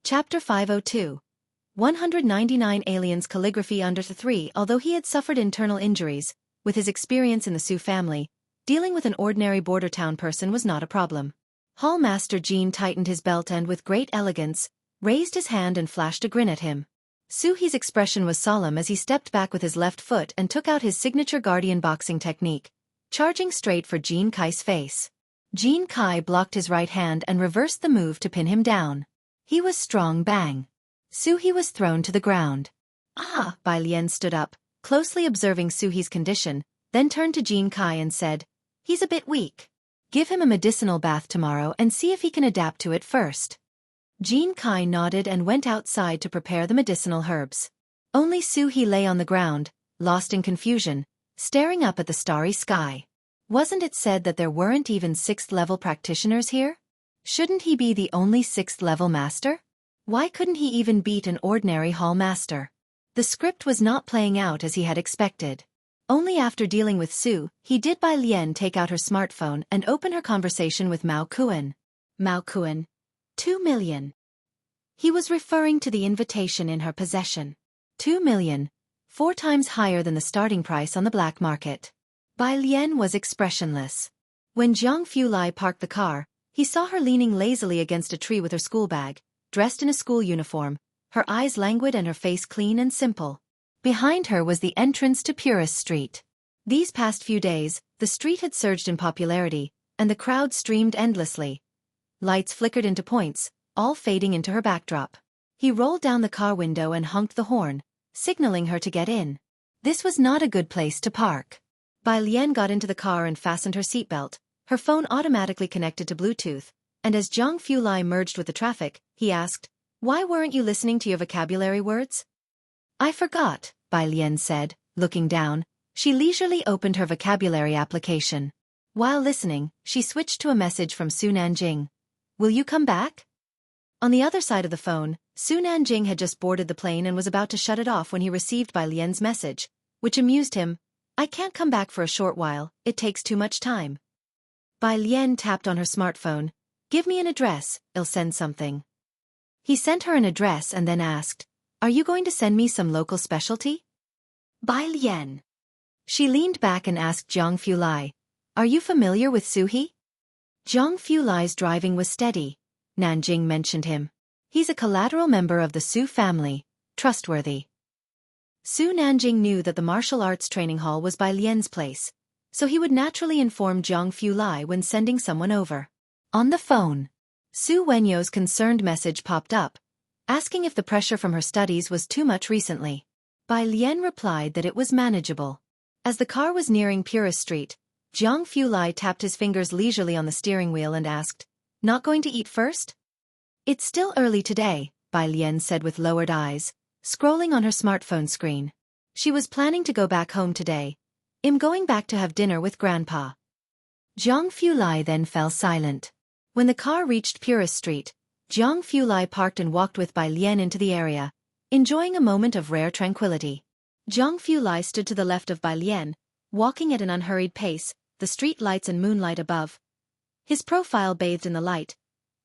Chapter 502. 199 Aliens Calligraphy Under 3. Although he had suffered internal injuries, with his experience in the Sioux family, dealing with an ordinary border town person was not a problem. Hall Master Jean tightened his belt and with great elegance, raised his hand and flashed a grin at him. Xueqi's expression was solemn as he stepped back with his left foot and took out his signature guardian boxing technique, charging straight for Jean Kai's face. Jean Kai blocked his right hand and reversed the move to pin him down. He was strong bang. Xueqi was thrown to the ground. Ah! Bai Lian stood up, closely observing Xueqi's condition, then turned to Jean Kai and said, "He's a bit weak. Give him a medicinal bath tomorrow and see if he can adapt to it first." Jean Kai nodded and went outside to prepare the medicinal herbs. Only Xueqi lay on the ground, lost in confusion, staring up at the starry sky. Wasn't it said that there weren't even 6th-level practitioners here? Shouldn't he be the only 6th-level master? Why couldn't he even beat an ordinary hall master? The script was not playing out as he had expected. Only after dealing with Xueqi did Bai Lian take out her smartphone and open her conversation with Mao Kuan. Mao Kuan. 2 million. He was referring to the invitation in her possession. 2 million. 4 times higher than the starting price on the black market. Bai Lian was expressionless. When Zhang Fulai parked the car, he saw her leaning lazily against a tree with her school bag, dressed in a school uniform, her eyes languid and her face clean and simple. Behind her was the entrance to Heiress Street. These past few days, the street had surged in popularity, and the crowd streamed endlessly. Lights flickered into points, all fading into her backdrop. He rolled down the car window and honked the horn, signaling her to get in. This was not a good place to park. Bai Lian got into the car and fastened her seatbelt, her phone automatically connected to Bluetooth, and as Zhang Fulai merged with the traffic, he asked, "Why weren't you listening to your vocabulary words?" "I forgot," Bai Lian said, looking down. She leisurely opened her vocabulary application. While listening, she switched to a message from Su Nanjing. "Will you come back?" On the other side of the phone, Su Nanjing had just boarded the plane and was about to shut it off when he received Bai Lian's message, which amused him. "I can't come back for a short while, it takes too much time." Bai Lian tapped on her smartphone. "Give me an address, I'll send something." He sent her an address and then asked, "Are you going to send me some local specialty?" "Bai Lian." She leaned back and asked Zhang Fulai, "Are you familiar with Xueqi?" Zhang Fulai's driving was steady. Nanjing mentioned him. "He's a collateral member of the Sioux family, trustworthy." Su Nanjing knew that the martial arts training hall was Bai Lian's place, so he would naturally inform Zhang Fulai when sending someone over. On the phone, Su Wenyo's concerned message popped up, asking if the pressure from her studies was too much recently. Bai Lian replied that it was manageable. As the car was nearing Heiress Street, Zhang Fulai tapped his fingers leisurely on the steering wheel and asked, "Not going to eat first?" "It's still early today," Bai Lian said with lowered eyes, scrolling on her smartphone screen. She was planning to go back home today. "I'm going back to have dinner with Grandpa." Zhang Fulai then fell silent. When the car reached Heiress Street, Zhang Fulai parked and walked with Bai Lian into the area, enjoying a moment of rare tranquility. Zhang Fulai stood to the left of Bai Lian, walking at an unhurried pace, the street lights and moonlight above. His profile bathed in the light,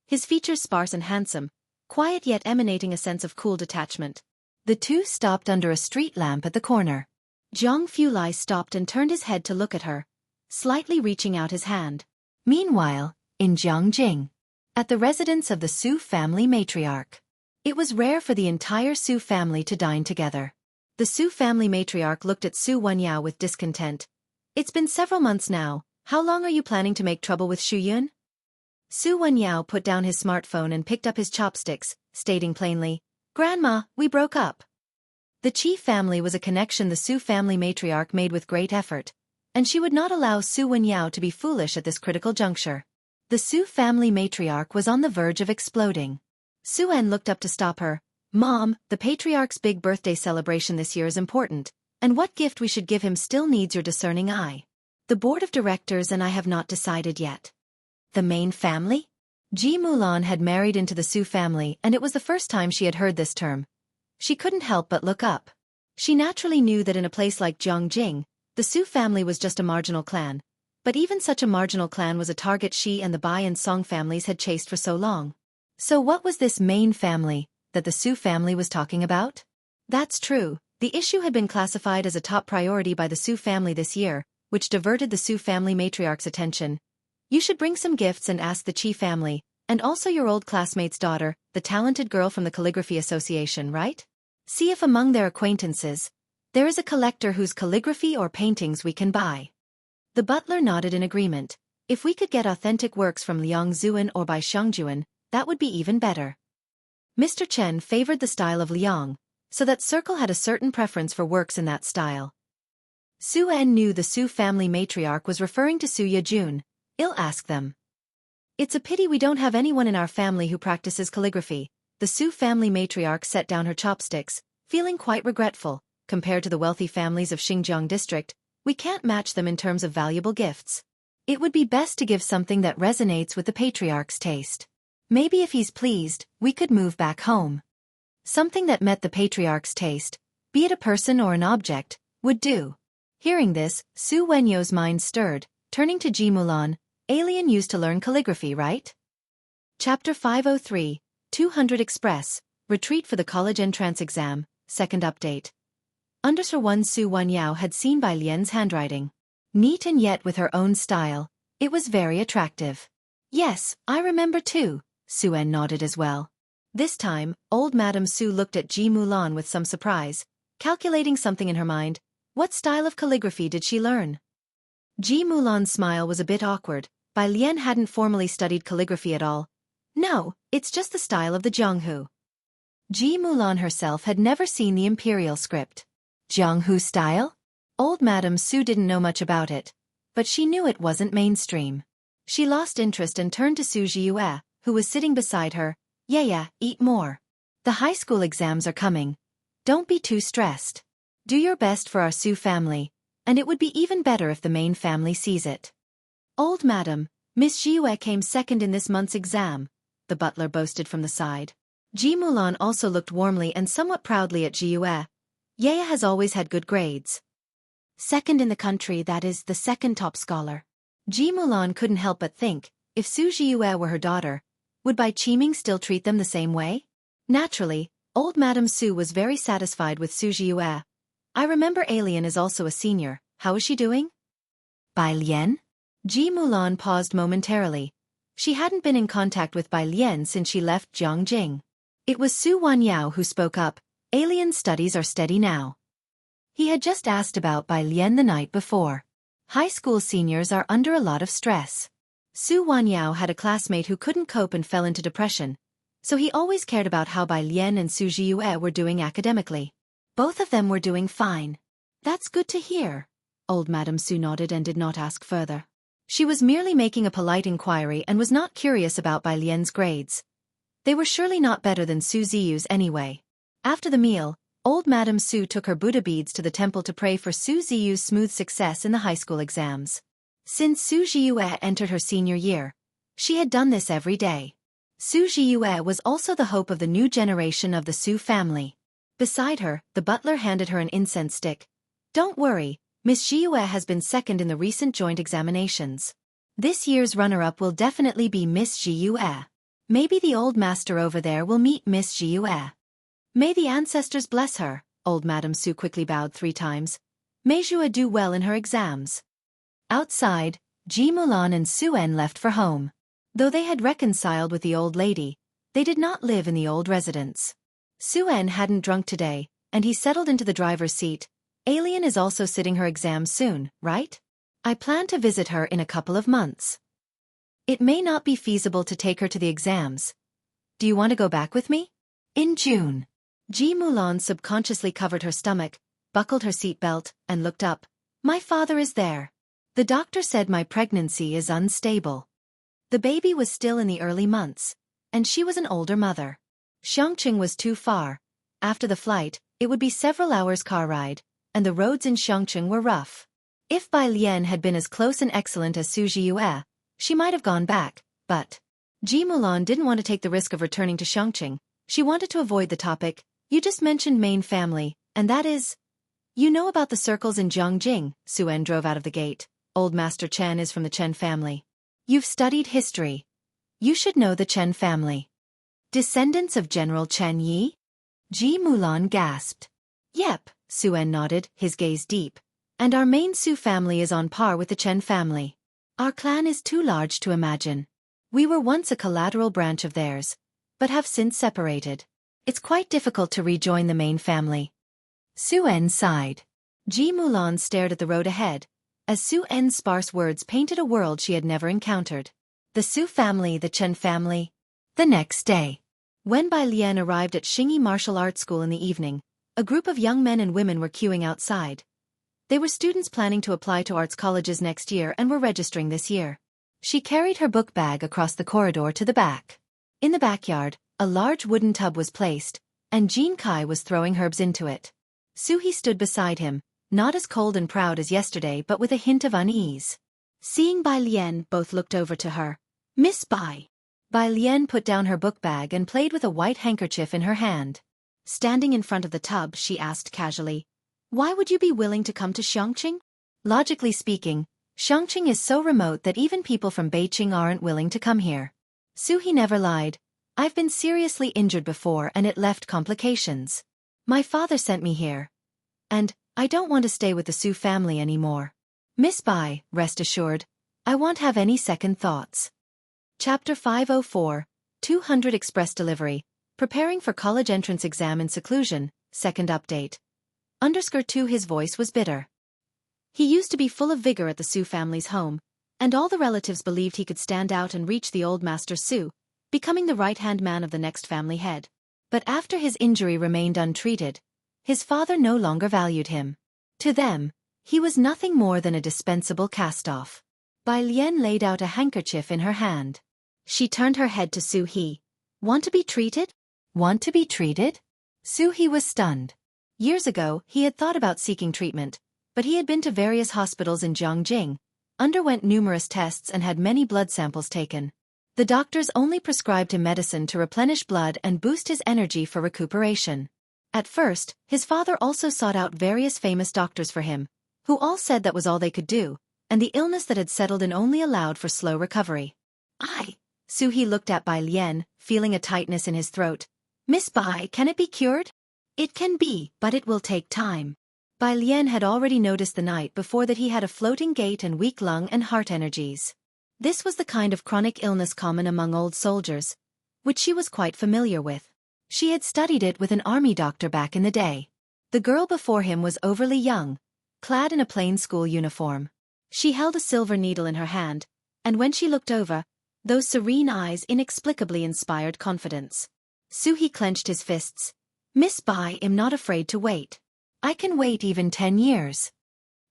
his features sparse and handsome, quiet yet emanating a sense of cool detachment. The two stopped under a street lamp at the corner. Zhang Fulai stopped and turned his head to look at her, slightly reaching out his hand. Meanwhile, in Jiangjing, at the residence of the Sioux family matriarch, it was rare for the entire Sioux family to dine together. The Sioux family matriarch looked at Su Wenyao with discontent. "It's been several months now, how long are you planning to make trouble with Shuyun?" Su Wenyao put down his smartphone and picked up his chopsticks, stating plainly, "Grandma, we broke up." The Qi family was a connection the Su family matriarch made with great effort, and she would not allow Su Wenyao to be foolish at this critical juncture. The Su family matriarch was on the verge of exploding. Suen looked up to stop her. "Mom, the patriarch's big birthday celebration this year is important, and what gift we should give him still needs your discerning eye. The board of directors and I have not decided yet." The main family? Ji Mulan had married into the Su family and it was the first time she had heard this term. She couldn't help but look up. She naturally knew that in a place like Jiangjing, the Su family was just a marginal clan, but even such a marginal clan was a target she and the Bai and Song families had chased for so long. So what was this main family that the Su family was talking about? That's true. The issue had been classified as a top priority by the Su family this year, which diverted the Su family matriarch's attention. You should bring some gifts and ask the Chi family, and also your old classmate's daughter, the talented girl from the Calligraphy Association, right? See if among their acquaintances, there is a collector whose calligraphy or paintings we can buy. The butler nodded in agreement. If we could get authentic works from Liang Zuan or by Shangjuan, that would be even better. Mr. Chen favored the style of Liang, so that circle had a certain preference for works in that style. Su En knew the Su family matriarch was referring to Su Yejun. I'll ask them. It's a pity we don't have anyone in our family who practices calligraphy. The Su family matriarch set down her chopsticks, feeling quite regretful. Compared to the wealthy families of Xinjiang district, we can't match them in terms of valuable gifts. It would be best to give something that resonates with the patriarch's taste. Maybe if he's pleased, we could move back home. Something that met the patriarch's taste, be it a person or an object, would do. Hearing this, Su Wenyo's mind stirred, turning to Ji Mulan. Alien used to learn calligraphy, right? Chapter 503, 200 Express, Retreat for the College Entrance Exam, Second Update. Underscore 1 Su Wanyao had seen Bai Lian's handwriting. Neat and yet with her own style, it was very attractive. Yes, I remember too, Su En nodded as well. This time, old Madame Su looked at Ji Mulan with some surprise, calculating something in her mind. What style of calligraphy did she learn? Ji Mulan's smile was a bit awkward. Bai Lian hadn't formally studied calligraphy at all. No, it's just the style of the Jianghu. Ji Mulan herself had never seen the imperial script. Jianghu style? Old Madame Su didn't know much about it, but she knew it wasn't mainstream. She lost interest and turned to Su Jiue, who was sitting beside her. Yeah, eat more. The high school exams are coming. Don't be too stressed. Do your best for our Su family, and it would be even better if the main family sees it. Old Madam, Miss Jiue came second in this month's exam, the butler boasted from the side. Ji Mulan also looked warmly and somewhat proudly at Jiue. Yaya has always had good grades. Second in the country, that is, the second top scholar. Ji Mulan couldn't help but think, if Su Jiue were her daughter, would Bai Qiming still treat them the same way? Naturally, old Madame Su was very satisfied with Su Jiue. I remember Alien is also a senior. How is she doing? Bai Lian? Ji Mulan paused momentarily. She hadn't been in contact with Bai Lian since she left Jiangjing. It was Su Wanyao who spoke up. Alien studies are steady now. He had just asked about Bai Lian the night before. High school seniors are under a lot of stress. Su Wanyao had a classmate who couldn't cope and fell into depression, so he always cared about how Bai Lian and Su Jiue were doing academically. Both of them were doing fine. That's good to hear. Old Madame Su nodded and did not ask further. She was merely making a polite inquiry and was not curious about Bai Lian's grades. They were surely not better than Su Ziyu's anyway. After the meal, old Madame Su took her Buddha beads to the temple to pray for Su Ziyu's smooth success in the high school exams. Since Su Jiue entered her senior year, she had done this every day. Su Jiue was also the hope of the new generation of the Su family. Beside her, the butler handed her an incense stick. Don't worry, Miss Jiue has been second in the recent joint examinations. This year's runner-up will definitely be Miss Jiue. Maybe the old master over there will meet Miss Jiue. May the ancestors bless her, old Madame Su quickly bowed 3 times. May Jiue do well in her exams. Outside, Ji Mulan and Su En left for home. Though they had reconciled with the old lady, they did not live in the old residence. Su En hadn't drunk today, and he settled into the driver's seat. Alien is also sitting her exams soon, right? I plan to visit her in a couple of months. It may not be feasible to take her to the exams. Do you want to go back with me? In June. Ji Mulan subconsciously covered her stomach, buckled her seatbelt, and looked up. My father is there. The doctor said my pregnancy is unstable. The baby was still in the early months, and she was an older mother. Xiangqing was too far. After the flight, it would be several hours car ride, and the roads in Xiangqing were rough. If Bai Lian had been as close and excellent as Su Jiue, she might have gone back, but Ji Mulan didn't want to take the risk of returning to Xiangqing. She wanted to avoid the topic. You just mentioned main family, and that is... You know about the circles in Jiangjing. Su En drove out of the gate. Old Master Chen is from the Chen family. You've studied history. You should know the Chen family. Descendants of General Chen Yi? Ji Mulan gasped. Yep, Suen nodded, his gaze deep. And our main Su family is on par with the Chen family. Our clan is too large to imagine. We were once a collateral branch of theirs, but have since separated. It's quite difficult to rejoin the main family. Suen sighed. Ji Mulan stared at the road ahead, as Suen's sparse words painted a world she had never encountered. The Su family, the Chen family. The next day, when Bai Lian arrived at Xueqi Martial Arts School in the evening, a group of young men and women were queuing outside. They were students planning to apply to arts colleges next year and were registering this year. She carried her book bag across the corridor to the back. In the backyard, a large wooden tub was placed, and Jean Kai was throwing herbs into it. Suhi stood beside him, not as cold and proud as yesterday but with a hint of unease. Seeing Bai Lian, both looked over to her. Miss Bai. Bai Lian put down her book bag and played with a white handkerchief in her hand. Standing in front of the tub, she asked casually, "Why would you be willing to come to Xiangqing?" Logically speaking, Xiangqing is so remote that even people from Beijing aren't willing to come here. Suhi never lied. I've been seriously injured before and it left complications. My father sent me here. And I don't want to stay with the Su family anymore. Miss Bai, rest assured, I won't have any second thoughts. Chapter 504, 200 Express Delivery, Preparing for College Entrance Exam in Seclusion, Second Update. _2 His voice was bitter. He used to be full of vigor at the Su family's home, and all the relatives believed he could stand out and reach the old master Su, becoming the right-hand man of the next family head. But after his injury remained untreated, his father no longer valued him. To them, he was nothing more than a dispensable cast-off. Bai Lian laid out a handkerchief in her hand. She turned her head to Su He. Want to be treated? Want to be treated? Su He was stunned. Years ago, he had thought about seeking treatment, but he had been to various hospitals in Jiangjing, underwent numerous tests and had many blood samples taken. The doctors only prescribed him medicine to replenish blood and boost his energy for recuperation. At first, his father also sought out various famous doctors for him, who all said that was all they could do, and the illness that had settled in only allowed for slow recovery. Su He looked at Bai Lian, feeling a tightness in his throat. Miss Bai, can it be cured? It can be, but it will take time. Bai Lian had already noticed the night before that he had a floating gait and weak lung and heart energies. This was the kind of chronic illness common among old soldiers, which she was quite familiar with. She had studied it with an army doctor back in the day. The girl before him was overly young, clad in a plain school uniform. She held a silver needle in her hand, and when she looked over, those serene eyes inexplicably inspired confidence. Su He clenched his fists. Miss Bai, am not afraid to wait. I can wait even 10 years.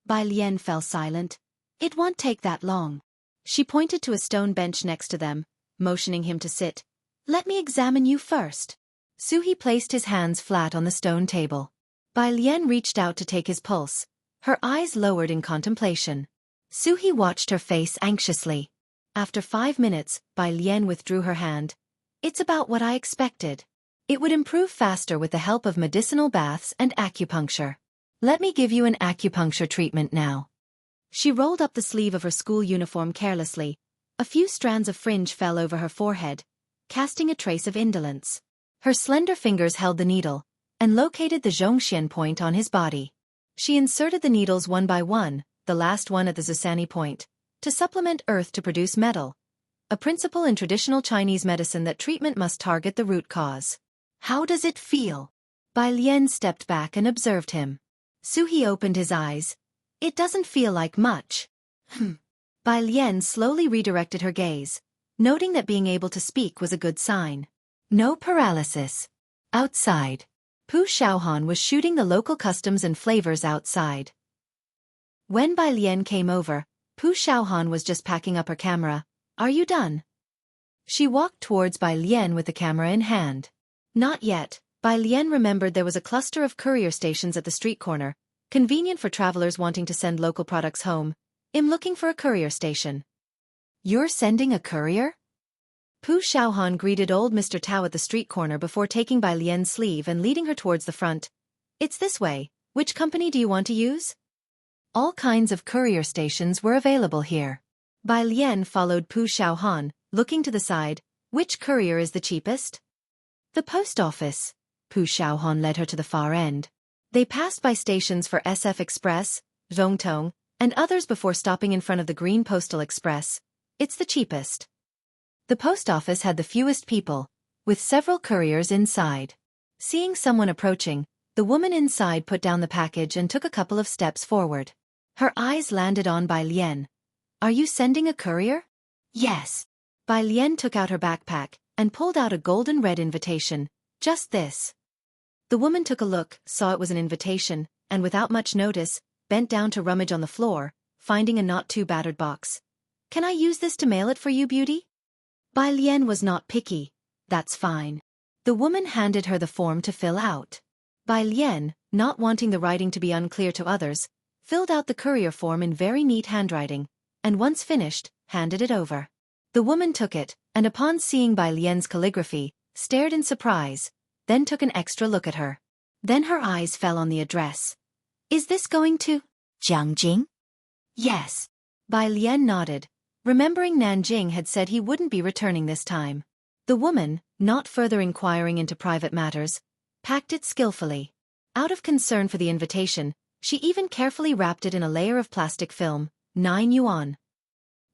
Bai Lian fell silent. It won't take that long. She pointed to a stone bench next to them, motioning him to sit. Let me examine you first. Su He placed his hands flat on the stone table. Bai Lian reached out to take his pulse, her eyes lowered in contemplation. Su He watched her face anxiously. After 5 minutes, Bai Lian withdrew her hand. It's about what I expected. It would improve faster with the help of medicinal baths and acupuncture. Let me give you an acupuncture treatment now. She rolled up the sleeve of her school uniform carelessly. A few strands of fringe fell over her forehead, casting a trace of indolence. Her slender fingers held the needle, and located the Zhongxian point on his body. She inserted the needles one by one, the last one at the Zusani point, to supplement earth to produce metal. A principle in traditional Chinese medicine that treatment must target the root cause. How does it feel? Bai Lian stepped back and observed him. Su He opened his eyes. It doesn't feel like much. Bai Lian slowly redirected her gaze, noting that being able to speak was a good sign. No paralysis. Outside. Pu Xiaohan was shooting the local customs and flavors outside. When Bai Lian came over, Pu Xiaohan was just packing up her camera. Are you done? She walked towards Bai Lian with the camera in hand. Not yet. Bai Lian remembered there was a cluster of courier stations at the street corner, convenient for travelers wanting to send local products home. I'm looking for a courier station. You're sending a courier? Pu Xiaohan greeted old Mr. Tao at the street corner before taking Bai Lian's sleeve and leading her towards the front. It's this way. Which company do you want to use? All kinds of courier stations were available here. Bai Lian followed Pu Xiaohan, looking to the side. Which courier is the cheapest? The post office. Pu Xiaohan led her to the far end. They passed by stations for SF Express, Zhongtong, and others before stopping in front of the Green Postal Express. It's the cheapest. The post office had the fewest people, with several couriers inside. Seeing someone approaching, the woman inside put down the package and took a couple of steps forward. Her eyes landed on Bai Lian. Are you sending a courier? Yes. Bai Lian took out her backpack and pulled out a golden red invitation. Just this. The woman took a look, saw it was an invitation, and without much notice, bent down to rummage on the floor, finding a not too battered box. Can I use this to mail it for you, beauty? Bai Lian was not picky. That's fine. The woman handed her the form to fill out. Bai Lian, not wanting the writing to be unclear to others, filled out the courier form in very neat handwriting, and once finished, handed it over. The woman took it, and upon seeing Bai Lian's calligraphy, stared in surprise, then took an extra look at her. Then her eyes fell on the address. Is this going to Jiangjing? Yes. Bai Lian nodded, remembering Nanjing had said he wouldn't be returning this time. The woman, not further inquiring into private matters, packed it skillfully. Out of concern for the invitation, she even carefully wrapped it in a layer of plastic film, 9 yuan.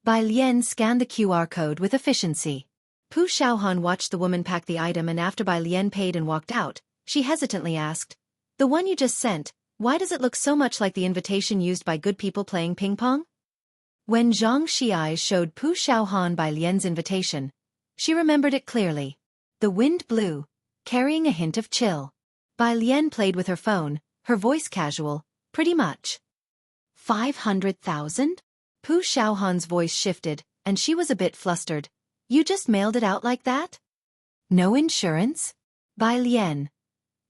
Bai Lian scanned the QR code with efficiency. Pu Xiaohan watched the woman pack the item, and after Bai Lian paid and walked out, she hesitantly asked, "The one you just sent, why does it look so much like the invitation used by good people playing ping-pong?" When Zhang Xiai showed Pu Xiaohan Bai Lian's invitation, she remembered it clearly. The wind blew, carrying a hint of chill. Bai Lian played with her phone, her voice casual, pretty much. 500,000? Pu Xiaohan's voice shifted, and she was a bit flustered. You just mailed it out like that? No insurance? Bai Lian.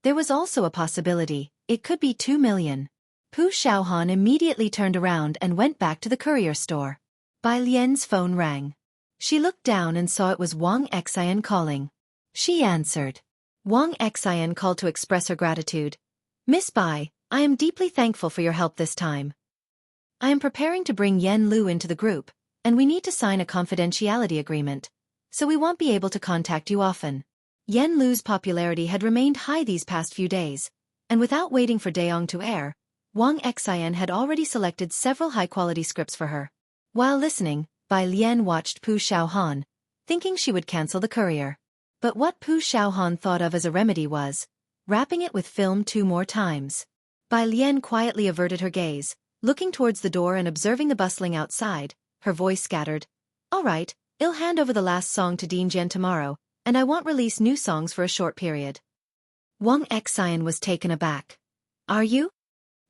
There was also a possibility, it could be 2 million. Pu Xiaohan immediately turned around and went back to the courier store. Bai Lian's phone rang. She looked down and saw it was Wang Xian calling. She answered. Wang Xian called to express her gratitude. Miss Bai, I am deeply thankful for your help this time. I am preparing to bring Yen Lu into the group, and we need to sign a confidentiality agreement, so we won't be able to contact you often. Yen Lu's popularity had remained high these past few days, and without waiting for Daong to air, Wang Xian had already selected several high-quality scripts for her. While listening, Bai Lian watched Pu Xiaohan, thinking she would cancel the courier. But what Pu Xiaohan thought of as a remedy was wrapping it with film 2 more times. Bai Lian quietly averted her gaze, looking towards the door and observing the bustling outside, her voice scattered. All right, I'll hand over the last song to Dean Jian tomorrow, and I won't release new songs for a short period. Wang Xian was taken aback. Are you?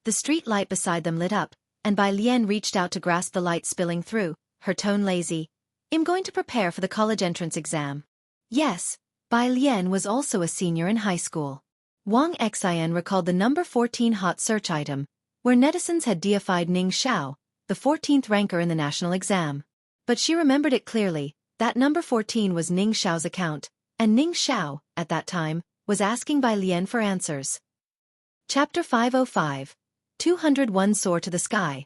The street light beside them lit up, and Bai Lian reached out to grasp the light spilling through, her tone lazy. I'm going to prepare for the college entrance exam. Yes, Bai Lian was also a senior in high school. Wang Xian recalled the number 14 hot search item, where netizens had deified Ning Xiao, the 14th ranker in the national exam. But she remembered it clearly, that number 14 was Ning Xiao's account, and Ning Xiao, at that time, was asking Bai Lian for answers. Chapter 505. 201 Soar to the Sky.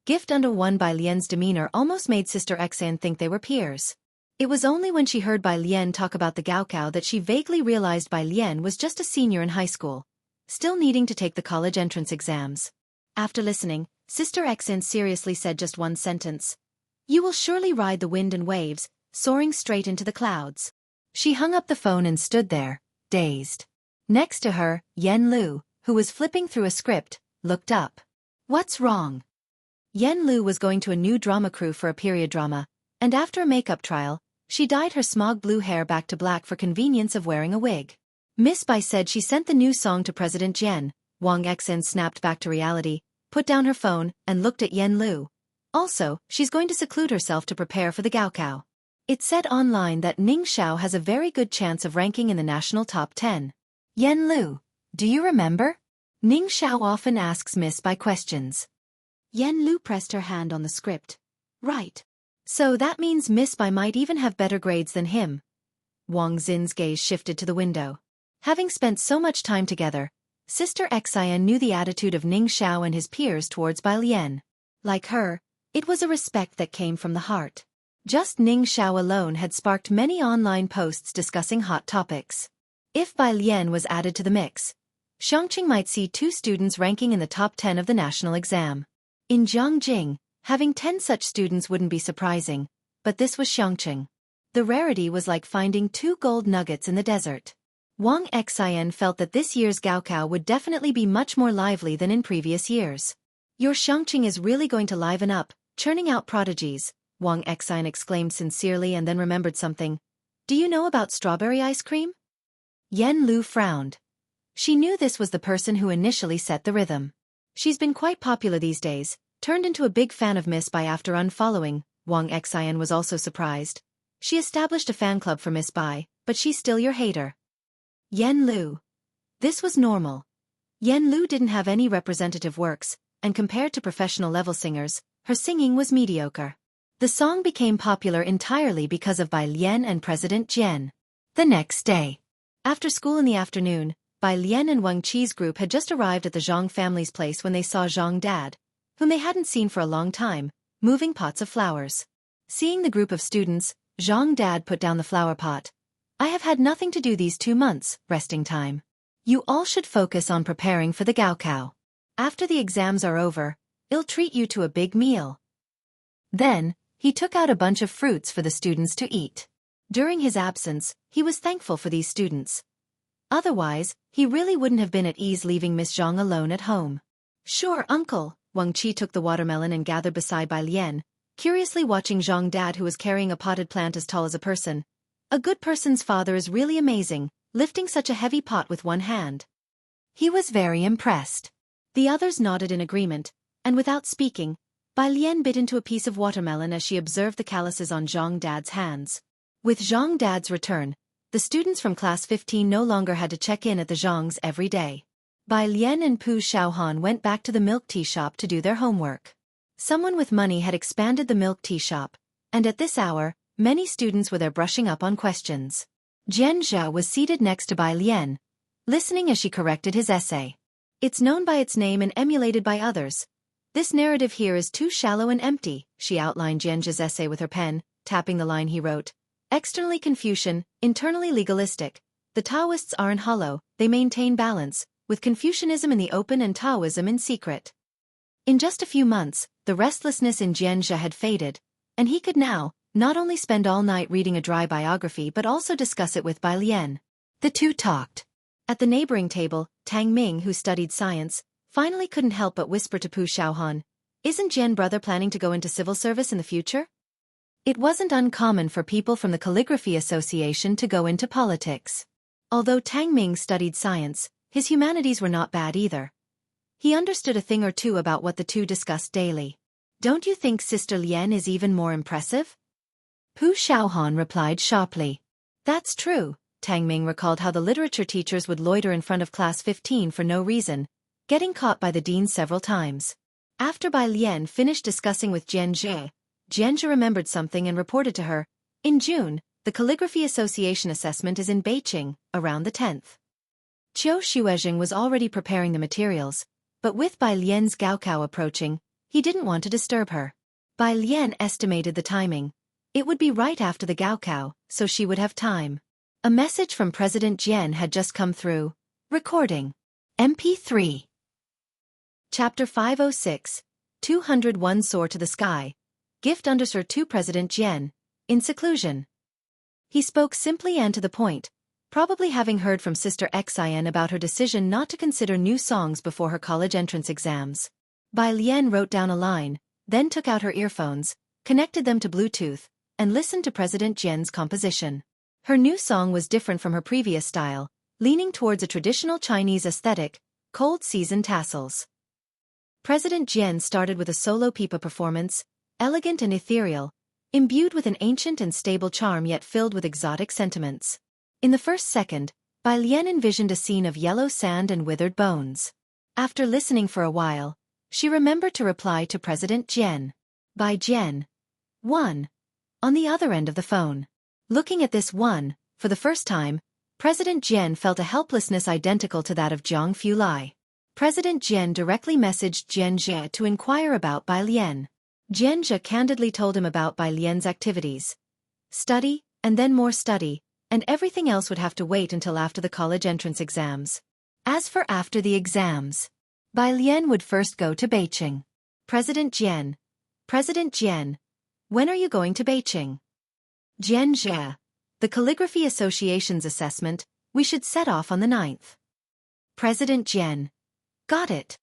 Gift under 1. Bai Lian's demeanor almost made Sister Xian think they were peers. It was only when she heard Bai Lian talk about the Gaokao that she vaguely realized Bai Lian was just a senior in high school, still needing to take the college entrance exams. After listening, Sister Xian seriously said just one sentence. You will surely ride the wind and waves, soaring straight into the clouds. She hung up the phone and stood there, dazed. Next to her, Yen Lu, who was flipping through a script, looked up. What's wrong? Yen Lu was going to a new drama crew for a period drama, and after a makeup trial, she dyed her smog blue hair back to black for convenience of wearing a wig. Miss Bai said she sent the new song to President Jian. Wang Xian snapped back to reality, put down her phone, and looked at Yen Lu. Also, she's going to seclude herself to prepare for the Gaokao. It said online that Ning Xiao has a very good chance of ranking in the national top 10. Yen Lu, do you remember? Ning Xiao often asks Miss Bai questions. Yen Lu pressed her hand on the script. Right. So that means Miss Bai might even have better grades than him. Wang Xin's gaze shifted to the window. Having spent so much time together, Sister Xian knew the attitude of Ning Xiao and his peers towards Bai Lian. Like her, it was a respect that came from the heart. Just Ning Xiao alone had sparked many online posts discussing hot topics. If Bai Lian was added to the mix, Xueqi might see 2 students ranking in the top 10 of the national exam. In Zhongjing, having 10 such students wouldn't be surprising, but this was Xueqi. The rarity was like finding 2 gold nuggets in the desert. Wang Xian felt that this year's Gaokao would definitely be much more lively than in previous years. Your Xueqi is really going to liven up, churning out prodigies, Wang Xian exclaimed sincerely and then remembered something. Do you know about strawberry ice cream? Yen Lu frowned. She knew this was the person who initially set the rhythm. She's been quite popular these days, turned into a big fan of Miss Bai after unfollowing. Wang Xian was also surprised. She established a fan club for Miss Bai, but she's still your hater. Yen Lu. This was normal. Yen Lu didn't have any representative works, and compared to professional level singers, her singing was mediocre. The song became popular entirely because of Bai Lian and President Jian. The next day, after school in the afternoon, Bai Lian and Wang Qi's group had just arrived at the Zhang family's place when they saw Zhang Dad, whom they hadn't seen for a long time, moving pots of flowers. Seeing the group of students, Zhang Dad put down the flower pot. I have had nothing to do these 2 months, resting time. You all should focus on preparing for the Gaokao. After the exams are over, I'll treat you to a big meal. Then, he took out a bunch of fruits for the students to eat. During his absence, he was thankful for these students. Otherwise, he really wouldn't have been at ease leaving Miss Zhang alone at home. Sure, uncle. Wang Qi took the watermelon and gathered beside Bai Lian, curiously watching Zhang Dad who was carrying a potted plant as tall as a person. A good person's father is really amazing, lifting such a heavy pot with one hand. He was very impressed. The others nodded in agreement, and without speaking, Bai Lian bit into a piece of watermelon as she observed the calluses on Zhang Dad's hands. With Zhang Dad's return, the students from class 15 no longer had to check in at the Zhangs every day. Bai Lian and Pu Xiaohan went back to the milk tea shop to do their homework. Someone with money had expanded the milk tea shop, and at this hour, many students were there brushing up on questions. Jian Zhe was seated next to Bai Lian, listening as she corrected his essay. It's known by its name and emulated by others. This narrative here is too shallow and empty, she outlined Jian Zhe's essay with her pen, tapping the line he wrote. Externally Confucian, internally legalistic. The Taoists aren't hollow, they maintain balance, with Confucianism in the open and Taoism in secret. In just a few months, the restlessness in Jian Zhe had faded, and he could now, not only spend all night reading a dry biography but also discuss it with Bai Lian. The two talked. At the neighboring table, Tang Ming, who studied science, finally couldn't help but whisper to Pu Xiaohan, "Isn't Jian brother planning to go into civil service in the future?" It wasn't uncommon for people from the Calligraphy Association to go into politics. Although Tang Ming studied science, his humanities were not bad either. He understood a thing or two about what the two discussed daily. Don't you think Sister Lian is even more impressive? Pu Xiaohan replied sharply. That's true. Tang Ming recalled how the literature teachers would loiter in front of class 15 for no reason, getting caught by the dean several times. After Bai Lian finished discussing with Jian Zhe remembered something and reported to her. In June, the Calligraphy Association assessment is in Beijing, around the 10th. Qiu Xuezheng was already preparing the materials, but with Bai Lian's Gaokao approaching, he didn't want to disturb her. Bai Lian estimated the timing. It would be right after the Gaokao, so she would have time. A message from President Jian had just come through. Recording. MP3. Chapter 506. 201 Soar to the Sky. Gift underscore to President Jian. In seclusion. He spoke simply and to the point, probably having heard from Sister Xian about her decision not to consider new songs before her college entrance exams. Bai Lian wrote down a line, then took out her earphones, connected them to Bluetooth, and listened to President Jian's composition. Her new song was different from her previous style, leaning towards a traditional Chinese aesthetic, cold season tassels. President Jian started with a solo pipa performance, elegant and ethereal, imbued with an ancient and stable charm yet filled with exotic sentiments. In the first second, Bai Lian envisioned a scene of yellow sand and withered bones. After listening for a while, she remembered to reply to President Jian. By Jian. 1. On the other end of the phone. Looking at this one, for the first time, President Jian felt a helplessness identical to that of Jiang Fulai. President Jian directly messaged Jian Zhe to inquire about Bai Lian. Jian Zhe candidly told him about Bai Lian's activities. Study, and then more study, and everything else would have to wait until after the college entrance exams. As for after the exams, Bai Lian would first go to Beijing. President Jian, when are you going to Beijing? Jian Jia, the Calligraphy Association's assessment, we should set off on the 9th. President Jian, got it.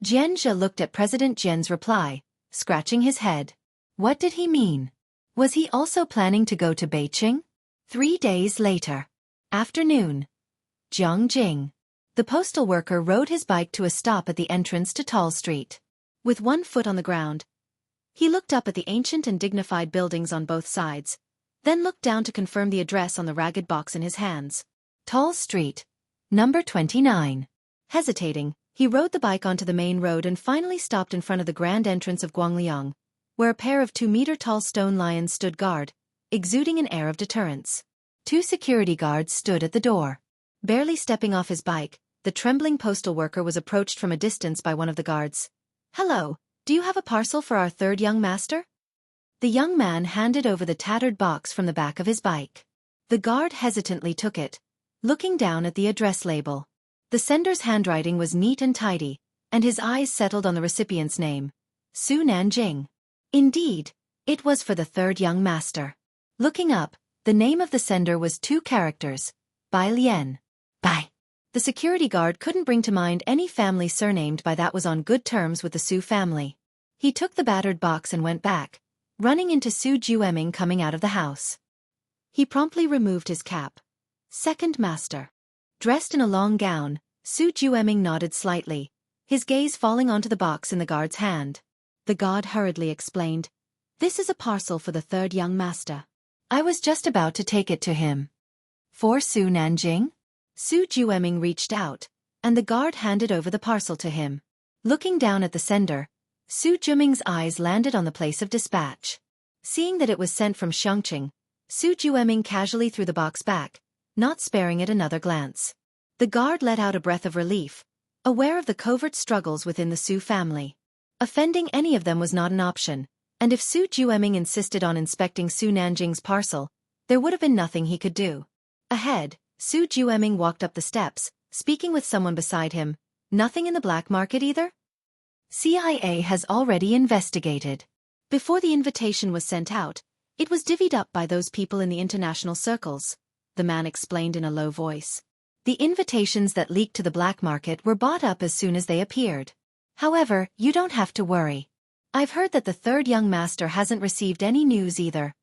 Jian Jia looked at President Jian's reply, scratching his head. What did he mean? Was he also planning to go to Beijing? 3 days later. Afternoon. Jiangjing. The postal worker rode his bike to a stop at the entrance to Tall Street. With one foot on the ground, he looked up at the ancient and dignified buildings on both sides, then looked down to confirm the address on the ragged box in his hands. Tall Street. Number 29. Hesitating, he rode the bike onto the main road and finally stopped in front of the grand entrance of Guangliang, where a pair of 2-meter-tall stone lions stood guard, exuding an air of deterrence. 2 security guards stood at the door. Barely stepping off his bike, the trembling postal worker was approached from a distance by one of the guards. Hello, do you have a parcel for our 3rd young master? The young man handed over the tattered box from the back of his bike. The guard hesitantly took it, looking down at the address label. The sender's handwriting was neat and tidy, and his eyes settled on the recipient's name, Su Nanjing. Indeed, it was for the 3rd young master. Looking up, the name of the sender was 2 characters, Bai Lian. Bai. The security guard couldn't bring to mind any family surnamed by that was on good terms with the Su family. He took the battered box and went back, running into Su Jueming coming out of the house. He promptly removed his cap. 2nd master. Dressed in a long gown, Su Jueming nodded slightly, his gaze falling onto the box in the guard's hand. The guard hurriedly explained, "This is a parcel for the 3rd young master. I was just about to take it to him." For Su Nanjing? Su Jueming reached out, and the guard handed over the parcel to him. Looking down at the sender, Su Juming's eyes landed on the place of dispatch. Seeing that it was sent from Xiangqing, Su Jueming casually threw the box back, not sparing it another glance. The guard let out a breath of relief, aware of the covert struggles within the Su family. Offending any of them was not an option, and if Su Jueming insisted on inspecting Su Nanjing's parcel, there would have been nothing he could do. Ahead, Su Jueming walked up the steps, speaking with someone beside him. Nothing in the black market either? CIA has already investigated. Before the invitation was sent out, it was divvied up by those people in the international circles, the man explained in a low voice. The invitations that leaked to the black market were bought up as soon as they appeared. However, you don't have to worry. I've heard that the 3rd young master hasn't received any news either.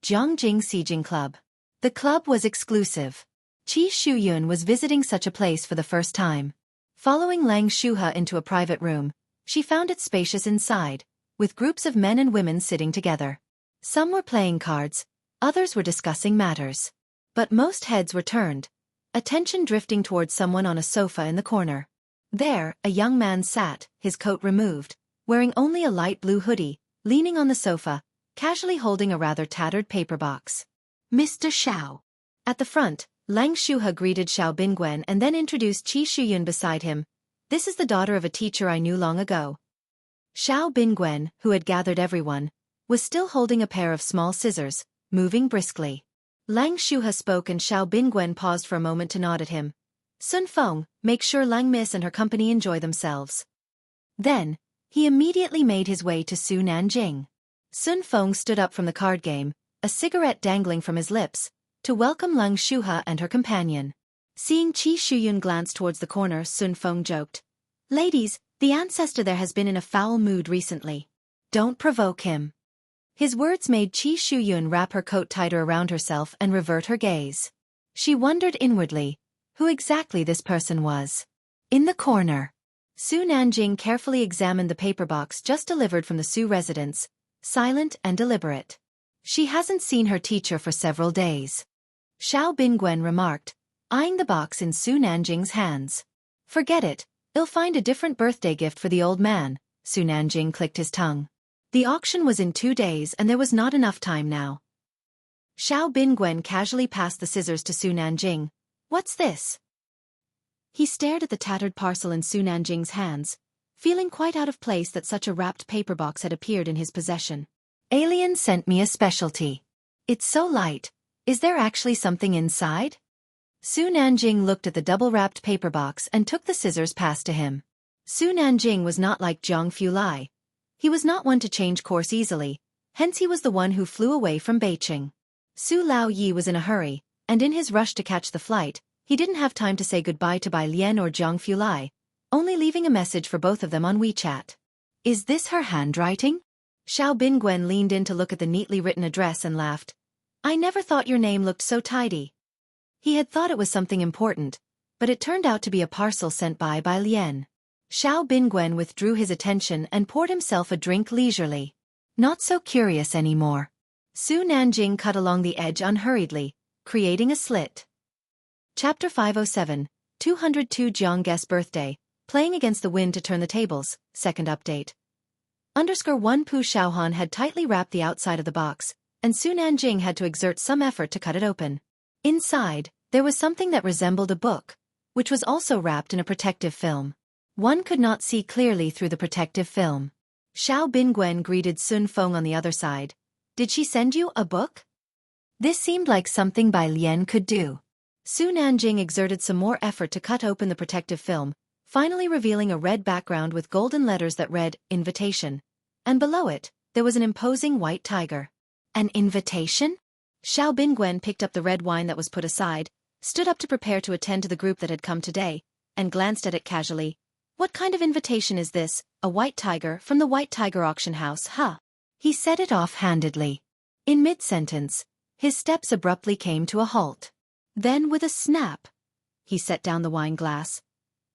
Jiangjing Sijing Club. The club was exclusive. Qi Shuyun was visiting such a place for the first time. Following Lang Shuhe into a private room, she found it spacious inside, with groups of men and women sitting together. Some were playing cards, others were discussing matters. But most heads were turned, attention drifting towards someone on a sofa in the corner. There, a young man sat, his coat removed, wearing only a light blue hoodie, leaning on the sofa, casually holding a rather tattered paper box. Mr. Xiao. At the front, Lang Shuhe greeted Xiao Bingwen and then introduced Qi Shuyun beside him. This is the daughter of a teacher I knew long ago. Xiao Bingwen, who had gathered everyone, was still holding a pair of small scissors, moving briskly. Lang Shuhe spoke and Xiao Bingwen paused for a moment to nod at him. Sun Feng, make sure Lang Miss and her company enjoy themselves. Then, he immediately made his way to Su Nanjing. Sun Feng stood up from the card game, a cigarette dangling from his lips, to welcome Lang Shuhe and her companion. Seeing Qi Shuyun glance towards the corner, Sun Feng joked, "Ladies, the ancestor there has been in a foul mood recently. Don't provoke him." His words made Qi Shuyun wrap her coat tighter around herself and revert her gaze. She wondered inwardly who exactly this person was. In the corner, Su Nanjing carefully examined the paper box just delivered from the Su residence, silent and deliberate. She hasn't seen her teacher for several days. Xiao Bingwen remarked, eyeing the box in Su Nanjing's hands. Forget it, you'll find a different birthday gift for the old man. Su Nanjing clicked his tongue. The auction was in 2 days and there was not enough time now. Xiao Bingwen casually passed the scissors to Su Nanjing. What's this? He stared at the tattered parcel in Su Nanjing's hands, feeling quite out of place that such a wrapped paper box had appeared in his possession. Alien sent me a specialty. It's so light, Is there actually something inside? Su Nanjing looked at the double-wrapped paper box and took the scissors passed to him. Su Nanjing was not like Zhang Fulai. He was not one to change course easily, hence he was the one who flew away from Beijing. Su Laoyi was in a hurry, and in his rush to catch the flight, he didn't have time to say goodbye to Bai Lian or Zhang Fulai, only leaving a message for both of them on WeChat. Is this her handwriting? Xiao Bingwen leaned in to look at the neatly written address and laughed. I never thought your name looked so tidy. He had thought it was something important, but it turned out to be a parcel sent by Bai Lian. Xiao Bingwen withdrew his attention and poured himself a drink leisurely. Not so curious anymore. Su Nanjing cut along the edge unhurriedly, creating a slit. Chapter 507, 202 Jiang Guest's birthday, playing against the wind to turn the tables, second update. _1 Pu Xiaohan had tightly wrapped the outside of the box, and Su Nanjing had to exert some effort to cut it open. Inside, there was something that resembled a book, which was also wrapped in a protective film. One could not see clearly through the protective film. Xiao Bingwen greeted Sun Feng on the other side. Did she send you a book? This seemed like something Bai Lian could do. Su Nanjing exerted some more effort to cut open the protective film, finally revealing a red background with golden letters that read, Invitation. And below it, there was an imposing white tiger. An invitation? Xiao Bingwen picked up the red wine that was put aside, stood up to prepare to attend to the group that had come today, and glanced at it casually. What kind of invitation is this? A white tiger from the White Tiger Auction House, huh? He said it off-handedly. In mid-sentence, his steps abruptly came to a halt. Then with a snap, he set down the wine glass.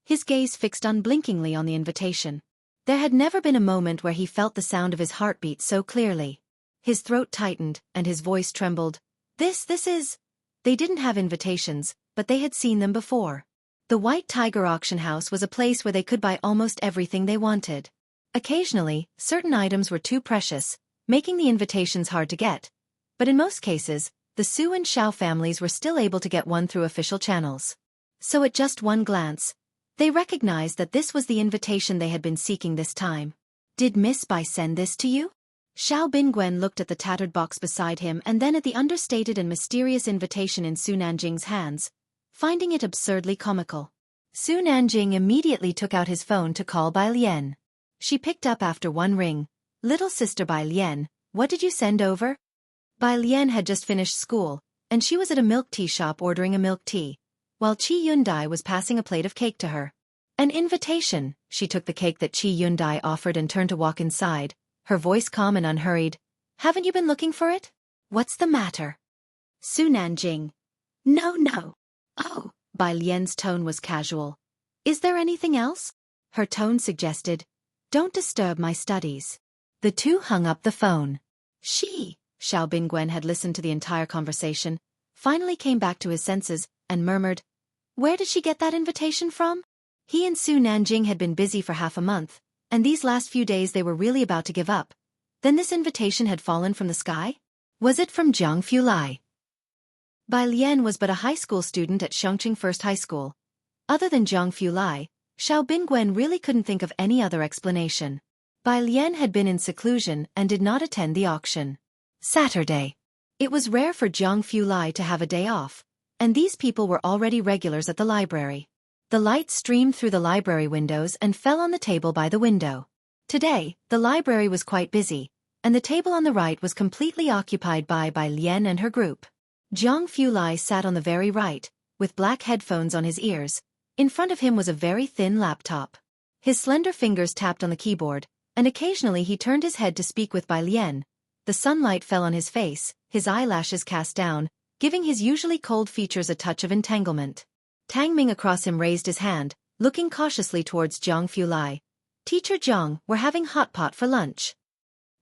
His gaze fixed unblinkingly on the invitation. There had never been a moment where he felt the sound of his heartbeat so clearly. His throat tightened, and his voice trembled. This is... They didn't have invitations, but they had seen them before. The White Tiger Auction House was a place where they could buy almost everything they wanted. Occasionally, certain items were too precious, making the invitations hard to get. But in most cases, the Su and Xiao families were still able to get one through official channels. So at just one glance, they recognized that this was the invitation they had been seeking this time. Did Miss Bai send this to you? Xiao Bingwen looked at the tattered box beside him and then at the understated and mysterious invitation in Su Nanjing's hands, finding it absurdly comical. Su Nanjing immediately took out his phone to call Bai Lian. She picked up after one ring. Little sister Bai Lian, what did you send over? Bai Lian had just finished school, and she was at a milk tea shop ordering a milk tea, while Qi Yundai was passing a plate of cake to her. An invitation. She took the cake that Qi Yundai offered and turned to walk inside, her voice calm and unhurried. Haven't you been looking for it? What's the matter? Su Nanjing. No. Oh, Bai Lian's tone was casual. Is there anything else? Her tone suggested, don't disturb my studies. The two hung up the phone. Xiao Bingwen had listened to the entire conversation, finally came back to his senses, and murmured, where did she get that invitation from? He and Su Nanjing had been busy for half a month, and these last few days they were really about to give up. Then this invitation had fallen from the sky? Was it from Zhang Fulai? Bai Lian was but a high school student at Shengqing First High School. Other than Zhang Fulai, Xiao Bingwen really couldn't think of any other explanation. Bai Lian had been in seclusion and did not attend the auction. Saturday. It was rare for Zhang Fulai to have a day off, and these people were already regulars at the library. The light streamed through the library windows and fell on the table by the window. Today, the library was quite busy, and the table on the right was completely occupied by Bai Lian and her group. Zhang Fulai sat on the very right, with black headphones on his ears. In front of him was a very thin laptop. His slender fingers tapped on the keyboard, and occasionally he turned his head to speak with Bai Lian. The sunlight fell on his face, his eyelashes cast down, giving his usually cold features a touch of entanglement. Tang Ming across him raised his hand, looking cautiously towards Zhang Fulai. Teacher Zhang, we're having hot pot for lunch.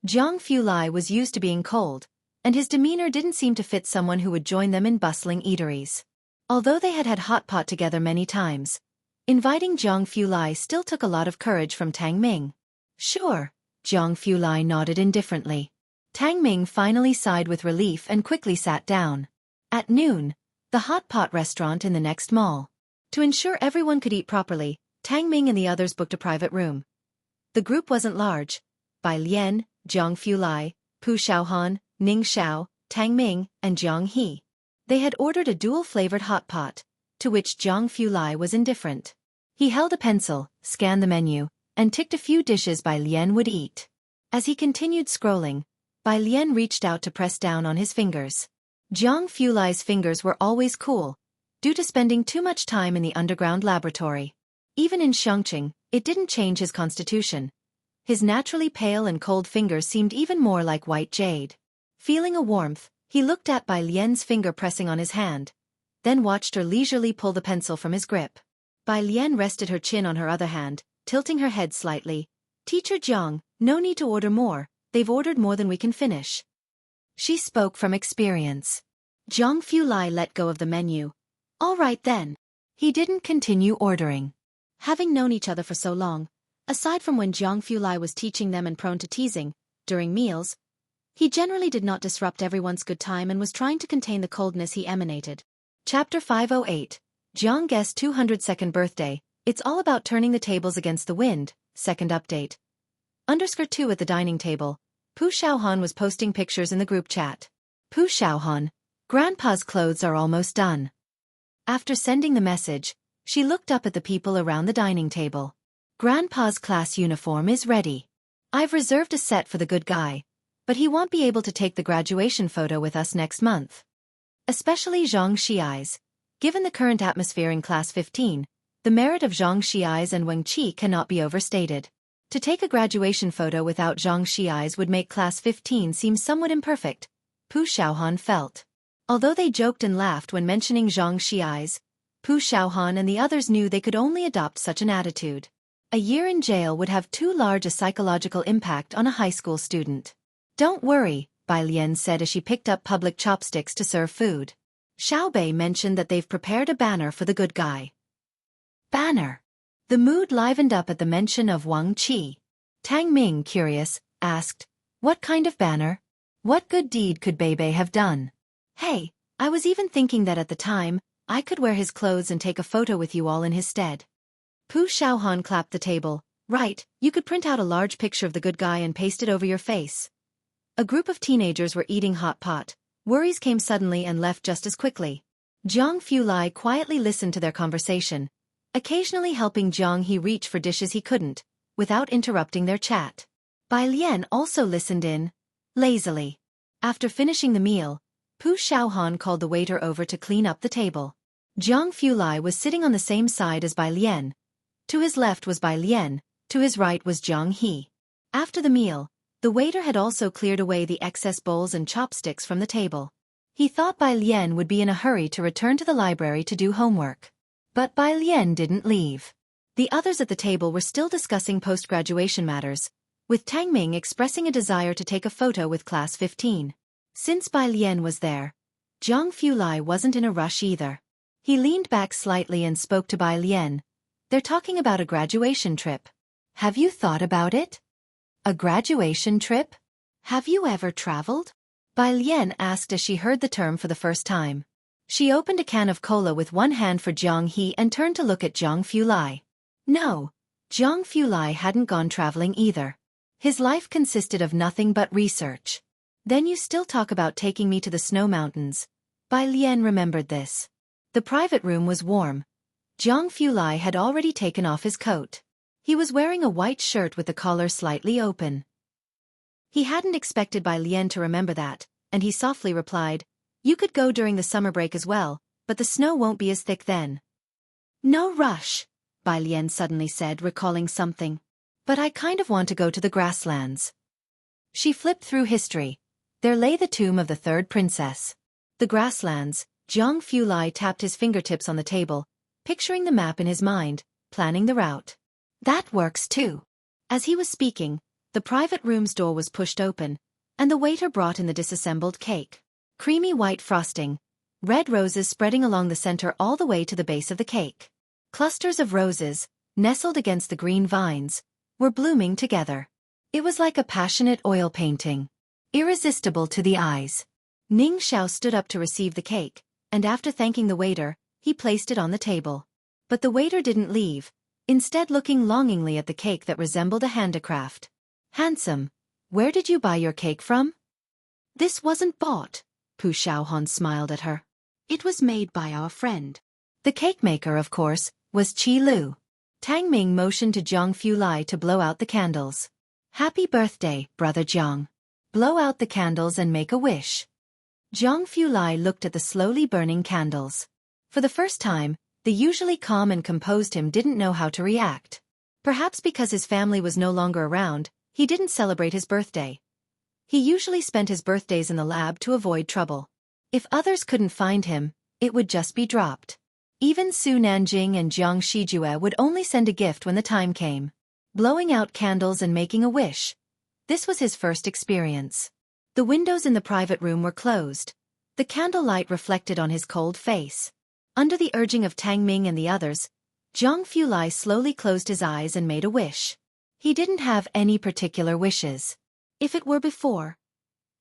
Zhang Fulai was used to being cold, and his demeanor didn't seem to fit someone who would join them in bustling eateries. Although they had had hot pot together many times, inviting Zhang Fulai still took a lot of courage from Tang Ming. Sure, Zhang Fulai nodded indifferently. Tang Ming finally sighed with relief and quickly sat down. At noon, the hot pot restaurant in the next mall. To ensure everyone could eat properly, Tang Ming and the others booked a private room. The group wasn't large. Bai Lian, Zhang Fulai, Pu Xiaohan, Ning Xiao, Tang Ming, and Jiang He. They had ordered a dual-flavored hot pot, to which Zhang Fulai was indifferent. He held a pencil, scanned the menu, and ticked a few dishes Bai Lian would eat. As he continued scrolling, Bai Lian reached out to press down on his fingers. Zhang Fulai's fingers were always cool, due to spending too much time in the underground laboratory. Even in Xueqi, it didn't change his constitution. His naturally pale and cold fingers seemed even more like white jade. Feeling a warmth, he looked at Bai Lian's finger pressing on his hand, then watched her leisurely pull the pencil from his grip. Bai Lian rested her chin on her other hand, tilting her head slightly. "Teacher Zhang, no need to order more, they've ordered more than we can finish." She spoke from experience. Zhang Fulai let go of the menu. "All right then." He didn't continue ordering. Having known each other for so long, aside from when Zhang Fulai was teaching them and prone to teasing, during meals, he generally did not disrupt everyone's good time and was trying to contain the coldness he emanated. Chapter 508. Zhang Guest's 202nd birthday. It's all about turning the tables against the wind. Second update. _2 at the dining table. Pu Xiaohan was posting pictures in the group chat. Pu Xiaohan, Grandpa's clothes are almost done. After sending the message, she looked up at the people around the dining table. Grandpa's class uniform is ready. I've reserved a set for the good guy, but he won't be able to take the graduation photo with us next month. Especially Zhang Xiai's. Given the current atmosphere in Class 15, the merit of Zhang Xiai's and Wang Qi cannot be overstated. To take a graduation photo without Zhang Xiai's would make Class 15 seem somewhat imperfect, Pu Xiaohan felt. Although they joked and laughed when mentioning Zhang Xiai's, Pu Xiaohan and the others knew they could only adopt such an attitude. A year in jail would have too large a psychological impact on a high school student. Don't worry, Bai Lian said as she picked up public chopsticks to serve food. Xiaobei mentioned that they've prepared a banner for the good guy. Banner. The mood livened up at the mention of Wang Qi. Tang Ming, curious, asked, "What kind of banner? What good deed could Beibei have done?" "Hey, I was even thinking that at the time, I could wear his clothes and take a photo with you all in his stead." Pu Xiaohan clapped the table. "Right, you could print out a large picture of the good guy and paste it over your face." A group of teenagers were eating hot pot. Worries came suddenly and left just as quickly. Zhang Fulai quietly listened to their conversation, occasionally helping Zhang He reach for dishes he couldn't, without interrupting their chat. Bai Lian also listened in, lazily. After finishing the meal, Pu Xiaohan called the waiter over to clean up the table. Zhang Fulai was sitting on the same side as Bai Lian. To his left was Bai Lian, to his right was Zhang He. After the meal, the waiter had also cleared away the excess bowls and chopsticks from the table. He thought Bai Lian would be in a hurry to return to the library to do homework. But Bai Lian didn't leave. The others at the table were still discussing post-graduation matters, with Tang Ming expressing a desire to take a photo with Class 15. Since Bai Lian was there, Zhang Fulai wasn't in a rush either. He leaned back slightly and spoke to Bai Lian. "They're talking about a graduation trip. Have you thought about it?" "A graduation trip? Have you ever traveled?" Bai Lian asked as she heard the term for the first time. She opened a can of cola with one hand for Zhang He and turned to look at Zhang Fulai. No, Zhang Fulai hadn't gone traveling either. His life consisted of nothing but research. "Then you still talk about taking me to the snow mountains." Bai Lian remembered this. The private room was warm. Zhang Fulai had already taken off his coat. He was wearing a white shirt with the collar slightly open. He hadn't expected Bai Lian to remember that, and he softly replied, "You could go during the summer break as well, but the snow won't be as thick then." "No rush," Bai Lian suddenly said, recalling something. "But I kind of want to go to the grasslands." She flipped through history. There lay the tomb of the third princess. The grasslands. Zhang Fulai tapped his fingertips on the table, picturing the map in his mind, planning the route. "That works too." As he was speaking, the private room's door was pushed open, and the waiter brought in the disassembled cake. Creamy white frosting, red roses spreading along the center all the way to the base of the cake. Clusters of roses, nestled against the green vines, were blooming together. It was like a passionate oil painting, irresistible to the eyes. Ning Xiao stood up to receive the cake, and after thanking the waiter, he placed it on the table. But the waiter didn't leave, instead looking longingly at the cake that resembled a handicraft. "Handsome, where did you buy your cake from?" "This wasn't bought." Pu Xiaohan smiled at her. It was made by our friend. The cake maker, of course, was Qi Lu. Tang Ming motioned to Jiang Fulai to blow out the candles. Happy birthday, brother Jiang. Blow out the candles and make a wish. Jiang Fulai looked at the slowly burning candles. For the first time, the usually calm and composed him didn't know how to react. Perhaps because his family was no longer around, he didn't celebrate his birthday. He usually spent his birthdays in the lab to avoid trouble. If others couldn't find him, it would just be dropped. Even Su Nanjing and Jiang Shijue would only send a gift when the time came. Blowing out candles and making a wish. This was his first experience. The windows in the private room were closed. The candlelight reflected on his cold face. Under the urging of Tang Ming and the others, Jiang Fulai slowly closed his eyes and made a wish. He didn't have any particular wishes. If it were before,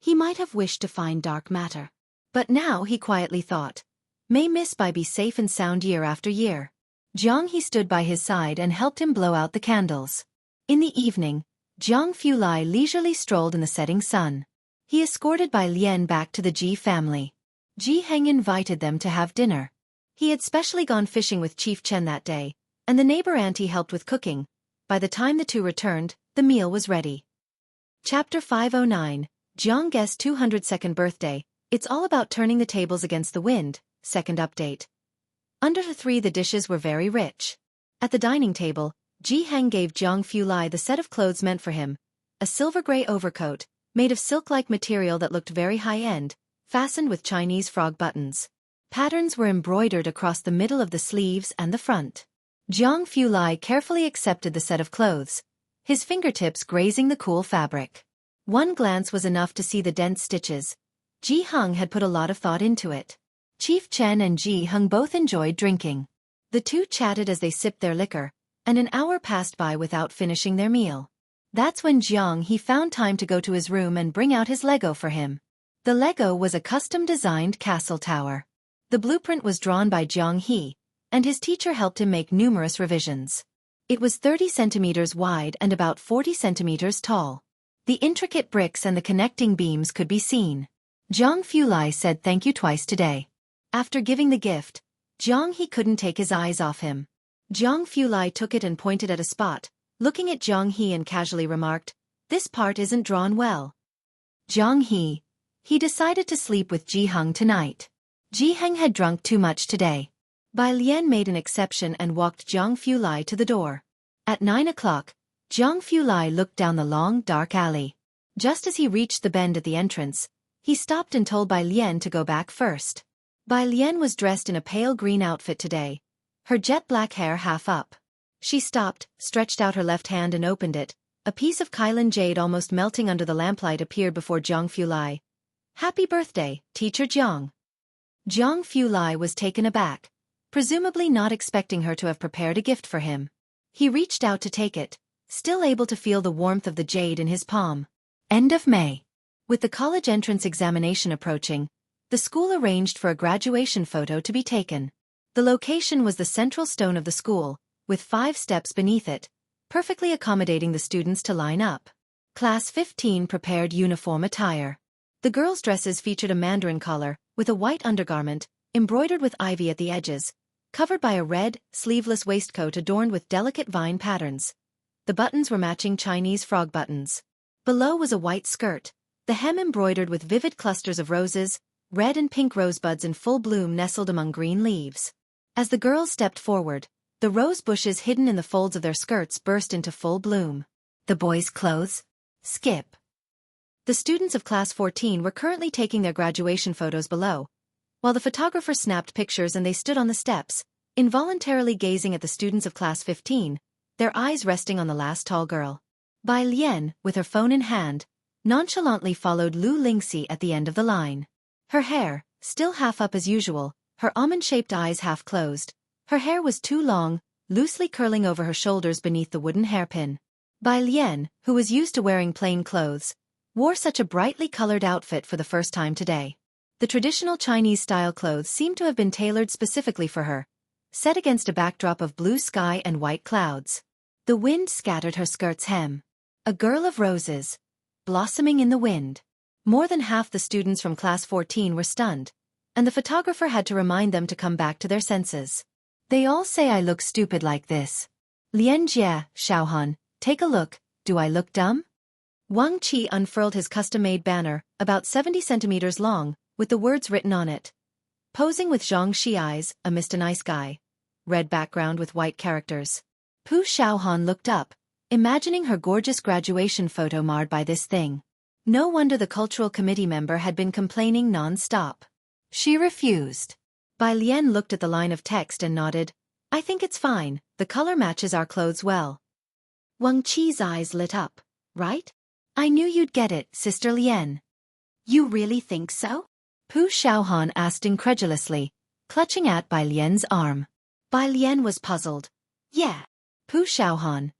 he might have wished to find dark matter. But now he quietly thought, may Miss Bai be safe and sound year after year. Jiang He stood by his side and helped him blow out the candles. In the evening, Jiang Fulai leisurely strolled in the setting sun. He escorted Bai Lian back to the Ji family. Ji Heng invited them to have dinner. He had specially gone fishing with Chief Chen that day, and the neighbor auntie helped with cooking. By the time the two returned, the meal was ready. Chapter 509, Jiang Ge's 202nd birthday. It's all about turning the tables against the wind. Second update. Under the three, the dishes were very rich. At the dining table, Ji Heng gave Jiang Fulai the set of clothes meant for him, a silver-gray overcoat, made of silk-like material that looked very high-end, fastened with Chinese frog buttons. Patterns were embroidered across the middle of the sleeves and the front. Jiang Fulai carefully accepted the set of clothes, his fingertips grazing the cool fabric. One glance was enough to see the dense stitches. Ji Heng had put a lot of thought into it. Chief Chen and Ji Heng both enjoyed drinking. The two chatted as they sipped their liquor, and an hour passed by without finishing their meal. That's when Jiang He found time to go to his room and bring out his Lego for him. The Lego was a custom-designed castle tower. The blueprint was drawn by Jiang He, and his teacher helped him make numerous revisions. It was 30 centimeters wide and about 40 centimeters tall. The intricate bricks and the connecting beams could be seen. Jiang Fulai said thank you twice today. After giving the gift, Jiang He couldn't take his eyes off him. Jiang Fulai took it and pointed at a spot, looking at Jiang He and casually remarked, this part isn't drawn well. Jiang He decided to sleep with Ji Heng tonight. Ji Heng had drunk too much today. Bai Lian made an exception and walked Jiang Fulai to the door. At 9 o'clock, Jiang Fulai looked down the long, dark alley. Just as he reached the bend at the entrance, he stopped and told Bai Lian to go back first. Bai Lian was dressed in a pale green outfit today, her jet-black hair half up. She stopped, stretched out her left hand and opened it. A piece of Kailan jade almost melting under the lamplight appeared before Jiang Fulai. Happy birthday, Teacher Jiang. Jiang Fulai was taken aback, presumably not expecting her to have prepared a gift for him. He reached out to take it, still able to feel the warmth of the jade in his palm. End of May. With the college entrance examination approaching, the school arranged for a graduation photo to be taken. The location was the central stone of the school, with 5 steps beneath it, perfectly accommodating the students to line up. Class 15 prepared uniform attire. The girls' dresses featured a mandarin collar, with a white undergarment, embroidered with ivy at the edges, covered by a red, sleeveless waistcoat adorned with delicate vine patterns. The buttons were matching Chinese frog buttons. Below was a white skirt, the hem embroidered with vivid clusters of roses, red and pink rosebuds in full bloom nestled among green leaves. As the girls stepped forward, the rose bushes hidden in the folds of their skirts burst into full bloom. The boys' clothes? Skip. The students of Class 14 were currently taking their graduation photos below, while the photographer snapped pictures and they stood on the steps, involuntarily gazing at the students of Class 15, their eyes resting on the last tall girl. Bai Lian, with her phone in hand, nonchalantly followed Lu Lingxi at the end of the line. Her hair, still half up as usual, her almond-shaped eyes half closed. Her hair was too long, loosely curling over her shoulders beneath the wooden hairpin. Bai Lian, who was used to wearing plain clothes, wore such a brightly colored outfit for the first time today. The traditional Chinese-style clothes seemed to have been tailored specifically for her, set against a backdrop of blue sky and white clouds. The wind scattered her skirt's hem. A girl of roses, blossoming in the wind. More than half the students from Class 14 were stunned. and the photographer had to remind them to come back to their senses. They all say I look stupid like this. Lian Jie, Xiaohan, take a look, do I look dumb? Wang Qi unfurled his custom-made banner, about 70 centimeters long, with the words written on it. Posing with Zhang Shi eyes, a Mr. Nice Guy. Red background with white characters. Pu Xiaohan looked up, imagining her gorgeous graduation photo marred by this thing. No wonder the cultural committee member had been complaining non-stop. She refused. Bai Lian looked at the line of text and nodded. I think it's fine, the color matches our clothes well. Wang Qi's eyes lit up. Right? I knew you'd get it, Sister Lian. You really think so? Pu Xiaohan asked incredulously, clutching at Bai Lian's arm. Bai Lian was puzzled. Yeah. Pu Xiaohan.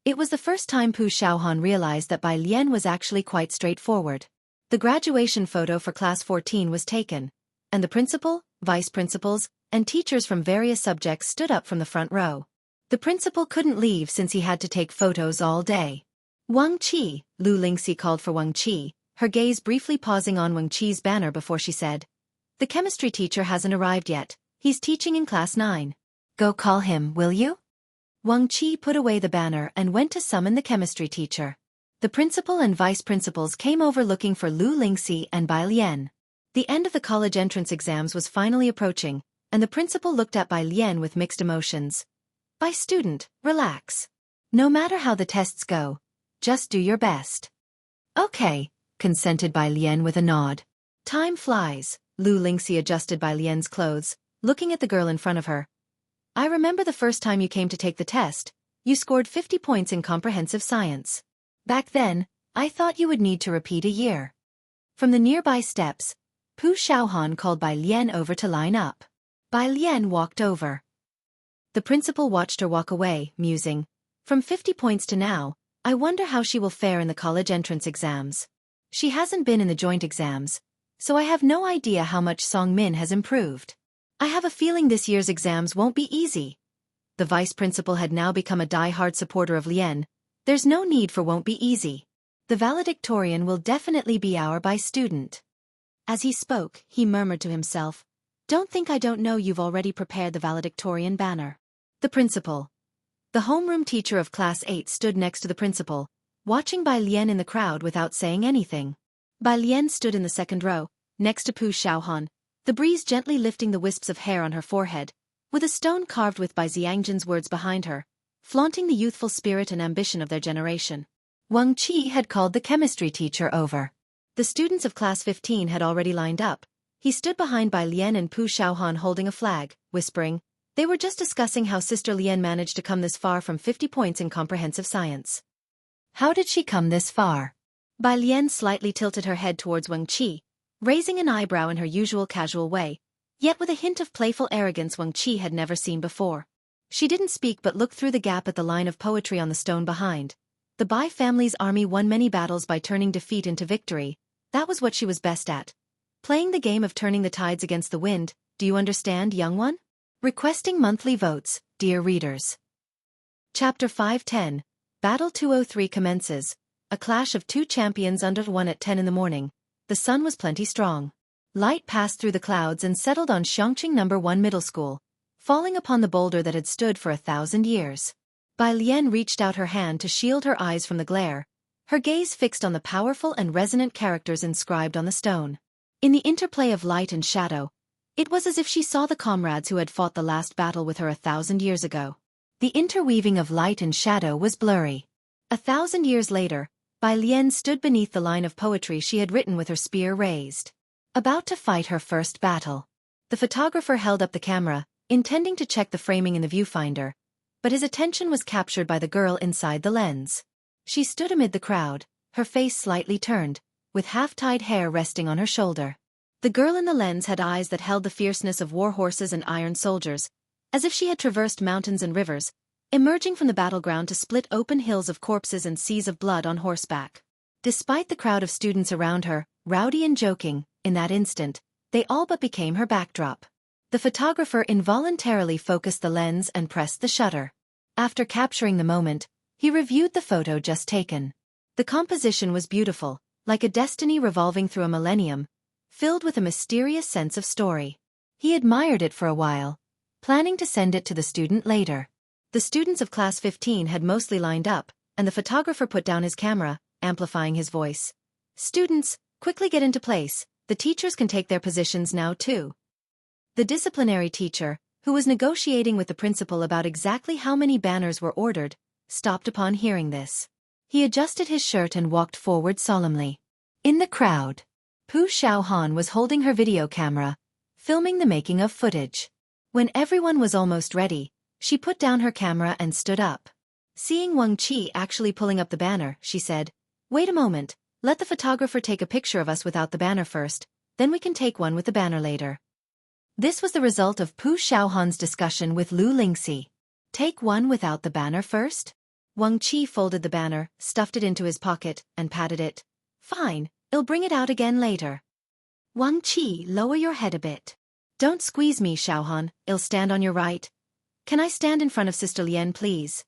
It was the first time Pu Xiaohan realized that Bai Lian was actually quite straightforward. The graduation photo for Class 14 was taken, and the principal, vice principals, and teachers from various subjects stood up from the front row. The principal couldn't leave since he had to take photos all day. Wang Qi, Lu Lingxi called for Wang Qi, her gaze briefly pausing on Wang Qi's banner before she said, the chemistry teacher hasn't arrived yet, he's teaching in Class 9. Go call him, will you? Wang Qi put away the banner and went to summon the chemistry teacher. The principal and vice principals came over looking for Lu Lingxi and Bai Lian. The end of the college entrance exams was finally approaching, and the principal looked at Bai Lian with mixed emotions. Bai student, relax. No matter how the tests go, just do your best. Okay, consented Bai Lian with a nod. Time flies. Lu Lingxi adjusted Bai Lian's clothes, looking at the girl in front of her. I remember the first time you came to take the test, you scored 50 points in comprehensive science. Back then, I thought you would need to repeat a year. From the nearby steps, Pu Xiaohan called Bai Lian over to line up. Bai Lian walked over. The principal watched her walk away, musing. From 50 points to now, I wonder how she will fare in the college entrance exams. She hasn't been in the joint exams, so I have no idea how much Song Min has improved. I have a feeling this year's exams won't be easy. The vice principal had now become a die-hard supporter of Lian. There's no need for won't be easy. The valedictorian will definitely be our Bai student. As he spoke, he murmured to himself, don't think I don't know you've already prepared the valedictorian banner. The principal. The homeroom teacher of Class 8 stood next to the principal, watching Bai Lian in the crowd without saying anything. Bai Lian stood in the second row, next to Pu Xiaohan, the breeze gently lifting the wisps of hair on her forehead, with a stone carved with Bai Xiangjin's words behind her, flaunting the youthful spirit and ambition of their generation. Wang Qi had called the chemistry teacher over. The students of Class 15 had already lined up. He stood behind Bai Lian and Pu Xiaohan holding a flag, whispering, they were just discussing how Sister Lian managed to come this far from 50 points in comprehensive science. How did she come this far? Bai Lian slightly tilted her head towards Wang Qi, raising an eyebrow in her usual casual way, yet with a hint of playful arrogance Wang Qi had never seen before. She didn't speak but looked through the gap at the line of poetry on the stone behind. The Bai family's army won many battles by turning defeat into victory. That was what she was best at. Playing the game of turning the tides against the wind, do you understand, young one? Requesting monthly votes, dear readers. Chapter 510, Battle 203 commences. A clash of two champions under one at 10 in the morning. The sun was plenty strong. Light passed through the clouds and settled on Xiangqing No. 1 Middle School, falling upon the boulder that had stood for 1,000 years. Bai Lian reached out her hand to shield her eyes from the glare, her gaze fixed on the powerful and resonant characters inscribed on the stone. In the interplay of light and shadow, it was as if she saw the comrades who had fought the last battle with her 1,000 years ago. The interweaving of light and shadow was blurry. 1,000 years later, Bai Lian stood beneath the line of poetry she had written with her spear raised, about to fight her first battle. The photographer held up the camera, intending to check the framing in the viewfinder, but his attention was captured by the girl inside the lens. She stood amid the crowd, her face slightly turned, with half-tied hair resting on her shoulder. The girl in the lens had eyes that held the fierceness of war horses and iron soldiers, as if she had traversed mountains and rivers, emerging from the battleground to split open hills of corpses and seas of blood on horseback. Despite the crowd of students around her, rowdy and joking, in that instant, they all but became her backdrop. The photographer involuntarily focused the lens and pressed the shutter. After capturing the moment, he reviewed the photo just taken. The composition was beautiful, like a destiny revolving through a millennium, filled with a mysterious sense of story. He admired it for a while, planning to send it to the student later. The students of Class 15 had mostly lined up, and the photographer put down his camera, amplifying his voice. "Students, quickly get into place, the teachers can take their positions now too." The disciplinary teacher, who was negotiating with the principal about exactly how many banners were ordered, stopped upon hearing this. He adjusted his shirt and walked forward solemnly. In the crowd, Pu Xiaohan was holding her video camera, filming the making of footage. When everyone was almost ready, she put down her camera and stood up. Seeing Wang Qi actually pulling up the banner, she said, "Wait a moment, let the photographer take a picture of us without the banner first, then we can take one with the banner later." This was the result of Pu Xiaohan's discussion with Lu Lingxi. Take one without the banner first? Wang Qi folded the banner, stuffed it into his pocket, and patted it. "Fine, I'll bring it out again later." "Wang Qi, lower your head a bit. Don't squeeze me, Xiaohan, I'll stand on your right. Can I stand in front of Sister Lian, please?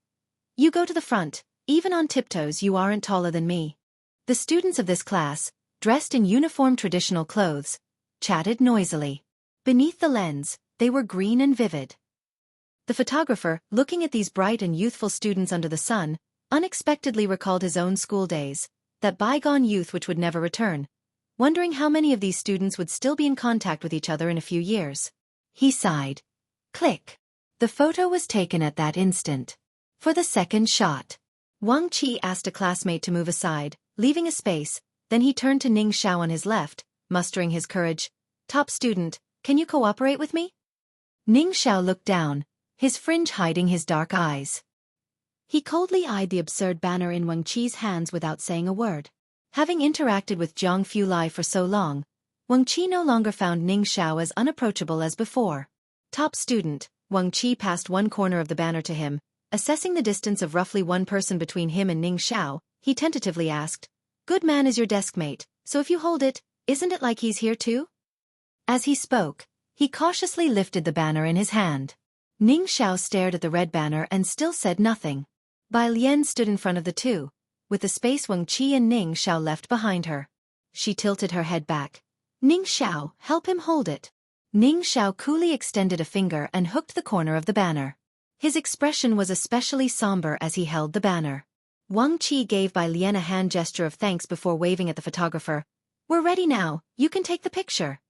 You go to the front, even on tiptoes you aren't taller than me." The students of this class, dressed in uniform traditional clothes, chatted noisily. Beneath the lens, they were green and vivid. The photographer, looking at these bright and youthful students under the sun, unexpectedly recalled his own school days, that bygone youth which would never return, wondering how many of these students would still be in contact with each other in a few years. He sighed. Click. The photo was taken at that instant. For the second shot, Wang Qi asked a classmate to move aside, leaving a space, then he turned to Ning Xiao on his left, mustering his courage. "Top student, can you cooperate with me?" Ning Xiao looked down, his fringe hiding his dark eyes. He coldly eyed the absurd banner in Wang Qi's hands without saying a word. Having interacted with Zhang Fulai for so long, Wang Qi no longer found Ning Xiao as unapproachable as before. "Top student," Wang Qi passed one corner of the banner to him, assessing the distance of roughly one person between him and Ning Xiao, he tentatively asked, "Good man is your deskmate, so if you hold it, isn't it like he's here too?" As he spoke, he cautiously lifted the banner in his hand. Ning Xiao stared at the red banner and still said nothing. Bai Lian stood in front of the two, with the space Wang Qi and Ning Xiao left behind her. She tilted her head back. "Ning Xiao, help him hold it." Ning Xiao coolly extended a finger and hooked the corner of the banner. His expression was especially somber as he held the banner. Wang Qi gave Bai Lian a hand gesture of thanks before waving at the photographer. "We're ready now, you can take the picture."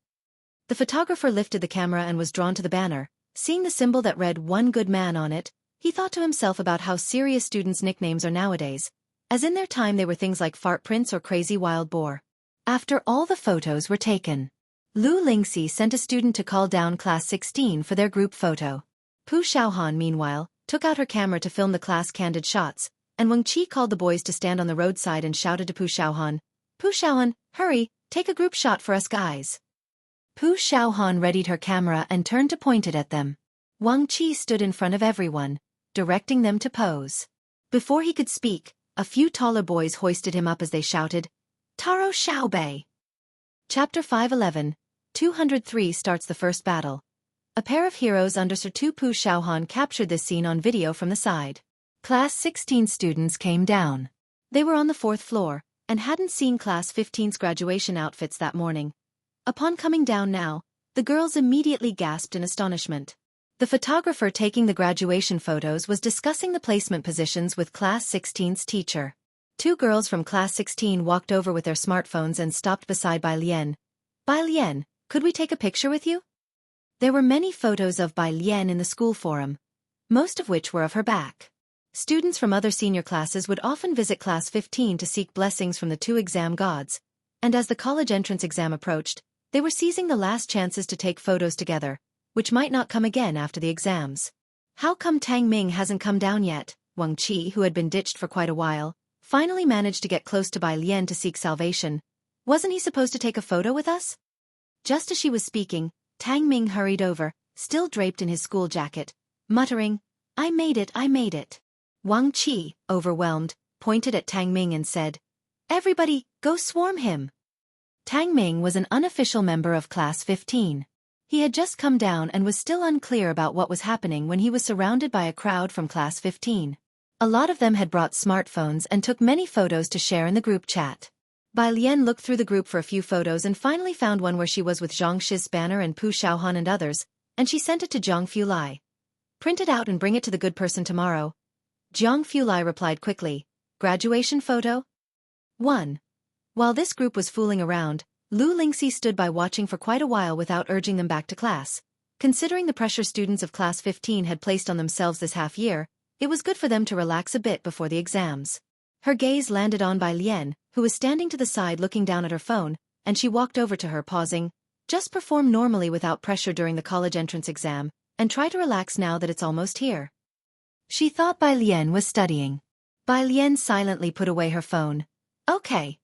The photographer lifted the camera and was drawn to the banner. Seeing the symbol that read "One Good Man" on it, he thought to himself about how serious students' nicknames are nowadays, as in their time they were things like Fart Prince or Crazy Wild Boar. After all the photos were taken, Lu Lingxi sent a student to call down Class 16 for their group photo. Pu Xiaohan, meanwhile, took out her camera to film the class candid shots, and Wang Qi called the boys to stand on the roadside and shouted to Pu Xiaohan, hurry, take a group shot for us guys." Pu Xiaohan readied her camera and turned to point it at them. Wang Qi stood in front of everyone, directing them to pose. Before he could speak, a few taller boys hoisted him up as they shouted, "Taro Xiaobei!" Chapter 511, 203 starts the first battle. A pair of heroes under Sir Tu Pu Xiaohan captured this scene on video from the side. Class 16 students came down. They were on the 4th floor, and hadn't seen Class 15's graduation outfits that morning. Upon coming down now, the girls immediately gasped in astonishment. The photographer taking the graduation photos was discussing the placement positions with Class 16's teacher. Two girls from Class 16 walked over with their smartphones and stopped beside Bai Lian. "Bai Lian, could we take a picture with you?" There were many photos of Bai Lian in the school forum, most of which were of her back. Students from other senior classes would often visit Class 15 to seek blessings from the two exam gods, and as the college entrance exam approached, they were seizing the last chances to take photos together, which might not come again after the exams. "How come Tang Ming hasn't come down yet?" Wang Qi, who had been ditched for quite a while, finally managed to get close to Bai Lian to seek salvation. "Wasn't he supposed to take a photo with us?" Just as she was speaking, Tang Ming hurried over, still draped in his school jacket, muttering, I made it." Wang Qi, overwhelmed, pointed at Tang Ming and said, "Everybody, go swarm him." Tang Ming was an unofficial member of Class 15. He had just come down and was still unclear about what was happening when he was surrounded by a crowd from Class 15. A lot of them had brought smartphones and took many photos to share in the group chat. Bai Lian looked through the group for a few photos and finally found one where she was with Zhang Shi's banner and Pu Xiaohan and others, and she sent it to Zhang Fulai. Print it out and bring it to the good person tomorrow. Zhang Fulai replied quickly. Graduation photo? 1. While this group was fooling around, Lu Lingxi stood by watching for quite a while without urging them back to class. Considering the pressure students of class 15 had placed on themselves this half year, it was good for them to relax a bit before the exams. Her gaze landed on Bai Lian, who was standing to the side looking down at her phone, and she walked over to her pausing. Just perform normally without pressure during the college entrance exam, and try to relax now that it's almost here. She thought Bai Lian was studying. Bai Lian silently put away her phone. Okay.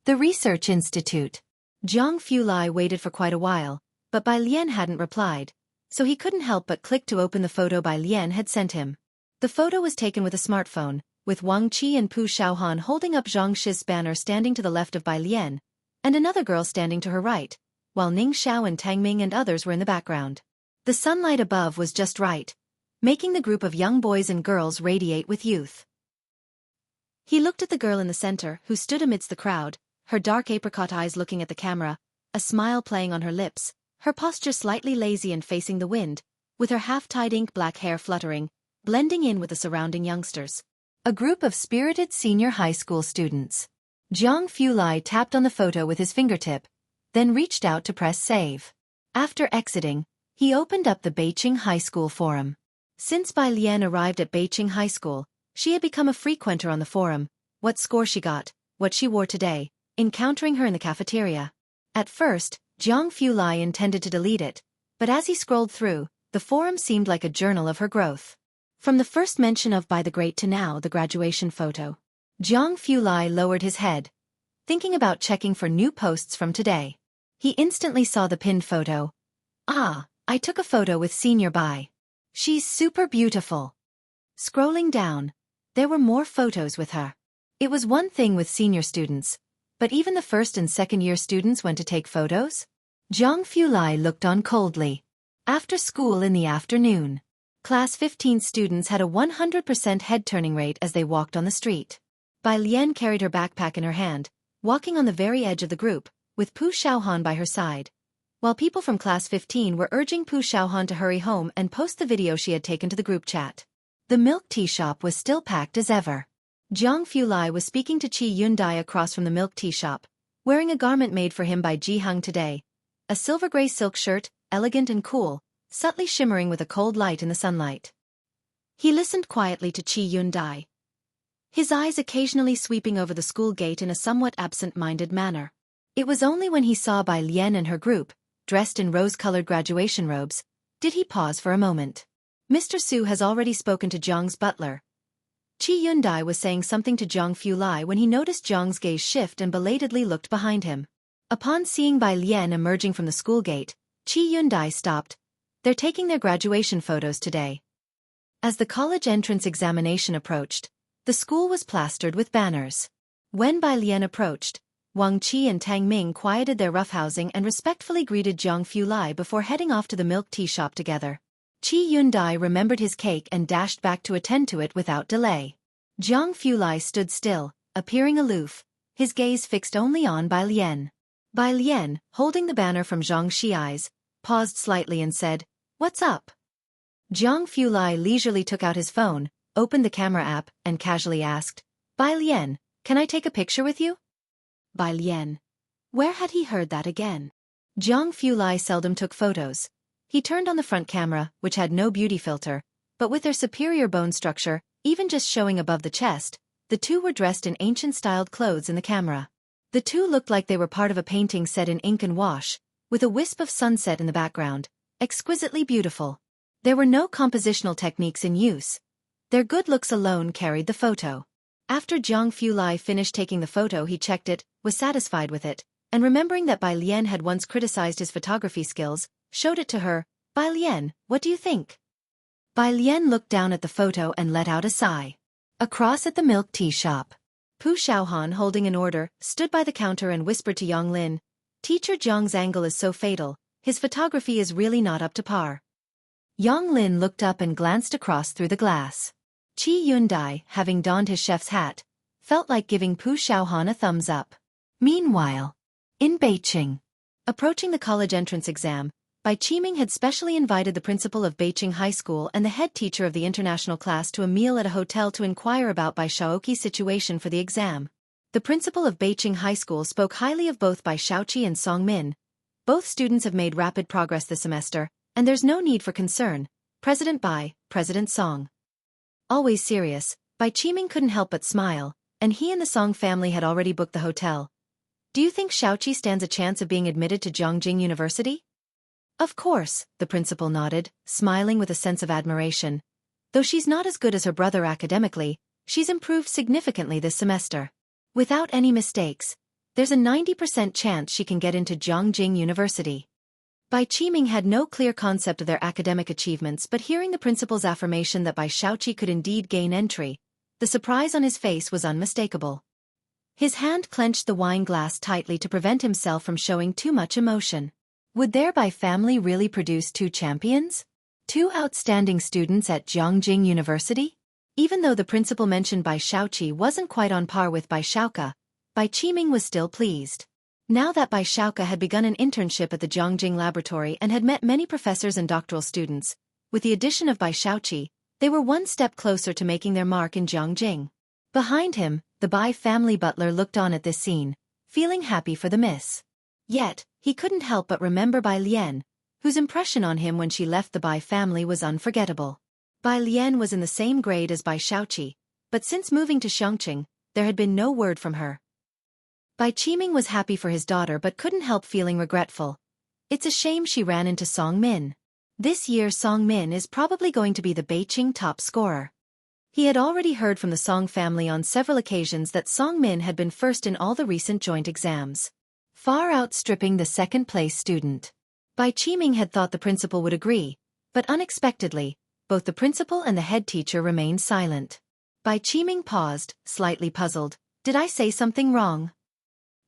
The Research Institute. Zhang Fulai waited for quite a while, but Bai Lian hadn't replied, so he couldn't help but click to open the photo Bai Lian had sent him. The photo was taken with a smartphone, with Wang Qi and Pu Xiaohan holding up Zhang Shi's banner standing to the left of Bai Lian, and another girl standing to her right, while Ning Xiao and Tang Ming and others were in the background. The sunlight above was just right, making the group of young boys and girls radiate with youth. He looked at the girl in the center, who stood amidst the crowd, her dark apricot eyes looking at the camera, a smile playing on her lips, her posture slightly lazy and facing the wind, with her half-tied ink-black hair fluttering, blending in with the surrounding youngsters. A group of spirited senior high school students. Zhang Fulai tapped on the photo with his fingertip, then reached out to press save. After exiting, he opened up the Beiqing High School forum. Since Bai Lian arrived at Beiqing High School, she had become a frequenter on the forum. What score she got, what she wore today, encountering her in the cafeteria. At first, Zhang Fulai intended to delete it, but as he scrolled through, the forum seemed like a journal of her growth. From the first mention of Bai the Great to now the graduation photo, Zhang Fulai lowered his head, thinking about checking for new posts from today. He instantly saw the pinned photo. Ah, I took a photo with Senior Bai. She's super beautiful. Scrolling down, there were more photos with her. It was one thing with senior students, but even the first and second year students went to take photos? Zhang Fulai looked on coldly. After school in the afternoon, Class 15 students had a 100% head-turning rate as they walked on the street. Bai Lian carried her backpack in her hand, walking on the very edge of the group, with Pu Xiaohan by her side, while people from Class 15 were urging Pu Xiaohan to hurry home and post the video she had taken to the group chat. The milk tea shop was still packed as ever. Zhang Fulai was speaking to Qi Yundai across from the milk tea shop, wearing a garment made for him by Ji Heng today. A silver-gray silk shirt, elegant and cool, subtly shimmering with a cold light in the sunlight. He listened quietly to Qi Yundai, his eyes occasionally sweeping over the school gate in a somewhat absent-minded manner. It was only when he saw Bai Lian and her group, dressed in rose-colored graduation robes, did he pause for a moment. Mr. Su has already spoken to Zhang's butler. Qi Yundai was saying something to Zhang Fulai when he noticed Zhang's gaze shift and belatedly looked behind him. Upon seeing Bai Lian emerging from the school gate, Qi Yundai stopped. They're taking their graduation photos today. As the college entrance examination approached, the school was plastered with banners. When Bai Lian approached, Wang Qi and Tang Ming quieted their roughhousing and respectfully greeted Zhang Fulai before heading off to the milk tea shop together. Qi Yundai remembered his cake and dashed back to attend to it without delay. Zhang Fulai stood still, appearing aloof, his gaze fixed only on Bai Lian. Bai Lian, holding the banner from Zhang Shi's, paused slightly and said, "What's up?" Zhang Fulai leisurely took out his phone, opened the camera app, and casually asked, "Bai Lian, can I take a picture with you?" Bai Lian. Where had he heard that again? Zhang Fulai seldom took photos. He turned on the front camera, which had no beauty filter, but with their superior bone structure, even just showing above the chest, the two were dressed in ancient-styled clothes in the camera. The two looked like they were part of a painting set in ink and wash, with a wisp of sunset in the background, exquisitely beautiful. There were no compositional techniques in use. Their good looks alone carried the photo. After Zhang Fulai finished taking the photo, he checked it, was satisfied with it, and remembering that Bai Lian had once criticized his photography skills, showed it to her. "Bai Lian, what do you think?" Bai Lian looked down at the photo and let out a sigh. Across at the milk tea shop, Pu Xiaohan, holding an order, stood by the counter and whispered to Yang Lin, "Teacher Zhang's angle is so fatal, his photography is really not up to par." Yang Lin looked up and glanced across through the glass. Qi Yundai, having donned his chef's hat, felt like giving Pu Xiaohan a thumbs up. Meanwhile, in Beijing, approaching the college entrance exam, Bai Qiming had specially invited the principal of Beijing High School and the head teacher of the international class to a meal at a hotel to inquire about Bai Xueqi's situation for the exam. The principal of Beijing High School spoke highly of both Bai Xueqi and Song Min. Both students have made rapid progress this semester, and there's no need for concern. President Bai, President Song. Always serious, Bai Qiming couldn't help but smile, and he and the Song family had already booked the hotel. Do you think Xueqi stands a chance of being admitted to Zhongjing University? Of course, the principal nodded, smiling with a sense of admiration. Though she's not as good as her brother academically, she's improved significantly this semester. Without any mistakes, there's a 90% chance she can get into Zhongjing University. Bai Qiming had no clear concept of their academic achievements, but hearing the principal's affirmation that Bai Xueqi could indeed gain entry, the surprise on his face was unmistakable. His hand clenched the wine glass tightly to prevent himself from showing too much emotion. Would their Bai family really produce two champions? Two outstanding students at Zhongjing University? Even though the principal mentioned Bai Xueqi wasn't quite on par with Bai Xueqi, Bai Qiming was still pleased. Now that Bai Xueqi had begun an internship at the Zhongjing laboratory and had met many professors and doctoral students, with the addition of Bai Xueqi, they were one step closer to making their mark in Zhongjing. Behind him, the Bai family butler looked on at this scene, feeling happy for the miss. Yet, he couldn't help but remember Bai Lian, whose impression on him when she left the Bai family was unforgettable. Bai Lian was in the same grade as Bai Xueqi, but since moving to Chongqing, there had been no word from her. Bai Qiming was happy for his daughter but couldn't help feeling regretful. It's a shame she ran into Song Min. This year Song Min is probably going to be the Beijing top scorer. He had already heard from the Song family on several occasions that Song Min had been first in all the recent joint exams, far outstripping the second-place student. Bai Qiming had thought the principal would agree, but unexpectedly, both the principal and the head teacher remained silent. Bai Qiming paused, slightly puzzled. Did I say something wrong?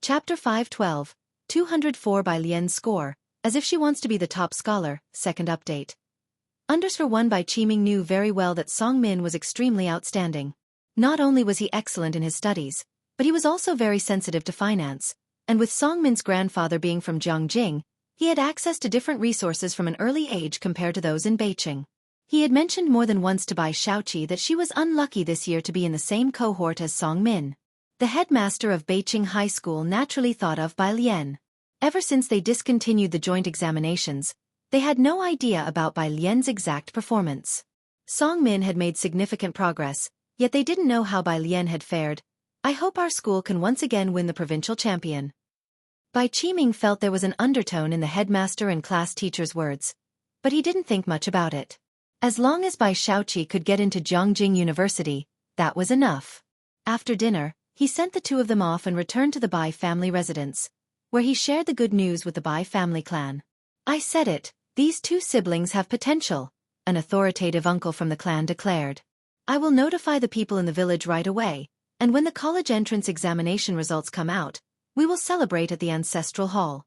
Chapter 512, 204 Bai Lian's score, as if she wants to be the top scholar, second update. For one, Bai Qiming knew very well that Song Min was extremely outstanding. Not only was he excellent in his studies, but he was also very sensitive to finance, and with Song Min's grandfather being from Zhongjing, he had access to different resources from an early age compared to those in Beijing. He had mentioned more than once to Bai Xueqi that she was unlucky this year to be in the same cohort as Song Min. The headmaster of Beijing High School naturally thought of Bai Lian. Ever since they discontinued the joint examinations, they had no idea about Bai Lian's exact performance. Song Min had made significant progress, yet they didn't know how Bai Lian had fared. I hope our school can once again win the provincial champion. Bai Qiming felt there was an undertone in the headmaster and class teacher's words, but he didn't think much about it. As long as Bai Xueqi could get into Zhongjing University, that was enough. After dinner, he sent the two of them off and returned to the Bai family residence, where he shared the good news with the Bai family clan. I said it, these two siblings have potential, an authoritative uncle from the clan declared. I will notify the people in the village right away, and when the college entrance examination results come out, we will celebrate at the ancestral hall.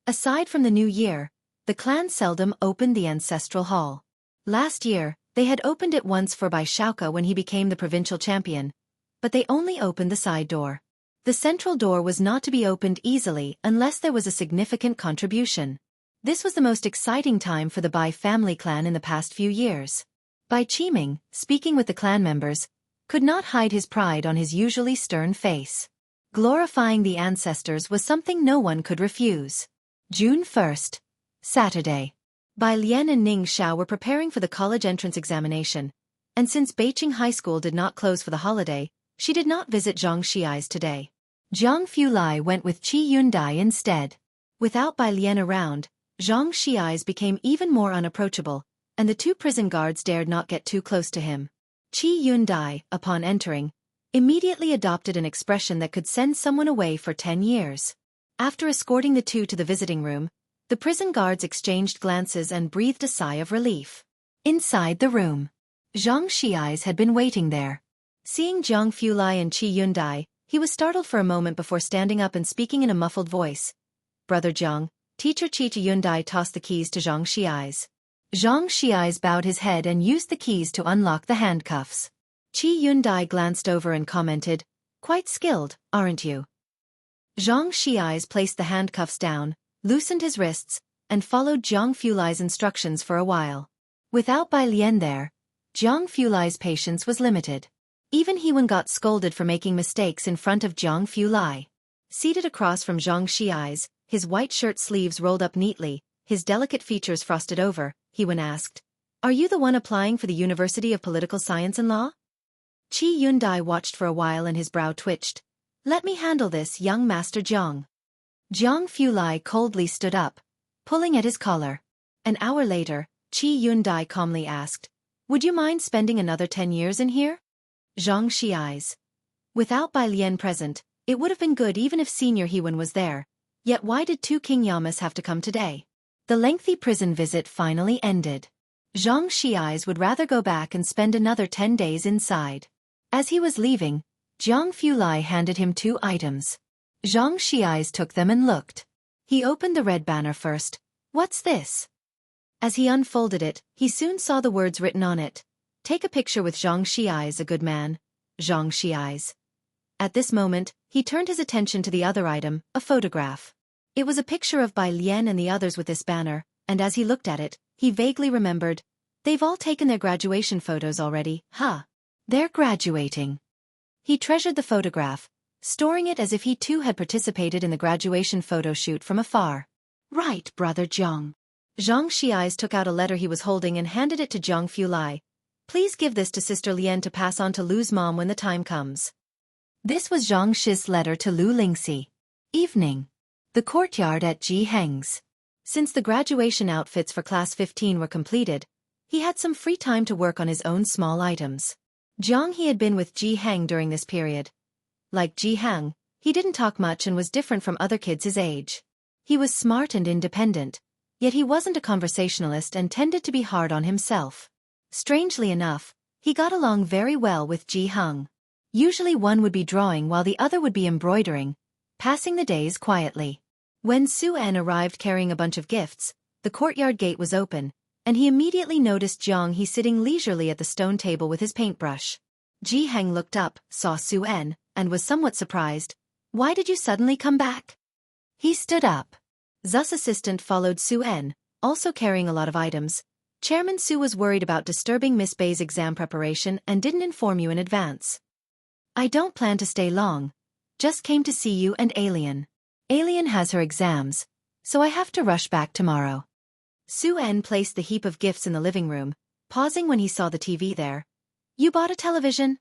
Aside from the new year, the clan seldom opened the ancestral hall. Last year, they had opened it once for Bai Xueqi when he became the provincial champion, but they only opened the side door. The central door was not to be opened easily unless there was a significant contribution. This was the most exciting time for the Bai family clan in the past few years. Bai Qiming, speaking with the clan members, could not hide his pride on his usually stern face. Glorifying the ancestors was something no one could refuse. June 1st, Saturday. Bai Lian and Ning Xiao were preparing for the college entrance examination, and since Beijing High School did not close for the holiday, she did not visit Zhang Xiai's today. Zhang Fulai went with Qi Yundai instead. Without Bai Lian around, Zhang Xiai's became even more unapproachable, and the two prison guards dared not get too close to him. Qi Yundai, upon entering, immediately adopted an expression that could send someone away for 10 years. After escorting the two to the visiting room, the prison guards exchanged glances and breathed a sigh of relief. Inside the room, Zhang Xiai's had been waiting there. Seeing Zhang Fulai and Qi Yundai, he was startled for a moment before standing up and speaking in a muffled voice. Brother Zhang, teacher Qi Yundai tossed the keys to Zhang Xiai's. Zhang Xiai's bowed his head and used the keys to unlock the handcuffs. Qi Yundai glanced over and commented, "Quite skilled, aren't you?" Zhang Xiai's placed the handcuffs down, loosened his wrists, and followed Zhang Fulai's instructions for a while. Without Bai Lian there, Zhang Fulai's patience was limited. Even Hewen got scolded for making mistakes in front of Zhang Fulai. Seated across from Zhang Xiai's, his white shirt sleeves rolled up neatly, his delicate features frosted over, Hewen asked, "Are you the one applying for the University of Political Science and Law?" Qi Yundai watched for a while and his brow twitched. "Let me handle this, young Master Zhang." Zhang Fulai coldly stood up, pulling at his collar. An hour later, Qi Yundai calmly asked, "Would you mind spending another 10 years in here?" Zhang Xiai's. Without Bai Lian present, it would have been good even if Senior Hewen was there. Yet why did two King Yamas have to come today? The lengthy prison visit finally ended. Zhang Xiai's would rather go back and spend another 10 days inside. As he was leaving, Zhang Fulai handed him 2 items. Zhang Xiai's took them and looked. He opened the red banner first. "What's this?" As he unfolded it, he soon saw the words written on it. "Take a picture with Zhang Xiai's, a good man, Zhang Xiai's." At this moment, he turned his attention to the other item, a photograph. It was a picture of Bai Lian and the others with this banner, and as he looked at it, he vaguely remembered, "They've all taken their graduation photos already, huh? They're graduating." He treasured the photograph, storing it as if he too had participated in the graduation photo shoot from afar. "Right, brother Zhang." Zhang Xiai's took out a letter he was holding and handed it to Zhang Fulai. "Please give this to Sister Lian to pass on to Lu's mom when the time comes." This was Zhang Shi's letter to Lu Lingxi. Evening. The courtyard at Ji Heng's. Since the graduation outfits for Class 15 were completed, he had some free time to work on his own small items. Zhang He had been with Ji Heng during this period. Like Ji Heng, he didn't talk much and was different from other kids his age. He was smart and independent, yet he wasn't a conversationalist and tended to be hard on himself. Strangely enough, he got along very well with Ji Heng. Usually one would be drawing while the other would be embroidering, passing the days quietly. When Xueqi arrived carrying a bunch of gifts, the courtyard gate was open, and he immediately noticed Zhang He sitting leisurely at the stone table with his paintbrush. Ji Heng looked up, saw Xueqi, and was somewhat surprised. "Why did you suddenly come back?" He stood up. Zu's assistant followed Xueqi, also carrying a lot of items. "Chairman Su was worried about disturbing Miss Bei's exam preparation and didn't inform you in advance." "I don't plan to stay long. Just came to see you and Alien. Alien has her exams, so I have to rush back tomorrow." Xueqi placed the heap of gifts in the living room, pausing when he saw the TV there. "You bought a television?"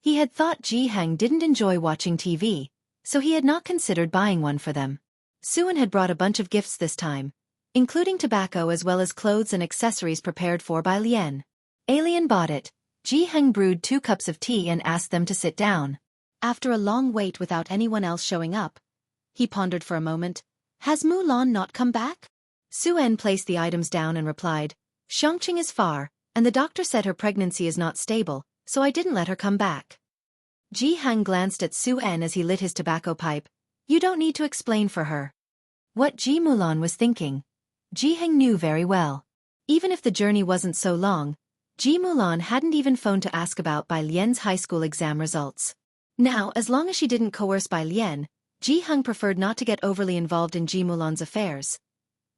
He had thought Ji Heng didn't enjoy watching TV, so he had not considered buying one for them. Xueqi had brought a bunch of gifts this time, including tobacco as well as clothes and accessories prepared for by Lian. Alien bought it. Ji Heng brewed 2 cups of tea and asked them to sit down. After a long wait without anyone else showing up, he pondered for a moment. "Has Mulan not come back?" Xueqi placed the items down and replied, "Xiangqing is far, and the doctor said her pregnancy is not stable, so I didn't let her come back." Ji Heng glanced at Xueqi as he lit his tobacco pipe. "You don't need to explain for her." What Ji Mulan was thinking, Ji Heng knew very well. Even if the journey wasn't so long, Ji Mulan hadn't even phoned to ask about Bai Lian's high school exam results. Now, as long as she didn't coerce Bai Lian, Ji Heng preferred not to get overly involved in Ji Mulan's affairs.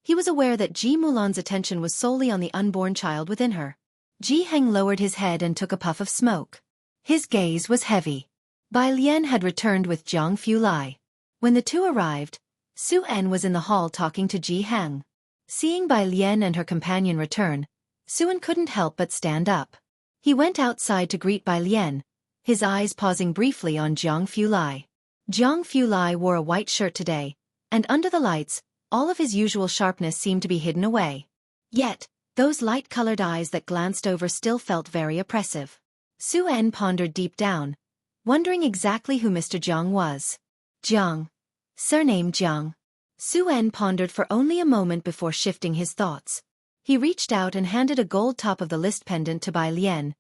He was aware that Ji Mulan's attention was solely on the unborn child within her. Ji Heng lowered his head and took a puff of smoke. His gaze was heavy. Bai Lian had returned with Zhang Fulai. When the two arrived, Xueqi was in the hall talking to Ji Heng. Seeing Bai Lian and her companion return, Xueqi couldn't help but stand up. He went outside to greet Bai Lian, his eyes pausing briefly on Zhang Fulai. Zhang Fulai wore a white shirt today, and under the lights, all of his usual sharpness seemed to be hidden away. Yet, those light-colored eyes that glanced over still felt very oppressive. Xueqi pondered deep down, wondering exactly who Mr. Zhang was. Zhang. Surname Zhang. Xueqi pondered for only a moment before shifting his thoughts. He reached out and handed a gold top of the list pendant to Bai Lian.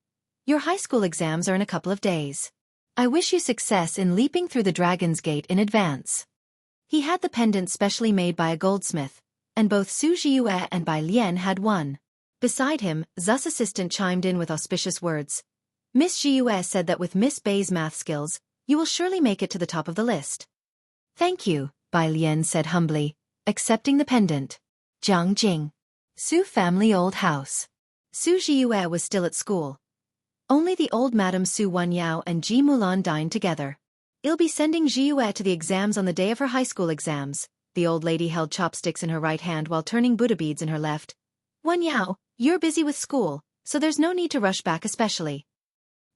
"Your high school exams are in a couple of days. I wish you success in leaping through the Dragon's Gate in advance." He had the pendant specially made by a goldsmith, and both Su Jiue and Bai Lian had one. Beside him, Zu's assistant chimed in with auspicious words. "Miss Jiue said that with Miss Bei's math skills, you will surely make it to the top of the list." Thank you, Bai Lian said humbly, accepting the pendant. Jiangjing. Su family old house. Su Zhiyue was still at school. Only the old Madame Su Wanyao and Ji Mulan dined together. "I'll be sending Zhiyue to the exams on the day of her high school exams." The old lady held chopsticks in her right hand while turning Buddha beads in her left. "Wanyao, you're busy with school, so there's no need to rush back especially."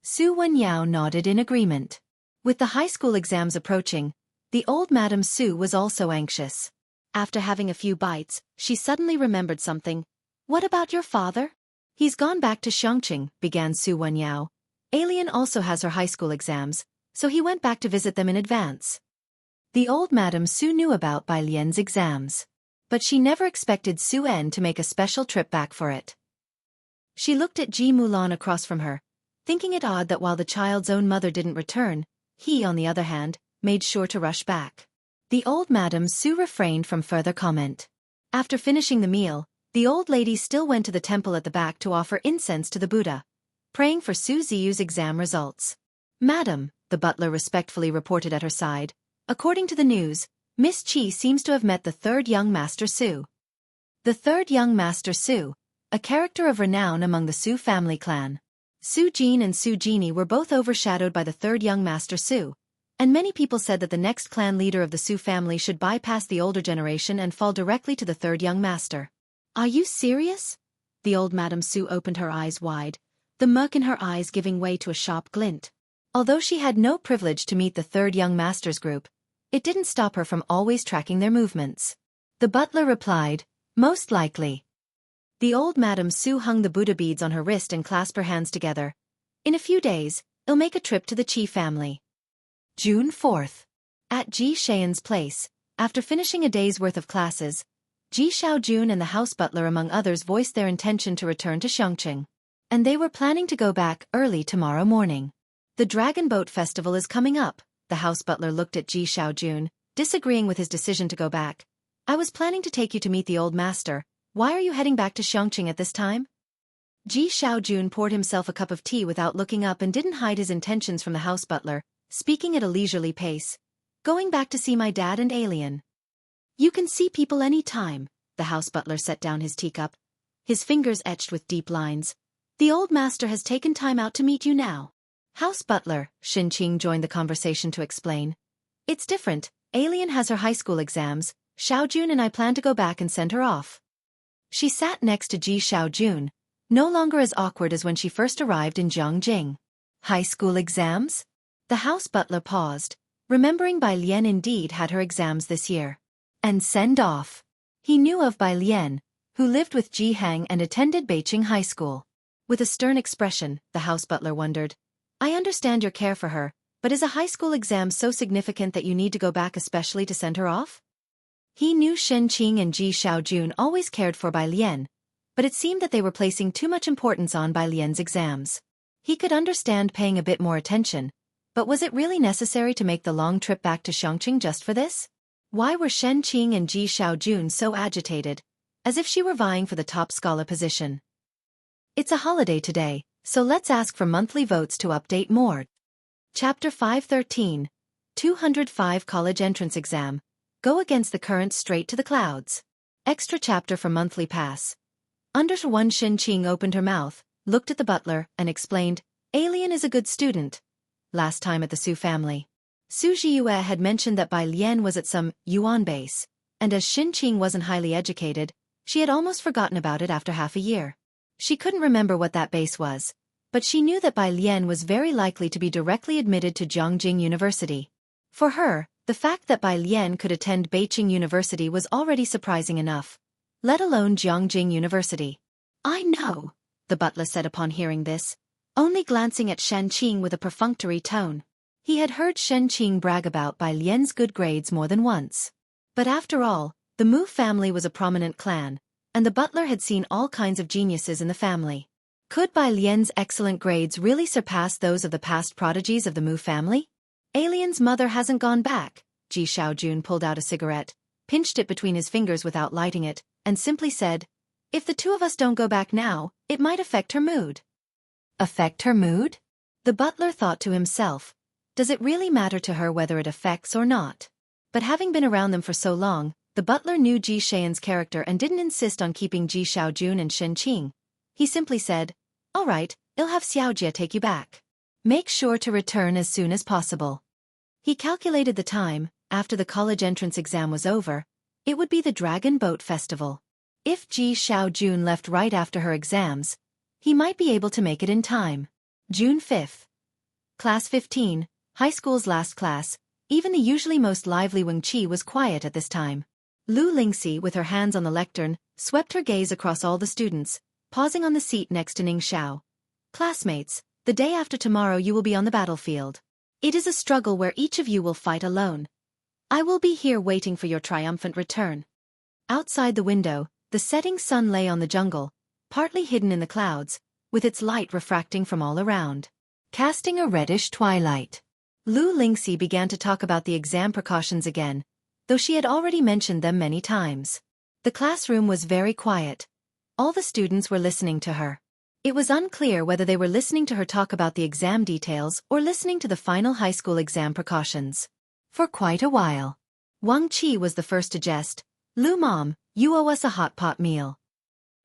Su Wanyao nodded in agreement. With the high school exams approaching, the old Madame Su was also anxious. After having a few bites, she suddenly remembered something. "What about your father?" "He's gone back to Xiangqing," began Su Wanyao. "Alien also has her high school exams, so he went back to visit them in advance." The old Madame Su knew about Bai Lian's exams, but she never expected Su En to make a special trip back for it. She looked at Ji Mulan across from her, thinking it odd that while the child's own mother didn't return, he, on the other hand, made sure to rush back. The old Madame Su refrained from further comment. After finishing the meal, the old lady still went to the temple at the back to offer incense to the Buddha, praying for Su Ziyu's exam results. "Madam," the butler respectfully reported at her side, "according to the news, Miss Qi seems to have met the third young Master Su." The third young Master Su, a character of renown among the Su family clan. Su Jin and Su Genie were both overshadowed by the third young Master Su, and many people said that the next clan leader of the Su family should bypass the older generation and fall directly to the third young master. "Are you serious?" The old Madame Su opened her eyes wide, the murk in her eyes giving way to a sharp glint. Although she had no privilege to meet the third young master's group, it didn't stop her from always tracking their movements. The butler replied, "Most likely." The old Madame Su hung the Buddha beads on her wrist and clasped her hands together. "In a few days, I'll make a trip to the Qi family." June 4th. At Ji Shayan's place, after finishing a day's worth of classes, Ji Xiaojun and the house butler among others voiced their intention to return to Xiangqing. And they were planning to go back early tomorrow morning. "The Dragon Boat Festival is coming up," the house butler looked at Ji Xiaojun, disagreeing with his decision to go back. "I was planning to take you to meet the old master. Why are you heading back to Xiangqing at this time?" Ji Xiaojun poured himself a cup of tea without looking up and didn't hide his intentions from the house butler, speaking at a leisurely pace. "Going back to see my dad and Alien." "You can see people any time," the house butler set down his teacup, his fingers etched with deep lines. "The old master has taken time out to meet you now." House butler, Xinqing joined the conversation to explain. "It's different. Alien has her high school exams. Xiaojun and I plan to go back and send her off." She sat next to Ji Xiaojun, no longer as awkward as when she first arrived in Jiangjing. "High school exams?" The house butler paused, remembering Bai Lian indeed had her exams this year. "And send off." He knew of Bai Lian, who lived with Ji Hang and attended Beijing High School. With a stern expression, the house butler wondered, "I understand your care for her, but is a high school exam so significant that you need to go back especially to send her off?" He knew Shen Qing and Ji Xiaojun always cared for Bai Lian, but it seemed that they were placing too much importance on Bai Lian's exams. He could understand paying a bit more attention, but was it really necessary to make the long trip back to Xiangqing just for this? Why were Shen Qing and Ji Xiaojun so agitated, as if she were vying for the top scholar position? "It's a holiday today, so let's ask for monthly votes to update more." Chapter 513, 205 College Entrance Exam. Go against the current straight to the clouds. Extra chapter for monthly pass. Under one, Shen Qing opened her mouth, looked at the butler, and explained, "Alien is a good student." Last time at the Su family, Su Zhiyue had mentioned that Bai Lian was at some Yuan base, and as Shen Qing wasn't highly educated, she had almost forgotten about it after half a year. She couldn't remember what that base was, but she knew that Bai Lian was very likely to be directly admitted to Jiangjing University. For her, the fact that Bai Lian could attend Beijing University was already surprising enough, let alone Jiangjing University. "I know," the butler said upon hearing this, only glancing at Shen Qing with a perfunctory tone. He had heard Shen Qing brag about Bai Lian's good grades more than once. But after all, the Mu family was a prominent clan, and the butler had seen all kinds of geniuses in the family. Could Bai Lian's excellent grades really surpass those of the past prodigies of the Mu family? Alien's mother hasn't gone back. Ji Xiaojun pulled out a cigarette, pinched it between his fingers without lighting it, and simply said, "If the two of us don't go back now, it might affect her mood." Affect her mood? The butler thought to himself, does it really matter to her whether it affects or not? But having been around them for so long, the butler knew Ji Xian's character and didn't insist on keeping Ji Xiaojun and Shen Qing. He simply said, "All right, I'll have Xiaojie take you back. Make sure to return as soon as possible." He calculated the time. After the college entrance exam was over, it would be the Dragon Boat Festival. If Ji Xiaojun left right after her exams, he might be able to make it in time. June 5th. Class 15, high school's last class. Even the usually most lively Xueqi was quiet at this time. Lu Lingxi, with her hands on the lectern, swept her gaze across all the students, pausing on the seat next to Ning Xiao. "Classmates, the day after tomorrow you will be on the battlefield. It is a struggle where each of you will fight alone. I will be here waiting for your triumphant return." Outside the window, the setting sun lay on the jungle, partly hidden in the clouds, with its light refracting from all around, casting a reddish twilight. Lu Lingxi began to talk about the exam precautions again, though she had already mentioned them many times. The classroom was very quiet. All the students were listening to her. It was unclear whether they were listening to her talk about the exam details or listening to the final high school exam precautions. For quite a while, Wang Qi was the first to jest, "Lu Mom, you owe us a hot pot meal."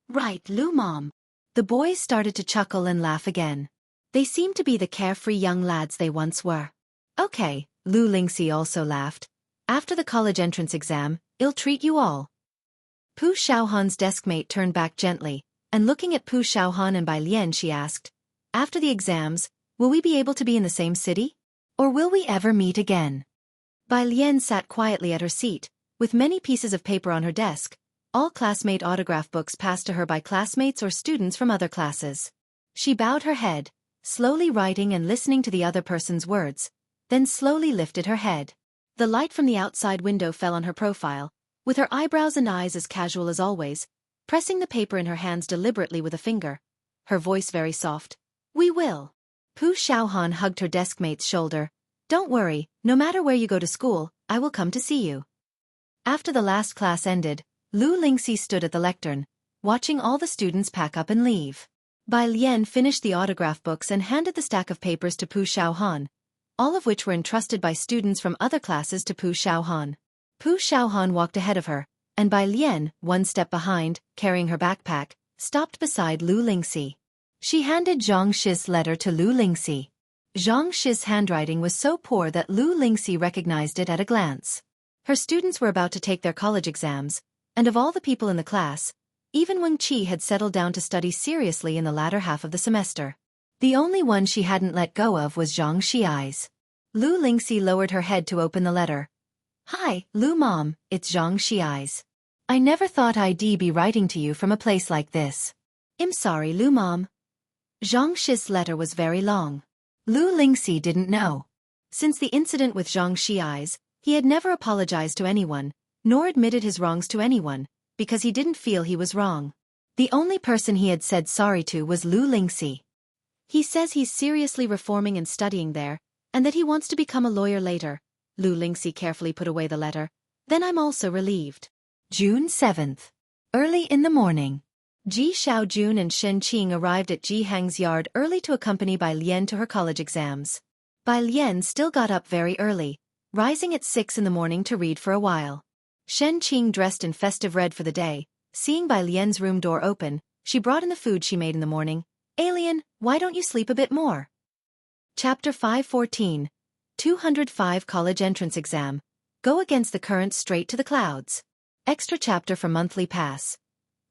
Right, Lu Mom. The boys started to chuckle and laugh again. They seemed to be the carefree young lads they once were. "Okay," Lu Lingxi also laughed. "After the college entrance exam, I'll treat you all." Pu Xiaohan's deskmate turned back gently, and looking at Pu Xiaohan and Bai Lian she asked, "After the exams, will we be able to be in the same city? Or will we ever meet again?" Bai Lian sat quietly at her seat, with many pieces of paper on her desk. All classmate autograph books passed to her by classmates or students from other classes. She bowed her head, slowly writing and listening to the other person's words, then slowly lifted her head. The light from the outside window fell on her profile, with her eyebrows and eyes as casual as always, pressing the paper in her hands deliberately with a finger. Her voice very soft. "We will." Pu Xiaohan hugged her deskmate's shoulder. "Don't worry, no matter where you go to school, I will come to see you." After the last class ended, Lu Lingxi stood at the lectern, watching all the students pack up and leave. Bai Lian finished the autograph books and handed the stack of papers to Pu Xiaohan, all of which were entrusted by students from other classes to Pu Xiaohan. Pu Xiaohan walked ahead of her, and Bai Lian, one step behind, carrying her backpack, stopped beside Lu Lingxi. She handed Zhang Shi's letter to Lu Lingxi. Zhang Shi's handwriting was so poor that Lu Lingxi recognized it at a glance. Her students were about to take their college exams, and of all the people in the class, even Xueqi had settled down to study seriously in the latter half of the semester. The only one she hadn't let go of was Zhang Shi's. Lu Lingxi lowered her head to open the letter. "Hi, Lu Mom, it's Zhang Shi's. I never thought I'd be writing to you from a place like this. I'm sorry, Lu Mom." Zhang Shi's letter was very long. Lu Lingxi didn't know. Since the incident with Zhang Shi's, he had never apologized to anyone, nor admitted his wrongs to anyone, because he didn't feel he was wrong. The only person he had said sorry to was Lu Lingxi. He says he's seriously reforming and studying there, and that he wants to become a lawyer later. Lu Lingxi carefully put away the letter. "Then I'm also relieved." June 7th. Early in the morning, Ji Xiaojun and Shen Qing arrived at Ji Hang's yard early to accompany Bai Lian to her college exams. Bai Lian still got up very early, rising at 6 in the morning to read for a while. Shen Qing dressed in festive red for the day. Seeing Bai Lian's room door open, she brought in the food she made in the morning. "Alien, why don't you sleep a bit more?" Chapter 514. 205 College Entrance Exam. Go against the current straight to the clouds. Extra chapter for monthly pass.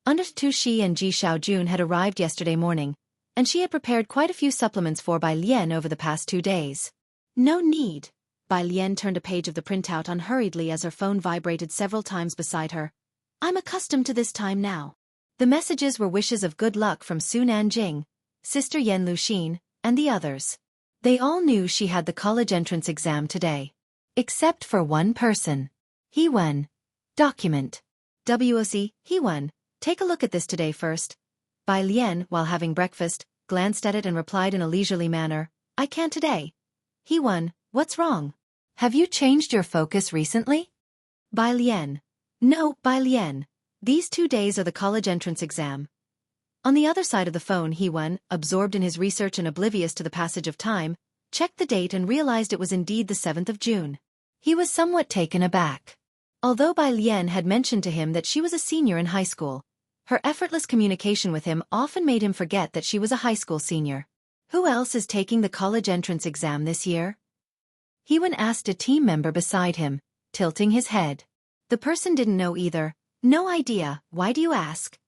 Tu Shi and Ji Xiaojun had arrived yesterday morning, and she had prepared quite a few supplements for Bai Lian over the past 2 days. "No need." Bai Lian turned a page of the printout unhurriedly as her phone vibrated several times beside her. "I'm accustomed to this time now." The messages were wishes of good luck from Su Nanjing, Sister Yan Luxin, and the others. They all knew she had the college entrance exam today. Except for one person. Hewen. Document. WOC, Hewen, take a look at this today first. Bai Lian, while having breakfast, glanced at it and replied in a leisurely manner, "I can't today." Hewen, what's wrong? Have you changed your focus recently? Bai Lian. No, Bai Lian. These 2 days are the college entrance exam. On the other side of the phone, Hewen, absorbed in his research and oblivious to the passage of time, checked the date and realized it was indeed the 7th of June. He was somewhat taken aback. Although Bai Lian had mentioned to him that she was a senior in high school, her effortless communication with him often made him forget that she was a high school senior. Who else is taking the college entrance exam this year? Hewen asked a team member beside him, tilting his head. The person didn't know either. No idea, why do you ask?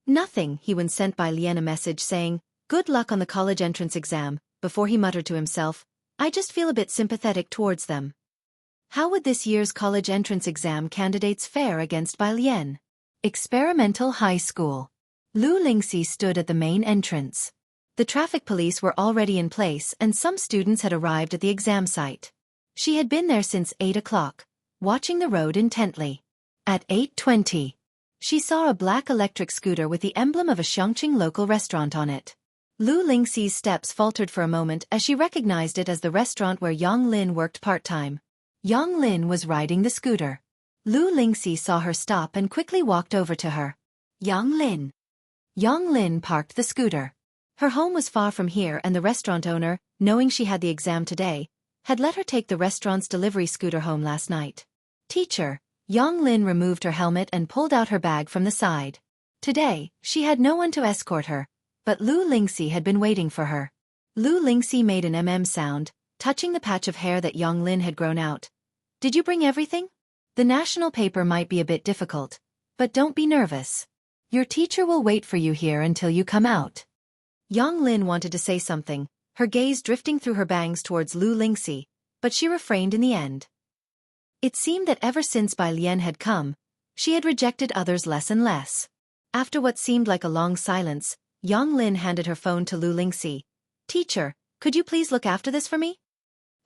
Nothing, Hewen sent Bai Lian a message saying, good luck on the college entrance exam, before he muttered to himself, I just feel a bit sympathetic towards them. How would this year's college entrance exam candidates fare against Bai Lian? Experimental High School. Lu Lingxi stood at the main entrance. The traffic police were already in place and some students had arrived at the exam site. She had been there since 8 o'clock, watching the road intently. At 8:20, she saw a black electric scooter with the emblem of a Xueqi local restaurant on it. Lu Lingxi's steps faltered for a moment as she recognized it as the restaurant where Yang Lin worked part-time. Yang Lin was riding the scooter. Lu Lingxi saw her stop and quickly walked over to her. Yang Lin. Yang Lin parked the scooter. Her home was far from here and the restaurant owner, knowing she had the exam today, had let her take the restaurant's delivery scooter home last night. Teacher, Yang Lin removed her helmet and pulled out her bag from the side. Today, she had no one to escort her, but Lu Lingxi had been waiting for her. Lu Lingxi made an sound, touching the patch of hair that Yang Lin had grown out. Did you bring everything? The national paper might be a bit difficult, but don't be nervous. Your teacher will wait for you here until you come out. Yang Lin wanted to say something, her gaze drifting through her bangs towards Lu Lingxi, but she refrained in the end. It seemed that ever since Bai Lian had come, she had rejected others less and less. After what seemed like a long silence, Yang Lin handed her phone to Lu Lingxi. Teacher, could you please look after this for me?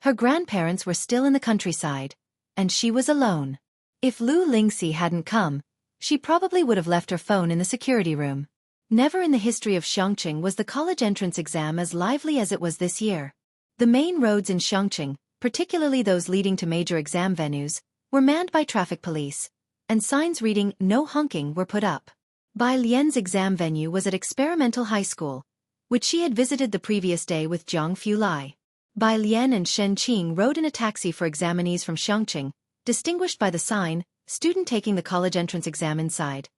Her grandparents were still in the countryside, and she was alone. If Lu Lingxi hadn't come, she probably would have left her phone in the security room. Never in the history of Xueqi was the college entrance exam as lively as it was this year. The main roads in Xueqi, particularly those leading to major exam venues, were manned by traffic police, and signs reading "No honking" were put up. Bai Lian's exam venue was at Experimental High School, which she had visited the previous day with Zhang Fulai. Bai Lian and Shen Qing rode in a taxi for examinees from Xueqi, distinguished by the sign, student taking the college entrance exam inside.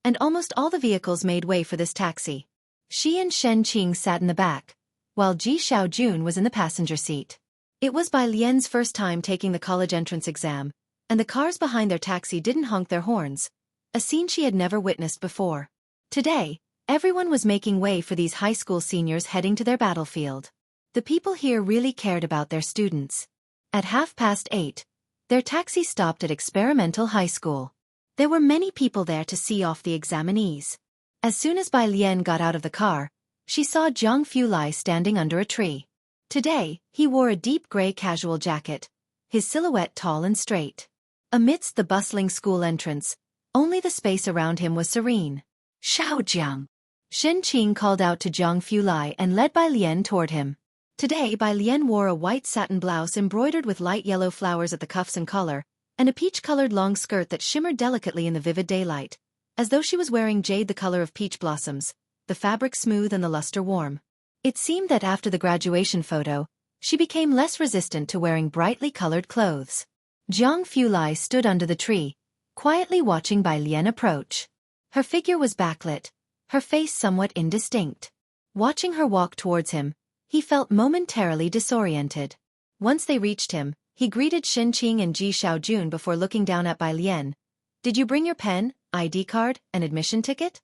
And almost all the vehicles made way for this taxi. She and Shen Qing sat in the back, while Ji Xiaojun was in the passenger seat. It was Bai Lian's first time taking the college entrance exam, and the cars behind their taxi didn't honk their horns, a scene she had never witnessed before. Today, everyone was making way for these high school seniors heading to their battlefield. The people here really cared about their students. At 8:30, their taxi stopped at Experimental High School. There were many people there to see off the examinees. As soon as Bai Lian got out of the car, she saw Zhang Fulai standing under a tree. Today, he wore a deep gray casual jacket, his silhouette tall and straight. Amidst the bustling school entrance, only the space around him was serene. Xiaojiang. Shen Qing called out to Zhang Fulai and led Bai Lian toward him. Today Bai Lian wore a white satin blouse embroidered with light yellow flowers at the cuffs and collar, and a peach-colored long skirt that shimmered delicately in the vivid daylight, as though she was wearing jade the color of peach blossoms, the fabric smooth and the luster warm. It seemed that after the graduation photo, she became less resistant to wearing brightly colored clothes. Zhang Fulai stood under the tree, quietly watching Bai Lian approach. Her figure was backlit, her face somewhat indistinct. Watching her walk towards him, he felt momentarily disoriented. Once they reached him, he greeted Shen Qing and Ji Xiaojun before looking down at Bai Lian. Did you bring your pen, ID card, and admission ticket?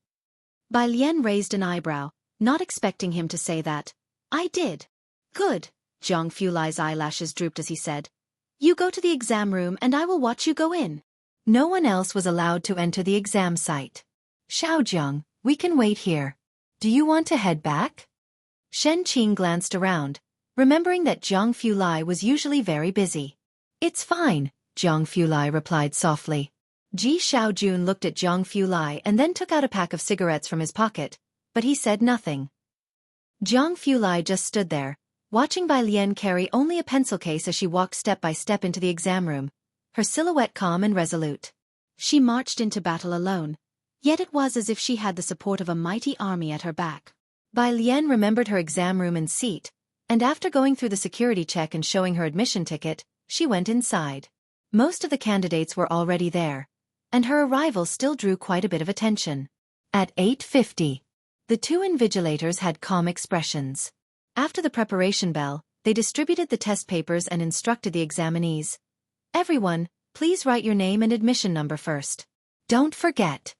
Bai Lian raised an eyebrow, not expecting him to say that. I did. Good. Zhang Fulai's eyelashes drooped as he said. You go to the exam room and I will watch you go in. No one else was allowed to enter the exam site. Xiaojiang, we can wait here. Do you want to head back? Shen Qing glanced around, remembering that Zhang Fulai was usually very busy. It's fine, Zhang Fulai replied softly. Ji Xiaojun looked at Zhang Fulai and then took out a pack of cigarettes from his pocket, but he said nothing. Zhang Fulai just stood there, watching Bai Lian carry only a pencil case as she walked step by step into the exam room, her silhouette calm and resolute. She marched into battle alone, yet it was as if she had the support of a mighty army at her back. Bai Lian remembered her exam room and seat, and after going through the security check and showing her admission ticket, she went inside. Most of the candidates were already there, and her arrival still drew quite a bit of attention. At 8:50, the two invigilators had calm expressions. After the preparation bell, they distributed the test papers and instructed the examinees. Everyone, please write your name and admission number first. Don't forget.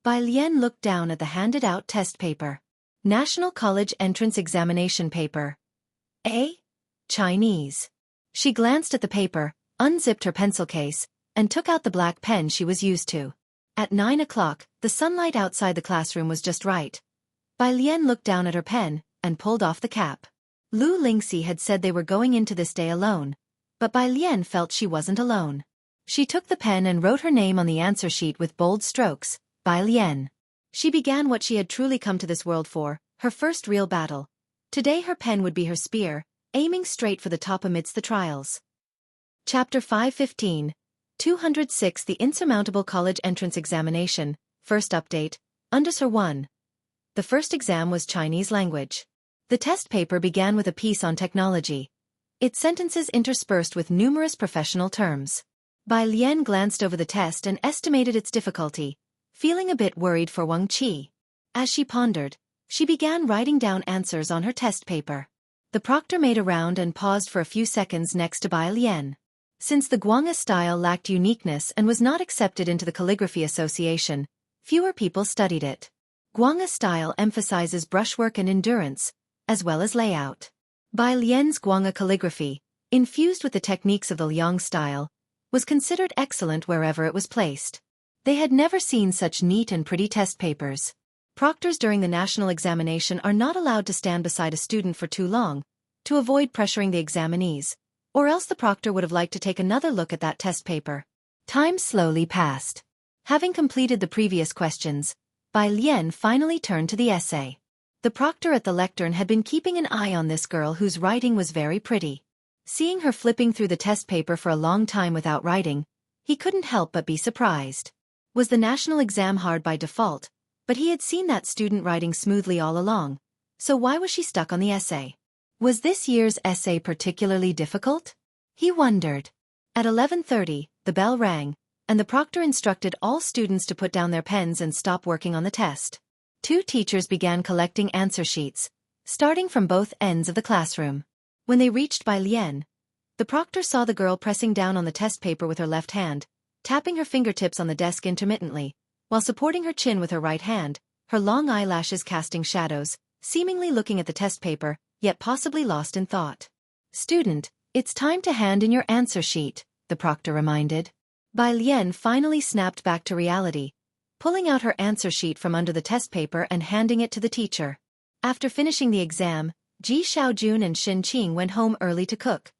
Bai Lian looked down at the handed-out test paper. National College Entrance Examination Paper. A. Chinese. She glanced at the paper, unzipped her pencil case, and took out the black pen she was used to. At 9 o'clock, the sunlight outside the classroom was just right. Bai Lian looked down at her pen and pulled off the cap. Lu Lingxi had said they were going into this day alone, but Bai Lian felt she wasn't alone. She took the pen and wrote her name on the answer sheet with bold strokes, Bai Lian. She began what she had truly come to this world for, her first real battle. Today her pen would be her spear, aiming straight for the top amidst the trials. Chapter 5:15, 206 The Insurmountable College Entrance Examination, First Update, Underscore 1. The first exam was Chinese language. The test paper began with a piece on technology. Its sentences interspersed with numerous professional terms. Bai Lian glanced over the test and estimated its difficulty, feeling a bit worried for Wang Qi. As she pondered, she began writing down answers on her test paper. The proctor made a round and paused for a few seconds next to Bai Lian. Since the Guanga style lacked uniqueness and was not accepted into the Calligraphy Association, fewer people studied it. Guanga style emphasizes brushwork and endurance, as well as layout. Bai Lian's Guanga calligraphy, infused with the techniques of the Liang style, was considered excellent wherever it was placed. They had never seen such neat and pretty test papers. Proctors during the national examination are not allowed to stand beside a student for too long, to avoid pressuring the examinees, or else the proctor would have liked to take another look at that test paper. Time slowly passed. Having completed the previous questions, Bai Lian finally turned to the essay. The proctor at the lectern had been keeping an eye on this girl whose writing was very pretty. Seeing her flipping through the test paper for a long time without writing, he couldn't help but be surprised. Was the national exam hard by default? But he had seen that student writing smoothly all along, so why was she stuck on the essay? Was this year's essay particularly difficult? He wondered. At 11:30, the bell rang, and the proctor instructed all students to put down their pens and stop working on the test. Two teachers began collecting answer sheets, starting from both ends of the classroom. When they reached Bai Lian, the proctor saw the girl pressing down on the test paper with her left hand, tapping her fingertips on the desk intermittently, while supporting her chin with her right hand, her long eyelashes casting shadows, seemingly looking at the test paper, yet possibly lost in thought. "Student, it's time to hand in your answer sheet," the proctor reminded. Bai Lian finally snapped back to reality, pulling out her answer sheet from under the test paper and handing it to the teacher. After finishing the exam, Ji Xiaojun and Xin Qing went home early to cook,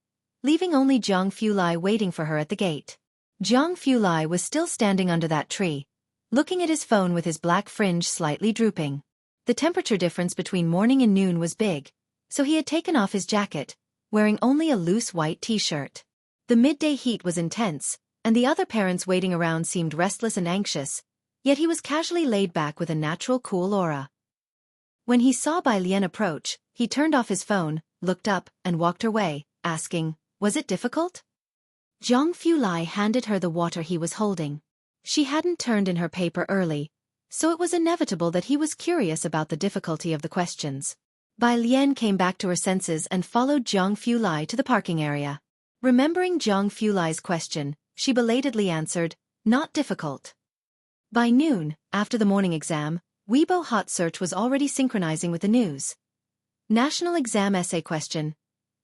leaving only Zhang Fulai waiting for her at the gate. Zhang Fulai was still standing under that tree, looking at his phone with his black fringe slightly drooping. The temperature difference between morning and noon was big, so he had taken off his jacket, wearing only a loose white t-shirt. The midday heat was intense, and the other parents waiting around seemed restless and anxious, yet he was casually laid back with a natural cool aura. When he saw Bai Lian approach, he turned off his phone, looked up, and walked her way, asking, "Was it difficult?" Zhang Fulai handed her the water he was holding. She hadn't turned in her paper early, so it was inevitable that he was curious about the difficulty of the questions. Bai Lian came back to her senses and followed Zhang Fulai to the parking area. Remembering Zhang Fulai's question, she belatedly answered, "Not difficult." By noon, after the morning exam, Weibo Hot Search was already synchronizing with the news. National exam essay question.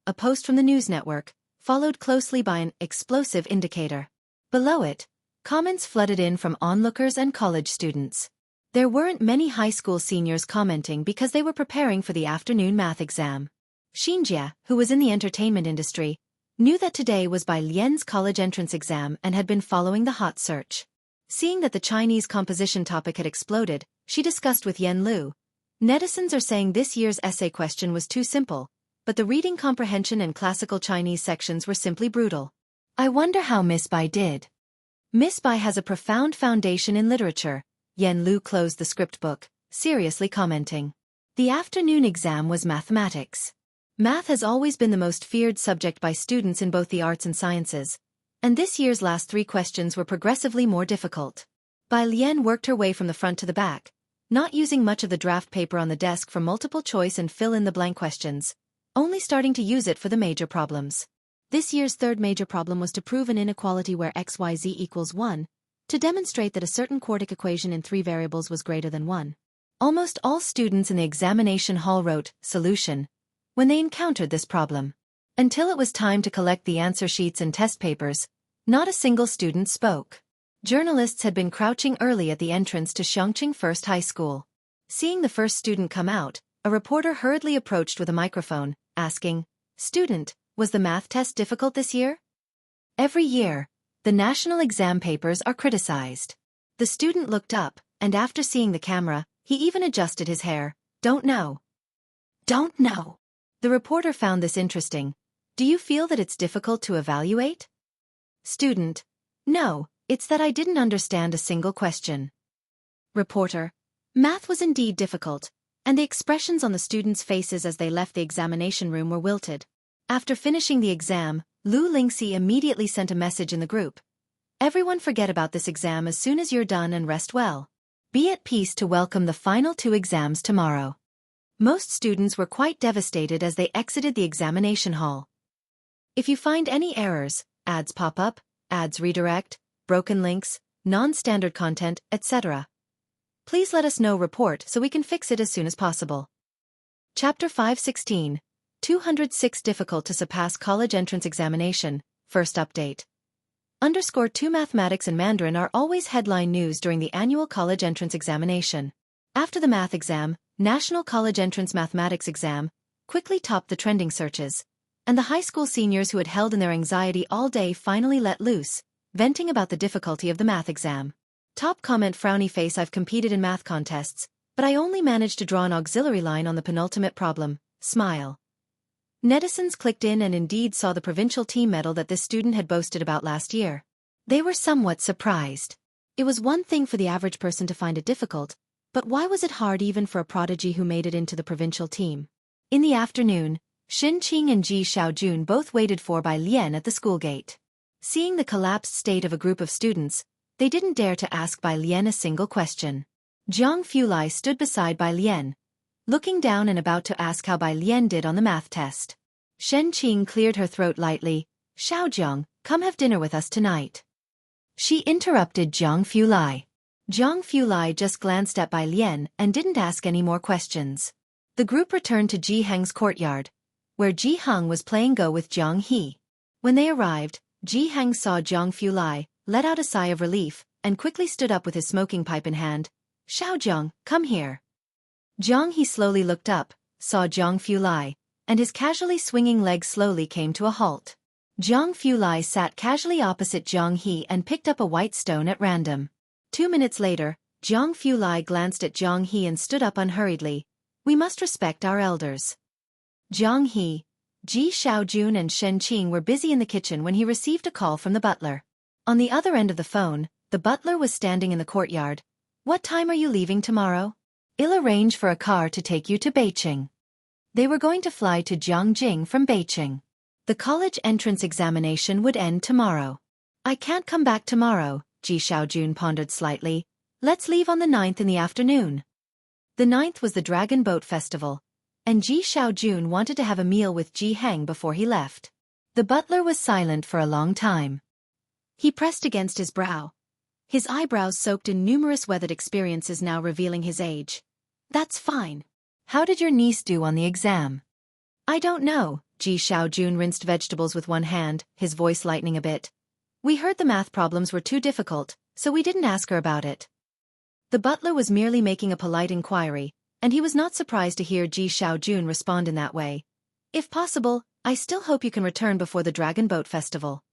A post from the news network, followed closely by an explosive indicator. Below it, comments flooded in from onlookers and college students. There weren't many high school seniors commenting because they were preparing for the afternoon math exam. Xinjia, who was in the entertainment industry, knew that today was Bai Lian's college entrance exam and had been following the hot search. Seeing that the Chinese composition topic had exploded, she discussed with Yen Lu. Netizens are saying this year's essay question was too simple, but the reading comprehension and classical Chinese sections were simply brutal. I wonder how Miss Bai did. Miss Bai has a profound foundation in literature. Yen Lu closed the script book, seriously commenting. The afternoon exam was mathematics. Math has always been the most feared subject by students in both the arts and sciences, And this year's last 3 questions were progressively more difficult. Bai Lian worked her way from the front to the back, not using much of the draft paper on the desk for multiple choice and fill-in-the-blank questions, only starting to use it for the major problems. This year's 3rd major problem was to prove an inequality where xyz equals 1, to demonstrate that a certain quartic equation in 3 variables was greater than 1. Almost all students in the examination hall wrote solution when they encountered this problem. Until it was time to collect the answer sheets and test papers, not a single student spoke. Journalists had been crouching early at the entrance to Xueqi First High School. Seeing the first student come out, a reporter hurriedly approached with a microphone, asking, "Student, was the math test difficult this year?" Every year, the national exam papers are criticized. The student looked up, and after seeing the camera, he even adjusted his hair. "Don't know." "Don't know." The reporter found this interesting. "Do you feel that it's difficult to evaluate?" Student, "No, it's that I didn't understand a single question." Reporter, "Math was indeed difficult, and the expressions on the students' faces as they left the examination room were wilted." After finishing the exam, Lu Lingxi immediately sent a message in the group. "Everyone forget about this exam as soon as you're done and rest well. Be at peace to welcome the final 2 exams tomorrow." Most students were quite devastated as they exited the examination hall. If you find any errors, ads pop up, ads redirect, broken links, non-standard content, etc., please let us know. Report so we can fix it as soon as possible. Chapter 516, 206 Difficult to Surpass College Entrance Examination, First Update. _2 Mathematics and Mandarin are always headline news during the annual college entrance examination. After the math exam, National College Entrance Mathematics exam quickly topped the trending searches, and the high school seniors who had held in their anxiety all day finally let loose, venting about the difficulty of the math exam. Top comment: frowny face. I've competed in math contests, but I only managed to draw an auxiliary line on the penultimate problem. Smile. Netizens clicked in and indeed saw the provincial team medal that this student had boasted about last year. They were somewhat surprised. It was one thing for the average person to find it difficult, but why was it hard even for a prodigy who made it into the provincial team? In the afternoon, Xin Qing and Ji Xiaojun both waited for Bai Lian at the school gate. Seeing the collapsed state of a group of students, they didn't dare to ask Bai Lian a single question. Jiang Fulai stood beside Bai Lian, looking down and about to ask how Bai Lian did on the math test. Shen Qing cleared her throat lightly. "Xiaojiang, come have dinner with us tonight." She interrupted Jiang Fulai. Jiang Fulai just glanced at Bai Lian and didn't ask any more questions. The group returned to Ji Heng's courtyard, where Ji Heng was playing Go with Jiang He. When they arrived, Ji Heng saw Jiang Fulai, let out a sigh of relief, and quickly stood up with his smoking pipe in hand. "Xiaojiang, come here." Jiang He slowly looked up, saw Jiang Fulai, and his casually swinging legs slowly came to a halt. Jiang Fulai sat casually opposite Jiang He and picked up a white stone at random. 2 minutes later, Jiang Fulai glanced at Jiang He and stood up unhurriedly. "We must respect our elders." Jiang He, Ji Xiaojun and Shen Qing were busy in the kitchen when he received a call from the butler. On the other end of the phone, the butler was standing in the courtyard. "What time are you leaving tomorrow?" "I'll arrange for a car to take you to Beijing." They were going to fly to Jiangjing from Beijing. The college entrance examination would end tomorrow. "I can't come back tomorrow," Ji Xiaojun pondered slightly. "Let's leave on the 9th in the afternoon." The 9th was the Dragon Boat Festival, and Ji Xiaojun wanted to have a meal with Ji Heng before he left. The butler was silent for a long time. He pressed against his brow, his eyebrows soaked in numerous weathered experiences now revealing his age. "That's fine. How did your niece do on the exam?" "I don't know." Ji Xiaojun rinsed vegetables with one hand, his voice lightening a bit. "We heard the math problems were too difficult, so we didn't ask her about it." The butler was merely making a polite inquiry, and he was not surprised to hear Ji Xiaojun respond in that way. "If possible, I still hope you can return before the Dragon Boat Festival."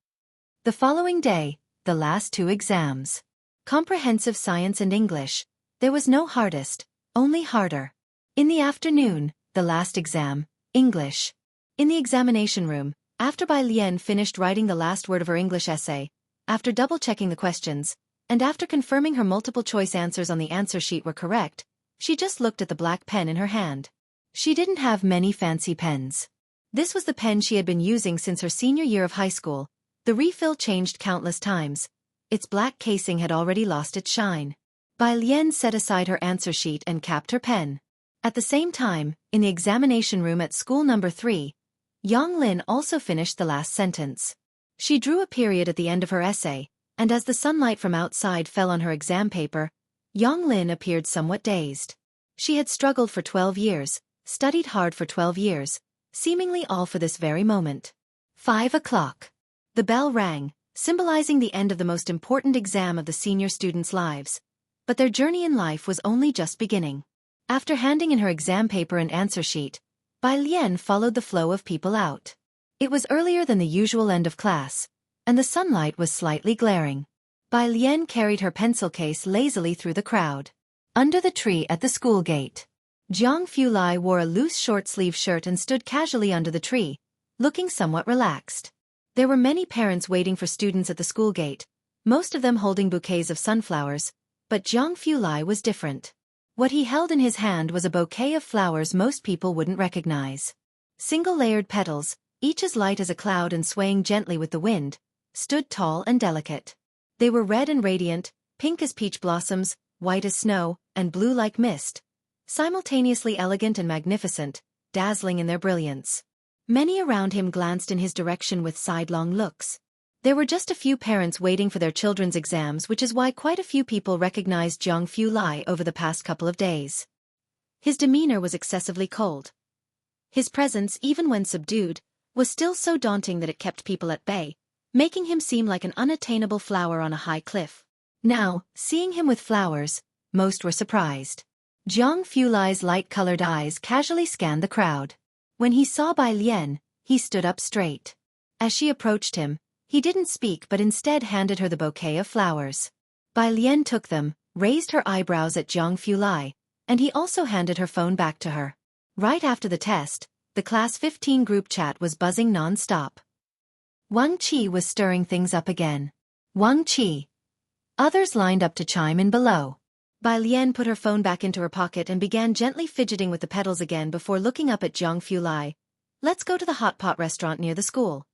The following day, the last 2 exams. Comprehensive Science and English. There was no hardest, only harder. In the afternoon, the last exam, English. In the examination room, after Bai Lian finished writing the last word of her English essay, after double-checking the questions, and after confirming her multiple-choice answers on the answer sheet were correct, she just looked at the black pen in her hand. She didn't have many fancy pens. This was the pen she had been using since her senior year of high school, The refill changed countless times. Its black casing had already lost its shine. Bai Lian set aside her answer sheet and capped her pen. At the same time, in the examination room at school number 3, Yang Lin also finished the last sentence. She drew a period at the end of her essay, and as the sunlight from outside fell on her exam paper, Yang Lin appeared somewhat dazed. She had struggled for 12 years, studied hard for 12 years, seemingly all for this very moment. 5 o'clock. The bell rang, symbolizing the end of the most important exam of the senior students' lives. But their journey in life was only just beginning. After handing in her exam paper and answer sheet, Bai Lian followed the flow of people out. It was earlier than the usual end of class, and the sunlight was slightly glaring. Bai Lian carried her pencil case lazily through the crowd. Under the tree at the school gate, Jiang Fulai wore a loose short-sleeve shirt and stood casually under the tree, looking somewhat relaxed. There were many parents waiting for students at the school gate, most of them holding bouquets of sunflowers, but Jiang Fulai was different. What he held in his hand was a bouquet of flowers most people wouldn't recognize. Single-layered petals, each as light as a cloud and swaying gently with the wind, stood tall and delicate. They were red and radiant, pink as peach blossoms, white as snow, and blue like mist, simultaneously elegant and magnificent, dazzling in their brilliance. Many around him glanced in his direction with sidelong looks. There were just a few parents waiting for their children's exams, which is why quite a few people recognized Jiang Fulai over the past couple of days. His demeanor was excessively cold. His presence, even when subdued, was still so daunting that it kept people at bay, making him seem like an unattainable flower on a high cliff. Now, seeing him with flowers, most were surprised. Jiang Fulai's light-colored eyes casually scanned the crowd. When he saw Bai Lian, he stood up straight. As she approached him, he didn't speak but instead handed her the bouquet of flowers. Bai Lian took them, raised her eyebrows at Jiang Fulai, and he also handed her phone back to her. Right after the test, the Class 15 group chat was buzzing non-stop. Wang Qi was stirring things up again. Wang Qi. Others lined up to chime in below. Bai Lian put her phone back into her pocket and began gently fidgeting with the petals again before looking up at Jiang Fulai. Let's go to the hot pot restaurant near the school.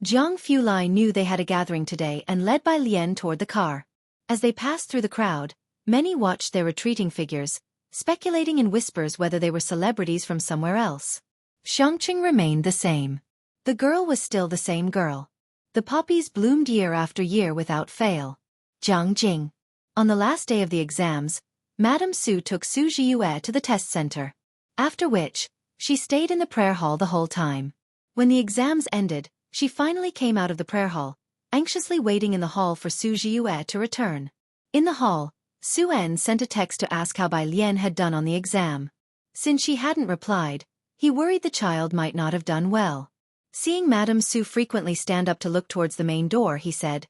Jiang Fulai knew they had a gathering today and led Bai Lian toward the car. As they passed through the crowd, many watched their retreating figures, speculating in whispers whether they were celebrities from somewhere else. Shangqing remained the same. The girl was still the same girl. The poppies bloomed year after year without fail. Jiang Jing. On the last day of the exams, Madame Su took Su Zhiyue to the test center. After which, she stayed in the prayer hall the whole time. When the exams ended, she finally came out of the prayer hall, anxiously waiting in the hall for Su Zhiyue to return. In the hall, Su En sent a text to ask how Bai Lian had done on the exam. Since she hadn't replied, he worried the child might not have done well. Seeing Madame Su frequently stand up to look towards the main door, he said,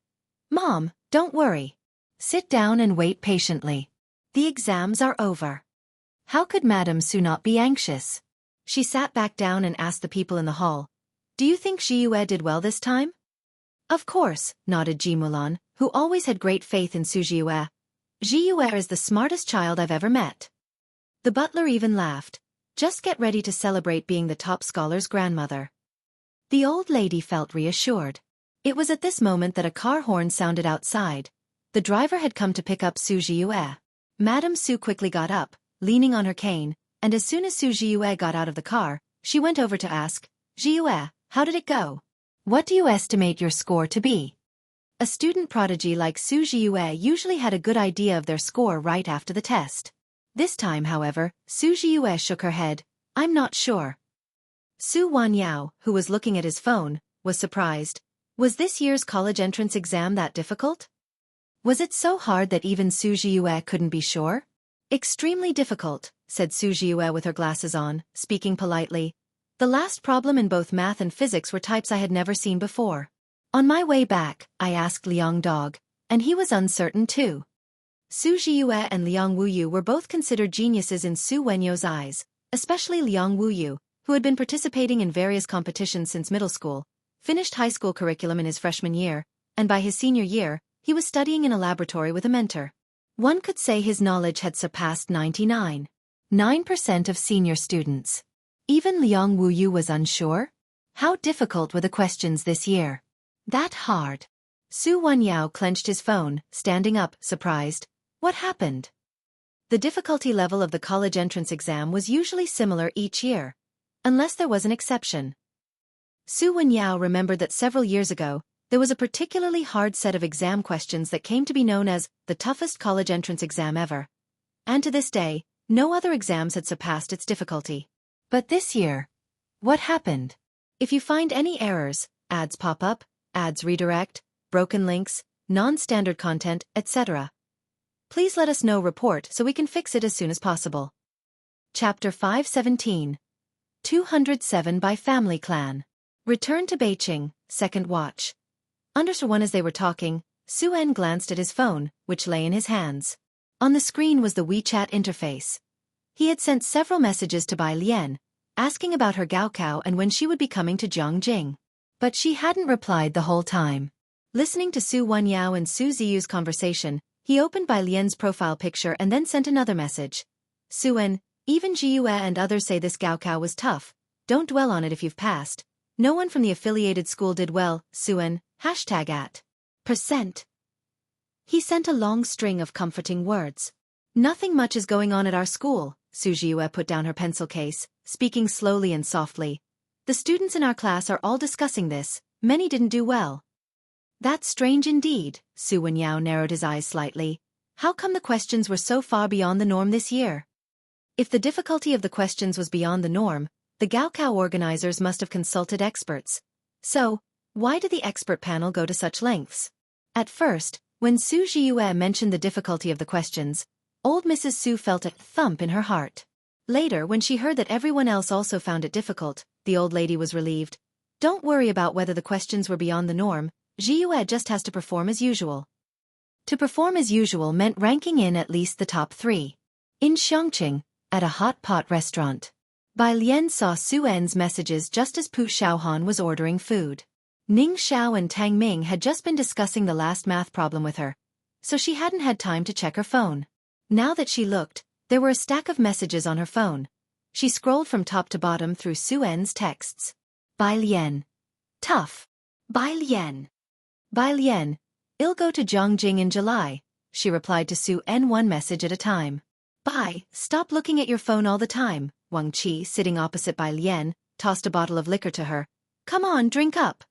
"Mom, don't worry. Sit down and wait patiently. The exams are over." How could Madame Su not be anxious? She sat back down and asked the people in the hall, "Do you think Zhiyue did well this time?" "Of course," nodded Ji Mulan, who always had great faith in Su Zhiyue. "Zhiyue is the smartest child I've ever met." The butler even laughed. Just get ready to celebrate being the top scholar's grandmother. The old lady felt reassured. It was at this moment that a car horn sounded outside. The driver had come to pick up Su Zhiyue. Madame Su quickly got up, leaning on her cane, and as soon as Su Zhiyue got out of the car, she went over to ask, "Zhiyue, how did it go? What do you estimate your score to be?" A student prodigy like Su Zhiyue usually had a good idea of their score right after the test. This time, however, Su Zhiyue shook her head. "I'm not sure." Su Wanyao, who was looking at his phone, was surprised. Was this year's college entrance exam that difficult? Was it so hard that even Su Zhiyue couldn't be sure? "Extremely difficult," said Su Zhiyue with her glasses on, speaking politely. "The last problem in both math and physics were types I had never seen before. On my way back, I asked Liang Dog, and he was uncertain too." Su Zhiyue and Liang Wuyu were both considered geniuses in Su Wenyo's eyes, especially Liang Wuyu, who had been participating in various competitions since middle school, finished high school curriculum in his freshman year, and by his senior year, he was studying in a laboratory with a mentor. One could say his knowledge had surpassed 99.9% of senior students. Even Liang Wuyu was unsure. How difficult were the questions this year? That hard. Su Wenyao clenched his phone, standing up, surprised. What happened? The difficulty level of the college entrance exam was usually similar each year, unless there was an exception. Su Wenyao remembered that several years ago, there was a particularly hard set of exam questions that came to be known as the toughest college entrance exam ever. And to this day, no other exams had surpassed its difficulty. But this year, what happened? If you find any errors, ads pop up, ads redirect, broken links, non-standard content, etc., please let us know. Report so we can fix it as soon as possible. Chapter 517. 207 by Family Clan. Return to Beijing, second watch. Under one as they were talking, Su-en glanced at his phone, which lay in his hands. On the screen was the WeChat interface. He had sent several messages to Bai Lian, asking about her gaokao and when she would be coming to Zhongjing. But she hadn't replied the whole time. Listening to Su Wenyao and Su Ziyu's conversation, he opened Bai Lian's profile picture and then sent another message. Su-en, even Jiyue and others say this gaokao was tough. Don't dwell on it if you've passed. No one from the affiliated school did well, Su-en, #%. He sent a long string of comforting words. Nothing much is going on at our school, Su Jiyue put down her pencil case, speaking slowly and softly. The students in our class are all discussing this, many didn't do well. That's strange indeed, Su Wenyao narrowed his eyes slightly. How come the questions were so far beyond the norm this year? If the difficulty of the questions was beyond the norm, the gaokao organizers must have consulted experts. So, why did the expert panel go to such lengths? At first, when Su Jiyue mentioned the difficulty of the questions, old Mrs. Su felt a thump in her heart. Later, when she heard that everyone else also found it difficult, the old lady was relieved. Don't worry about whether the questions were beyond the norm, Jiyue just has to perform as usual. To perform as usual meant ranking in at least the top 3. In Xiangqing, at a hot pot restaurant, Bai Lian saw Su-en's messages just as Pu Xiaohan was ordering food. Ning Xiao and Tang Ming had just been discussing the last math problem with her, so she hadn't had time to check her phone. Now that she looked, there were a stack of messages on her phone. She scrolled from top to bottom through Su-en's texts. Bai Lian. Tough. Bai Lian. Bai Lian. I'll go to Zhongjing in July, she replied to Su-en one message at a time. Bai, stop looking at your phone all the time. Wang Qi, sitting opposite Bai Lian, tossed a bottle of liquor to her. Come on, drink up.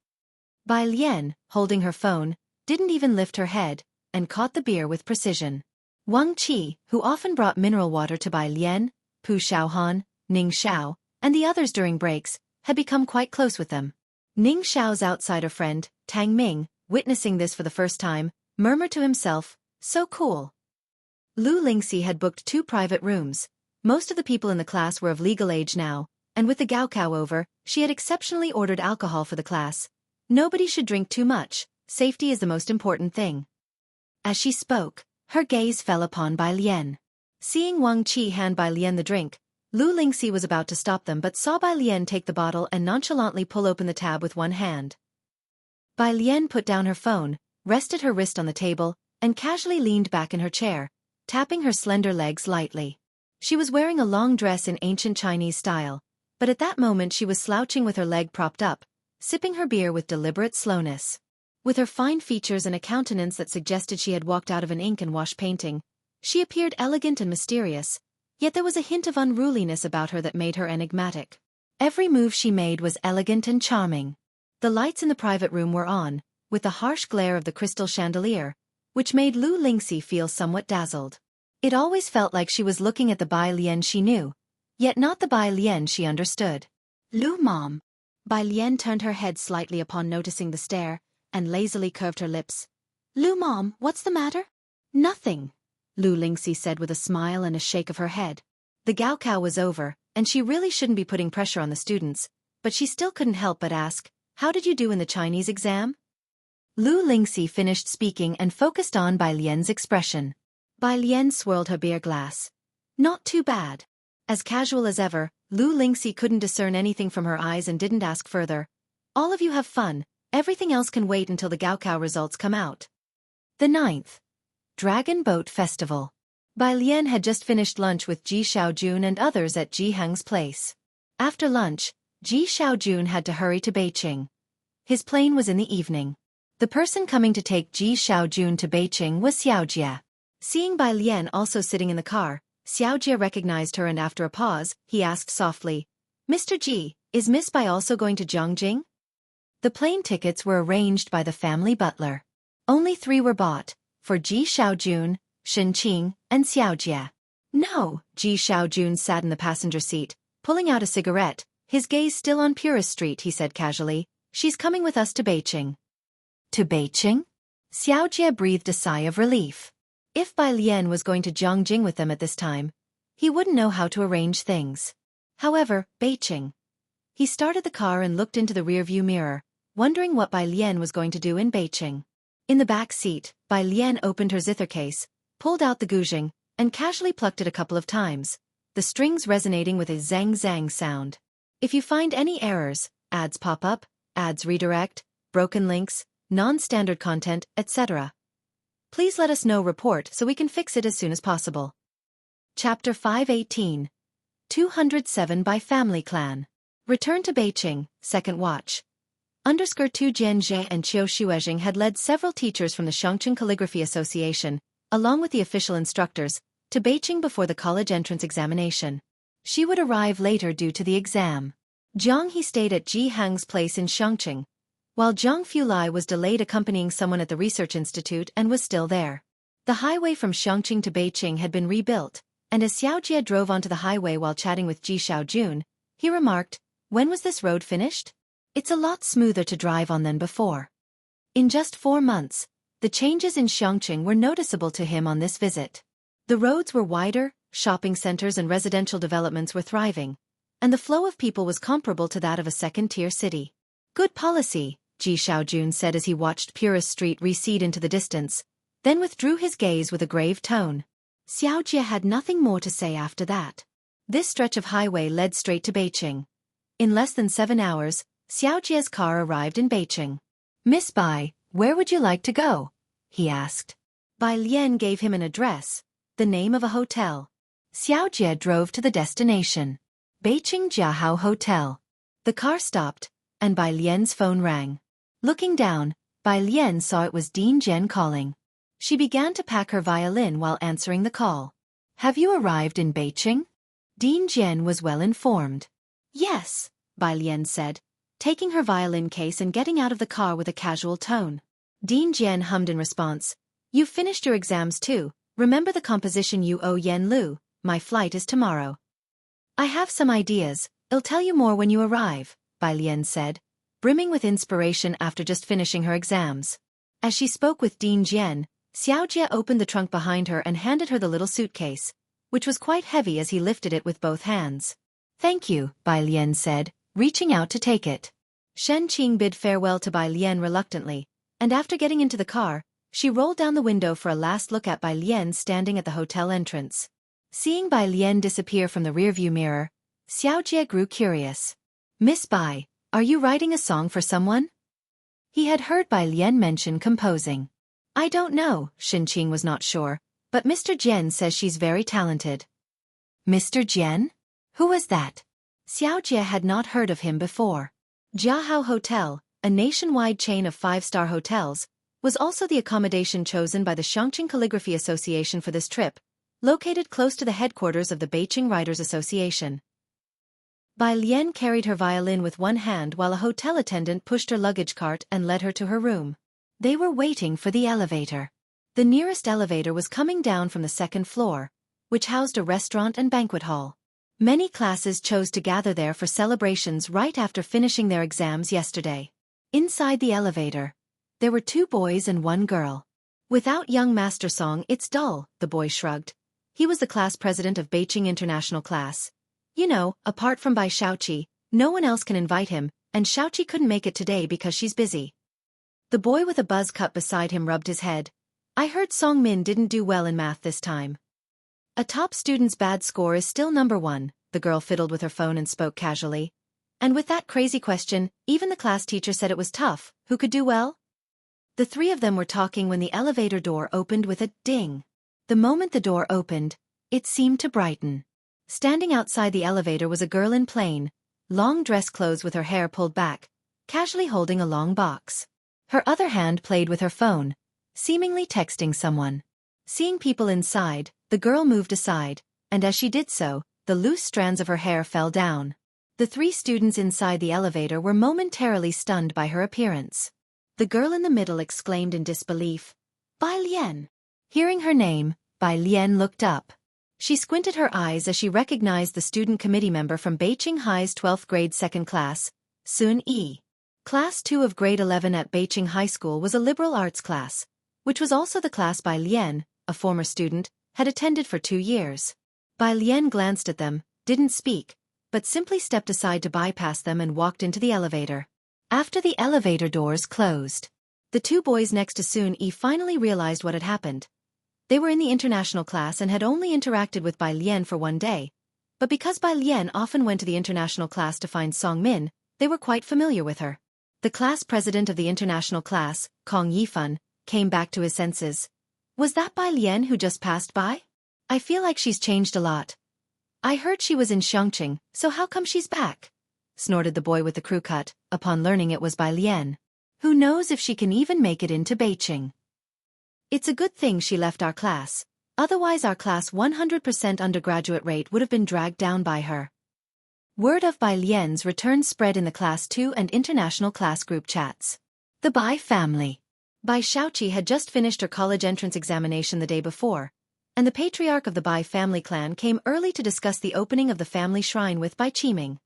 Bai Lian, holding her phone, didn't even lift her head, and caught the beer with precision. Wang Qi, who often brought mineral water to Bai Lian, Pu Xiaohan, Ning Xiao, and the others during breaks, had become quite close with them. Ning Xiao's outsider friend, Tang Ming, witnessing this for the first time, murmured to himself, so cool. Lu Lingxi had booked 2 private rooms. Most of the people in the class were of legal age now, and with the gaokao over, she had exceptionally ordered alcohol for the class. Nobody should drink too much, safety is the most important thing. As she spoke, her gaze fell upon Bai Lian. Seeing Wang Qi hand Bai Lian the drink, Lu Lingxi was about to stop them but saw Bai Lian take the bottle and nonchalantly pull open the tab with one hand. Bai Lian put down her phone, rested her wrist on the table, and casually leaned back in her chair, tapping her slender legs lightly. She was wearing a long dress in ancient Chinese style, but at that moment she was slouching with her leg propped up, sipping her beer with deliberate slowness. With her fine features and a countenance that suggested she had walked out of an ink and wash painting, she appeared elegant and mysterious, yet there was a hint of unruliness about her that made her enigmatic. Every move she made was elegant and charming. The lights in the private room were on, with the harsh glare of the crystal chandelier, which made Lu Lingxi feel somewhat dazzled. It always felt like she was looking at the Bai Lian she knew, yet not the Bai Lian she understood. Lu Mom. Bai Lian turned her head slightly upon noticing the stare, and lazily curved her lips. Lu Mom, what's the matter? Nothing, Lu Lingxi said with a smile and a shake of her head. The gaokao was over, and she really shouldn't be putting pressure on the students, but she still couldn't help but ask, how did you do in the Chinese exam? Lu Lingxi finished speaking and focused on Bai Lian's expression. Bai Lian swirled her beer glass. Not too bad. As casual as ever, Lu Lingxi couldn't discern anything from her eyes and didn't ask further. All of you have fun, everything else can wait until the gaokao results come out. The 9th. Dragon Boat Festival. Bai Lian had just finished lunch with Ji Xiaojun and others at Ji Heng's place. After lunch, Ji Xiaojun had to hurry to Beijing. His plane was in the evening. The person coming to take Ji Xiaojun to Beijing was Xiaojie. Seeing Bai Lian also sitting in the car, Xiaojie recognized her, and after a pause, he asked softly, "Mr. Ji, is Miss Bai also going to Zhongjing?" The plane tickets were arranged by the family butler. Only 3 were bought, for Ji Xiaojun, Shen Qing, and Xiaojie. No, Ji Xiaojun sat in the passenger seat, pulling out a cigarette, his gaze still on Purist Street. He said casually, "She's coming with us to Beijing." To Beijing? Xiaojie breathed a sigh of relief. If Bai Lian was going to Zhongjing with them at this time, he wouldn't know how to arrange things. However, Beijing. He started the car and looked into the rearview mirror, wondering what Bai Lian was going to do in Beijing. In the back seat, Bai Lian opened her zither case, pulled out the guzheng, and casually plucked it a couple of times, the strings resonating with a zang-zang sound. If you find any errors, ads pop up, ads redirect, broken links, non-standard content, etc., please let us know. Report so we can fix it as soon as possible. Chapter 518. 207 by Family Clan. Return to Beijing, Second Watch. Tu Jianzhe and Qiu Xueqi had led several teachers from the Shangqing Calligraphy Association, along with the official instructors, to Beijing before the college entrance examination. She would arrive later due to the exam. Jiang He stayed at Ji Hang's place in Shangqing, while Zhang Fulai was delayed accompanying someone at the research institute and was still there. The highway from Shangqing to Beijing had been rebuilt, and as Xiaojie drove onto the highway while chatting with Ji Xiaojun, he remarked, "When was this road finished? It's a lot smoother to drive on than before." In just 4 months, the changes in Shangqing were noticeable to him on this visit. The roads were wider, shopping centers and residential developments were thriving, and the flow of people was comparable to that of a second-tier city. "Good policy," Ji Xiaojun said as he watched Purist Street recede into the distance, then withdrew his gaze with a grave tone. Xiaojie had nothing more to say after that. This stretch of highway led straight to Beijing. In less than 7 hours, Xiaojie's car arrived in Beijing. "Miss Bai, where would you like to go?" he asked. Bai Lian gave him an address, the name of a hotel. Xiaojie drove to the destination. Beijing Jiahao Hotel. The car stopped, and Bai Lian's phone rang. Looking down, Bai Lian saw it was Dean Zhen calling. She began to pack her violin while answering the call. "Have you arrived in Beijing?" Dean Zhen was well informed. "Yes," Bai Lian said, taking her violin case and getting out of the car with a casual tone. Dean Zhen hummed in response, "You've finished your exams too. Remember the composition you owe Yen Lu. My flight is tomorrow." "I have some ideas. I'll tell you more when you arrive," Bai Lian said, brimming with inspiration after just finishing her exams. As she spoke with Dean Zhen, Xiaojie opened the trunk behind her and handed her the little suitcase, which was quite heavy as he lifted it with both hands. "Thank you," Bai Lian said, reaching out to take it. Shen Qing bid farewell to Bai Lian reluctantly, and after getting into the car, she rolled down the window for a last look at Bai Lian standing at the hotel entrance. Seeing Bai Lian disappear from the rearview mirror, Xiaojie grew curious. "Miss Bai, are you writing a song for someone?" He had heard Bai Lian mention composing. "I don't know," Shen Qing was not sure, "but Mr. Jian says she's very talented." "Mr. Jian? Who was that?" Xiaojie had not heard of him before. Jiahao Hotel, a nationwide chain of 5-star hotels, was also the accommodation chosen by the Shangqing Calligraphy Association for this trip, located close to the headquarters of the Beijing Writers Association. Bai Lian carried her violin with one hand while a hotel attendant pushed her luggage cart and led her to her room. They were waiting for the elevator. The nearest elevator was coming down from the 2nd floor, which housed a restaurant and banquet hall. Many classes chose to gather there for celebrations right after finishing their exams yesterday. Inside the elevator, there were 2 boys and 1 girl. "Without young Master Song it's dull," the boy shrugged. He was the class president of Beijing International Class. "You know, apart from Bai Xueqi, no one else can invite him, and Xueqi couldn't make it today because she's busy." The boy with a buzz cut beside him rubbed his head. "I heard Song Min didn't do well in math this time." "A top student's bad score is still number 1, the girl fiddled with her phone and spoke casually. "And with that crazy question, even the class teacher said it was tough. Who could do well?" The 3 of them were talking when the elevator door opened with a ding. The moment the door opened, it seemed to brighten. Standing outside the elevator was a girl in plain, long dress clothes with her hair pulled back, casually holding a long box. Her other hand played with her phone, seemingly texting someone. Seeing people inside, the girl moved aside, and as she did so, the loose strands of her hair fell down. The 3 students inside the elevator were momentarily stunned by her appearance. The girl in the middle exclaimed in disbelief, "Bai Lian." Hearing her name, Bai Lian looked up. She squinted her eyes as she recognized the student committee member from Beijing High's 12th grade 2nd class, Xueqi. Class 2 of grade 11 at Beijing High School was a liberal arts class, which was also the class Bai Lian, a former student, had attended for 2 years. Bai Lian glanced at them, didn't speak, but simply stepped aside to bypass them and walked into the elevator. After the elevator doors closed, the 2 boys next to Xueqi finally realized what had happened. They were in the international class and had only interacted with Bai Lian for 1 day, but because Bai Lian often went to the international class to find Song Min, they were quite familiar with her. The class president of the international class, Kong Yifan, came back to his senses. "Was that Bai Lian who just passed by? I feel like she's changed a lot. I heard she was in Xueqi, so how come she's back?" snorted the boy with the crew cut, upon learning it was Bai Lian. "Who knows if she can even make it into Beijing. It's a good thing she left our class, otherwise our class 100% undergraduate rate would have been dragged down by her." Word of Bai Lian's return spread in the Class 2 and international class group chats. The Bai family. Bai Xueqi had just finished her college entrance examination the day before, and the patriarch of the Bai family clan came early to discuss the opening of the family shrine with Bai Qiming.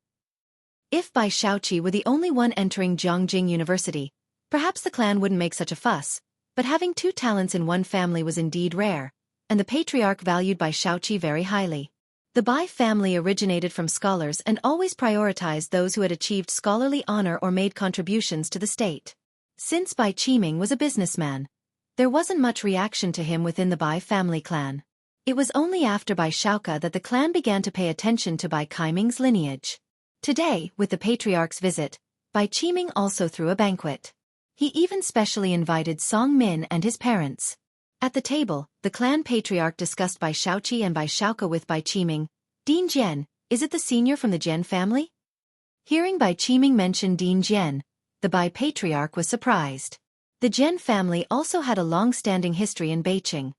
If Bai Xueqi were the only one entering Jiangjing University, perhaps the clan wouldn't make such a fuss, but having 2 talents in one family was indeed rare, and the patriarch valued Bai Xueqi very highly. The Bai family originated from scholars and always prioritized those who had achieved scholarly honor or made contributions to the state. Since Bai Qiming was a businessman, there wasn't much reaction to him within the Bai family clan. It was only after Bai Xueqi that the clan began to pay attention to Bai Qiming's lineage. Today, with the patriarch's visit, Bai Qiming also threw a banquet. He even specially invited Song Min and his parents. At the table, the clan patriarch discussed Bai Xueqi and Bai Xueqi with Bai Qiming. "Dean Jian, is it the senior from the Jian family?" Hearing Bai Qiming mention Dean Jian, the Bai patriarch was surprised. The Jian family also had a long-standing history in Beijing,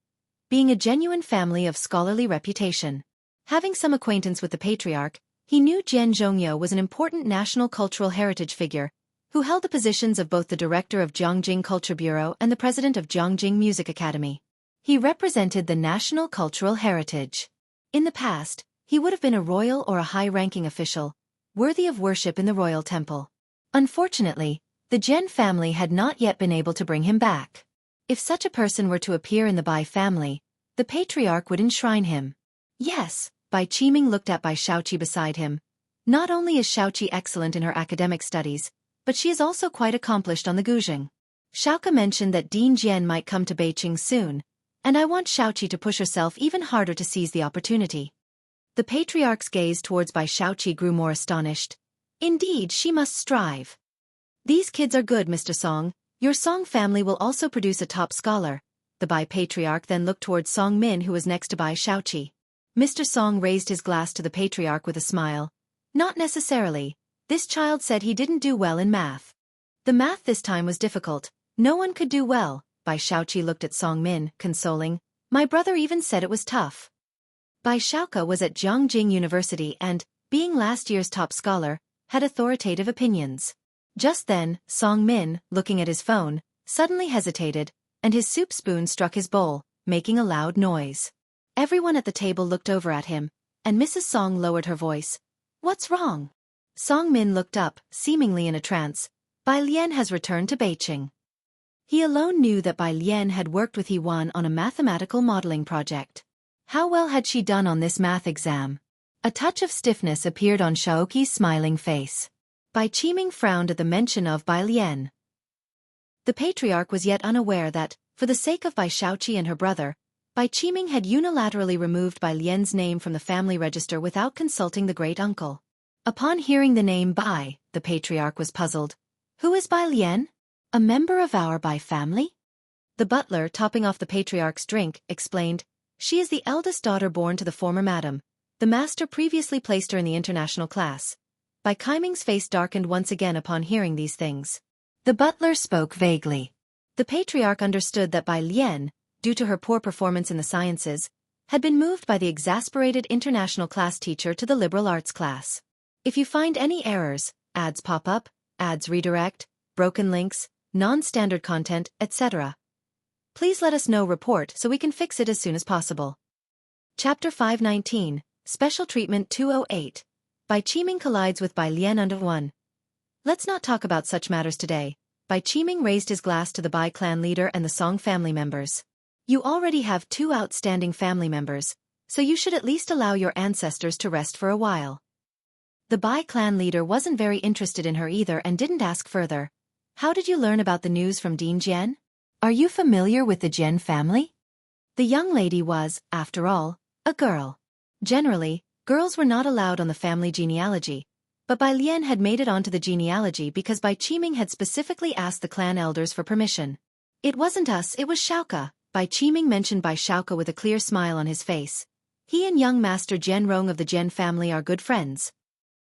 being a genuine family of scholarly reputation. Having some acquaintance with the patriarch, he knew Jian Zhongyo was an important national cultural heritage figure, who held the positions of both the director of Jiangjing Culture Bureau and the president of Jiangjing Music Academy. He represented the national cultural heritage. In the past, he would have been a royal or a high-ranking official, worthy of worship in the royal temple. Unfortunately, the Jian family had not yet been able to bring him back. If such a person were to appear in the Bai family, the patriarch would enshrine him. Yes, Bai Qiming looked at Bai Xueqi beside him. Not only is Xueqi excellent in her academic studies, but she is also quite accomplished on the guzheng. Xueqi mentioned that Dean Jian might come to Beijing soon, and I want Xueqi to push herself even harder to seize the opportunity. The patriarch's gaze towards Bai Xueqi grew more astonished. Indeed, she must strive. "These kids are good, Mr. Song. Your Song family will also produce a top scholar." The Bai patriarch then looked towards Song Min, who was next to Bai Xueqi. Mr. Song raised his glass to the patriarch with a smile. "Not necessarily. This child said he didn't do well in math. The math this time was difficult. No one could do well." Bai Xueqi looked at Song Min, consoling. "My brother even said it was tough." Bai Xueqi was at Jiangjing University and, being last year's top scholar, had authoritative opinions. Just then, Song Min, looking at his phone, suddenly hesitated, and his soup spoon struck his bowl, making a loud noise. Everyone at the table looked over at him, and Mrs. Song lowered her voice. "What's wrong?" Song Min looked up, seemingly in a trance. Bai Lian has returned to Beijing. He alone knew that Bai Lian had worked with Yiwan on a mathematical modeling project. How well had she done on this math exam? A touch of stiffness appeared on Xueqi's smiling face. Bai Qiming frowned at the mention of Bai Lian. The patriarch was yet unaware that, for the sake of Bai Xueqi and her brother, Bai Qiming had unilaterally removed Bai Lian's name from the family register without consulting the great-uncle. Upon hearing the name Bai, the patriarch was puzzled. "Who is Bai Lian? A member of our Bai family?" The butler, topping off the patriarch's drink, explained, "She is the eldest daughter born to the former madam. The master previously placed her in the international class." Bai Qiming's face darkened once again upon hearing these things. The butler spoke vaguely. The patriarch understood that Bai Lian, due to her poor performance in the sciences, had been moved by the exasperated international class teacher to the liberal arts class. If you find any errors, ads pop up, ads redirect, broken links, non-standard content, etc., please let us know report so we can fix it as soon as possible. Chapter 519, Special Treatment 208. Bai Qiming collides with Bai Lian under 1. Let's not talk about such matters today. Bai Qiming raised his glass to the Bai clan leader and the Song family members. You already have 2 outstanding family members, so you should at least allow your ancestors to rest for a while. The Bai clan leader wasn't very interested in her either and didn't ask further. How did you learn about the news from Dean Jian? Are you familiar with the Jian family? The young lady was, after all, a girl. Generally, girls were not allowed on the family genealogy, but Bai Lian had made it onto the genealogy because Bai Qiming had specifically asked the clan elders for permission. It wasn't us, it was Xueqi. Bai Qiming mentioned Bai Xueqi with a clear smile on his face. He and young master Jian Rong of the Jian family are good friends.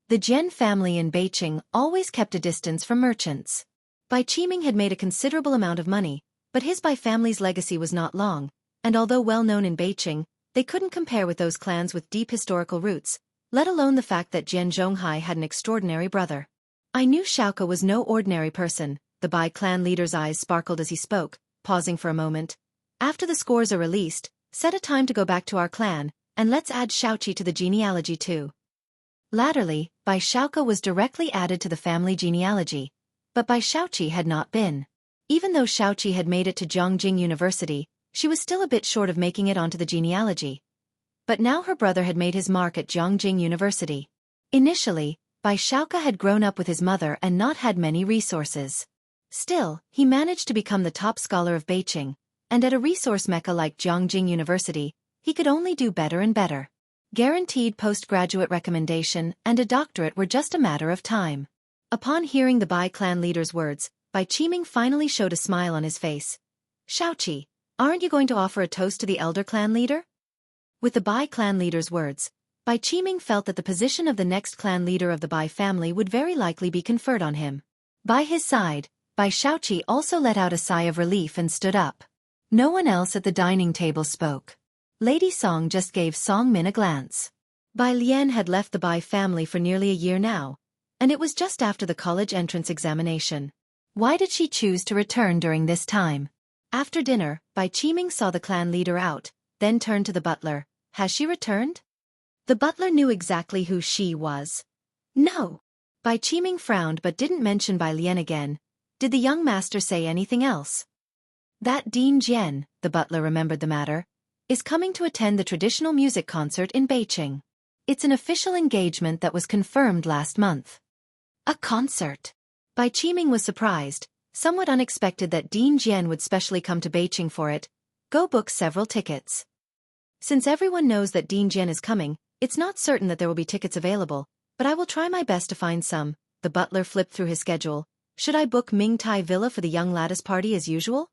The Jian family in Beiqing always kept a distance from merchants. Bai Qiming had made a considerable amount of money, but his Bai family's legacy was not long, and although well known in Beiqing, they couldn't compare with those clans with deep historical roots, let alone the fact that Jian Zhonghai had an extraordinary brother. I knew Xueqi was no ordinary person. The Bai clan leader's eyes sparkled as he spoke, pausing for a moment. After the scores are released, set a time to go back to our clan, and let's add Xueqi to the genealogy too. Latterly, Bai Xueqi was directly added to the family genealogy, but Bai Xueqi had not been. Even though Xueqi had made it to Zhongjing University, she was still a bit short of making it onto the genealogy. But now her brother had made his mark at Zhongjing University. Initially, Bai Xueqi had grown up with his mother and not had many resources. Still, he managed to become the top scholar of Beiqing, and at a resource mecca like Zhongjing University, he could only do better and better. Guaranteed postgraduate recommendation and a doctorate were just a matter of time. Upon hearing the Bai clan leader's words, Bai Qiming finally showed a smile on his face. Xueqi, aren't you going to offer a toast to the elder clan leader? With the Bai clan leader's words, Bai Qiming felt that the position of the next clan leader of the Bai family would very likely be conferred on him. By his side, Bai Xueqi also let out a sigh of relief and stood up. No one else at the dining table spoke. Lady Song just gave Song Min a glance. Bai Lian had left the Bai family for nearly a year now, and it was just after the college entrance examination. Why did she choose to return during this time? After dinner, Bai Qiming saw the clan leader out, then turned to the butler. Has she returned? The butler knew exactly who she was. No. Bai Qiming frowned but didn't mention Bai Lian again. Did the young master say anything else? That Dean Jian, the butler remembered the matter, is coming to attend the traditional music concert in Beiqing. It's an official engagement that was confirmed last month. A concert? Bai Qiming was surprised, somewhat unexpected that Dean Jian would specially come to Beiqing for it. Go book several tickets. Since everyone knows that Dean Jian is coming, it's not certain that there will be tickets available, but I will try my best to find some. The butler flipped through his schedule. Should I book Ming Tai Villa for the young lattice party as usual?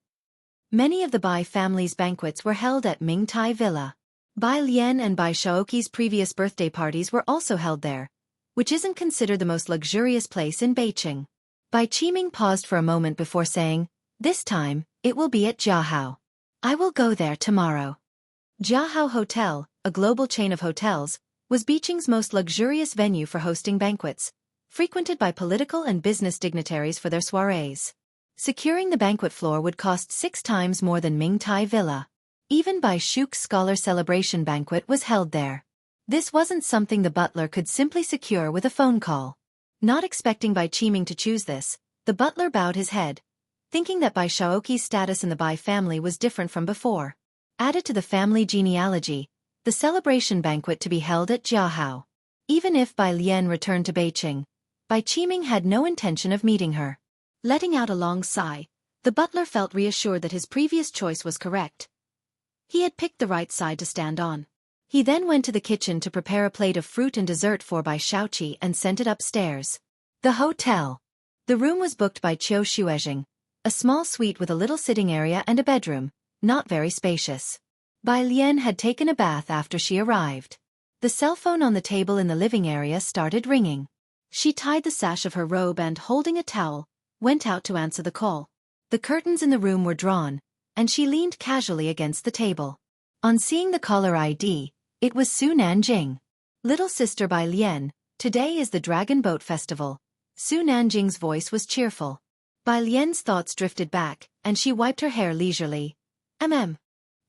Many of the Bai family's banquets were held at Ming Tai Villa. Bai Lian and Bai Xueqi's previous birthday parties were also held there, which isn't considered the most luxurious place in Beiqing. Bai Qiming paused for a moment before saying, this time, it will be at Jiahao. I will go there tomorrow. Jiahao Hotel, a global chain of hotels, was Beiqing's most luxurious venue for hosting banquets, frequented by political and business dignitaries for their soirees. Securing the banquet floor would cost 6 times more than Ming Tai Villa. Even Bai Xueqi's scholar celebration banquet was held there. This wasn't something the butler could simply secure with a phone call. Not expecting Bai Qiming to choose this, the butler bowed his head, thinking that Bai Xueqi's status in the Bai family was different from before. Added to the family genealogy, the celebration banquet to be held at Jiahao. Even if Bai Lian returned to Beiqing, Bai Qiming had no intention of meeting her. Letting out a long sigh, the butler felt reassured that his previous choice was correct. He had picked the right side to stand on. He then went to the kitchen to prepare a plate of fruit and dessert for Bai Xueqi and sent it upstairs. The hotel. The room was booked by Xueqi, a small suite with a little sitting area and a bedroom, not very spacious. Bai Lian had taken a bath after she arrived. The cell phone on the table in the living area started ringing. She tied the sash of her robe and, holding a towel, went out to answer the call. The curtains in the room were drawn, and she leaned casually against the table. On seeing the caller ID, it was Su Nanjing. Little sister Bai Lian, today is the Dragon Boat Festival. Su Nanjing's voice was cheerful. Bai Lian's thoughts drifted back, and she wiped her hair leisurely.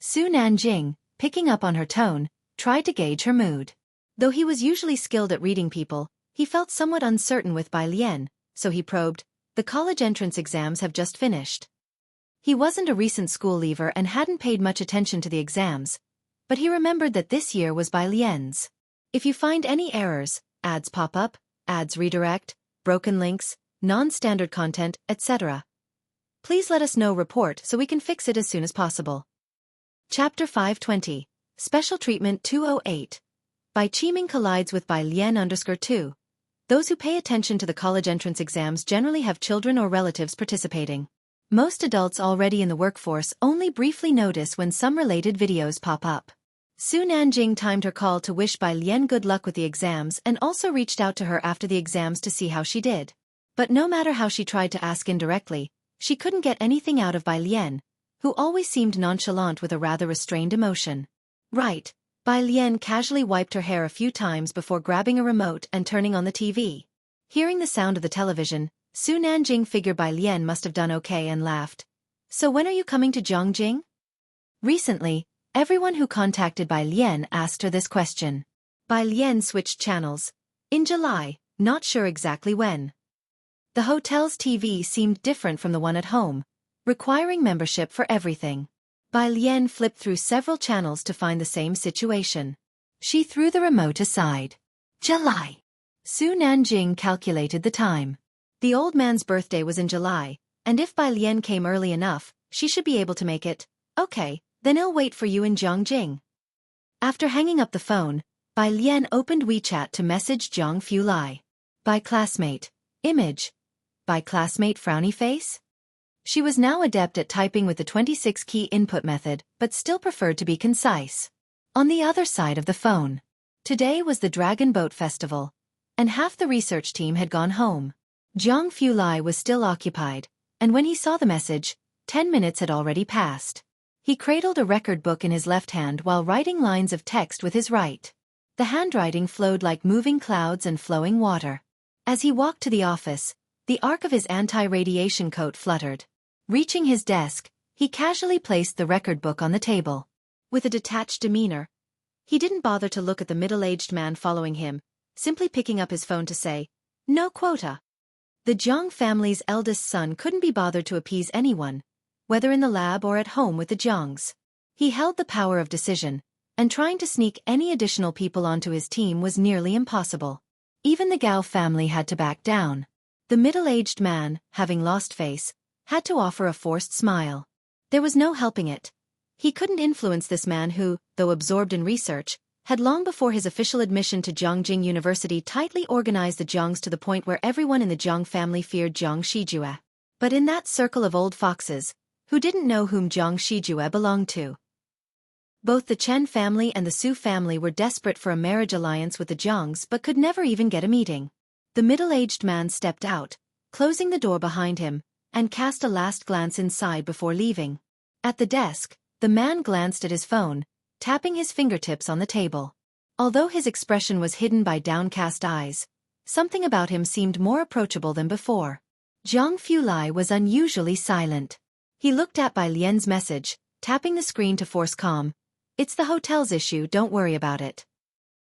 Su Nanjing, picking up on her tone, tried to gauge her mood. Though he was usually skilled at reading people, he felt somewhat uncertain with Bai Lian, so he probed, "The college entrance exams have just finished." He wasn't a recent school leaver and hadn't paid much attention to the exams, but he remembered that this year was Bai Lian's. If you find any errors, ads pop up, ads redirect, broken links, non-standard content, etc., please let us know. Report so we can fix it as soon as possible. Chapter 520, Special Treatment 208. Bai Qiming collides with Bai Lian _2. Those who pay attention to the college entrance exams generally have children or relatives participating. Most adults already in the workforce only briefly notice when some related videos pop up. Su Nanjing timed her call to wish Bai Lian good luck with the exams and also reached out to her after the exams to see how she did. But no matter how she tried to ask indirectly, she couldn't get anything out of Bai Lian, who always seemed nonchalant with a rather restrained emotion. Right. Bai Lian casually wiped her hair a few times before grabbing a remote and turning on the TV. Hearing the sound of the television, Su Nanjing figured Bai Lian must have done okay and laughed. "So when are you coming to Zhongjing?" Recently, everyone who contacted Bai Lian asked her this question. Bai Lian switched channels. "In July, not sure exactly when." The hotel's TV seemed different from the one at home, requiring membership for everything. Bai Lian flipped through several channels to find the same situation. She threw the remote aside. July. Su Nanjing calculated the time. The old man's birthday was in July, and if Bai Lian came early enough, she should be able to make it. "Okay, then I'll wait for you in Zhongjing." After hanging up the phone, Bai Lian opened WeChat to message Zhang Fulai. "By classmate. Image. By classmate frowny face?" She was now adept at typing with the 26-key input method, but still preferred to be concise. On the other side of the phone. Today was the Dragon Boat Festival, and half the research team had gone home. Zhang Fulai was still occupied, and when he saw the message, 10 minutes had already passed. He cradled a record book in his left hand while writing lines of text with his right. The handwriting flowed like moving clouds and flowing water. As he walked to the office, the arc of his anti-radiation coat fluttered. Reaching his desk, he casually placed the record book on the table. With a detached demeanor, he didn't bother to look at the middle-aged man following him, simply picking up his phone to say, "No quota." The Zhang family's eldest son couldn't be bothered to appease anyone, whether in the lab or at home with the Zhangs. He held the power of decision, and trying to sneak any additional people onto his team was nearly impossible. Even the Gao family had to back down. The middle-aged man, having lost face, had to offer a forced smile. There was no helping it. He couldn't influence this man who, though absorbed in research, had long before his official admission to Zhongjing University tightly organized the Zhangs to the point where everyone in the Zhang family feared Zhang Shijue. But in that circle of old foxes, who didn't know whom Zhang Shijue belonged to? Both the Chen family and the Su family were desperate for a marriage alliance with the Zhangs but could never even get a meeting. The middle-aged man stepped out, closing the door behind him, and cast a last glance inside before leaving. At the desk, the man glanced at his phone, tapping his fingertips on the table. Although his expression was hidden by downcast eyes, something about him seemed more approachable than before. Zhang Fulai was unusually silent. He looked at Bai Lian's message, tapping the screen to force calm. "It's the hotel's issue, don't worry about it."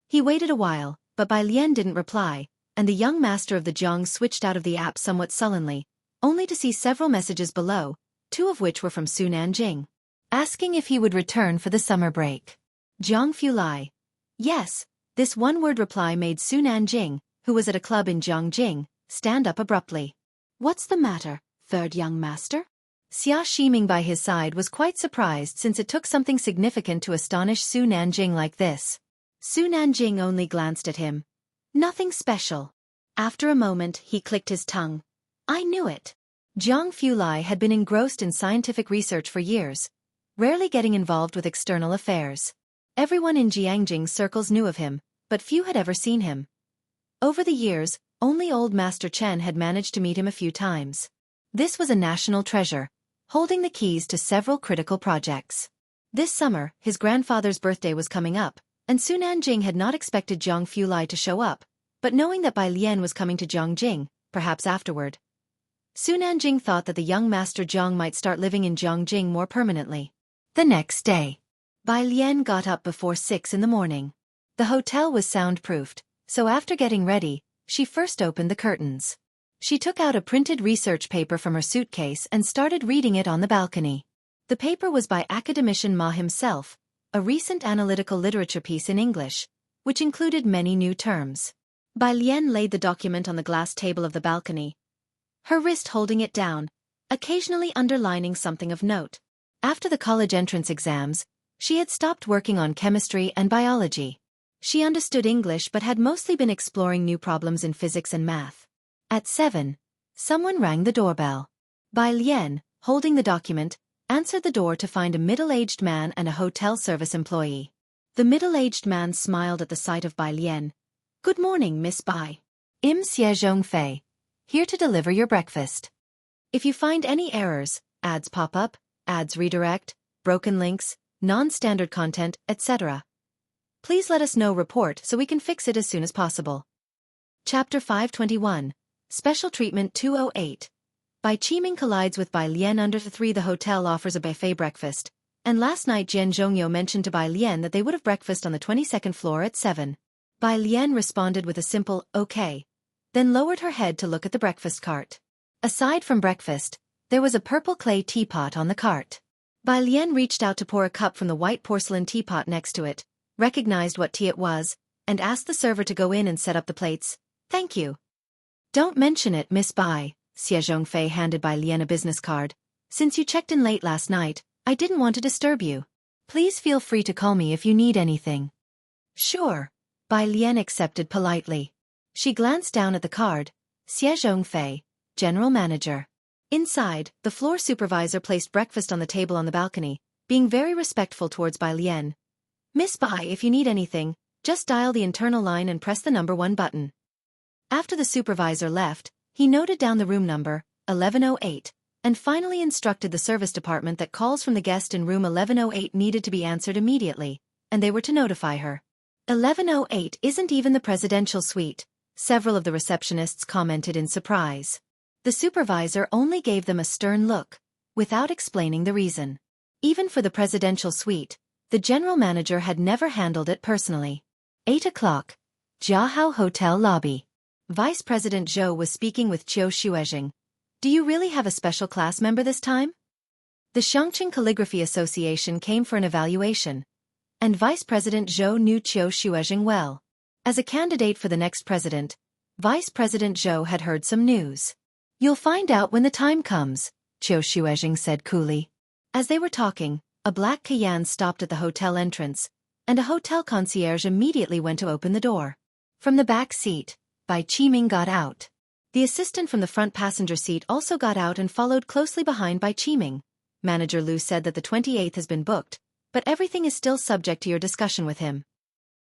He waited a while, but Bai Lian didn't reply, and the young master of the Zhangs switched out of the app somewhat sullenly, only to see several messages below, 2 of which were from Su Nanjing, asking if he would return for the summer break. Zhang Fulai. Yes, this one-word reply made Su Nanjing, who was at a club in Zhongjing, stand up abruptly. "What's the matter, third young master?" Xia Shiming by his side was quite surprised since it took something significant to astonish Su Nanjing like this. Su Nanjing only glanced at him. "Nothing special." After a moment he clicked his tongue. "I knew it." Zhang Fulai had been engrossed in scientific research for years, rarely getting involved with external affairs. Everyone in Jiangjing circles knew of him, but few had ever seen him. Over the years, only old Master Chen had managed to meet him a few times. This was a national treasure, holding the keys to several critical projects. This summer, his grandfather's birthday was coming up, and Su Nanjing had not expected Jiang Fulai to show up, but knowing that Bai Lian was coming to Jiangjing, perhaps afterward, Su Nanjing thought that the young master Jiang might start living in Jiangjing more permanently. The next day, Bai Lian got up before 6 in the morning. The hotel was soundproofed, so after getting ready, she first opened the curtains. She took out a printed research paper from her suitcase and started reading it on the balcony. The paper was by academician Ma himself, a recent analytical literature piece in English, which included many new terms. Bai Lian laid the document on the glass table of the balcony, her wrist holding it down, occasionally underlining something of note. After the college entrance exams, she had stopped working on chemistry and biology. She understood English but had mostly been exploring new problems in physics and math. At 7, someone rang the doorbell. Bai Lian, holding the document, answered the door to find a middle-aged man and a hotel service employee. The middle-aged man smiled at the sight of Bai Lian. "Good morning, Miss Bai. I'm Xueqi Fei, here to deliver your breakfast. If you find any errors, ads pop up, ads redirect, broken links, non-standard content, etc., please let us know report so we can fix it as soon as possible." Chapter 521, Special Treatment 208. Bai Qiming collides with Bai Lian under the 3. The hotel offers a buffet breakfast, and last night Jian Zhongyou mentioned to Bai Lian that they would have breakfast on the 22nd floor at 7. Bai Lian responded with a simple, "Okay," then lowered her head to look at the breakfast cart. Aside from breakfast, there was a purple clay teapot on the cart. Bai Lian reached out to pour a cup from the white porcelain teapot next to it, recognized what tea it was, and asked the server to go in and set up the plates. "Thank you." "Don't mention it, Miss Bai," Xueqi Fei handed Bai Lian a business card. "Since you checked in late last night, I didn't want to disturb you. Please feel free to call me if you need anything." "Sure," Bai Lian accepted politely. She glanced down at the card. Xueqi Fei, General Manager. Inside, the floor supervisor placed breakfast on the table on the balcony, being very respectful towards Bai Lian. "Miss Bai, if you need anything, just dial the internal line and press the number 1 button." After the supervisor left, he noted down the room number, 1108, and finally instructed the service department that calls from the guest in room 1108 needed to be answered immediately, and they were to notify her. 1108 isn't even the presidential suite, several of the receptionists commented in surprise. The supervisor only gave them a stern look, without explaining the reason. Even for the presidential suite, the general manager had never handled it personally. 8 o'clock. Jiahao Hotel lobby. Vice President Zhou was speaking with Qiu Xuezhing. "Do you really have a special class member this time?" The Shangqing Calligraphy Association came for an evaluation, and Vice President Zhou knew Qiu Xuezhing well. As a candidate for the next president, Vice President Zhou had heard some news. "You'll find out when the time comes," Qiu Xuezhing said coolly. As they were talking, a black Cayenne stopped at the hotel entrance, and a hotel concierge immediately went to open the door. From the back seat, Bai Qiming got out. The assistant from the front passenger seat also got out and followed closely behind Bai Qiming. "Manager Liu said that the 28th has been booked, but everything is still subject to your discussion with him."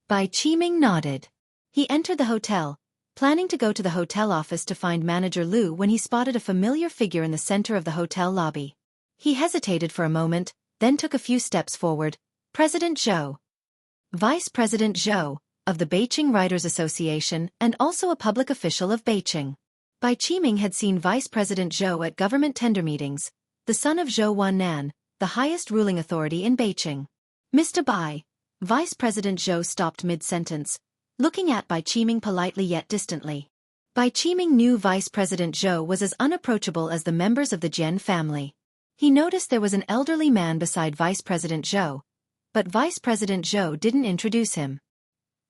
Bai Qiming nodded. He entered the hotel, planning to go to the hotel office to find Manager Liu when he spotted a familiar figure in the center of the hotel lobby. He hesitated for a moment, then took a few steps forward. "President Zhou." Vice President Zhou, of the Beijing Writers Association and also a public official of Beijing. Bai Qiming had seen Vice President Zhou at government tender meetings, the son of Zhou Wannan, the highest ruling authority in Beijing. "Mr. Bai." Vice President Zhou stopped mid-sentence, looking at Bai Qiming politely yet distantly. Bai Qiming knew Vice President Zhou was as unapproachable as the members of the Jian family. He noticed there was an elderly man beside Vice President Zhou, but Vice President Zhou didn't introduce him.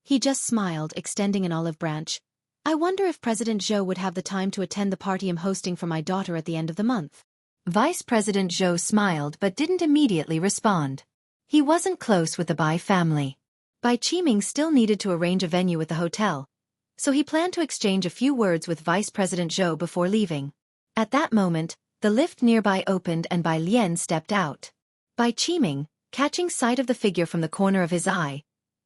He just smiled, extending an olive branch. "I wonder if President Zhou would have the time to attend the party I'm hosting for my daughter at the end of the month." Vice President Zhou smiled but didn't immediately respond. He wasn't close with the Bai family. Bai Qiming still needed to arrange a venue at the hotel, so he planned to exchange a few words with Vice President Zhou before leaving. At that moment, the lift nearby opened and Bai Lian stepped out. Bai Qiming, catching sight of the figure from the corner of his eye,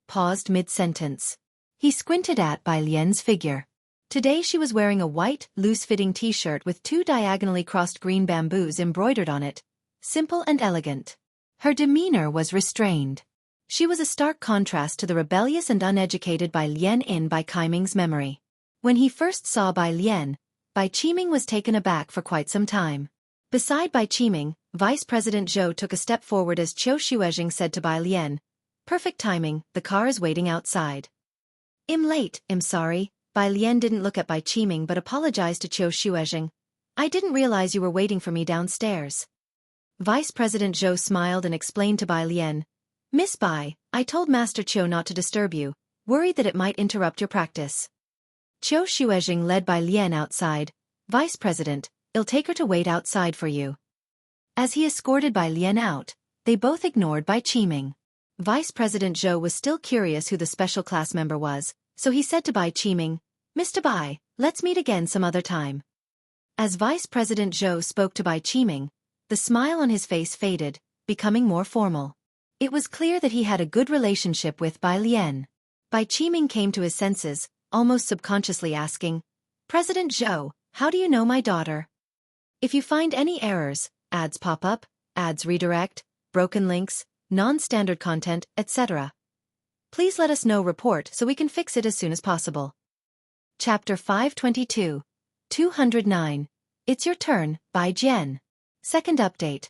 paused mid-sentence. He squinted at Bai Lian's figure. Today she was wearing a white, loose-fitting t-shirt with 2 diagonally crossed green bamboos embroidered on it, simple and elegant. Her demeanor was restrained. She was a stark contrast to the rebellious and uneducated Bai Lian in Bai Kaiming's memory. When he first saw Bai Lian, Bai Qiming was taken aback for quite some time. Beside Bai Qiming, Vice President Zhou took a step forward as Xueqi said to Bai Lian, "Perfect timing, the car is waiting outside." "I'm late, I'm sorry." Bai Lian didn't look at Bai Qiming but apologized to Xueqi. "I didn't realize you were waiting for me downstairs." Vice President Zhou smiled and explained to Bai Lian, "Miss Bai, I told Master Qiu not to disturb you, worried that it might interrupt your practice." Xueqi led Bai Lian outside. "Vice President, I'll take her to wait outside for you." As he escorted Bai Lian out, they both ignored Bai Qiming. Vice President Zhou was still curious who the special class member was, so he said to Bai Qiming, "Mr. Bai, let's meet again some other time." As Vice President Zhou spoke to Bai Qiming, the smile on his face faded, becoming more formal. It was clear that he had a good relationship with Bai Lian. Bai Qiming came to his senses, almost subconsciously asking, "President Zhou, how do you know my daughter? If you find any errors, ads pop up, ads redirect, broken links, non-standard content, etc. please let us know report so we can fix it as soon as possible." Chapter 522. 209. It's your turn, Bai Jian. Second update.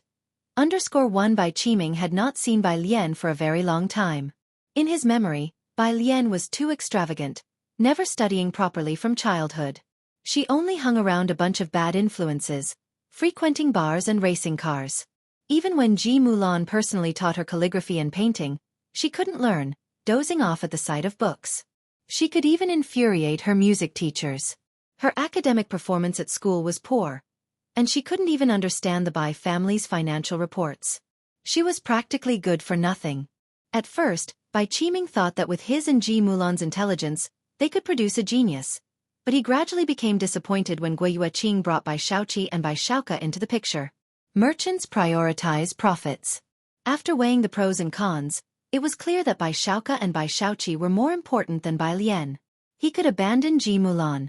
_1 Bai Qiming had not seen Bai Lian for a very long time. In his memory, Bai Lian was too extravagant, never studying properly from childhood. She only hung around a bunch of bad influences, frequenting bars and racing cars. Even when Ji Mulan personally taught her calligraphy and painting, she couldn't learn, dozing off at the sight of books. She could even infuriate her music teachers. Her academic performance at school was poor, and she couldn't even understand the Bai family's financial reports. She was practically good for nothing. At first, Bai Qiming thought that with his and Ji Mulan's intelligence, they could produce a genius, but he gradually became disappointed when Xueqi brought Bai Xueqi and Bai Shaoke into the picture. Merchants prioritize profits. After weighing the pros and cons, it was clear that Bai Shaoke and Bai Xueqi were more important than Bai Lian. He could abandon Ji Mulan.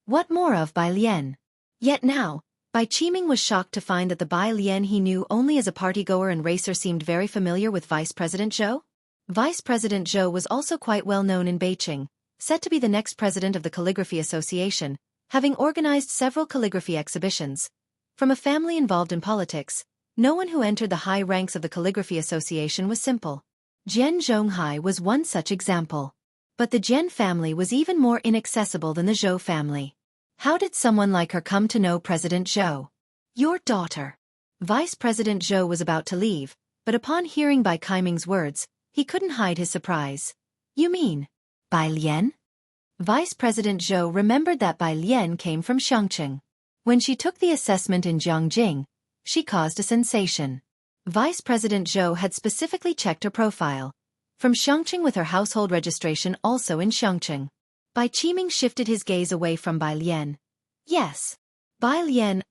What more of Bai Lian? Yet now, Bai Qiming was shocked to find that the Bai Lian he knew only as a partygoer and racer seemed very familiar with Vice President Zhou. Vice President Zhou was also quite well known in Beijing, said to be the next president of the Calligraphy Association, having organized several calligraphy exhibitions. From a family involved in politics, no one who entered the high ranks of the Calligraphy Association was simple. Jian Zhonghai was one such example. But the Jian family was even more inaccessible than the Zhou family. How did someone like her come to know President Zhou? Your daughter. Vice President Zhou was about to leave, but upon hearing Bai Kaiming's words, he couldn't hide his surprise. You mean Bai Lian? Vice President Zhou remembered that Bai Lian came from Xiangqing. When she took the assessment in Jiangjing, she caused a sensation. Vice President Zhou had specifically checked her profile. From Xiangqing with her household registration also in Xiangqing. Bai Qiming shifted his gaze away from Bai Lian. Yes. Bai Lian,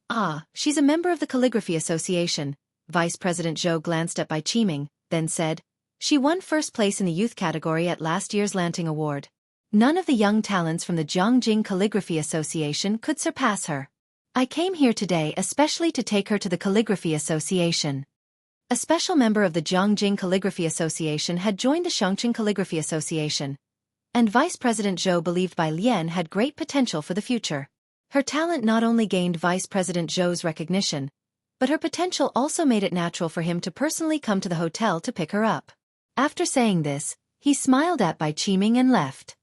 she's a member of the Calligraphy Association. Vice President Zhou glanced at Bai Qiming, then said, "She won first place in the youth category at last year's Lanting Award. None of the young talents from the Jiangjing Calligraphy Association could surpass her. I came here today especially to take her to the Calligraphy Association." A special member of the Jiangjing Calligraphy Association had joined the Xiangqing Calligraphy Association, and Vice President Zhou believed Bai Lian had great potential for the future. Her talent not only gained Vice President Zhou's recognition, but her potential also made it natural for him to personally come to the hotel to pick her up. After saying this, he smiled at Bai Qiming and left.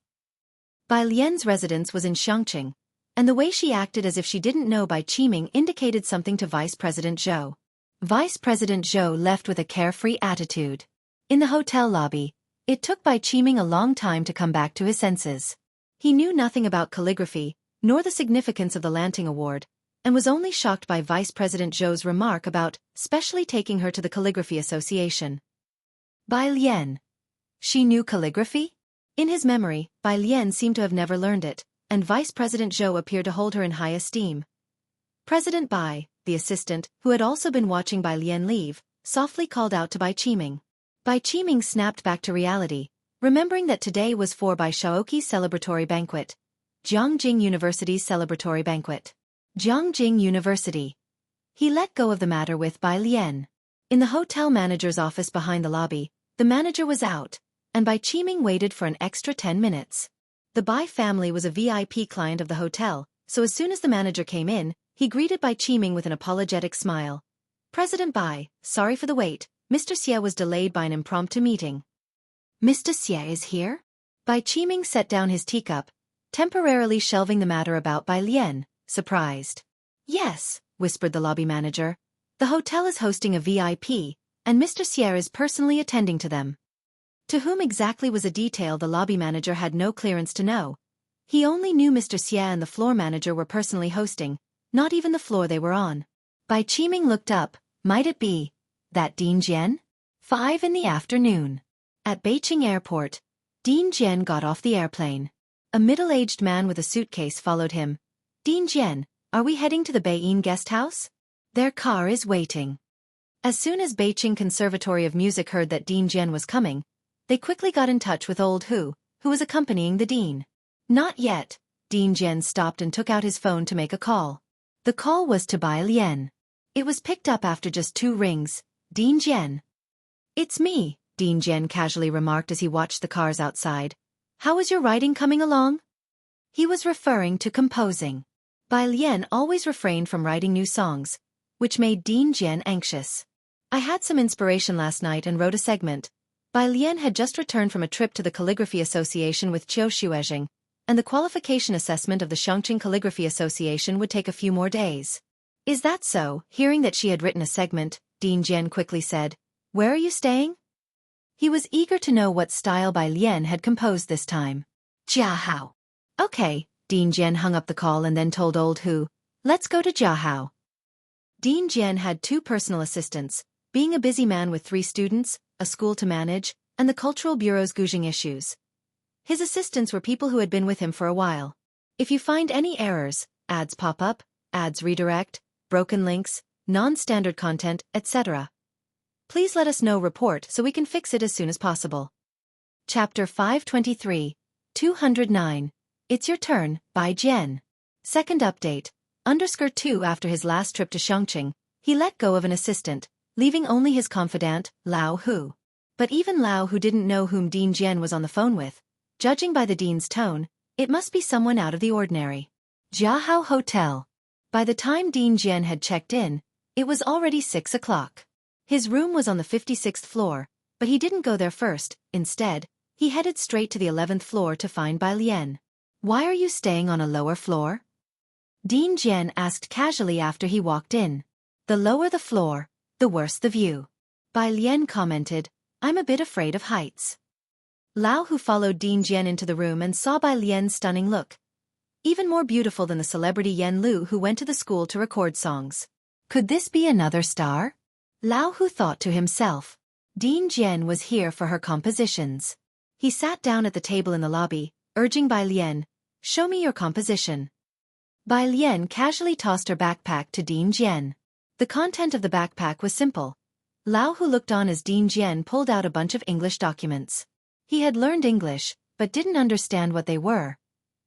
Bai Lian's residence was in Xiangqing, and the way she acted as if she didn't know Bai Qiming indicated something to Vice President Zhou. Vice President Zhou left with a carefree attitude. In the hotel lobby, it took Bai Qiming a long time to come back to his senses. He knew nothing about calligraphy, nor the significance of the Lanting Award, and was only shocked by Vice President Zhou's remark about specially taking her to the Calligraphy Association. Bai Lian. She knew calligraphy? In his memory, Bai Lian seemed to have never learned it, and Vice President Zhou appeared to hold her in high esteem. President Bai, the assistant, who had also been watching Bai Lian leave, softly called out to Bai Qiming. Bai Qiming snapped back to reality, remembering that today was for Bai Xueqi's celebratory banquet. Jiangjing University's celebratory banquet. Jiangjing University. He let go of the matter with Bai Lian. In the hotel manager's office behind the lobby, the manager was out, and Bai Qiming waited for an extra 10 minutes. The Bai family was a VIP client of the hotel, so as soon as the manager came in, he greeted Bai Qiming with an apologetic smile. President Bai, sorry for the wait, Mr. Xie was delayed by an impromptu meeting. Mr. Xie is here? Bai Qiming set down his teacup, temporarily shelving the matter about Bai Lian, surprised. Yes, whispered the lobby manager. The hotel is hosting a VIP, and Mr. Xie is personally attending to them. To whom exactly was a detail the lobby manager had no clearance to know. He only knew Mr. Xie and the floor manager were personally hosting, not even the floor they were on. Bai Qiming looked up. Might it be that Dean Jian? 5 in the afternoon. At Beijing Airport, Dean Jian got off the airplane. A middle-aged man with a suitcase followed him. Dean Jian, are we heading to the Beiying guest house? Their car is waiting. As soon as Beijing Conservatory of Music heard that Dean Jian was coming, they quickly got in touch with old Hu was accompanying the dean. Not yet. Dean Jian stopped and took out his phone to make a call. The call was to Bai Lian. It was picked up after just 2 rings. Dean Jian. It's me, Dean Jian casually remarked as he watched the cars outside. How is your writing coming along? He was referring to composing. Bai Lian always refrained from writing new songs, which made Dean Jian anxious. I had some inspiration last night and wrote a segment. Bai Lian had just returned from a trip to the Calligraphy Association with Xueqi, and the qualification assessment of the Shangqing Calligraphy Association would take a few more days. Is that so? Hearing that she had written a segment, Dean Jian quickly said, Where are you staying? He was eager to know what style Bai Lian had composed this time. Jiahao. Okay, Dean Jian hung up the call and then told old Hu, let's go to Jiahao. Dean Jian had 2 personal assistants, being a busy man with 3 students, a school to manage, and the Cultural Bureau's gouging issues. His assistants were people who had been with him for a while. If you find any errors, ads pop up, ads redirect, broken links, non-standard content, etc., please let us know report so we can fix it as soon as possible. Chapter 523, 209. It's your turn, by Jian. Second update. _2 After his last trip to Shangqing, he let go of an assistant, leaving only his confidant, Lao Hu. But even Lao Hu didn't know whom Dean Jian was on the phone with. Judging by the dean's tone, it must be someone out of the ordinary. Jiahao Hotel. By the time Dean Jian had checked in, it was already 6 o'clock. His room was on the 56th floor, but he didn't go there first. Instead, he headed straight to the 11th floor to find Bai Lian. Why are you staying on a lower floor? Dean Jian asked casually after he walked in. The lower the floor, the worse the view. Bai Lian commented, I'm a bit afraid of heights. Lao Hu followed Dean Jian into the room and saw Bai Lian's stunning look. Even more beautiful than the celebrity Yan Lu who went to the school to record songs. Could this be another star? Lao Hu thought to himself. Dean Jian was here for her compositions. He sat down at the table in the lobby, urging Bai Lian, show me your composition. Bai Lian casually tossed her backpack to Dean Jian. The content of the backpack was simple. Lao Hu looked on as Dean Jian pulled out a bunch of English documents. He had learned English, but didn't understand what they were.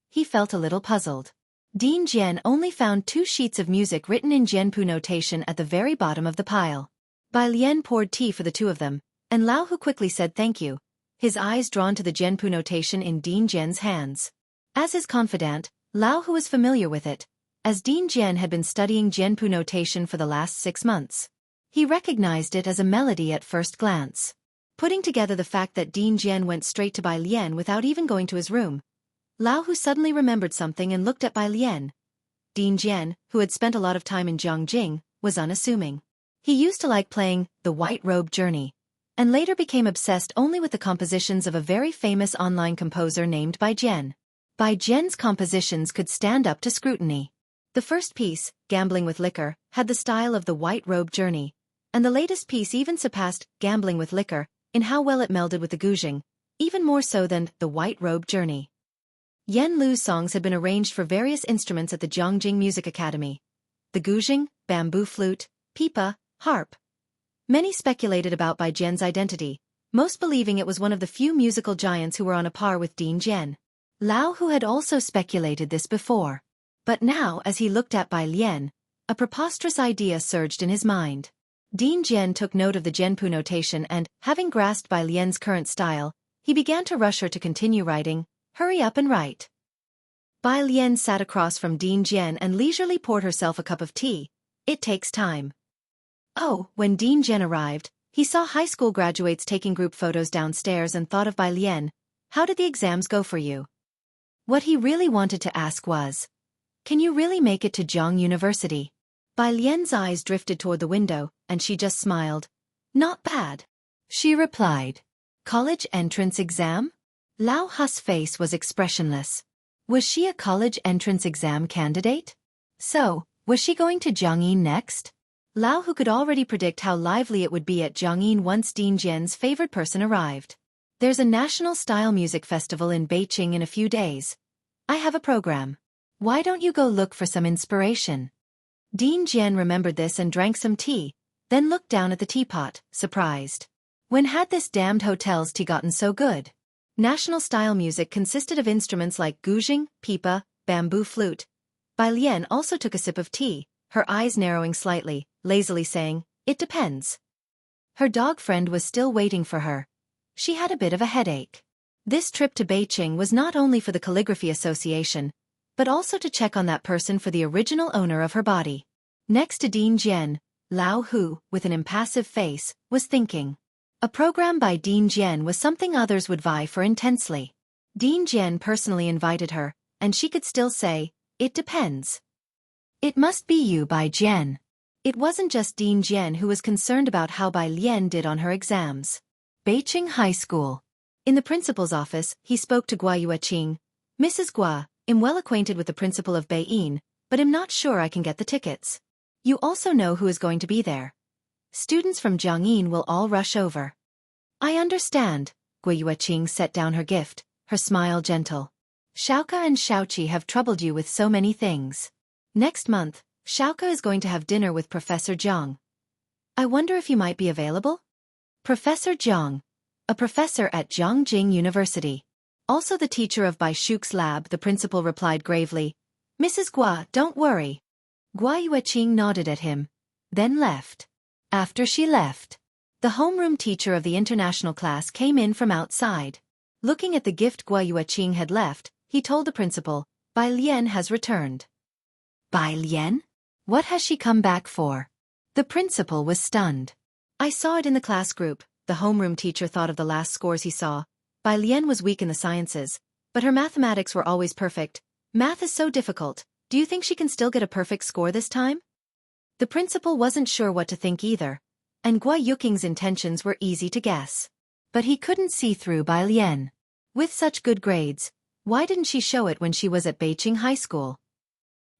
He felt a little puzzled. Dean Jian only found 2 sheets of music written in Jianpu notation at the very bottom of the pile. Bai Lian poured tea for the 2 of them, and Lao Hu quickly said thank you, his eyes drawn to the Jianpu notation in Dean Jian's hands. As his confidant, Lao Hu was familiar with it, as Dean Jian had been studying Jianpu notation for the last 6 months. He recognized it as a melody at first glance. Putting together the fact that Dean Jian went straight to Bai Lian without even going to his room, Lao Hu suddenly remembered something and looked at Bai Lian. Dean Jian, who had spent a lot of time in Jiangjing, was unassuming. He used to like playing The White Robe Journey, and later became obsessed only with the compositions of a very famous online composer named Bai Jian. Bai Jian's compositions could stand up to scrutiny. The first piece, Gambling with Liquor, had the style of The White Robe Journey, and the latest piece even surpassed Gambling with Liquor in how well it melded with the gouging, even more so than The White Robe Journey. Yan Lu's songs had been arranged for various instruments at the Jiangjing Music Academy. The gouging, bamboo flute, pipa, harp. Many speculated about Bai Jian's identity, most believing it was one of the few musical giants who were on a par with Dean Jian. Lao Hu had also speculated this before. But now as he looked at Bai Lian, a preposterous idea surged in his mind. Dean Jian took note of the Jianpu notation and, having grasped Bai Lian's current style, he began to rush her to continue writing, "Hurry up and write." Bai Lian sat across from Dean Jian and leisurely poured herself a cup of tea. It takes time. Oh, when Dean Jian arrived, he saw high school graduates taking group photos downstairs and thought of Bai Lian. How did the exams go for you? What he really wanted to ask was, can you really make it to Zhang University? Bai Lian's eyes drifted toward the window, and she just smiled. Not bad. She replied. College entrance exam? Lao Hu's face was expressionless. Was she a college entrance exam candidate? So, was she going to Jiangyin next? Lao Hu could already predict how lively it would be at Jiangyin once Dean Jian's favorite person arrived. There's a national style music festival in Beijing in a few days. I have a program. Why don't you go look for some inspiration? Dean Jian remembered this and drank some tea, then looked down at the teapot, surprised. When had this damned hotel's tea gotten so good? National style music consisted of instruments like guzheng, pipa, bamboo flute. Bai Lian also took a sip of tea, her eyes narrowing slightly, lazily saying, "It depends." Her dog friend was still waiting for her. She had a bit of a headache. This trip to Beijing was not only for the Calligraphy Association, but also to check on that person for the original owner of her body. Next to Dean Jian, Lao Hu, with an impassive face, was thinking. A program by Dean Jian was something others would vie for intensely. Dean Jian personally invited her, and she could still say, "It depends." It must be you, Bai Jian. It wasn't just Dean Jian who was concerned about how Bai Lian did on her exams. Beijing High School. In the principal's office, he spoke to Gua Yueqing. "Mrs. Gua, I'm well acquainted with the principal of Beiying, but I'm not sure I can get the tickets. You also know who is going to be there. Students from Jiangyin will all rush over." "I understand." Gua Yueqing set down her gift, her smile gentle. "Xueqi and Xueqi have troubled you with so many things. Next month, Xueqi is going to have dinner with Professor Zhang. I wonder if you might be available?" Professor Zhang. A professor at Zhongjing University. Also the teacher of Bai Shu's lab, the principal replied gravely. "Mrs. Gua, don't worry." Gua Yueqing nodded at him, then left. After she left, the homeroom teacher of the international class came in from outside. Looking at the gift Gua Yueqing had left, he told the principal, "Bai Lian has returned." "Bai Lian? What has she come back for?" The principal was stunned. "I saw it in the class group." The homeroom teacher thought of the last scores he saw. Bai Lian was weak in the sciences, but her mathematics were always perfect. Math is so difficult. Do you think she can still get a perfect score this time? The principal wasn't sure what to think either, and Gua Yuqing's intentions were easy to guess. But he couldn't see through Bai Lian. With such good grades, why didn't she show it when she was at Beijing High School?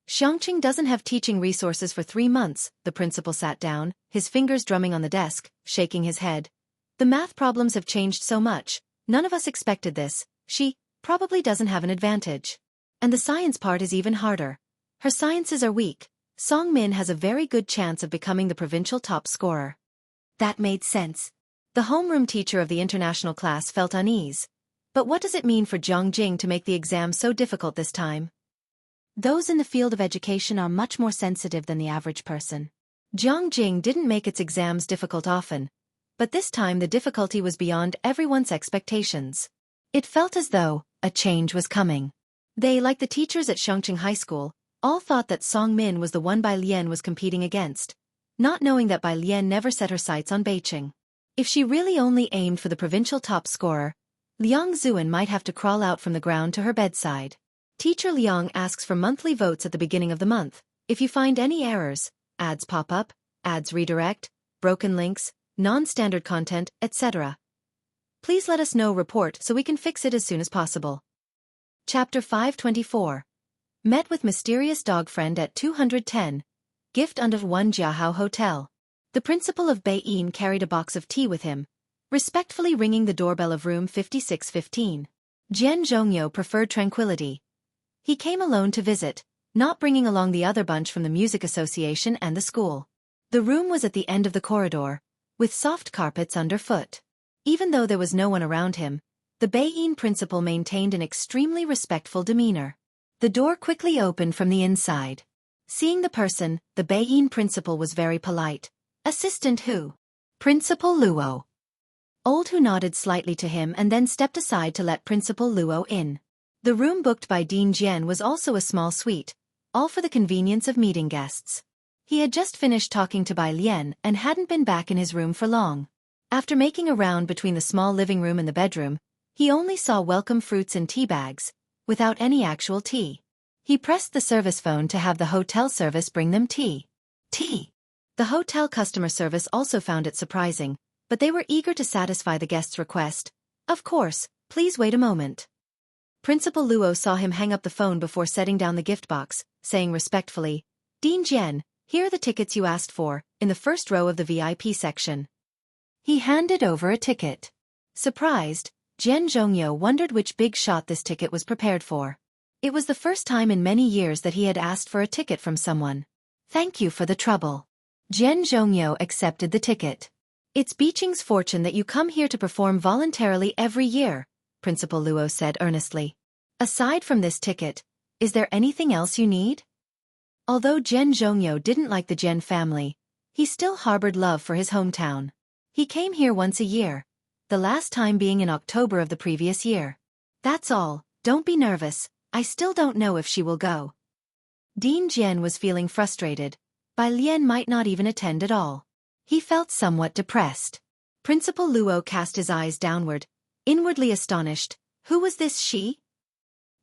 Xiangqing doesn't have teaching resources for 3 months, the principal sat down, his fingers drumming on the desk, shaking his head. The math problems have changed so much, none of us expected this. She probably doesn't have an advantage. And the science part is even harder. Her sciences are weak. Song Min has a very good chance of becoming the provincial top scorer. That made sense. The homeroom teacher of the international class felt unease. But what does it mean for Zhongjing to make the exam so difficult this time? Those in the field of education are much more sensitive than the average person. Zhongjing didn't make its exams difficult often, but this time the difficulty was beyond everyone's expectations. It felt as though a change was coming. They, like the teachers at Xiangqing High School, all thought that Song Min was the one Bai Lian was competing against, not knowing that Bai Lian never set her sights on Beijing. If she really only aimed for the provincial top scorer, Liang Zuan might have to crawl out from the ground to her bedside. Teacher Liang asks for monthly votes at the beginning of the month. If you find any errors, ads pop up, ads redirect, broken links, non-standard content, etc. Please let us know report so we can fix it as soon as possible. Chapter 524. Met with mysterious dog friend at 210. Gift under One Jiahao Hotel. The principal of Beiying carried a box of tea with him, respectfully ringing the doorbell of room 5615. Jian Zhongyo preferred tranquility. He came alone to visit, not bringing along the other bunch from the music association and the school. The room was at the end of the corridor, with soft carpets underfoot. Even though there was no one around him, the Beiying principal maintained an extremely respectful demeanor. The door quickly opened from the inside. Seeing the person, the Beiying principal was very polite. Assistant who? Principal Luo. Old Hu nodded slightly to him and then stepped aside to let Principal Luo in. The room booked by Dean Jian was also a small suite, all for the convenience of meeting guests. He had just finished talking to Bai Lian and hadn't been back in his room for long. After making a round between the small living room and the bedroom, he only saw welcome fruits and tea bags, without any actual tea. He pressed the service phone to have the hotel service bring them tea. Tea! The hotel customer service also found it surprising, but they were eager to satisfy the guest's request. Of course, please wait a moment. Principal Luo saw him hang up the phone before setting down the gift box, saying respectfully, Dean Jian, here are the tickets you asked for, in the first row of the VIP section. He handed over a ticket. Surprised, Jian Zhongyo wondered which big shot this ticket was prepared for. It was the first time in many years that he had asked for a ticket from someone. Thank you for the trouble. Jian Zhongyo accepted the ticket. It's Beijing's fortune that you come here to perform voluntarily every year, Principal Luo said earnestly. Aside from this ticket, is there anything else you need? Although Jian Zhongyo didn't like the Jian family, he still harbored love for his hometown. He came here once a year, the last time being in October of the previous year. That's all, don't be nervous, I still don't know if she will go. Dean Jian was feeling frustrated. Bai Lian might not even attend at all. He felt somewhat depressed. Principal Luo cast his eyes downward, inwardly astonished. Who was this she?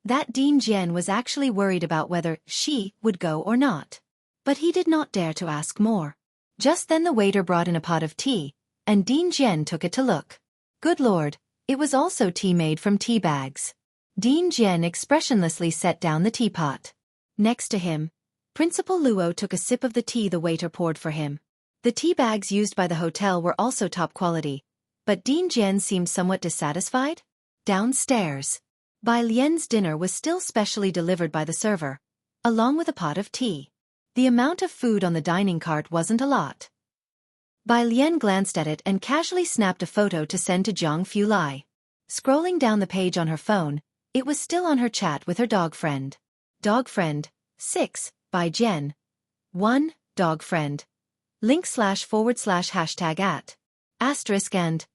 That Dean Jian was actually worried about whether she would go or not. But he did not dare to ask more. Just then the waiter brought in a pot of tea, and Dean Jian took it to look. Good lord, it was also tea made from tea bags. Dean Jian expressionlessly set down the teapot. Next to him, Principal Luo took a sip of the tea the waiter poured for him. The tea bags used by the hotel were also top quality, but Dean Jian seemed somewhat dissatisfied. Downstairs, Bai Lian's dinner was still specially delivered by the server, along with a pot of tea. The amount of food on the dining cart wasn't a lot. Bai Lian glanced at it and casually snapped a photo to send to Zhang Fulai. Scrolling down the page on her phone, it was still on her chat with her dog friend. Dog friend, 6, by Jen. 1, dog friend. // at. Asterisk and.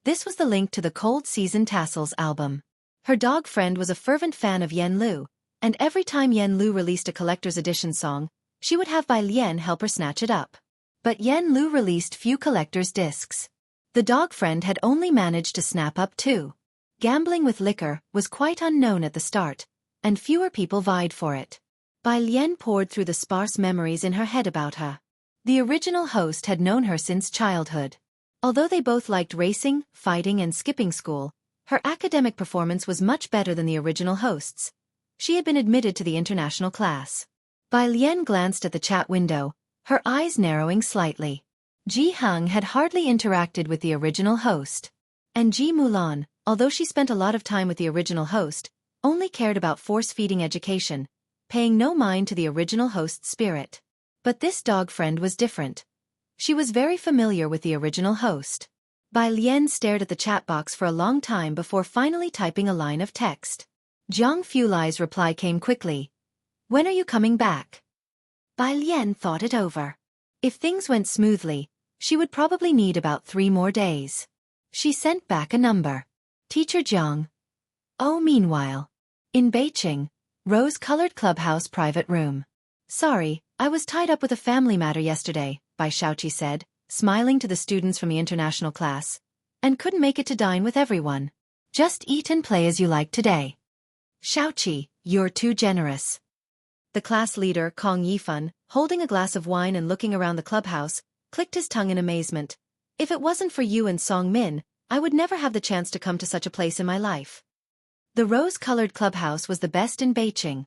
This was the link to the Cold Season Tassels album. Her dog friend was a fervent fan of Yen Lu, and every time Yen Lu released a collector's edition song, she would have Bai Lian help her snatch it up. But Yen Lu released few collector's discs. The dog friend had only managed to snap up 2. Gambling with liquor was quite unknown at the start, and fewer people vied for it. Bai Lian poured through the sparse memories in her head about her. The original host had known her since childhood. Although they both liked racing, fighting and skipping school, her academic performance was much better than the original host's. She had been admitted to the international class. Bai Lian glanced at the chat window, her eyes narrowing slightly. Ji Heng had hardly interacted with the original host. And Ji Mulan, although she spent a lot of time with the original host, only cared about force-feeding education, paying no mind to the original host's spirit. But this dog friend was different. She was very familiar with the original host. Bai Lian stared at the chat box for a long time before finally typing a line of text. Zhang Fulai's reply came quickly. When are you coming back? Bai Lian thought it over. If things went smoothly, she would probably need about 3 more days. She sent back a number. Teacher Zhang. Oh, meanwhile. In Beijing, rose-colored clubhouse private room. Sorry, I was tied up with a family matter yesterday, Bai Xueqi said, smiling to the students from the international class, and couldn't make it to dine with everyone. Just eat and play as you like today. Xueqi, you're too generous. The class leader, Kong Yifan, holding a glass of wine and looking around the clubhouse, clicked his tongue in amazement. If it wasn't for you and Song Min, I would never have the chance to come to such a place in my life. The rose-colored clubhouse was the best in Beijing,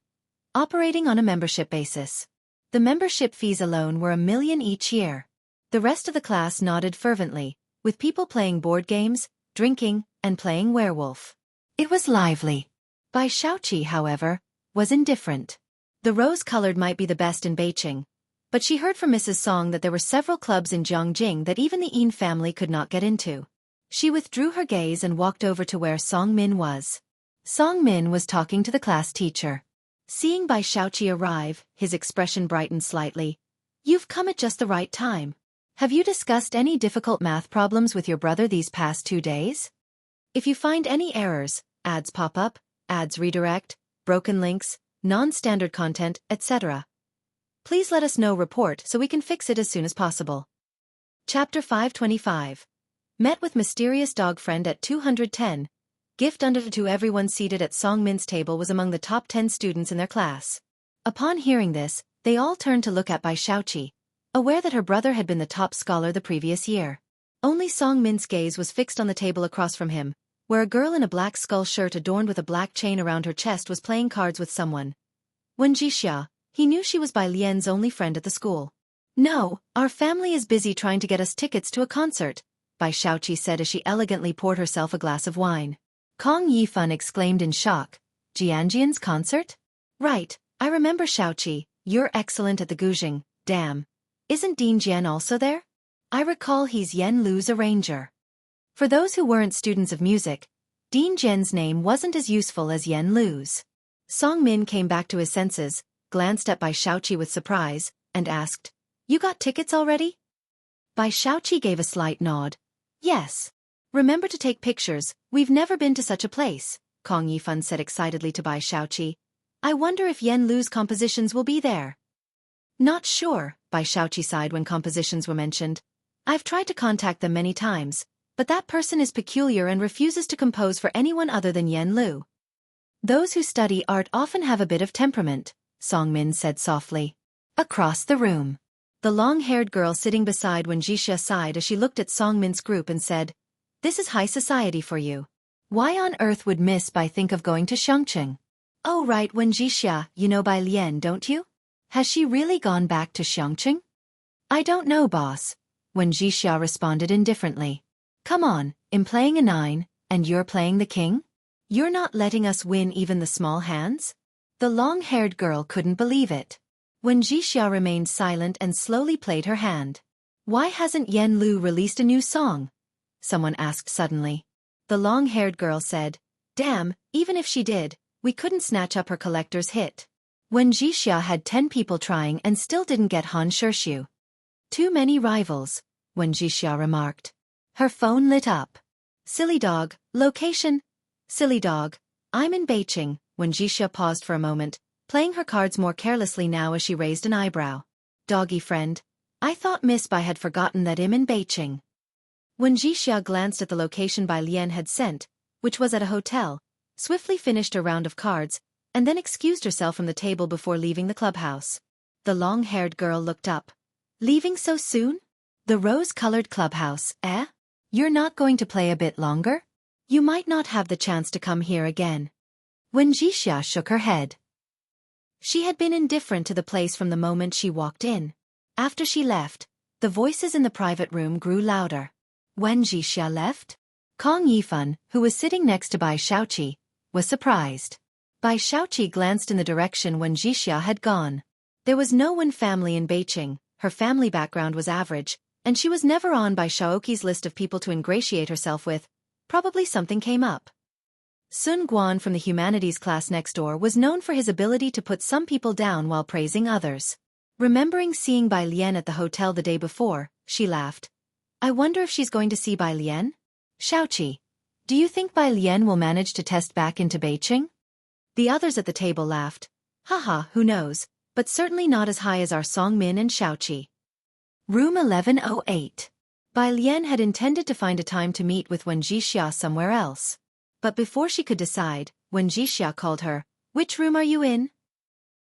operating on a membership basis. The membership fees alone were 1 million each year. The rest of the class nodded fervently, with people playing board games, drinking, and playing werewolf. It was lively. Bai Xueqi, however, was indifferent. The rose-colored might be the best in Beijing, but she heard from Mrs. Song that there were several clubs in Jiangjing that even the Yin family could not get into. She withdrew her gaze and walked over to where Song Min was. Song Min was talking to the class teacher. Seeing Bai Shaoqi arrive, his expression brightened slightly. You've come at just the right time. Have you discussed any difficult math problems with your brother these past 2 days? If you find any errors, ads pop up, ads redirect, broken links, non-standard content, etc., please let us know report so we can fix it as soon as possible. Chapter 525. Met with mysterious dog friend at 210. Gift under to everyone seated at Song Min's table was among the top 10 students in their class. Upon hearing this, they all turned to look at Bai Shaoqi, aware that her brother had been the top scholar the previous year. Only Song Min's gaze was fixed on the table across from him, where a girl in a black skull shirt adorned with a black chain around her chest was playing cards with someone. Wen Jixia, he knew she was Bai Lian's only friend at the school. No, our family is busy trying to get us tickets to a concert, Bai Shaoqi said as she elegantly poured herself a glass of wine. Kong Yifan exclaimed in shock. Jianjian's concert? Right, I remember Shaoqi, you're excellent at the guzheng, damn. Isn't Dean Jian also there? I recall he's Yen Lu's arranger. For those who weren't students of music, Dean Jian's name wasn't as useful as Yen Lu's. Song Min came back to his senses, glanced at Bai Shaoqi with surprise, and asked, You got tickets already? Bai Shaoqi gave a slight nod. Yes. Remember to take pictures, we've never been to such a place, Kong Yifan said excitedly to Bai Shaoqi. I wonder if Yen Lu's compositions will be there. Not sure, Bai Shaoqi sighed when compositions were mentioned. I've tried to contact them many times, but that person is peculiar and refuses to compose for anyone other than Yen Lu. Those who study art often have a bit of temperament, Song Min said softly. Across the room, the long-haired girl sitting beside Wen Jixia sighed as she looked at Song Min's group and said, This is high society for you. Why on earth would Miss Bai think of going to Xiangqing? Oh right, Wen Jixia, you know Bai Lian, don't you? Has she really gone back to Xiangqing? I don't know, boss, Wen Jixia responded indifferently. Come on, I'm playing a 9, and you're playing the king? You're not letting us win even the small hands? The long-haired girl couldn't believe it. Wen Jixia remained silent and slowly played her hand. Why hasn't Yen Lu released a new song? Someone asked suddenly. The long-haired girl said, Damn, even if she did, we couldn't snatch up her collector's hit. Wen Jixia had 10 people trying and still didn't get Han Shirshu. Too many rivals, Wen Jixia remarked. Her phone lit up. Silly dog, location. Silly dog, I'm in Beijing, Wen Jixia paused for a moment, playing her cards more carelessly now as she raised an eyebrow. Doggy friend, I thought Miss Bai had forgotten that I'm in Beijing. Wen Jixia glanced at the location Bai Lian had sent, which was at a hotel, swiftly finished a round of cards, and then excused herself from the table before leaving the clubhouse. The long-haired girl looked up. Leaving so soon? The rose-colored clubhouse, eh? You're not going to play a bit longer? You might not have the chance to come here again. Wen Jixia shook her head. She had been indifferent to the place from the moment she walked in. After she left, the voices in the private room grew louder. Wen Jixia left? Kong Yifan, who was sitting next to Bai Shaoqi, was surprised. Bai Shaoqi glanced in the direction Wen Jixia had gone. There was no Wen family in Beijing, her family background was average, and she was never on Bai Shaoqi's list of people to ingratiate herself with. Probably something came up. Sun Guan from the humanities class next door was known for his ability to put some people down while praising others. Remembering seeing Bai Lian at the hotel the day before, she laughed. I wonder if she's going to see Bai Lian? Shaoqi, do you think Bai Lian will manage to test back into Beijing? The others at the table laughed. Haha, who knows, but certainly not as high as our Song Min and Shaoqi. Room 1108. Bai Lian had intended to find a time to meet with Wen Jixia somewhere else. But before she could decide, Wen Jixia called her, Which room are you in?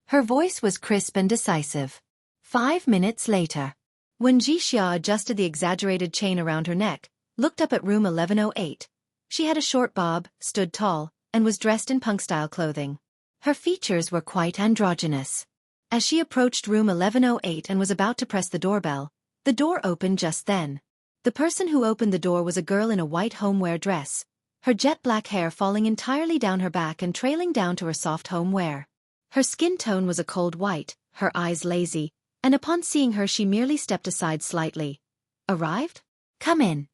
Her voice was crisp and decisive. 5 minutes later. Wen Jixia adjusted the exaggerated chain around her neck, looked up at room 1108. She had a short bob, stood tall, and was dressed in punk-style clothing. Her features were quite androgynous. As she approached room 1108 and was about to press the doorbell, the door opened just then. The person who opened the door was a girl in a white homeware dress, her jet-black hair falling entirely down her back and trailing down to her soft homeware. Her skin tone was a cold white, her eyes lazy, and upon seeing her she merely stepped aside slightly. Arrived? Come in.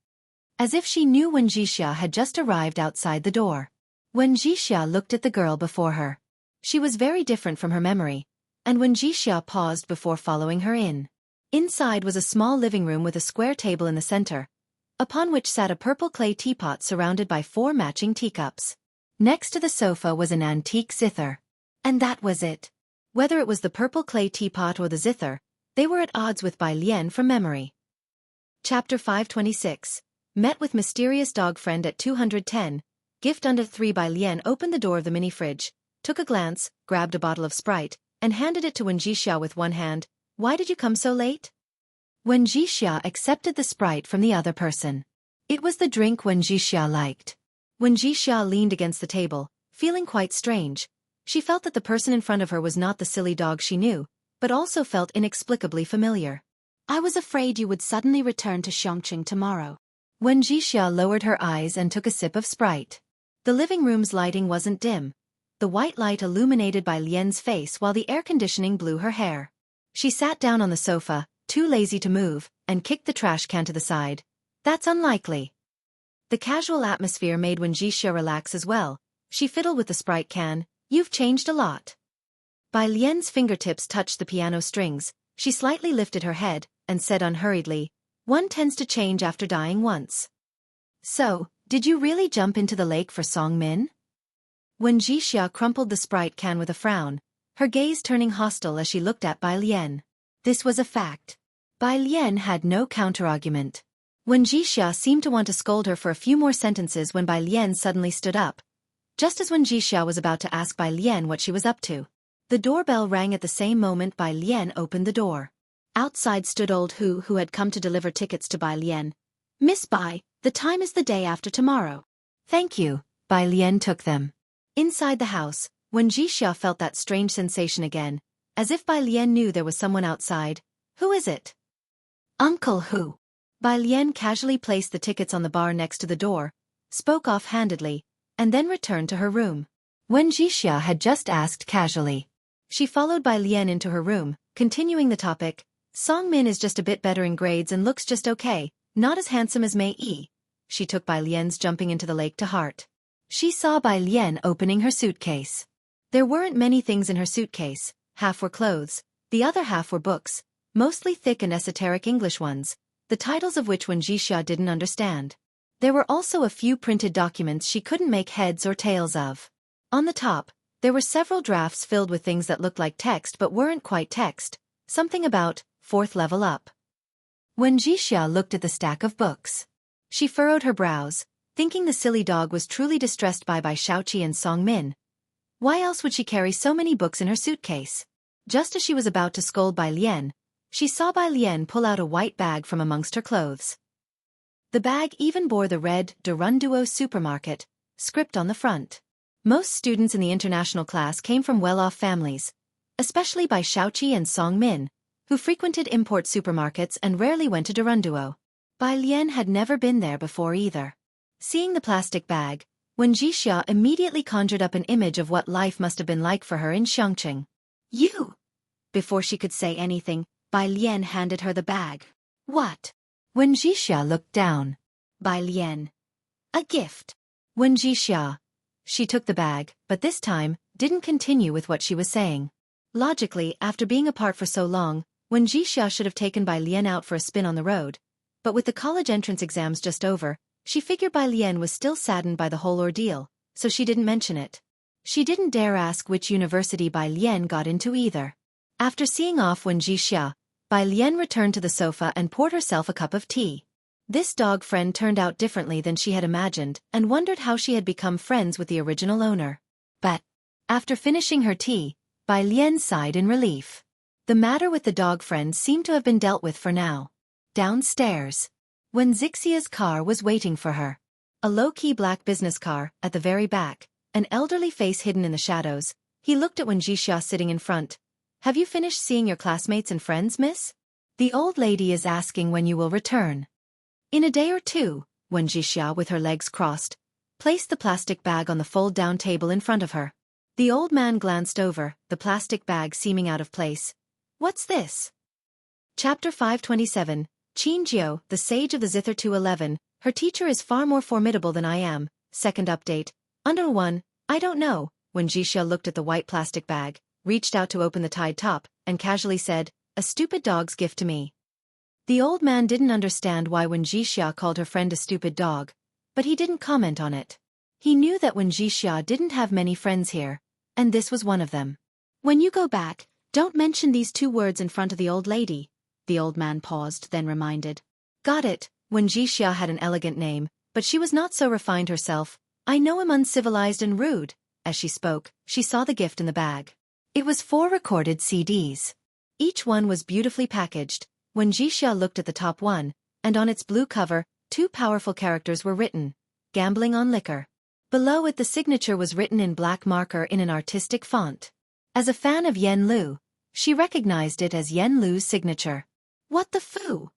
as if she knew Wen Jixia had just arrived outside the door. Wen Jixia looked at the girl before her. She was very different from her memory, and Wen Jixia paused before following her in. Inside was a small living room with a square table in the center, upon which sat a purple clay teapot surrounded by 4 matching teacups. Next to the sofa was an antique zither. And that was it. Whether it was the purple clay teapot or the zither, they were at odds with Bai Lian from memory. Chapter 526. Met with mysterious dog friend at 210. Gift under 3. Bai Lian opened the door of the mini-fridge, took a glance, grabbed a bottle of Sprite, and handed it to Wen Jixia with one hand. Why did you come so late? Wen Jixia accepted the Sprite from the other person. It was the drink Wen Jixia liked. Wen Jixia leaned against the table, feeling quite strange. She felt that the person in front of her was not the silly dog she knew, but also felt inexplicably familiar. I was afraid you would suddenly return to Xueqi tomorrow. Wen Jixia lowered her eyes and took a sip of Sprite. The living room's lighting wasn't dim. The white light illuminated Bai Lian's face while the air conditioning blew her hair. She sat down on the sofa, too lazy to move, and kicked the trash can to the side. That's unlikely. The casual atmosphere made Wen Jixia relax as well. She fiddled with the Sprite can. You've changed a lot. Bai Lian's fingertips touched the piano strings. She slightly lifted her head and said unhurriedly, one tends to change after dying once. So, did you really jump into the lake for Song Min? Wen Jixia crumpled the Sprite can with a frown, her gaze turning hostile as she looked at Bai Lian. This was a fact. Bai Lian had no counterargument. Wen Jixia seemed to want to scold her for a few more sentences when Bai Lian suddenly stood up. Just as Wen Jixia was about to ask Bai Lian what she was up to. The doorbell rang at the same moment Bai Lian opened the door. Outside stood old Hu had come to deliver tickets to Bai Lian. Miss Bai, the time is the day after tomorrow. Thank you. Bai Lian took them. Inside the house, Wen Jixia felt that strange sensation again, as if Bai Lian knew there was someone outside. Who is it? Uncle Hu. Bai Lian casually placed the tickets on the bar next to the door, spoke offhandedly, and then returned to her room. Wen Jixia had just asked casually. She followed Bai Lian into her room, continuing the topic. Song Min is just a bit better in grades and looks just okay, not as handsome as Mei Yi. She took Bai Lian's jumping into the lake to heart. She saw Bai Lian opening her suitcase. There weren't many things in her suitcase. Half were clothes, the other half were books, mostly thick and esoteric English ones, the titles of which Wen Jixia didn't understand. There were also a few printed documents she couldn't make heads or tails of. On the top, there were several drafts filled with things that looked like text but weren't quite text, something about 4th level up. Wen Jixia looked at the stack of books. She furrowed her brows, thinking the silly dog was truly distressed by Xueqi and Song Min. Why else would she carry so many books in her suitcase? Just as she was about to scold Bai Lian, she saw Bai Lian pull out a white bag from amongst her clothes. The bag even bore the red Durunduo supermarket script on the front. Most students in the international class came from well-off families, especially Xueqi and Song Min, who frequented import supermarkets and rarely went to Durunduo. Bai Lian had never been there before either. Seeing the plastic bag, Wen Jixia immediately conjured up an image of what life must have been like for her in Xueqi. You! Before she could say anything, Bai Lian handed her the bag. What? Wen Jixia looked down. Bai Lian. A gift. Wen Jixia. She took the bag, but this time, didn't continue with what she was saying. Logically, after being apart for so long, Wen Jixia should have taken Bai Lian out for a spin on the road. But with the college entrance exams just over, she figured Bai Lian was still saddened by the whole ordeal, so she didn't mention it. She didn't dare ask which university Bai Lian got into either. After seeing off Wen Jixia, Bai Lian returned to the sofa and poured herself a cup of tea. This dog friend turned out differently than she had imagined and wondered how she had become friends with the original owner. But, after finishing her tea, Bai Lian sighed in relief. The matter with the dog friend seemed to have been dealt with for now. Downstairs, Wen Zixia's car was waiting for her. A low-key black business car, at the very back, an elderly face hidden in the shadows. He looked at Wen Jixia sitting in front. Have you finished seeing your classmates and friends, miss? The old lady is asking when you will return. In a day or two, Wen Jixia, with her legs crossed, placed the plastic bag on the fold-down table in front of her. The old man glanced over, the plastic bag seeming out of place. What's this? Chapter 527, Qin Jiu, the Sage of the Zither 211, Her teacher is far more formidable than I am. Second update. Under 1, I don't know. When Jixia looked at the white plastic bag, reached out to open the tied top, and casually said, "A stupid dog's gift to me." The old man didn't understand why when Jixia called her friend a stupid dog, but he didn't comment on it. He knew that when Jixia didn't have many friends here, and this was one of them. "When you go back, don't mention these 2 words in front of the old lady," the old man paused, then reminded. "Got it." When Jixia had an elegant name, but she was not so refined herself. "I know I'm uncivilized and rude." As she spoke, she saw the gift in the bag. It was 4 recorded CDs. Each one was beautifully packaged. When Jixia looked at the top one, and on its blue cover, 2 powerful characters were written, "Gambling on Liquor." Below it the signature was written in black marker in an artistic font. As a fan of Yen Lu, she recognized it as Yen Lu's signature. "What the foo?"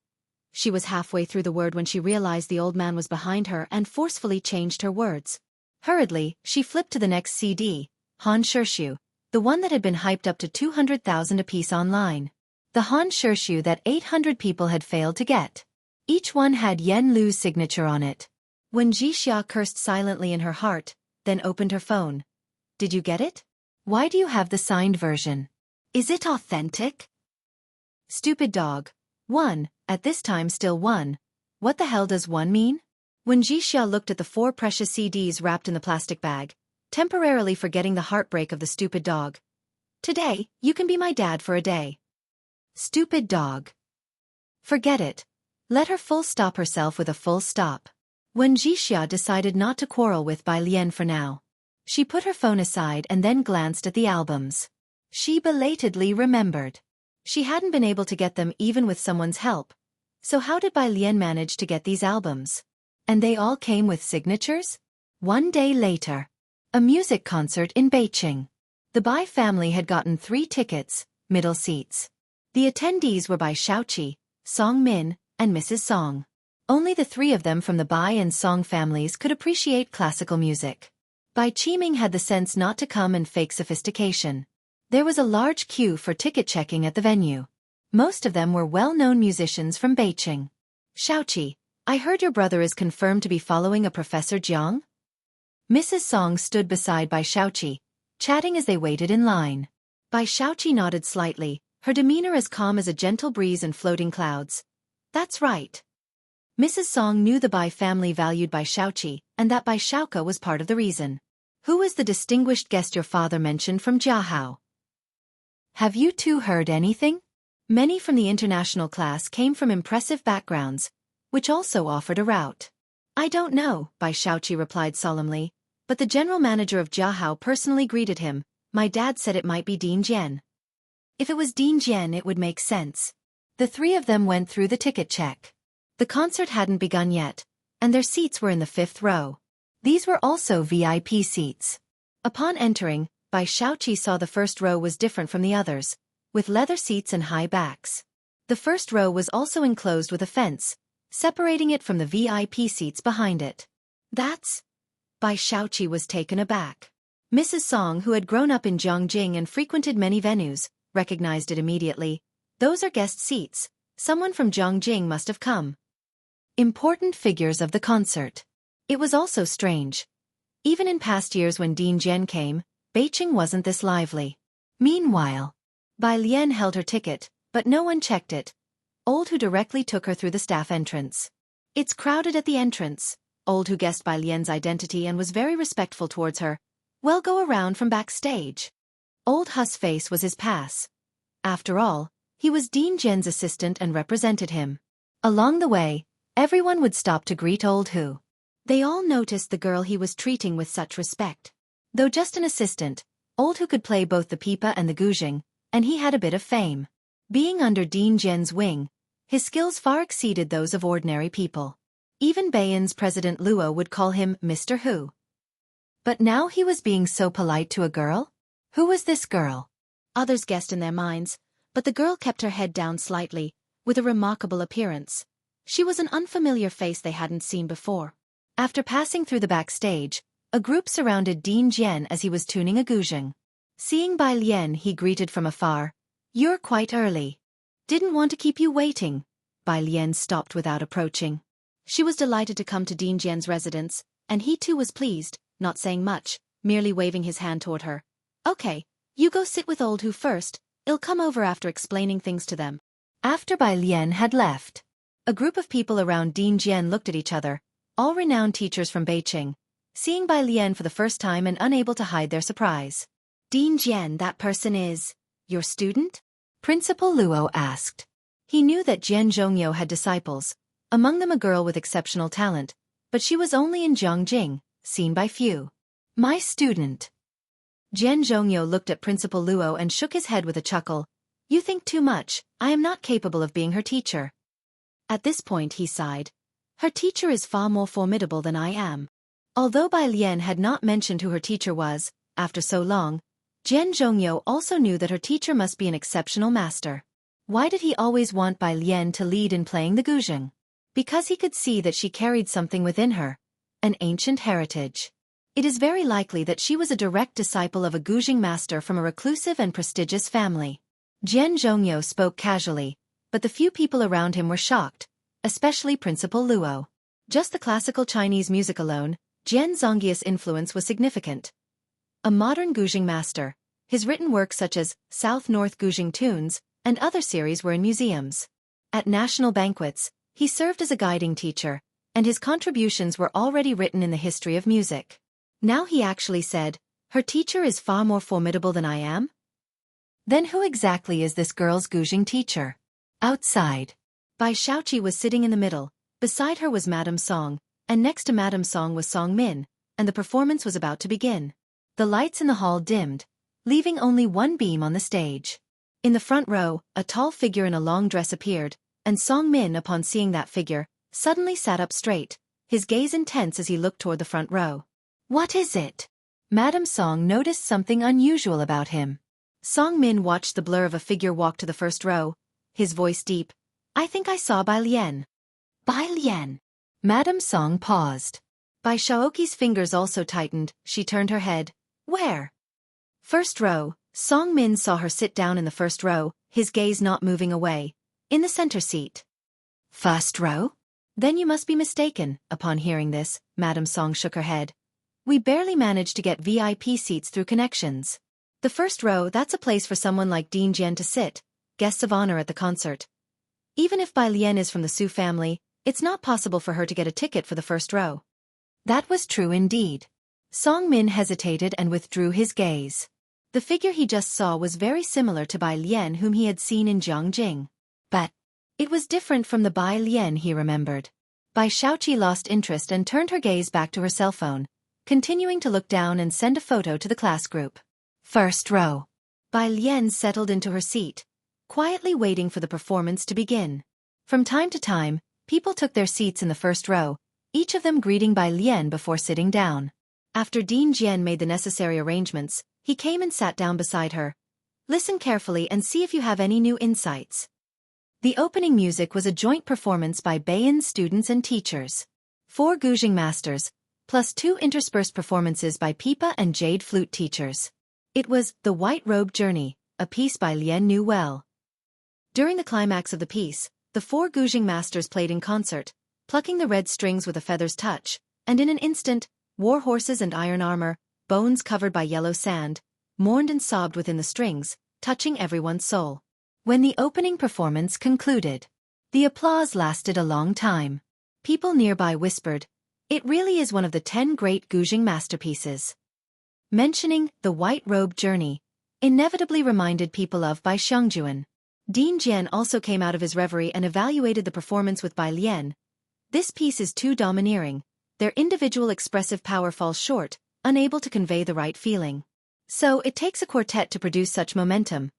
She was halfway through the word when she realized the old man was behind her and forcefully changed her words. Hurriedly, she flipped to the next CD, Han Shirshu, the one that had been hyped up to 200,000 apiece online. The Han Shirshu that 800 people had failed to get. Each one had Yen Lu's signature on it. When Jixia cursed silently in her heart, then opened her phone. "Did you get it? Why do you have the signed version? Is it authentic?" Stupid dog. 1, at this time still 1. What the hell does 1 mean? When Jixia looked at the 4 precious CDs wrapped in the plastic bag, temporarily forgetting the heartbreak of the stupid dog. "Today, you can be my dad for a day." Stupid dog. Forget it. Let her full stop herself with a full stop. When Jixia decided not to quarrel with Bai Lian for now, she put her phone aside and then glanced at the albums. She belatedly remembered. She hadn't been able to get them even with someone's help. So how did Bai Lian manage to get these albums? And they all came with signatures? One day later. A music concert in Beijing. The Bai family had gotten 3 tickets, middle seats. The attendees were Bai Xueqi, Song Min, and Mrs. Song. Only the 3 of them from the Bai and Song families could appreciate classical music. Bai Qiming had the sense not to come and fake sophistication. There was a large queue for ticket checking at the venue. Most of them were well-known musicians from Beijing. "Xueqi, I heard your brother is confirmed to be following a Professor Jiang?" Mrs. Song stood beside Bai Xueqi, chatting as they waited in line. Bai Xueqi nodded slightly, her demeanor as calm as a gentle breeze in floating clouds. "That's right." Mrs. Song knew the Bai family valued Bai Xueqi, and that Bai Xueqi was part of the reason. "Who is the distinguished guest your father mentioned from Jiahao? Have you 2 heard anything?" Many from the international class came from impressive backgrounds, which also offered a route. "I don't know," Bai Xueqi replied solemnly, "but the general manager of Jiahao personally greeted him. My dad said it might be Dean Jian." If it was Dean Jian it would make sense. The 3 of them went through the ticket check. The concert hadn't begun yet, and their seats were in the 5th row. These were also VIP seats. Upon entering, Bai Xueqi saw the first row was different from the others, with leather seats and high backs. The first row was also enclosed with a fence, separating it from the VIP seats behind it. "That's..." Bai Xueqi was taken aback. Mrs. Song, who had grown up in Jiangjing and frequented many venues, recognized it immediately. "Those are guest seats. Someone from Jiangjing must have come." Important figures of the concert. It was also strange. Even in past years when Dean Jian came, Beijing wasn't this lively. Meanwhile, Bai Lian held her ticket, but no one checked it. Old Hu directly took her through the staff entrance. "It's crowded at the entrance." Old Hu guessed Bai Lian's identity and was very respectful towards her. "Well, go around from backstage." Old Hu's face was his pass. After all, he was Dean Jian's assistant and represented him. Along the way, everyone would stop to greet Old Hu. They all noticed the girl he was treating with such respect. Though just an assistant, Old Hu could play both the pipa and the guzheng, and he had a bit of fame. Being under Dean Jian's wing, his skills far exceeded those of ordinary people. Even Beiyan's President Luo would call him Mr. Hu. But now he was being so polite to a girl? Who was this girl? Others guessed in their minds, but the girl kept her head down slightly, with a remarkable appearance. She was an unfamiliar face they hadn't seen before. After passing through the backstage, a group surrounded Dean Jian as he was tuning a guzheng. Seeing Bai Lian, he greeted from afar. "You're quite early. Didn't want to keep you waiting." Bai Lian stopped without approaching. She was delighted to come to Dean Jian's residence, and he too was pleased, not saying much, merely waving his hand toward her. Okay, you go sit with old Hu first, I'll come over after explaining things to them. After Bai Lian had left, A group of people around Dean Jian looked at each other, all renowned teachers from Beijing, seeing Bai Lian for the first time and unable to hide their surprise. Dean Jian, that person is your student? Principal Luo asked. He knew that Jian Zhongyou had disciples, among them a girl with exceptional talent, but she was only in Jiangjing, seen by few. My student. Jian Zhongyou looked at Principal Luo and shook his head with a chuckle. You think too much, I am not capable of being her teacher. At this point he sighed. Her teacher is far more formidable than I am. Although Bai Lian had not mentioned who her teacher was, after so long, Jian Zhongyou also knew that her teacher must be an exceptional master. Why did he always want Bai Lian to lead in playing the guzheng? Because he could see that she carried something within her, an ancient heritage. It is very likely that she was a direct disciple of a guzheng master from a reclusive and prestigious family. Jian Zhongyou spoke casually, but the few people around him were shocked, especially Principal Luo. Just the classical Chinese music alone, Jian Zhongyi's influence was significant. A modern guzheng master, his written works such as South-North Guzheng Tunes and other series were in museums. At national banquets, he served as a guiding teacher, and his contributions were already written in the history of music. Now he actually said, her teacher is far more formidable than I am? Then who exactly is this girl's guzheng teacher? Outside, Bai Xueqi was sitting in the middle, beside her was Madame Song, and next to Madame Song was Song Min, and the performance was about to begin. The lights in the hall dimmed, leaving only one beam on the stage. In the front row, a tall figure in a long dress appeared, and Song Min, upon seeing that figure, suddenly sat up straight, his gaze intense as he looked toward the front row. What is it? Madame Song noticed something unusual about him. Song Min watched the blur of a figure walk to the first row, his voice deep. I think I saw Bai Lian. Bai Lian. Madame Song paused. Bai Xueqi's fingers also tightened, she turned her head. Where? First row. Song Min saw her sit down in the first row, his gaze not moving away. In the center seat. First row? Then you must be mistaken. Upon hearing this, Madame Song shook her head. We barely managed to get VIP seats through connections. The first row, that's a place for someone like Dean Jian to sit, guests of honor at the concert. Even if Bai Lian is from the Su family, it's not possible for her to get a ticket for the first row. That was true indeed. Song Min hesitated and withdrew his gaze. The figure he just saw was very similar to Bai Lian whom he had seen in Jiangjing. But it was different from the Bai Lian he remembered. Bai Xueqi lost interest and turned her gaze back to her cell phone, continuing to look down and send a photo to the class group. First row. Bai Lian settled into her seat, quietly waiting for the performance to begin. From time to time, people took their seats in the first row, each of them greeting Bai Lian before sitting down. After Dean Jian made the necessary arrangements, he came and sat down beside her. Listen carefully and see if you have any new insights. The opening music was a joint performance by Baiyan students and teachers. 4 guzheng masters, plus 2 interspersed performances by pipa and jade flute teachers. It was The White Robe Journey, a piece Bai Lian knew well. During the climax of the piece, the 4 guzheng masters played in concert, plucking the red strings with a feather's touch, and in an instant, war horses and iron armor, bones covered by yellow sand, mourned and sobbed within the strings, touching everyone's soul. When the opening performance concluded, the applause lasted a long time. People nearby whispered, "It really is one of the 10 great guzheng masterpieces." Mentioning The White Robe Journey inevitably reminded people of Bai Xiangjuan. Dean Jian also came out of his reverie and evaluated the performance with Bai Lian. This piece is too domineering. Their individual expressive power falls short, unable to convey the right feeling. So it takes a quartet to produce such momentum.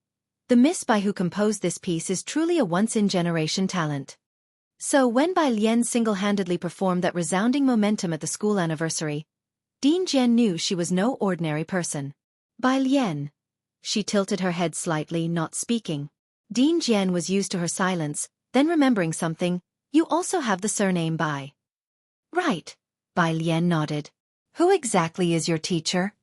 The Miss Bai who composed this piece is truly a once-in-generation talent. So when Bai Lian single-handedly performed that resounding momentum at the school anniversary, Dean Jian knew she was no ordinary person. Bai Lian. She tilted her head slightly, not speaking. Dean Jian was used to her silence, then remembering something, you also have the surname Bai. Right. Bai Lian nodded. Who exactly is your teacher?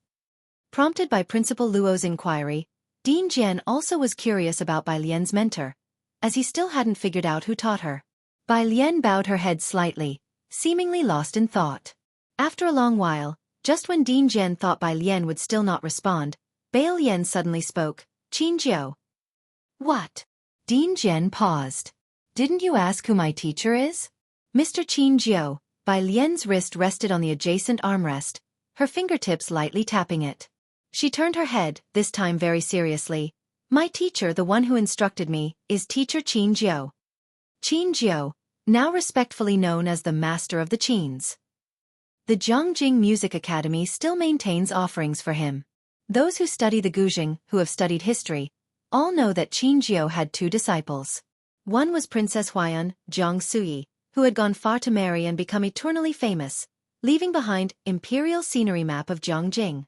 Prompted by Principal Luo's inquiry, Dean Jian also was curious about Bai Lian's mentor, as he still hadn't figured out who taught her. Bai Lian bowed her head slightly, seemingly lost in thought. After a long while, just when Dean Jian thought Bai Lian would still not respond, Bai Lian suddenly spoke, "Qin Jiu." What? Dean Jian paused. Didn't you ask who my teacher is? Mr. Qin Jiu. Bai Lian's wrist rested on the adjacent armrest, her fingertips lightly tapping it. She turned her head, this time very seriously. "My teacher, the one who instructed me, is teacher Qin Jiu." Qin Jiu, now respectfully known as the Master of the Qins. The Zhongjing Music Academy still maintains offerings for him. Those who study the Guzheng, who have studied history, all know that Qin Jiu had two disciples. One was Princess Huayan, Zhang Xueqi, who had gone far to marry and become eternally famous, leaving behind imperial scenery map of Zhongjing.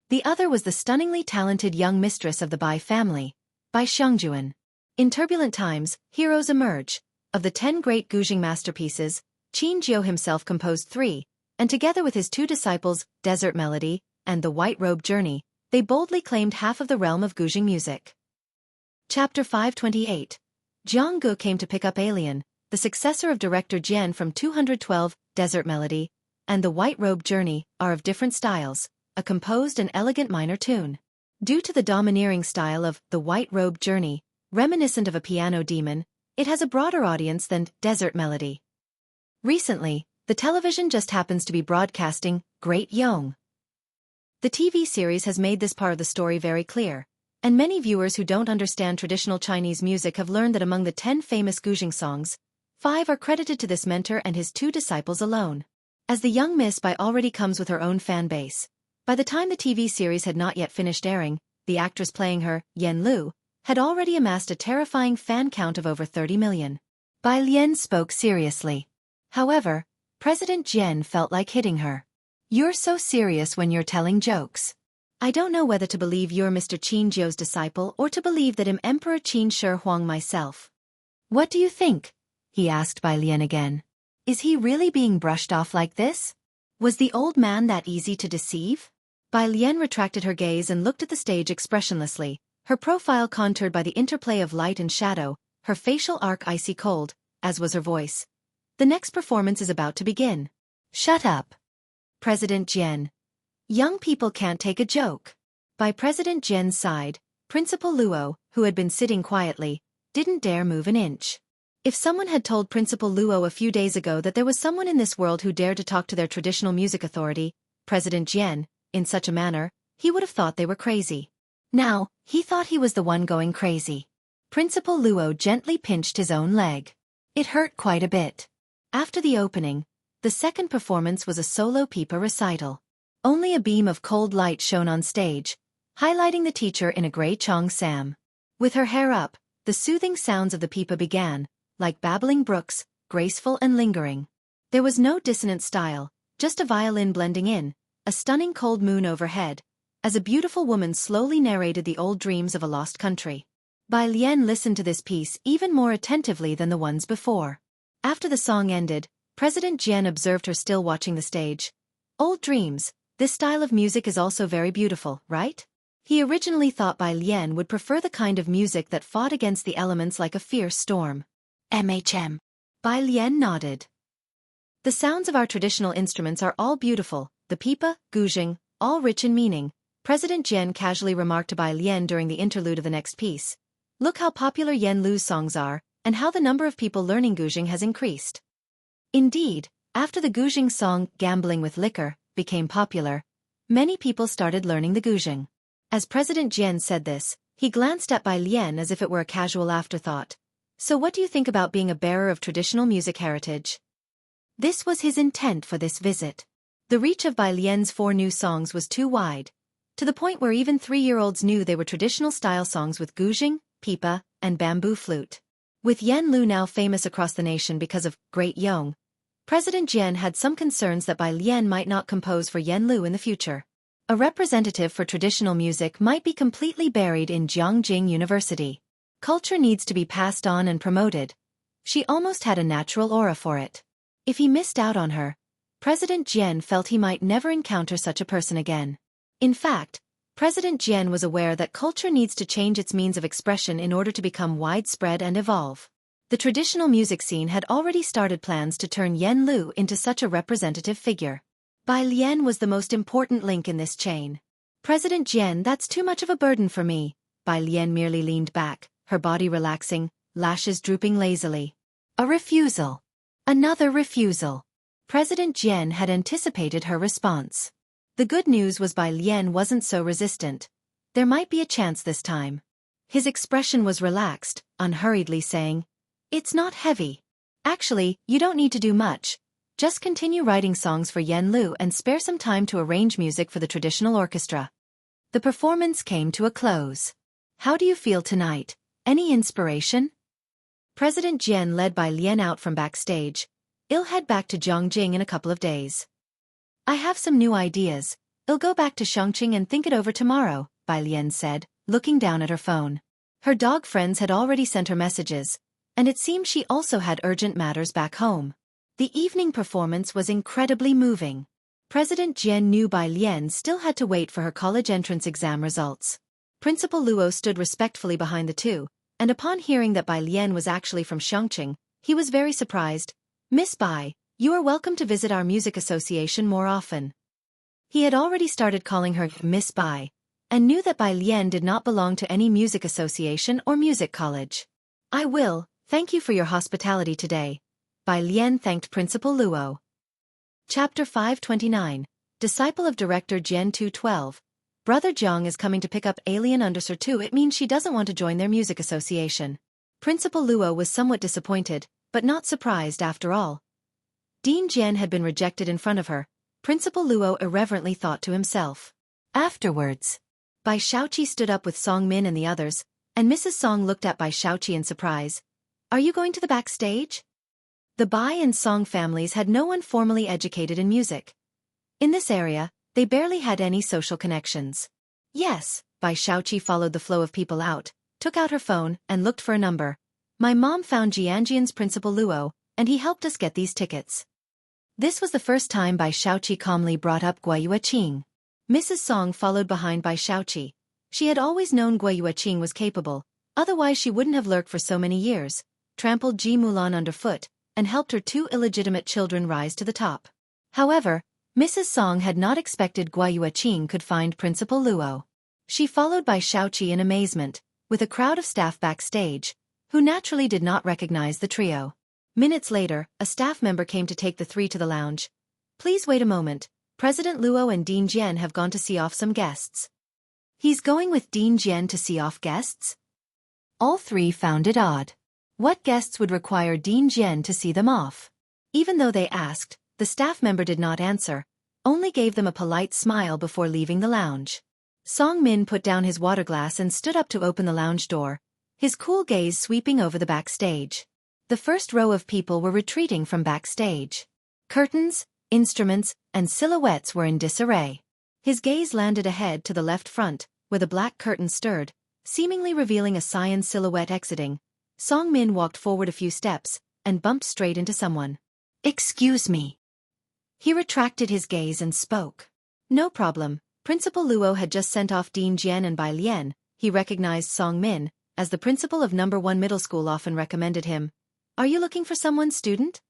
The other was the stunningly talented young mistress of the Bai family, Bai Shengjuan. In turbulent times, heroes emerge. Of the 10 great Guzheng masterpieces, Qin Jiu himself composed 3, and together with his 2 disciples, Desert Melody and The White Robe Journey, they boldly claimed half of the realm of Guzheng music. Chapter 528. Zhang Gu came to pick up Alien, the successor of director Jian from 212, Desert Melody, and The White Robe Journey, are of different styles, a composed and elegant minor tune. Due to the domineering style of The White Robe Journey, reminiscent of a piano demon, it has a broader audience than Desert Melody. Recently, the television just happens to be broadcasting Great Yong. The TV series has made this part of the story very clear, and many viewers who don't understand traditional Chinese music have learned that among the 10 famous Guzheng songs, 5 are credited to this mentor and his 2 disciples alone. As the young Miss Bai already comes with her own fan base, by the time the TV series had not yet finished airing, the actress playing her, Yen Lu, had already amassed a terrifying fan count of over 30 million. Bai Lian spoke seriously. However, President Jian felt like hitting her. "You're so serious when you're telling jokes. I don't know whether to believe you're Mr. Qin Jiu's disciple or to believe that I'm Emperor Qin Shi Huang myself." "What do you think?" he asked Bai Lian again. "Is he really being brushed off like this? Was the old man that easy to deceive?" Bai Lian retracted her gaze and looked at the stage expressionlessly, her profile contoured by the interplay of light and shadow, her facial arc icy cold, as was her voice. "The next performance is about to begin." "Shut up, President Jian. Young people can't take a joke." By President Jian's side, Principal Luo, who had been sitting quietly, didn't dare move an inch. If someone had told Principal Luo a few days ago that there was someone in this world who dared to talk to their traditional music authority, President Jian, in such a manner, he would have thought they were crazy. Now, he thought he was the one going crazy. Principal Luo gently pinched his own leg. It hurt quite a bit. After the opening, the second performance was a solo pipa recital. Only a beam of cold light shone on stage, highlighting the teacher in a gray Chong Sam. With her hair up, the soothing sounds of the pipa began, like babbling brooks, graceful and lingering. There was no dissonant style, just a violin blending in, a stunning cold moon overhead, as a beautiful woman slowly narrated the old dreams of a lost country. Bai Lian listened to this piece even more attentively than the ones before. After the song ended, President Jian observed her still watching the stage. "Old dreams, this style of music is also very beautiful, right?" He originally thought Bai Lian would prefer the kind of music that fought against the elements like a fierce storm. "MHM. Bai Lian nodded. "The sounds of our traditional instruments are all beautiful, the pipa, Guzheng, all rich in meaning," President Jian casually remarked to Bai Lian during the interlude of the next piece. "Look how popular Yen Lu's songs are, and how the number of people learning Guzheng has increased." Indeed, after the Guzheng song, Gambling with Liquor, became popular, many people started learning the Guzheng. As President Jian said this, he glanced at Bai Lian as if it were a casual afterthought. "So what do you think about being a bearer of traditional music heritage?" This was his intent for this visit. The reach of Bai Lian's 4 new songs was too wide, to the point where even 3-year-olds knew they were traditional style songs with Guzheng, pipa, and bamboo flute. With Yen Lu now famous across the nation because of Great Yong, President Jian had some concerns that Bai Lian might not compose for Yen Lu in the future. A representative for traditional music might be completely buried in Zhongjing University. Culture needs to be passed on and promoted. She almost had a natural aura for it. If he missed out on her, President Jian felt he might never encounter such a person again. In fact, President Jian was aware that culture needs to change its means of expression in order to become widespread and evolve. The traditional music scene had already started plans to turn Yen Lu into such a representative figure. Bai Lian was the most important link in this chain. President Jian, that's too much of a burden for me. Bai Lian merely leaned back, her body relaxing, lashes drooping lazily. A refusal. Another refusal. President Jian had anticipated her response. The good news was Bai Lian wasn't so resistant. There might be a chance this time. His expression was relaxed, unhurriedly saying, "It's not heavy. Actually, you don't need to do much. Just continue writing songs for Yen Lu and spare some time to arrange music for the traditional orchestra." The performance came to a close. "How do you feel tonight? Any inspiration?" President Jian led Bai Lian out from backstage. "I'll head back to Zhongjing in a couple of days. I have some new ideas. I'll go back to Shangqing and think it over tomorrow," Bai Lian said, looking down at her phone. Her dog friends had already sent her messages, and it seemed she also had urgent matters back home. The evening performance was incredibly moving. President Jian knew Bai Lian still had to wait for her college entrance exam results. Principal Luo stood respectfully behind the two, and upon hearing that Bai Lian was actually from Shangqing, he was very surprised. "Miss Bai, you are welcome to visit our music association more often." He had already started calling her Miss Bai, and knew that Bai Lian did not belong to any music association or music college. "I will, thank you for your hospitality today." Bai Lian thanked Principal Luo. Chapter 529, Disciple of Director Jian 212. Brother Zhang is coming to pick up Alien Undersir 2. It means she doesn't want to join their music association. Principal Luo was somewhat disappointed, but not surprised after all. Dean Jian had been rejected in front of her. Principal Luo irreverently thought to himself. Afterwards, Bai Shaoqi stood up with Song Min and the others, and Mrs. Song looked at Bai Shaoqi in surprise. "Are you going to the backstage?" The Bai and Song families had no one formally educated in music. In this area, they barely had any social connections. "Yes," Bai Shaoqi followed the flow of people out, took out her phone, and looked for a number. "My mom found Jianjian's Principal Luo, and he helped us get these tickets." This was the first time Bai Shaoqi calmly brought up Xueqi. Mrs. Song followed behind Bai Shaoqi. She had always known Xueqi was capable, otherwise she wouldn't have lurked for so many years, trampled Ji Mulan underfoot, and helped her two illegitimate children rise to the top. However, Mrs. Song had not expected Xueqi could find Principal Luo. She followed Bai Shaoqi in amazement, with a crowd of staff backstage, who naturally did not recognize the trio. Minutes later, a staff member came to take the three to the lounge. "Please wait a moment. President Luo and Dean Jian have gone to see off some guests." "He's going with Dean Jian to see off guests?" All three found it odd. What guests would require Dean Jian to see them off? Even though they asked, the staff member did not answer, only gave them a polite smile before leaving the lounge. Song Min put down his water glass and stood up to open the lounge door, his cool gaze sweeping over the backstage. The first row of people were retreating from backstage. Curtains, instruments, and silhouettes were in disarray. His gaze landed ahead to the left front, where the black curtain stirred, seemingly revealing a cyan silhouette exiting. Song Min walked forward a few steps, and bumped straight into someone. "Excuse me." He retracted his gaze and spoke. "No problem. Principal Luo had just sent off Dean Jian and Bai Lian." He recognized Song Min, as the principal of No. 1 middle school often recommended him. "Are you looking for someone, student?"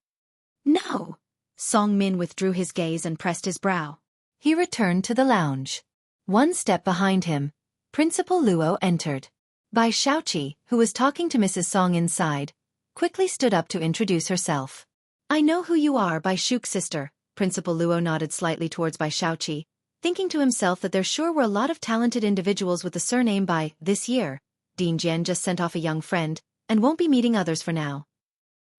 "No." Song Min withdrew his gaze and pressed his brow. He returned to the lounge. One step behind him, Principal Luo entered. Bai Shaoqi, who was talking to Mrs. Song inside, quickly stood up to introduce herself. "I know who you are, Bai Shu's sister." Principal Luo nodded slightly towards Bai Shaoqi, thinking to himself that there sure were a lot of talented individuals with the surname Bai. This year, Dean Jian just sent off a young friend, and won't be meeting others for now.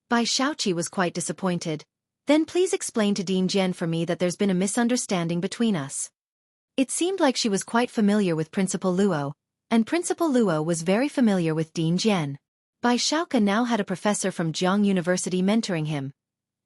Bai Shaoqi was quite disappointed. "Then please explain to Dean Jian for me that there's been a misunderstanding between us." It seemed like she was quite familiar with Principal Luo, and Principal Luo was very familiar with Dean Jian. Bai Shaoqi now had a professor from Jiang University mentoring him,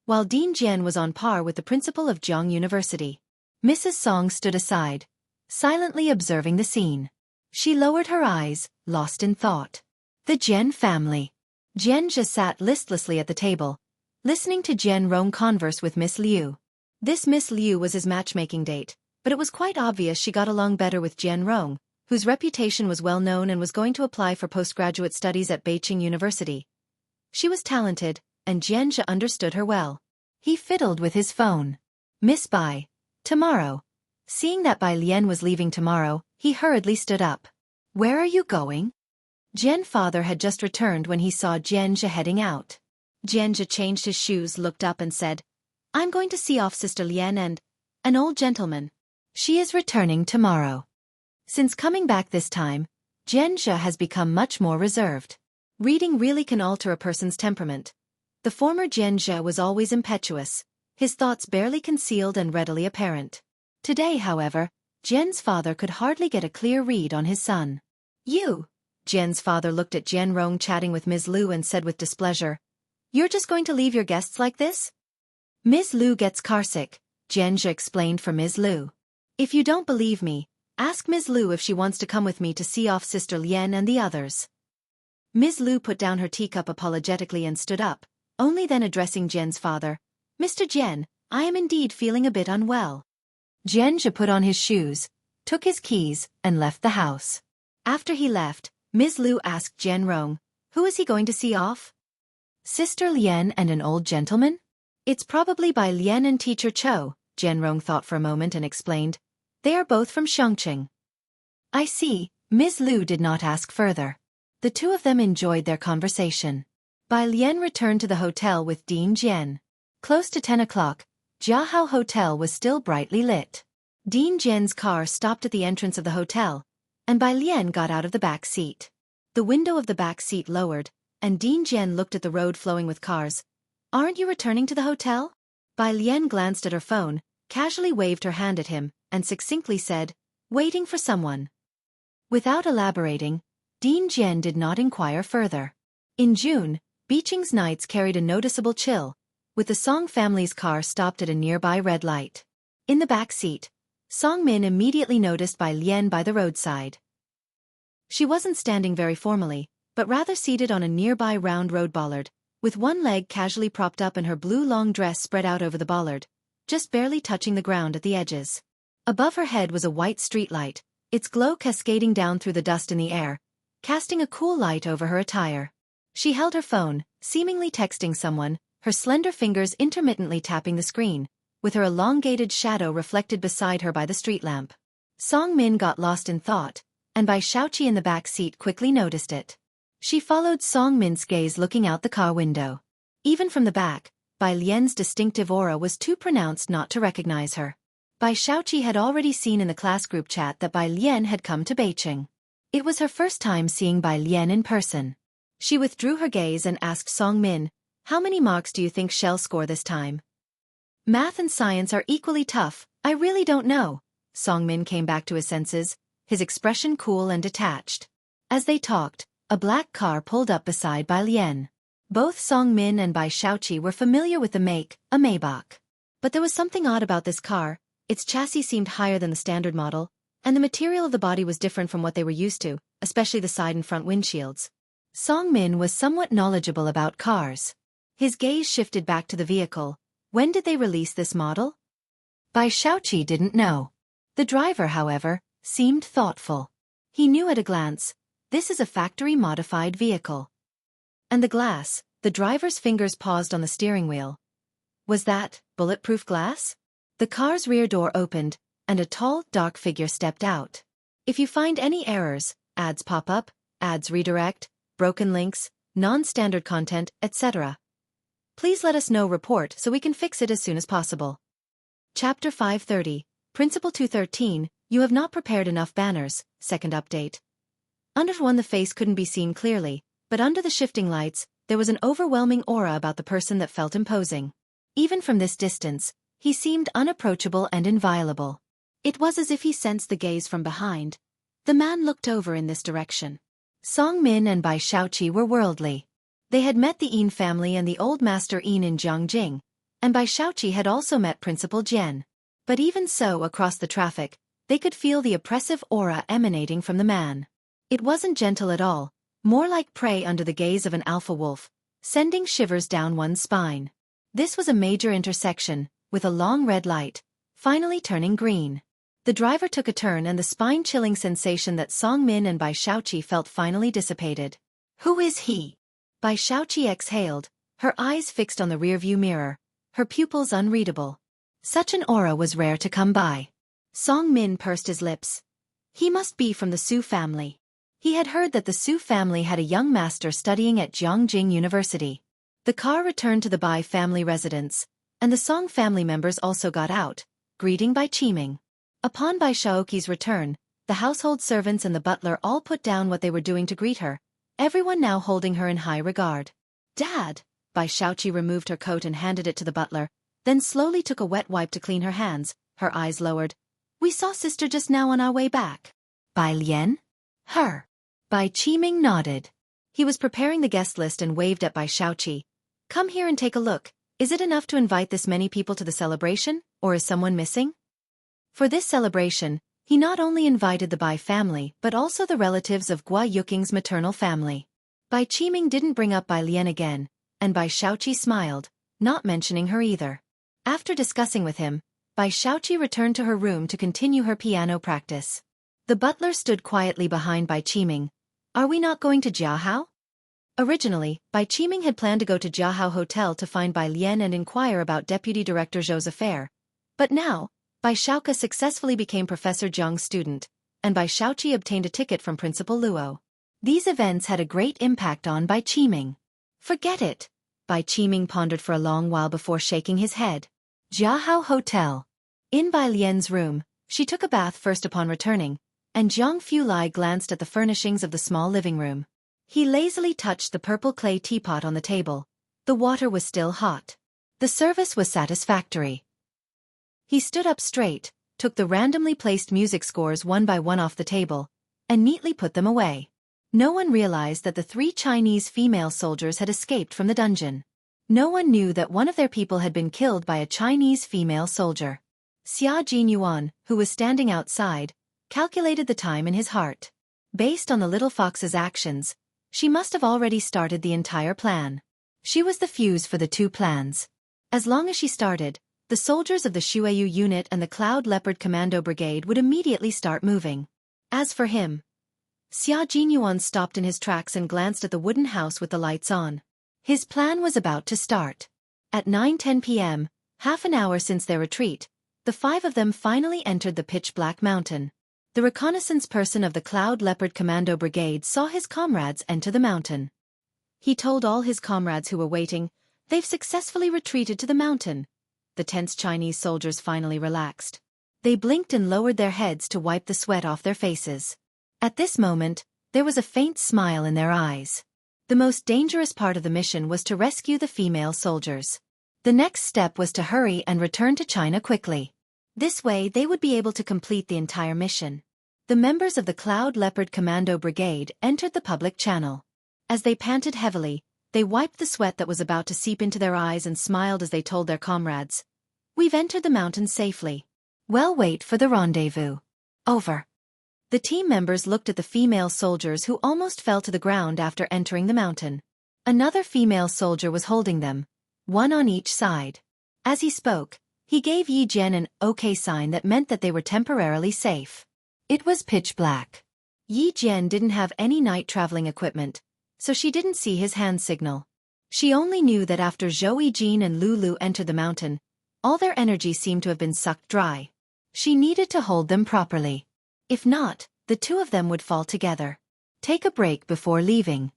while Dean Jian was on par with the principal of Jiang University. Mrs. Song stood aside, silently observing the scene. She lowered her eyes, lost in thought. The Jian family. Jian just sat listlessly at the table, listening to Jian Rong converse with Miss Liu. This Miss Liu was his matchmaking date, but it was quite obvious she got along better with Jian Rong, whose reputation was well known and was going to apply for postgraduate studies at Beijing University. She was talented, and Jianzhe understood her well. He fiddled with his phone. Miss Bai. Tomorrow. Seeing that Bai Lian was leaving tomorrow, he hurriedly stood up. Where are you going? Jian's father had just returned when he saw Jianzhe heading out. Jianzhe changed his shoes, looked up and said, I'm going to see off Sister Lian and an old gentleman. She is returning tomorrow. Since coming back this time, Jianzhe has become much more reserved. Reading really can alter a person's temperament. The former Jianzhe was always impetuous, his thoughts barely concealed and readily apparent. Today, however, Jian's father could hardly get a clear read on his son. You! Jian's father looked at Jian Rong chatting with Ms. Lu and said with displeasure, You're just going to leave your guests like this? Ms. Lu gets carsick, Jianzhe explained for Ms. Lu. If you don't believe me, ask Ms. Lu if she wants to come with me to see off Sister Lian and the others. Ms. Lu put down her teacup apologetically and stood up, only then addressing Jian's father. Mr. Jian, I am indeed feeling a bit unwell. Jianzhe put on his shoes, took his keys, and left the house. After he left, Ms. Lu asked Jian Rong, who is he going to see off? Sister Lian and an old gentleman? It's probably Bai Lian and Teacher Cho, Jian Rong thought for a moment and explained. They are both from Xueqi. I see, Ms. Lu did not ask further. The two of them enjoyed their conversation. Bai Lian returned to the hotel with Dean Jian. Close to 10 o'clock, Jiahao Hotel was still brightly lit. Dean Jian's car stopped at the entrance of the hotel, and Bai Lian got out of the back seat. The window of the back seat lowered, and Dean Jian looked at the road flowing with cars. Aren't you returning to the hotel? Bai Lian glanced at her phone, casually waved her hand at him, and succinctly said, Waiting for someone. Without elaborating, Dean Jian did not inquire further. In June, Beijing's nights carried a noticeable chill, with the Song family's car stopped at a nearby red light. In the back seat, Song Min immediately noticed Bai Lian by the roadside. She wasn't standing very formally, but rather seated on a nearby round road bollard, with one leg casually propped up and her blue long dress spread out over the bollard, just barely touching the ground at the edges. Above her head was a white streetlight, its glow cascading down through the dust in the air, casting a cool light over her attire. She held her phone, seemingly texting someone, her slender fingers intermittently tapping the screen, with her elongated shadow reflected beside her by the street lamp. Song Min got lost in thought, and Bai Xueqi in the back seat quickly noticed it. She followed Song Min's gaze looking out the car window. Even from the back, Bai Lian's distinctive aura was too pronounced not to recognize her. Bai Xueqi had already seen in the class group chat that Bai Lian had come to Beijing. It was her first time seeing Bai Lian in person. She withdrew her gaze and asked Song Min, How many marks do you think she'll score this time? Math and science are equally tough, I really don't know. Song Min came back to his senses, his expression cool and detached. As they talked, a black car pulled up beside Bai Lian. Both Song Min and Bai Xueqi were familiar with the make, a Maybach. But there was something odd about this car, its chassis seemed higher than the standard model, and the material of the body was different from what they were used to, especially the side and front windshields. Song Min was somewhat knowledgeable about cars. His gaze shifted back to the vehicle. When did they release this model? Bai Xueqi didn't know. The driver, however, seemed thoughtful. He knew at a glance, this is a factory-modified vehicle. And the glass, the driver's fingers paused on the steering wheel. Was that bulletproof glass? The car's rear door opened, and a tall, dark figure stepped out. If you find any errors, ads pop up, ads redirect, broken links, non-standard content, etc., please let us know report so we can fix it as soon as possible. Chapter 530, Principle 213, You have not prepared enough banners, second update. Under one the face couldn't be seen clearly, but under the shifting lights, there was an overwhelming aura about the person that felt imposing. Even from this distance, he seemed unapproachable and inviolable. It was as if he sensed the gaze from behind. The man looked over in this direction. Song Min and Bai Xueqi were worldly. They had met the Yin family and the old master Yin in Jiangjing, and Bai Xueqi had also met Principal Jian. But even so, across the traffic, they could feel the oppressive aura emanating from the man. It wasn't gentle at all, more like prey under the gaze of an alpha wolf, sending shivers down one's spine. This was a major intersection, with a long red light, finally turning green. The driver took a turn and the spine-chilling sensation that Song Min and Bai Xueqi felt finally dissipated. Who is he? By Xueqi exhaled, her eyes fixed on the rearview mirror, her pupils unreadable. Such an aura was rare to come by. Song Min pursed his lips. He must be from the Su family. He had heard that the Su family had a young master studying at Jiangjing University. The car returned to the Bai family residence, and the Song family members also got out, greeting Bai Qiming. Upon Bai Shaoqi's return, the household servants and the butler all put down what they were doing to greet her, everyone now holding her in high regard. "Dad!" Bai Shaoqi removed her coat and handed it to the butler, then slowly took a wet wipe to clean her hands, her eyes lowered. "We saw sister just now on our way back." Bai Lian? Her. Bai Qiming nodded. He was preparing the guest list and waved at Bai Shaoqi. "Come here and take a look. Is it enough to invite this many people to the celebration, or is someone missing?" For this celebration, he not only invited the Bai family but also the relatives of Gua Yuking's maternal family. Bai Qiming didn't bring up Bai Lian again, and Bai Shaoqi smiled, not mentioning her either. After discussing with him, Bai Shaoqi returned to her room to continue her piano practice. The butler stood quietly behind Bai Qiming. "Are we not going to Jiahao?" Originally, Bai Qiming had planned to go to Jiahao Hotel to find Bai Lian and inquire about Deputy Director Zhou's affair. But now, Bai Shaoqi successfully became Professor Zhang's student, and Bai Shaoqi obtained a ticket from Principal Luo. These events had a great impact on Bai Qiming. "Forget it," Bai Qiming pondered for a long while before shaking his head. Jiahao Hotel. In Bai Lian's room, she took a bath first upon returning, and Zhang Fulai glanced at the furnishings of the small living room. He lazily touched the purple clay teapot on the table. The water was still hot. The service was satisfactory. He stood up straight, took the randomly placed music scores one by one off the table, and neatly put them away. No one realized that the 3 Chinese female soldiers had escaped from the dungeon. No one knew that one of their people had been killed by a Chinese female soldier. Xia Jinyuan, who was standing outside, calculated the time in his heart. Based on the little fox's actions, she must have already started the entire plan. She was the fuse for the 2 plans. As long as she started, the soldiers of the Xueqi unit and the Cloud Leopard Commando Brigade would immediately start moving. As for him, Xia Jinyuan stopped in his tracks and glanced at the wooden house with the lights on. His plan was about to start. At 9:10 p.m., half an hour since their retreat, the 5 of them finally entered the pitch-black mountain. The reconnaissance person of the Cloud Leopard Commando Brigade saw his comrades enter the mountain. He told all his comrades who were waiting, "They've successfully retreated to the mountain." The tense Chinese soldiers finally relaxed. They blinked and lowered their heads to wipe the sweat off their faces. At this moment, there was a faint smile in their eyes. The most dangerous part of the mission was to rescue the female soldiers. The next step was to hurry and return to China quickly. This way they would be able to complete the entire mission. The members of the Cloud Leopard Commando Brigade entered the public channel. As they panted heavily, they wiped the sweat that was about to seep into their eyes and smiled as they told their comrades, "We've entered the mountains safely. Well, wait for the rendezvous." Over. The team members looked at the female soldiers who almost fell to the ground after entering the mountain. Another female soldier was holding them, one on each side. As he spoke, he gave Yi Jian an OK sign that meant that they were temporarily safe. It was pitch black. Yi Jian didn't have any night traveling equipment, so she didn't see his hand signal. She only knew that after Zhou Yijin and Lulu entered the mountain, all their energy seemed to have been sucked dry. She needed to hold them properly. If not, the 2 of them would fall together. Take a break before leaving.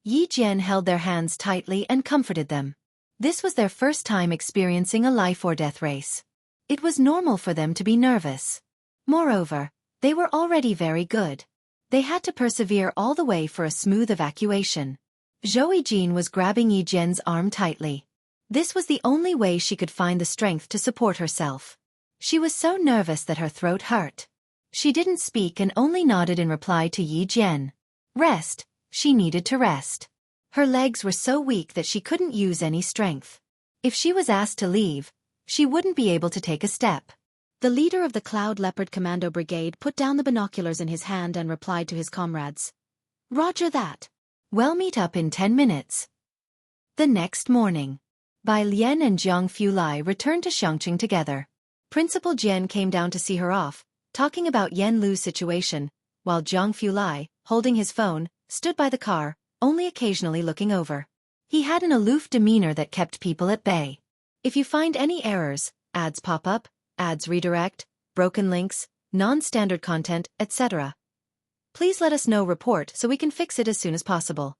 Yi Jian held their hands tightly and comforted them. This was their first time experiencing a life-or-death race. It was normal for them to be nervous. Moreover, they were already very good. They had to persevere all the way for a smooth evacuation. Zhou Yijin was grabbing Yi Jian's arm tightly. This was the only way she could find the strength to support herself. She was so nervous that her throat hurt. She didn't speak and only nodded in reply to Yi Jian. Rest, she needed to rest. Her legs were so weak that she couldn't use any strength. If she was asked to leave, she wouldn't be able to take a step. The leader of the Cloud Leopard Commando Brigade put down the binoculars in his hand and replied to his comrades, "Roger that. We'll meet up in 10 minutes. The next morning, Bai Lian and Zhang Fulai returned to Xiangqing together. Principal Jian came down to see her off, talking about Yan Lu's situation, while Zhang Fulai, holding his phone, stood by the car, only occasionally looking over. He had an aloof demeanor that kept people at bay. If you find any errors, ads pop up, ads redirect, broken links, non-standard content, etc., please let us know. Report so we can fix it as soon as possible.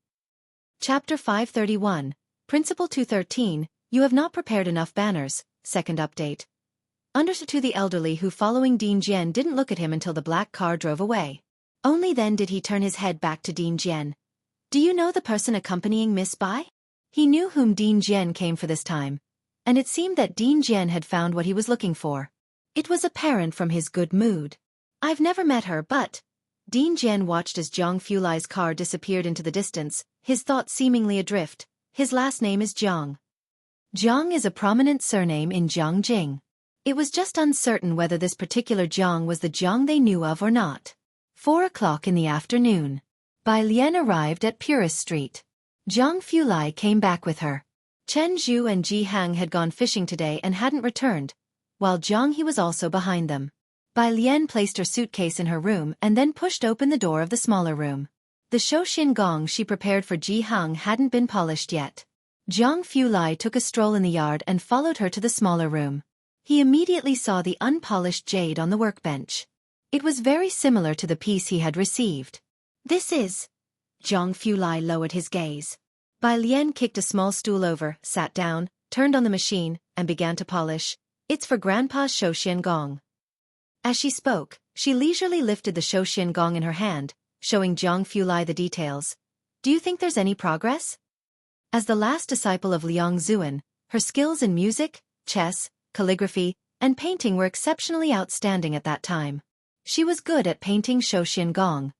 Chapter 531, Principle 213, You have not prepared enough banners, second update. Understood to the elderly who following Dean Jian didn't look at him until the black car drove away. Only then did he turn his head back to Dean Jian. Do you know the person accompanying Miss Bai? He knew whom Dean Jian came for this time, and it seemed that Dean Jian had found what he was looking for. It was apparent from his good mood. I've never met her, but... Dean Jian watched as Zhang Fulai's car disappeared into the distance, his thoughts seemingly adrift. His last name is Zhang. Zhang is a prominent surname in Jiangjing. It was just uncertain whether this particular Zhang was the Zhang they knew of or not. 4 o'clock in the afternoon. Bai Lian arrived at Purist Street. Zhang Fulai came back with her. Chen Zhu and Ji Hang had gone fishing today and hadn't returned, while Zhang He was also behind them. Bai Lian placed her suitcase in her room and then pushed open the door of the smaller room. The Shouxin gong she prepared for Ji Hang hadn't been polished yet. Zhang Fulai took a stroll in the yard and followed her to the smaller room. He immediately saw the unpolished jade on the workbench. It was very similar to the piece he had received. This is... Zhang Fulai lowered his gaze. Bai Lian kicked a small stool over, sat down, turned on the machine, and began to polish. It's for Grandpa's Shouxin gong. As she spoke, she leisurely lifted the Shouxin gong in her hand, showing Zhang Fulai the details. Do you think there's any progress? As the last disciple of Liang Zuan, her skills in music, chess, calligraphy, and painting were exceptionally outstanding at that time. She was good at painting Shouxin gong,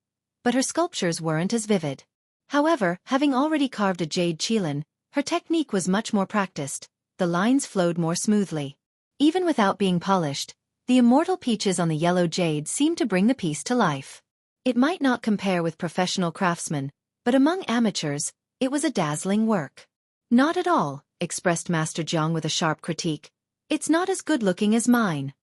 but her sculptures weren't as vivid. However, having already carved a jade qilin, her technique was much more practiced. The lines flowed more smoothly. Even without being polished, the immortal peaches on the yellow jade seemed to bring the piece to life. It might not compare with professional craftsmen, but among amateurs, it was a dazzling work. Not at all, expressed Master Zhang with a sharp critique. It's not as good-looking as mine.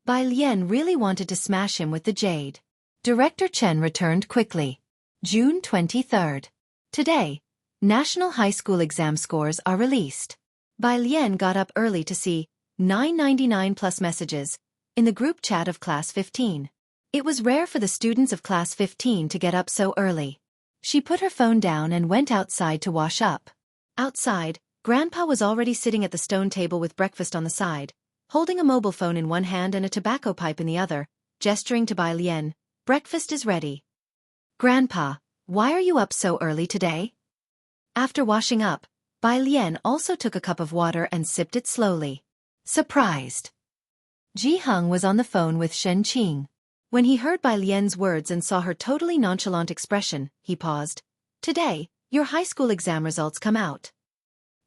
Bai Lian really wanted to smash him with the jade. Director Chen returned quickly. June 23rd. Today, national high school exam scores are released. Bai Lian got up early to see 999 plus messages in the group chat of Class 15. It was rare for the students of Class 15 to get up so early. She put her phone down and went outside to wash up. Outside, Grandpa was already sitting at the stone table with breakfast on the side, holding a mobile phone in one hand and a tobacco pipe in the other, gesturing to Bai Lian. Breakfast is ready. Grandpa, why are you up so early today? After washing up, Bai Lian also took a cup of water and sipped it slowly. Surprised. Ji Hang was on the phone with Shen Qing. When he heard Bai Lian's words and saw her totally nonchalant expression, he paused. Today, your high school exam results come out.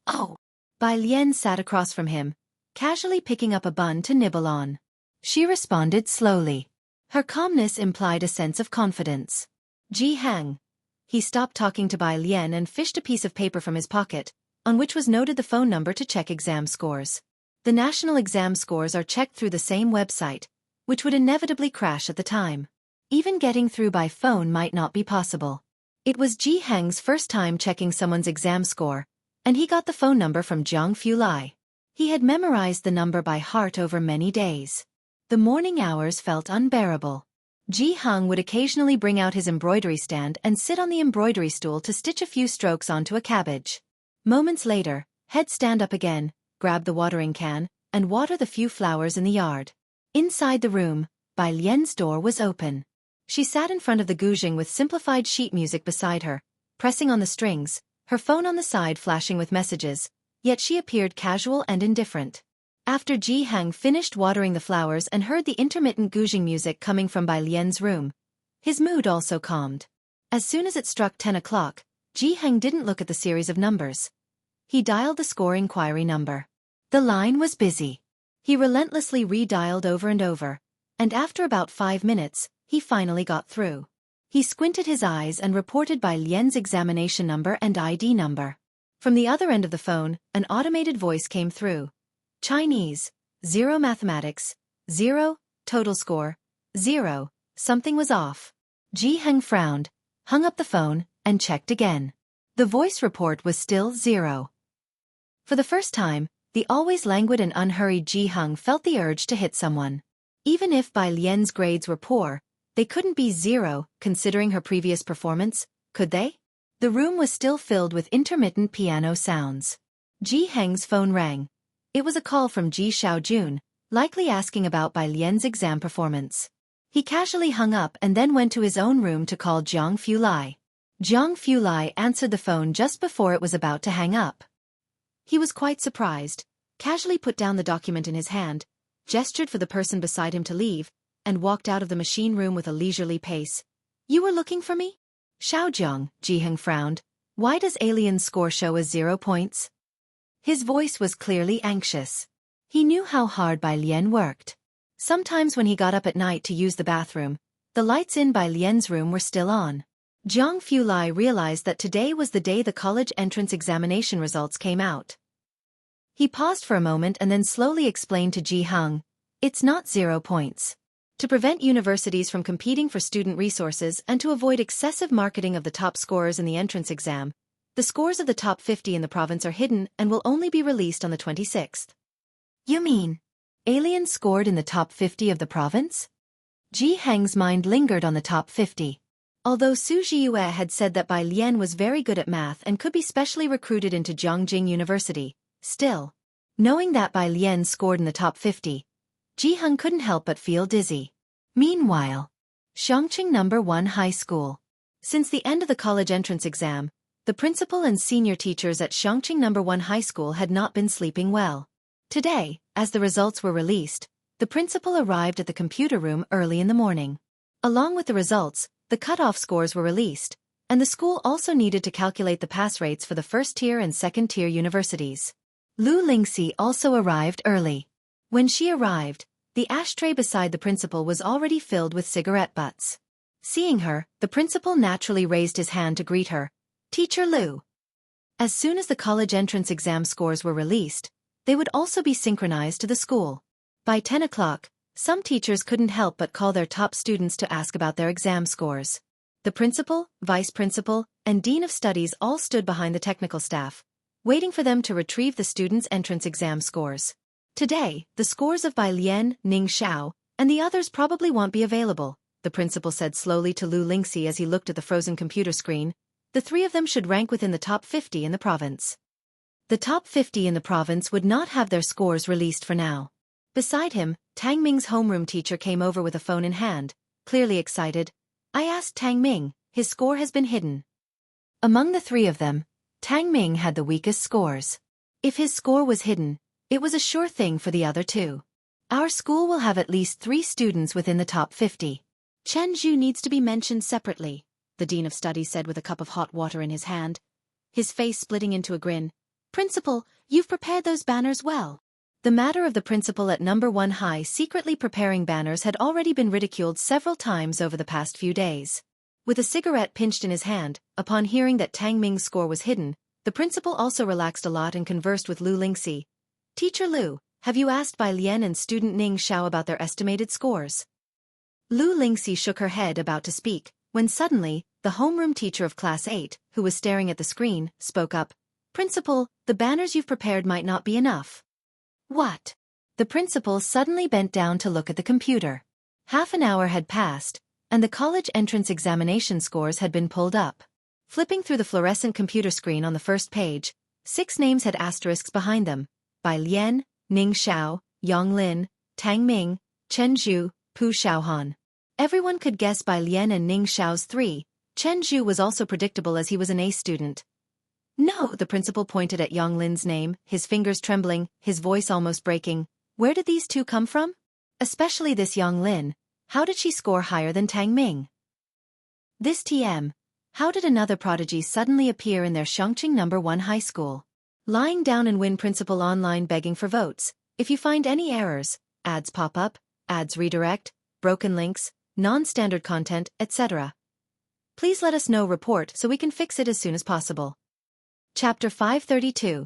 Oh. Bai Lian sat across from him, casually picking up a bun to nibble on. She responded slowly. Her calmness implied a sense of confidence. Ji Hang. He stopped talking to Bai Lian and fished a piece of paper from his pocket, on which was noted the phone number to check exam scores. The national exam scores are checked through the same website, which would inevitably crash at the time. Even getting through by phone might not be possible. It was Ji Hang's first time checking someone's exam score, and he got the phone number from Zhang Fulai. He had memorized the number by heart over many days. The morning hours felt unbearable. Ji Hang would occasionally bring out his embroidery stand and sit on the embroidery stool to stitch a few strokes onto a cabbage. Moments later, he'd stand up again, grab the watering can, and water the few flowers in the yard. Inside the room, Bai Lian's door was open. She sat in front of the guzheng with simplified sheet music beside her, pressing on the strings, her phone on the side flashing with messages, yet she appeared casual and indifferent. After Ji Hang finished watering the flowers and heard the intermittent guzheng music coming from Bai Lian's room, his mood also calmed. As soon as it struck 10 o'clock, Ji Hang didn't look at the series of numbers. He dialed the score inquiry number. The line was busy. He relentlessly redialed over and over, and after about 5 minutes, he finally got through. He squinted his eyes and reported Bai Lian's examination number and ID number. From the other end of the phone, an automated voice came through. Chinese, 0 mathematics, 0, total score, 0, something was off. Ji Hang frowned, hung up the phone, and checked again. The voice report was still 0. For the first time, the always languid and unhurried Ji Hung felt the urge to hit someone. Even if Bai Lian's grades were poor, they couldn't be 0, considering her previous performance, could they? The room was still filled with intermittent piano sounds. Ji Heng's phone rang. It was a call from Ji Xiaojun, likely asking about Bai Lian's exam performance. He casually hung up and then went to his own room to call Jiang Fulai. Jiang Fulai answered the phone just before it was about to hang up. He was quite surprised, casually put down the document in his hand, gestured for the person beside him to leave, and walked out of the machine room with a leisurely pace. "You were looking for me?" "Xiaojiang," Ji Heng frowned. "Why does Alien's score show as 0 points?" His voice was clearly anxious. He knew how hard Bai Lian worked. Sometimes when he got up at night to use the bathroom, the lights in Bai Lian's room were still on. Jiang Fulai realized that today was the day the college entrance examination results came out. He paused for a moment and then slowly explained to Ji Hung, "It's not 0 points. To prevent universities from competing for student resources and to avoid excessive marketing of the top scorers in the entrance exam, the scores of the top 50 in the province are hidden and will only be released on the 26th. "You mean Alien scored in the top 50 of the province?" Ji Heng's mind lingered on the top 50. Although Su Jiyue had said that Bai Lian was very good at math and could be specially recruited into Jiangjing University, still, knowing that Bai Lian scored in the top 50, Ji Hung couldn't help but feel dizzy. Meanwhile, Xiangqing No. 1 High School. Since the end of the college entrance exam, the principal and senior teachers at Xiangqing No. 1 High School had not been sleeping well. Today, as the results were released, the principal arrived at the computer room early in the morning. Along with the results, the cutoff scores were released, and the school also needed to calculate the pass rates for the first-tier and second-tier universities. Lu Lingxi also arrived early. When she arrived, the ashtray beside the principal was already filled with cigarette butts. Seeing her, the principal naturally raised his hand to greet her. "Teacher Lu." As soon as the college entrance exam scores were released, they would also be synchronized to the school. By 10 o'clock, some teachers couldn't help but call their top students to ask about their exam scores. The principal, vice principal, and dean of studies all stood behind the technical staff, waiting for them to retrieve the students' entrance exam scores. Today, the scores of Bai Lian, Ning Xiao, and the others probably won't be available, the principal said slowly to Lu Lingxi as he looked at the frozen computer screen. The three of them should rank within the top 50 in the province. The top 50 in the province would not have their scores released for now. Beside him, Tang Ming's homeroom teacher came over with a phone in hand, clearly excited. "I asked Tang Ming, his score has been hidden." Among the three of them, Tang Ming had the weakest scores. If his score was hidden, it was a sure thing for the other two. "Our school will have at least 3 students within the top 50. "Chen Zhu needs to be mentioned separately," the dean of studies said with a cup of hot water in his hand, his face splitting into a grin. "Principal, you've prepared those banners well." The matter of the principal at No. 1 High secretly preparing banners had already been ridiculed several times over the past few days. With a cigarette pinched in his hand, upon hearing that Tang Ming's score was hidden, the principal also relaxed a lot and conversed with Lu Lingxi. "Teacher Lu, have you asked Bai Lian and student Ning Xiao about their estimated scores?" Lu Lingxi shook her head about to speak, when suddenly, the homeroom teacher of Class 8, who was staring at the screen, spoke up. "Principal, the banners you've prepared might not be enough." "What?" The principal suddenly bent down to look at the computer. Half an hour had passed, and the college entrance examination scores had been pulled up. Flipping through the fluorescent computer screen on the first page, 6 names had asterisks behind them: Bai Lian, Ning Xiao, Yang Lin, Tang Ming, Chen Zhu, Pu Xiaohan. Everyone could guess Bai Lian and Ning Xiao's 3. Chen Zhu was also predictable as he was an A student. "No," the principal pointed at Yang Lin's name, his fingers trembling, his voice almost breaking. "Where did these two come from? Especially this Yang Lin. How did she score higher than Tang Ming? This TM. How did another prodigy suddenly appear in their Xiangqing No. 1 High School? Lying down and win principal online begging for votes. If you find any errors, ads pop up, ads redirect, broken links, non-standard content, etc. Please let us know report so we can fix it as soon as possible." Chapter 532.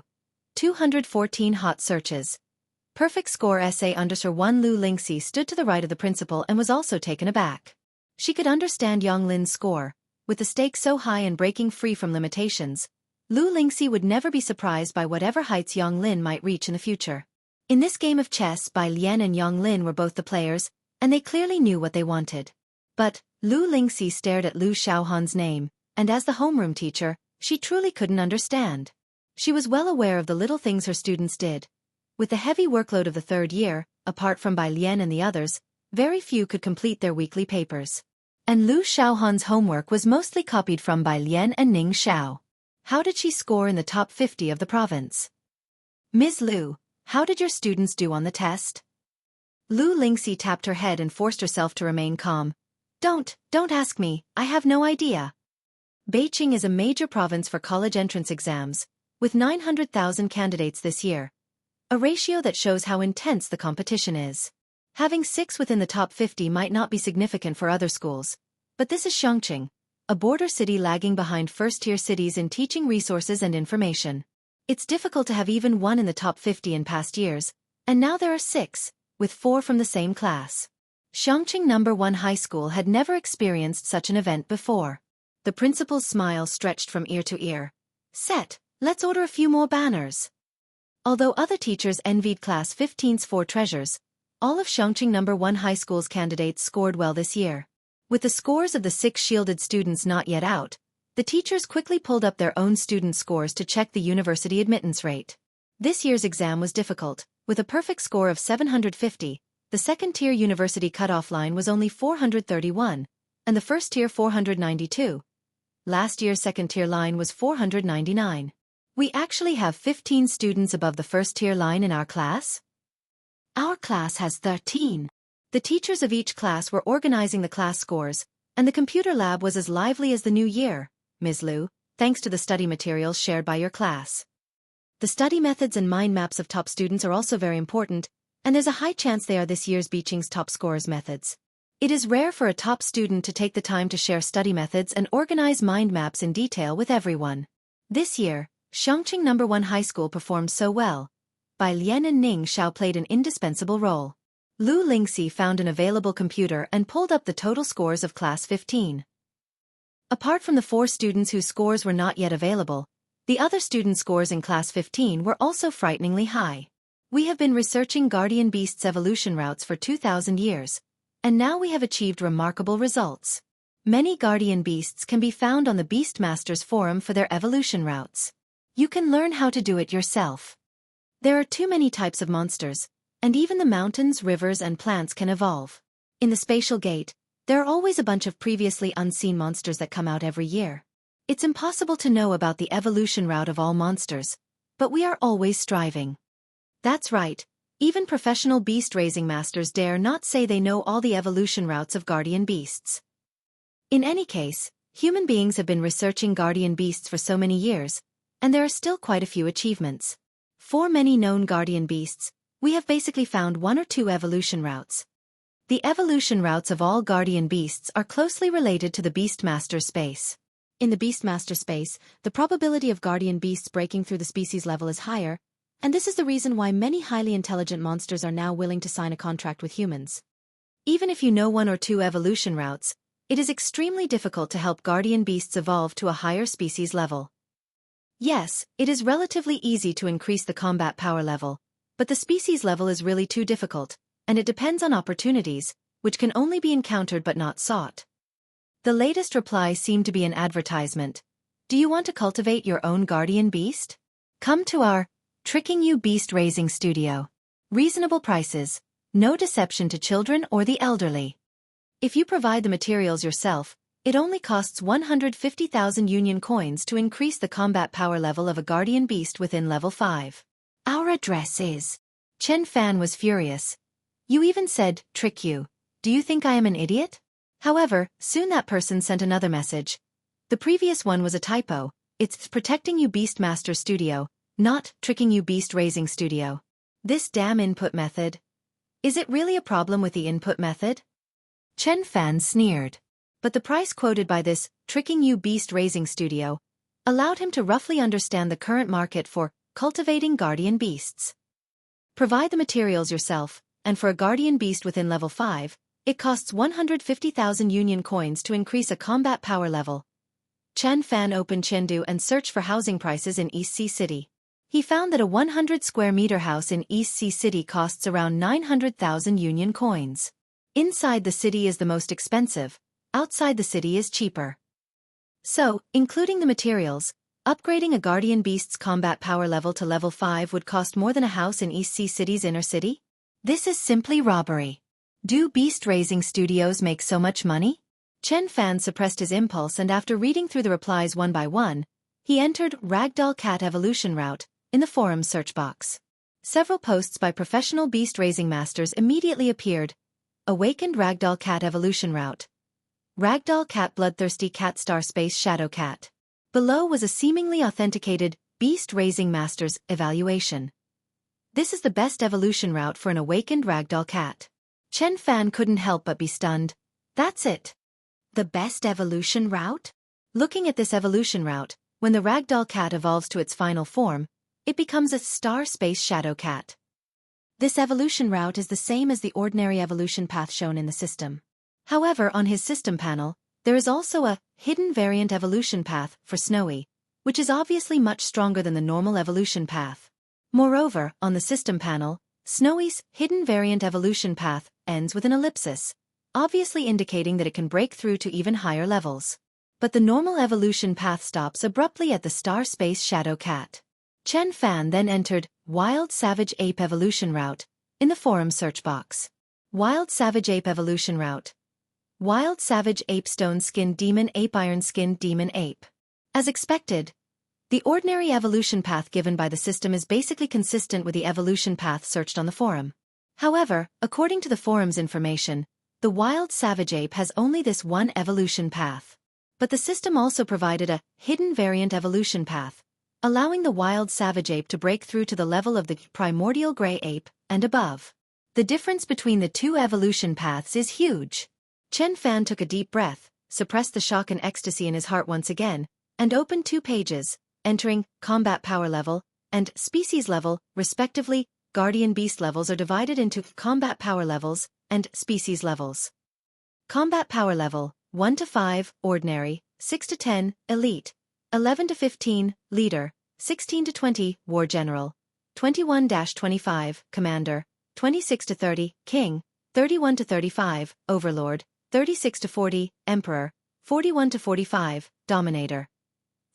214 Hot Searches. Perfect Score SA_1 Lu Lingxi stood to the right of the principal and was also taken aback. She could understand Yang Lin's score. With the stakes so high and breaking free from limitations, Lu Lingxi would never be surprised by whatever heights Yang Lin might reach in the future. In this game of chess, Bai Lian and Yang Lin were both the players, and they clearly knew what they wanted. But Lu Lingxi stared at Lu Xiaohan's name, and as the homeroom teacher, she truly couldn't understand. She was well aware of the little things her students did. With the heavy workload of the third year, apart from Bai Lian and the others, very few could complete their weekly papers. And Lu Xiaohan's homework was mostly copied from Bai Lian and Ning Xiao. How did she score in the top 50 of the province? Ms. Lu, how did your students do on the test? Lu Lingxi tapped her head and forced herself to remain calm. Don't ask me, I have no idea. Beijing is a major province for college entrance exams, with 900,000 candidates this year. A ratio that shows how intense the competition is. Having 6 within the top 50 might not be significant for other schools, but this is Xueqi, a border city lagging behind first-tier cities in teaching resources and information. It's difficult to have even one in the top 50 in past years, and now there are 6, with 4 from the same class. Xueqi No. 1 High School had never experienced such an event before. The principal's smile stretched from ear to ear. Set, let's order a few more banners. Although other teachers envied Class 15's 4 treasures, all of Xueqi No. 1 High School's candidates scored well this year. With the scores of the 6 shielded students not yet out, the teachers quickly pulled up their own student scores to check the university admittance rate. This year's exam was difficult. With a perfect score of 750, the second-tier university cutoff line was only 431, and the first-tier 492. Last year's second-tier line was 499. We actually have 15 students above the first-tier line in our class? Our class has 13. The teachers of each class were organizing the class scores, and the computer lab was as lively as the new year, Ms. Lu, thanks to the study materials shared by your class. The study methods and mind maps of top students are also very important, and there's a high chance they are this year's Beijing's top scorers methods. It is rare for a top student to take the time to share study methods and organize mind maps in detail with everyone. This year, Xueqi No. 1 High School performed so well. Bai Lian and Ning Xiao played an indispensable role. Lu Lingxi found an available computer and pulled up the total scores of Class 15. Apart from the 4 students whose scores were not yet available, the other student scores in Class 15 were also frighteningly high. We have been researching guardian beasts' evolution routes for 2,000 years, and now we have achieved remarkable results. Many guardian beasts can be found on the Beastmasters forum for their evolution routes. You can learn how to do it yourself. There are too many types of monsters, and even the mountains, rivers, and plants can evolve. In the spatial gate, there are always a bunch of previously unseen monsters that come out every year. It's impossible to know about the evolution route of all monsters, but we are always striving. That's right, even professional beast-raising masters dare not say they know all the evolution routes of guardian beasts. In any case, human beings have been researching guardian beasts for so many years, and there are still quite a few achievements. For many known guardian beasts, we have basically found 1 or 2 evolution routes. The evolution routes of all guardian beasts are closely related to the Beastmaster space. In the Beastmaster space, the probability of guardian beasts breaking through the species level is higher, and this is the reason why many highly intelligent monsters are now willing to sign a contract with humans. Even if you know 1 or 2 evolution routes, it is extremely difficult to help guardian beasts evolve to a higher species level. Yes, it is relatively easy to increase the combat power level, but the species level is really too difficult, and it depends on opportunities, which can only be encountered but not sought. The latest reply seemed to be an advertisement. Do you want to cultivate your own guardian beast? Come to our Tricking You Beast Raising Studio. Reasonable prices, no deception to children or the elderly. If you provide the materials yourself, it only costs 150,000 Union coins to increase the combat power level of a guardian beast within level 5. Our address is... Chen Fan was furious. You even said, trick you. Do you think I am an idiot? However, soon that person sent another message. The previous one was a typo. It's Protecting You Beastmaster Studio, not Tricking You Beast Raising Studio. This damn input method. Is it really a problem with the input method? Chen Fan sneered. But the price quoted by this Tricking You Beast Raising Studio allowed him to roughly understand the current market for cultivating guardian beasts. Provide the materials yourself, and for a guardian beast within level 5, it costs 150,000 Union coins to increase a combat power level. Chen Fan opened Chengdu and searched for housing prices in East Sea City. He found that a 100 square meter house in East Sea City costs around 900,000 Union coins. Inside the city is the most expensive, outside the city is cheaper. So, including the materials, upgrading a Guardian Beast's combat power level to level 5 would cost more than a house in East Sea City's inner city? This is simply robbery. Do beast-raising studios make so much money? Chen Fan suppressed his impulse and after reading through the replies one by one, he entered Ragdoll Cat Evolution Route in the forum search box. Several posts by professional beast-raising masters immediately appeared. Awakened Ragdoll Cat Evolution Route. Ragdoll Cat Bloodthirsty Cat Star Space Shadow Cat. Below was a seemingly authenticated beast-raising master's evaluation. This is the best evolution route for an awakened Ragdoll Cat. Chen Fan couldn't help but be stunned. That's it. The best evolution route? Looking at this evolution route, when the Ragdoll Cat evolves to its final form, it becomes a Star Space Shadow Cat. This evolution route is the same as the ordinary evolution path shown in the system. However, on his system panel, there is also a hidden variant evolution path for Snowy, which is obviously much stronger than the normal evolution path. Moreover, on the system panel, Snowy's hidden variant evolution path ends with an ellipsis, obviously indicating that it can break through to even higher levels. But the normal evolution path stops abruptly at the Star Space Shadow Cat. Chen Fan then entered Wild Savage Ape Evolution Route in the forum search box. Wild Savage Ape Evolution Route. Wild Savage Ape Stone Skin Demon Ape Iron Skin Demon Ape. As expected, the ordinary evolution path given by the system is basically consistent with the evolution path searched on the forum. However, according to the forum's information, the Wild Savage Ape has only this one evolution path. But the system also provided a hidden variant evolution path, allowing the Wild Savage Ape to break through to the level of the Primordial Grey Ape and above. The difference between the two evolution paths is huge. Chen Fan took a deep breath, suppressed the shock and ecstasy in his heart once again, and opened 2 pages, entering combat power level and species level, respectively. Guardian Beast levels are divided into combat power levels and species levels. Combat power level 1 to 5, ordinary, 6 to 10, elite, 11 to 15, leader, 16 to 20, war general, 21-25, commander, 26 to 30, king, 31 to 35, overlord, 36 to 40, emperor, 41 to 45, dominator.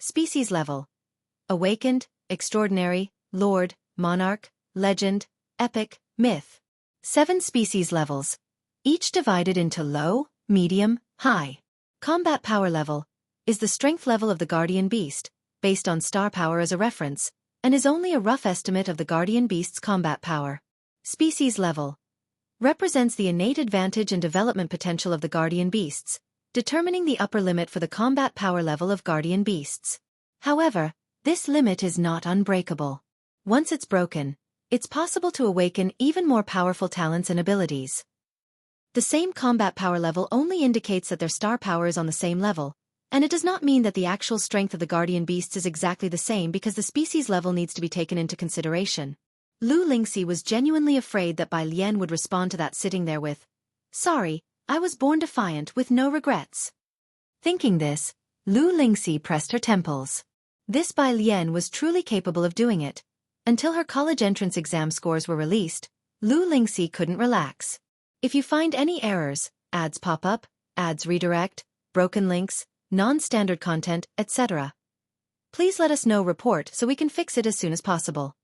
Species level: awakened, extraordinary, lord, monarch, legend, epic, myth. 7 species levels, each divided into low, medium, high. Combat power level is the strength level of the Guardian Beast, based on star power as a reference, and is only a rough estimate of the Guardian Beast's combat power. Species level represents the innate advantage and development potential of the Guardian Beasts, determining the upper limit for the combat power level of Guardian Beasts. However, this limit is not unbreakable. Once it's broken, it's possible to awaken even more powerful talents and abilities. The same combat power level only indicates that their star power is on the same level, and it does not mean that the actual strength of the Guardian Beasts is exactly the same because the species level needs to be taken into consideration. Lu Lingxi was genuinely afraid that Bai Lian would respond to that sitting there with, "Sorry, I was born defiant with no regrets." Thinking this, Lu Lingxi pressed her temples. This Bai Lian was truly capable of doing it. Until her college entrance exam scores were released, Lu Lingxi couldn't relax. If you find any errors, ads pop up, ads redirect, broken links, non-standard content, etc., please let us know. Report so we can fix it as soon as possible.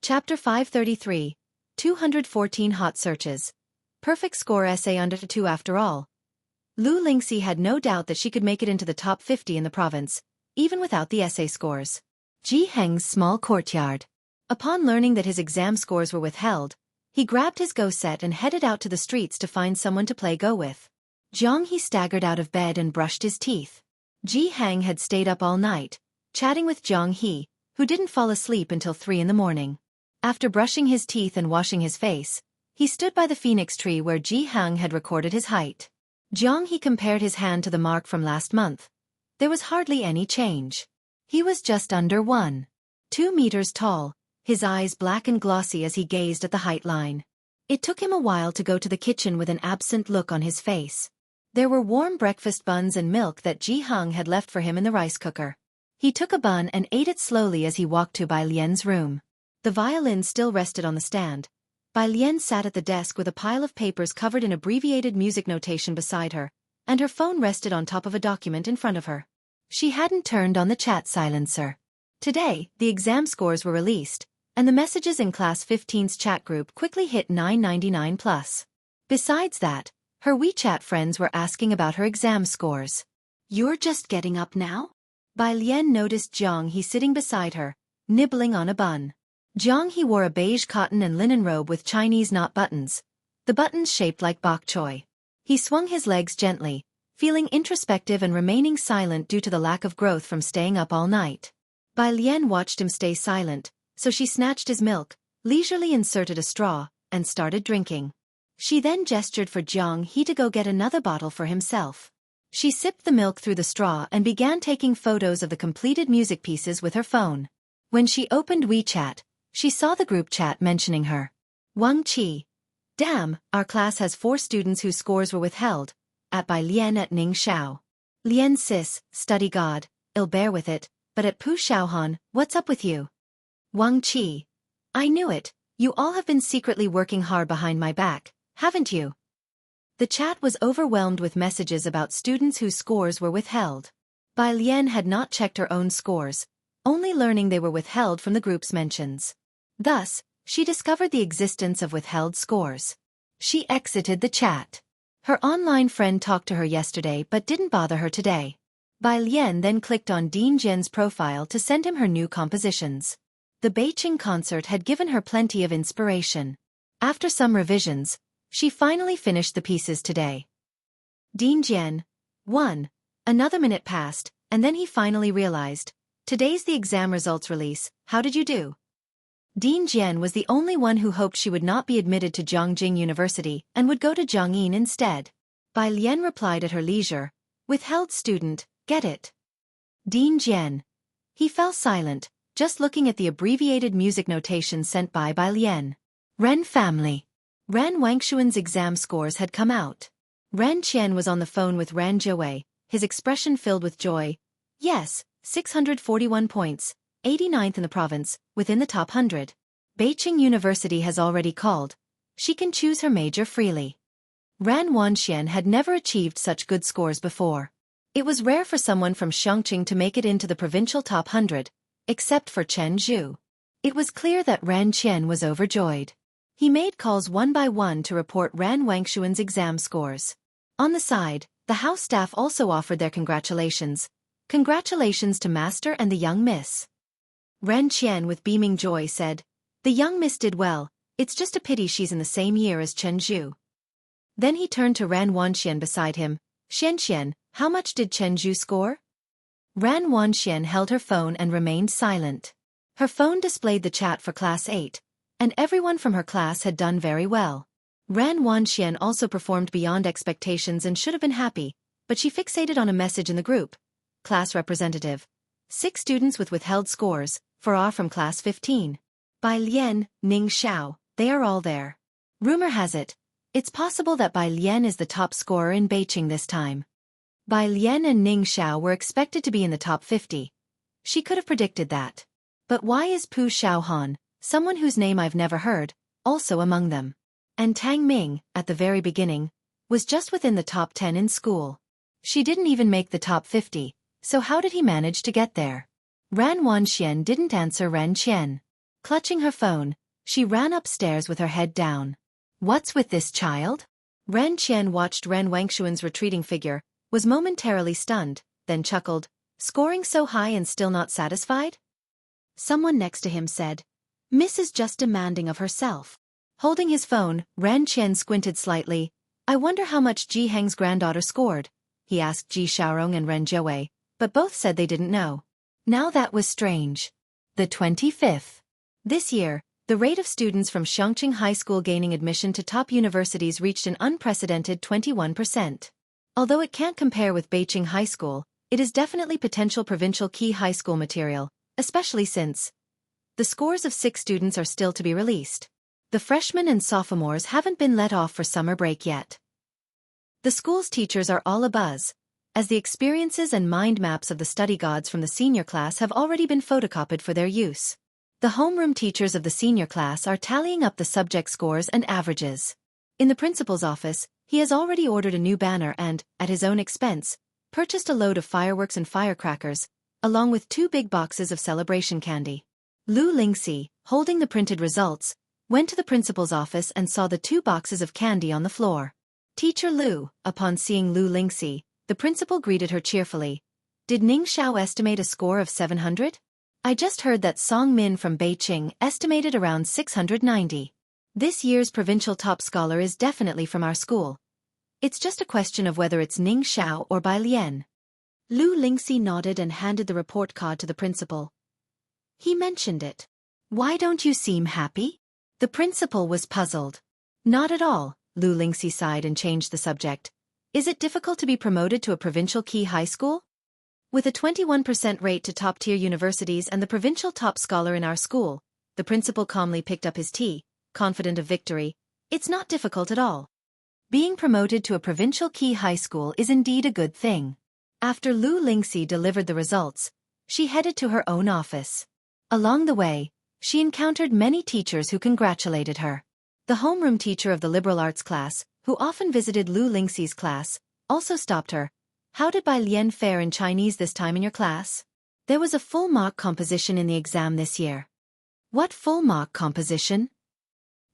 Chapter 533, 214 Hot Searches. Perfect score essay under 2 after all. Lu Lingxi had no doubt that she could make it into the top 50 in the province, even without the essay scores. Ji Heng's small courtyard. Upon learning that his exam scores were withheld, he grabbed his Go set and headed out to the streets to find someone to play Go with. Jiang He staggered out of bed and brushed his teeth. Ji Heng had stayed up all night, chatting with Jiang He, who didn't fall asleep until 3 in the morning. After brushing his teeth and washing his face, he stood by the phoenix tree where Ji Heng had recorded his height. Jiang He compared his hand to the mark from last month. There was hardly any change. He was just under 1.2 meters tall, his eyes black and glossy as he gazed at the height line. It took him a while to go to the kitchen with an absent look on his face. There were warm breakfast buns and milk that Ji Hung had left for him in the rice cooker. He took a bun and ate it slowly as he walked to Bai Lian's room. The violin still rested on the stand. Bai Lian sat at the desk with a pile of papers covered in abbreviated music notation beside her, and her phone rested on top of a document in front of her. She hadn't turned on the chat silencer. Today, the exam scores were released, and the messages in Class 15's chat group quickly hit 999 plus. Besides that, her WeChat friends were asking about her exam scores. "You're just getting up now?" Bai Lian noticed Jiang He sitting beside her, nibbling on a bun. Jiang He wore a beige cotton and linen robe with Chinese knot buttons, the buttons shaped like bok choy. He swung his legs gently, feeling introspective and remaining silent due to the lack of growth from staying up all night. Bai Lian watched him stay silent, so she snatched his milk, leisurely inserted a straw, and started drinking. She then gestured for Jiang He to go get another bottle for himself. She sipped the milk through the straw and began taking photos of the completed music pieces with her phone. When she opened WeChat, she saw the group chat mentioning her. Wang Qi. "Damn, our class has 4 students whose scores were withheld. At Bai Lian at Ning Shao. Lian sis, study God, I'll bear with it, but at Pu Shaohan, what's up with you?" Wang Qi. "I knew it, you all have been secretly working hard behind my back, haven't you?" The chat was overwhelmed with messages about students whose scores were withheld. Bai Lian had not checked her own scores, only learning they were withheld from the group's mentions. Thus, she discovered the existence of withheld scores. She exited the chat. Her online friend talked to her yesterday but didn't bother her today. Bai Lian then clicked on Dean Jian's profile to send him her new compositions. The Beijing concert had given her plenty of inspiration. After some revisions, she finally finished the pieces today. Dean Jian. 1. Another minute passed, and then he finally realized. "Today's the exam results release, how did you do?" Dean Jian was the only one who hoped she would not be admitted to Zhongjing University and would go to Zhongyin instead. Bai Lian replied at her leisure. "Withheld student, get it." Dean Jian. He fell silent, just looking at the abbreviated music notation sent by Bai Lian. Ren family. Ran Wangshuan's exam scores had come out. Ran Qian was on the phone with Ran Jiawei, his expression filled with joy. "Yes, 641 points, 89th in the province, within the top 100. Beijing University has already called. She can choose her major freely." Ran Wanxian had never achieved such good scores before. It was rare for someone from Chongqing to make it into the provincial top 100, except for Chen Zhu. It was clear that Ran Qian was overjoyed. He made calls one by one to report Ran Wangshuan's exam scores. On the side, the house staff also offered their congratulations. "Congratulations to Master and the young miss." Ran Qian with beaming joy said, "The young miss did well, it's just a pity she's in the same year as Chen Zhu." Then he turned to Ran Wanxian beside him. "Xian, how much did Chen Zhu score?" Ran Wanxian held her phone and remained silent. Her phone displayed the chat for Class 8, and everyone from her class had done very well. Ran Wanxian also performed beyond expectations and should have been happy, but she fixated on a message in the group. Class representative. 6 students with withheld scores, 4 are from Class 15. Bai Lian, Ning Shao, they are all there. Rumor has it, it's possible that Bai Lian is the top scorer in Beijing this time. Bai Lian and Ning Shao were expected to be in the top 50. She could have predicted that. But why is Pu Shaohan, someone whose name I've never heard, also among them? And Tang Ming, at the very beginning, was just within the top 10 in school. She didn't even make the top 50, so how did he manage to get there? Ran Wanxian didn't answer Ran Qian. Clutching her phone, she ran upstairs with her head down. What's with this child? Ran Qian watched Ran Wangshuan's retreating figure, was momentarily stunned, then chuckled, scoring so high and still not satisfied? Someone next to him said, "Miss is just demanding of herself." Holding his phone, Ran Qian squinted slightly. "I wonder how much Ji Heng's granddaughter scored?" He asked Ji Xiaorong and Ren Jiawei, but both said they didn't know. Now that was strange. The 25th. This year, the rate of students from Chongqing High School gaining admission to top universities reached an unprecedented 21%. Although it can't compare with Beijing High School, it is definitely potential provincial key high school material, especially since the scores of 6 students are still to be released. The freshmen and sophomores haven't been let off for summer break yet. The school's teachers are all abuzz, as the experiences and mind maps of the study gods from the senior class have already been photocopied for their use. The homeroom teachers of the senior class are tallying up the subject scores and averages. In the principal's office, he has already ordered a new banner and, at his own expense, purchased a load of fireworks and firecrackers, along with 2 big boxes of celebration candy. Lu Lingxi, holding the printed results, went to the principal's office and saw the 2 boxes of candy on the floor. Teacher Lu, upon seeing Lu Lingxi, the principal greeted her cheerfully. Did Ning Xiao estimate a score of 700? I just heard that Song Min from Beijing estimated around 690. This year's provincial top scholar is definitely from our school. It's just a question of whether it's Ning Xiao or Bai Lian. Lu Lingxi nodded and handed the report card to the principal. He mentioned it. Why don't you seem happy? The principal was puzzled. Not at all, Lu Lingxi sighed and changed the subject. Is it difficult to be promoted to a provincial key high school? With a 21% rate to top-tier universities and the provincial top scholar in our school, the principal calmly picked up his tea, confident of victory. It's not difficult at all. Being promoted to a provincial key high school is indeed a good thing. After Lu Lingxi delivered the results, she headed to her own office. Along the way, she encountered many teachers who congratulated her. The homeroom teacher of the liberal arts class, who often visited Lu Lingxi's class, also stopped her. How did Bai Lian fare in Chinese this time in your class? There was a full mark composition in the exam this year. What full mark composition?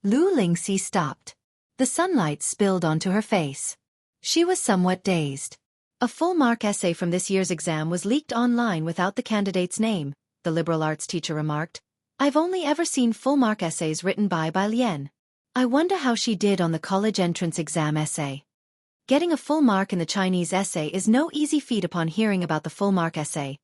Lu Lingxi stopped. The sunlight spilled onto her face. She was somewhat dazed. A full mark essay from this year's exam was leaked online without the candidate's name, the liberal arts teacher remarked. I've only ever seen full mark essays written by Bai Lian. I wonder how she did on the college entrance exam essay. Getting a full mark in the Chinese essay is no easy feat. Upon hearing about the full mark essay,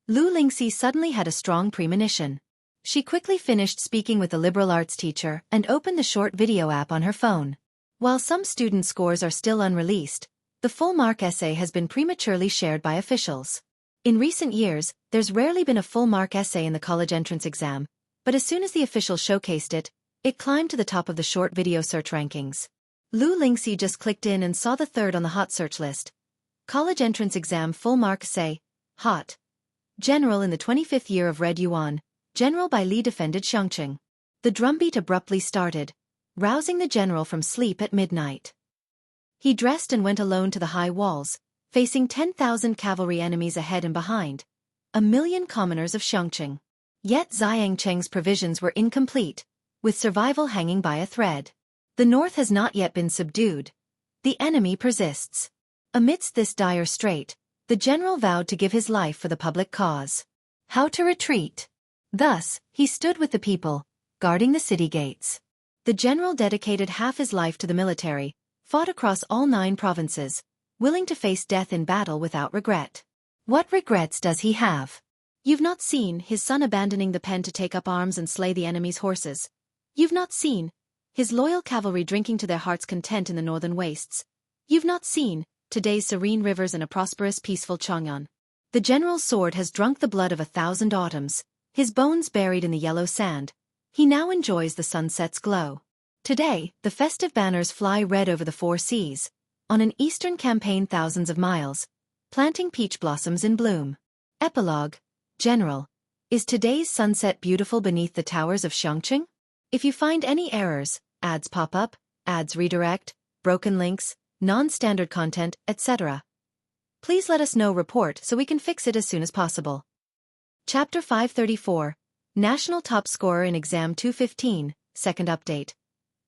Lu Lingxi suddenly had a strong premonition. She quickly finished speaking with the liberal arts teacher and opened the short video app on her phone. While some student scores are still unreleased, the full mark essay has been prematurely shared by officials. In recent years, there's rarely been a full mark essay in the college entrance exam, but as soon as the officials showcased it, it climbed to the top of the short video search rankings. Lu Lingxi just clicked in and saw the third on the hot search list. College entrance exam full mark essay, hot. General in the 25th year of Red Yuan, General Bai Li defended Xueqi. The drumbeat abruptly started, rousing the general from sleep at midnight. He dressed and went alone to the high walls, facing 10,000 cavalry enemies ahead and behind, 1,000,000 commoners of Xueqi. Yet Xiangcheng's provisions were incomplete, with survival hanging by a thread. The north has not yet been subdued. The enemy persists. Amidst this dire strait, the general vowed to give his life for the public cause. How to retreat? Thus, he stood with the people, guarding the city gates. The general dedicated half his life to the military, fought across all 9 provinces, willing to face death in battle without regret. What regrets does he have? You've not seen his son abandoning the pen to take up arms and slay the enemy's horses. You've not seen his loyal cavalry drinking to their heart's content in the northern wastes. You've not seen today's serene rivers and a prosperous peaceful Chang'an. The general's sword has drunk the blood of 1,000 autumns, his bones buried in the yellow sand. He now enjoys the sunset's glow. Today, the festive banners fly red over the 4 seas, on an eastern campaign thousands of miles, planting peach blossoms in bloom. Epilogue. General, is today's sunset beautiful beneath the towers of Xueqi? If you find any errors, ads pop up, ads redirect, broken links, non-standard content, etc., please let us know. Report so we can fix it as soon as possible. Chapter 534, National Top Scorer in Exam 215, Second Update.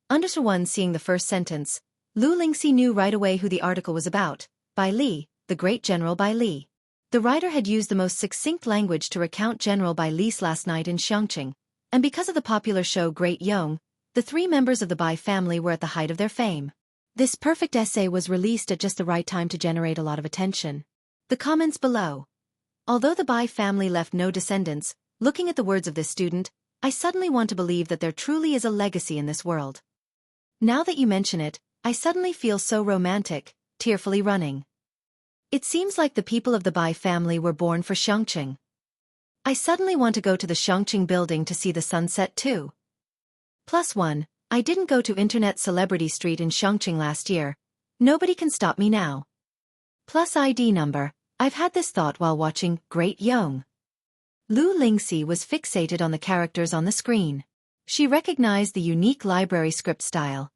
Under 1 seeing the first sentence, Lu Lingxi knew right away who the article was about. Bai Li, the great General Bai Li. The writer had used the most succinct language to recount General Bai Li's last night in Xueqi, and because of the popular show Great Yong, the 3 members of the Bai family were at the height of their fame. This perfect essay was released at just the right time to generate a lot of attention. The comments below. Although the Bai family left no descendants, looking at the words of this student, I suddenly want to believe that there truly is a legacy in this world. Now that you mention it, I suddenly feel so romantic, tearfully running. It seems like the people of the Bai family were born for Xueqi. I suddenly want to go to the Xueqi building to see the sunset too. +1, I didn't go to Internet Celebrity Street in Xueqi last year, Nobody can stop me now. Plus ID number. I've had this thought while watching Great Yong. Lu Lingxi was fixated on the characters on the screen. She recognized the unique library script style.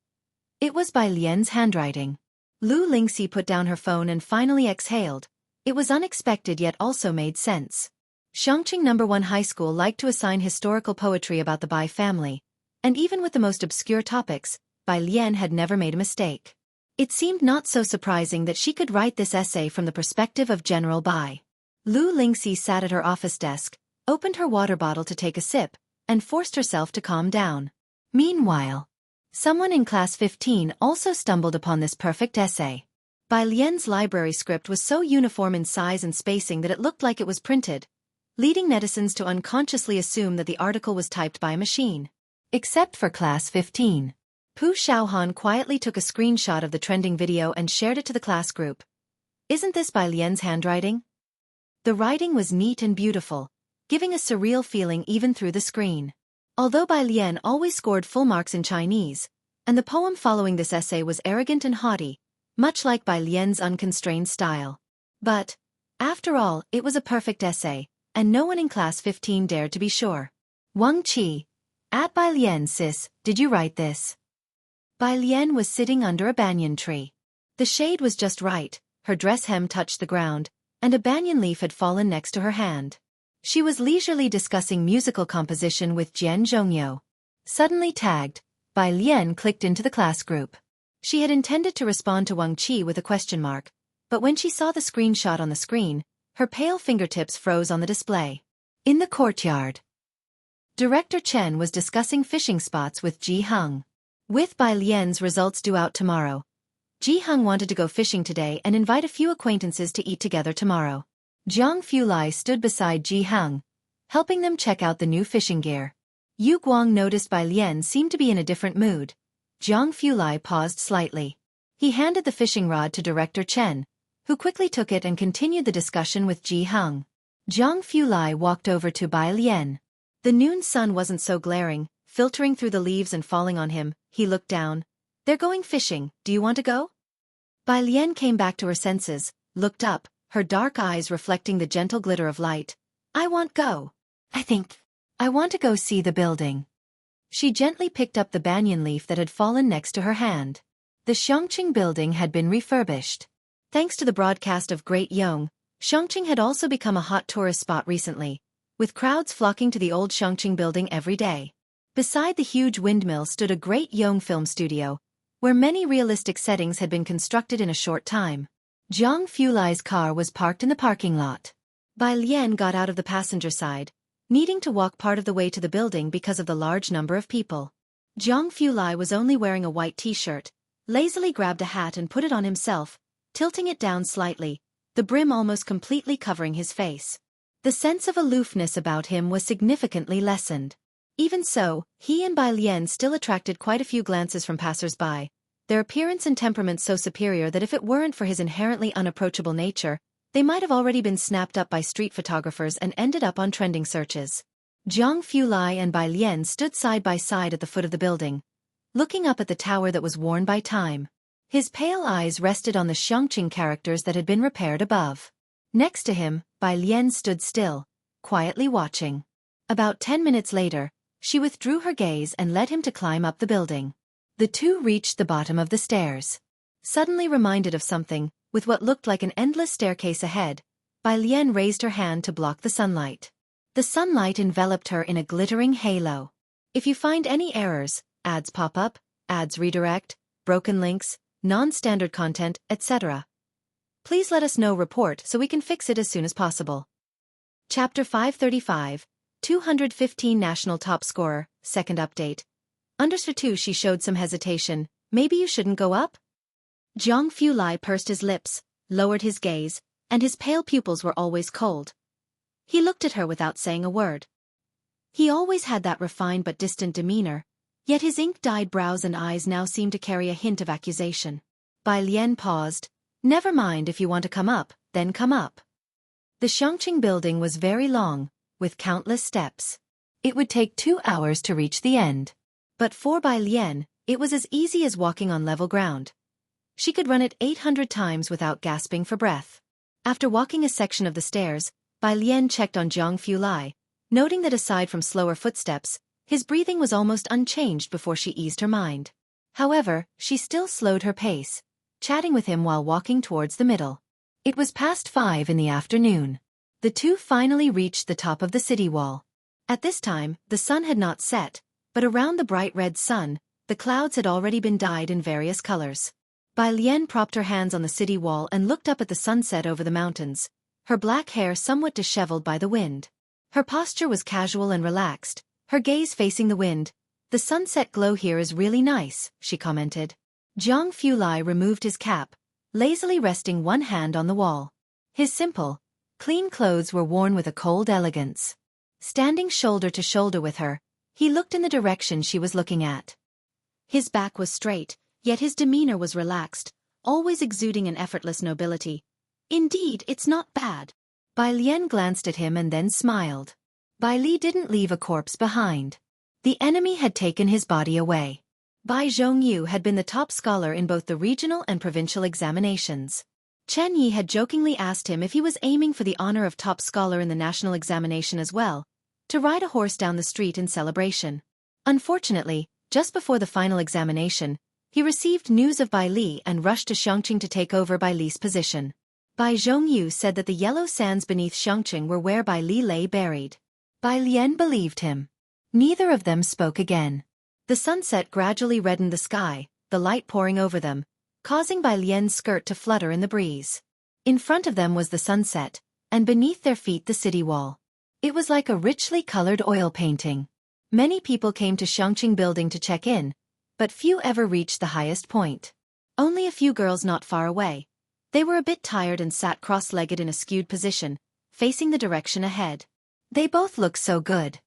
It was by Lien's handwriting. Lu Lingxi put down her phone and finally exhaled. It was unexpected yet also made sense. Xiangqing No. 1 High School liked to assign historical poetry about the Bai family, and even with the most obscure topics, Bai Lien had never made a mistake. It seemed not so surprising that she could write this essay from the perspective of General Bai. Lu Lingxi sat at her office desk, opened her water bottle to take a sip, and forced herself to calm down. Meanwhile, someone in class 15 also stumbled upon this perfect essay. Bai Lien's library script was so uniform in size and spacing that it looked like it was printed, leading netizens to unconsciously assume that the article was typed by a machine. Except for class 15. Pu Xiaohan quietly took a screenshot of the trending video and shared it to the class group. Isn't this Bai Lien's handwriting? The writing was neat and beautiful, giving a surreal feeling even through the screen. Although Bai Lien always scored full marks in Chinese, and the poem following this essay was arrogant and haughty, much like Bai Lien's unconstrained style. But, after all, it was a perfect essay, and no one in class 15 dared to be sure. Wang Qi. At Bai Lien sis, did you write this? Bai Lien was sitting under a banyan tree. The shade was just right, her dress hem touched the ground, and a banyan leaf had fallen next to her hand. She was leisurely discussing musical composition with Jian Zhongyou. Suddenly tagged, Bai Lien clicked into the class group. She had intended to respond to Wang Qi with a question mark, but when she saw the screenshot on the screen, her pale fingertips froze on the display. In the courtyard, Director Chen was discussing fishing spots with Ji Heng. With Bai Lien's results due out tomorrow, Ji Heng wanted to go fishing today and invite a few acquaintances to eat together tomorrow. Jiang Fulai stood beside Ji Heng, helping them check out the new fishing gear. Yu Guang noticed Bai Lien seemed to be in a different mood. Jiang Fulai paused slightly. He handed the fishing rod to Director Chen, who quickly took it and continued the discussion with Ji Heng. Jiang Fulai walked over to Bai Lien. The noon sun wasn't so glaring, filtering through the leaves and falling on him. He looked down. They're going fishing, do you want to go? Bai Lien came back to her senses, looked up, her dark eyes reflecting the gentle glitter of light. I want go. I want to go see the building. She gently picked up the banyan leaf that had fallen next to her hand. The Xiangqing building had been refurbished. Thanks to the broadcast of Great Yong, Xiangqing had also become a hot tourist spot recently, with crowds flocking to the old Xiangqing building every day. Beside the huge windmill stood a Great Yong film studio, where many realistic settings had been constructed in a short time. Jiang Fulai's car was parked in the parking lot. Bai Lien got out of the passenger side, needing to walk part of the way to the building because of the large number of people. Jiang Fulai was only wearing a white t-shirt, lazily grabbed a hat and put it on himself, tilting it down slightly, the brim almost completely covering his face. The sense of aloofness about him was significantly lessened. Even so, he and Bai Lien still attracted quite a few glances from passers-by, their appearance and temperament so superior that if it weren't for his inherently unapproachable nature, they might have already been snapped up by street photographers and ended up on trending searches. Jiang Fulai and Bai Lien stood side by side at the foot of the building, looking up at the tower that was worn by time. His pale eyes rested on the Xiangqing characters that had been repaired above. Next to him, Bai Lien stood still, quietly watching. About 10 minutes later, she withdrew her gaze and led him to climb up the building. The two reached the bottom of the stairs. Suddenly reminded of something, with what looked like an endless staircase ahead, Bai Lien raised her hand to block the sunlight. The sunlight enveloped her in a glittering halo. If you find any errors, ads pop up, ads redirect, broken links, non-standard content, etc., please let us know. Report so we can fix it as soon as possible. Chapter 535, 215 National Top Scorer, Second Update. Understood too. She showed some hesitation. Maybe you shouldn't go up? Jiang Fulai pursed his lips, lowered his gaze, and his pale pupils were always cold. He looked at her without saying a word. He always had that refined but distant demeanor, yet his ink-dyed brows and eyes now seemed to carry a hint of accusation. Bai Lien paused. Never mind, if you want to come up, then come up. The Xiangqing building was very long, with countless steps. It would take 2 hours to reach the end. But for Bai Lien, it was as easy as walking on level ground. She could run it 800 times without gasping for breath. After walking a section of the stairs, Bai Lian checked on Zhang Fulai, noting that aside from slower footsteps, his breathing was almost unchanged before she eased her mind. However, she still slowed her pace, chatting with him while walking towards the middle. It was past 5 in the afternoon. The two finally reached the top of the city wall. At this time, the sun had not set, but around the bright red sun, the clouds had already been dyed in various colors. Bai Lian propped her hands on the city wall and looked up at the sunset over the mountains, her black hair somewhat disheveled by the wind. Her posture was casual and relaxed, her gaze facing the wind. "The sunset glow here is really nice," she commented. Zhang Fulai removed his cap, lazily resting one hand on the wall. His simple, clean clothes were worn with a cold elegance. Standing shoulder to shoulder with her, he looked in the direction she was looking at. His back was straight, yet his demeanor was relaxed, always exuding an effortless nobility. "Indeed, it's not bad." Bai Lian glanced at him and then smiled. Bai Li didn't leave a corpse behind. The enemy had taken his body away. Bai Zhongyu had been the top scholar in both the regional and provincial examinations. Chen Yi had jokingly asked him if he was aiming for the honor of top scholar in the national examination as well, to ride a horse down the street in celebration. Unfortunately, just before the final examination, he received news of Bai Li and rushed to Xiangqing to take over Bai Li's position. Bai Zhongyu said that the yellow sands beneath Xiangqing were where Bai Li lay buried. Bai Lian believed him. Neither of them spoke again. The sunset gradually reddened the sky, the light pouring over them, causing Bai Lian's skirt to flutter in the breeze. In front of them was the sunset, and beneath their feet the city wall. It was like a richly colored oil painting. Many people came to Xiangqing building to check in, but few ever reached the highest point. Only a few girls not far away. They were a bit tired and sat cross-legged in a skewed position, facing the direction ahead. They both looked so good.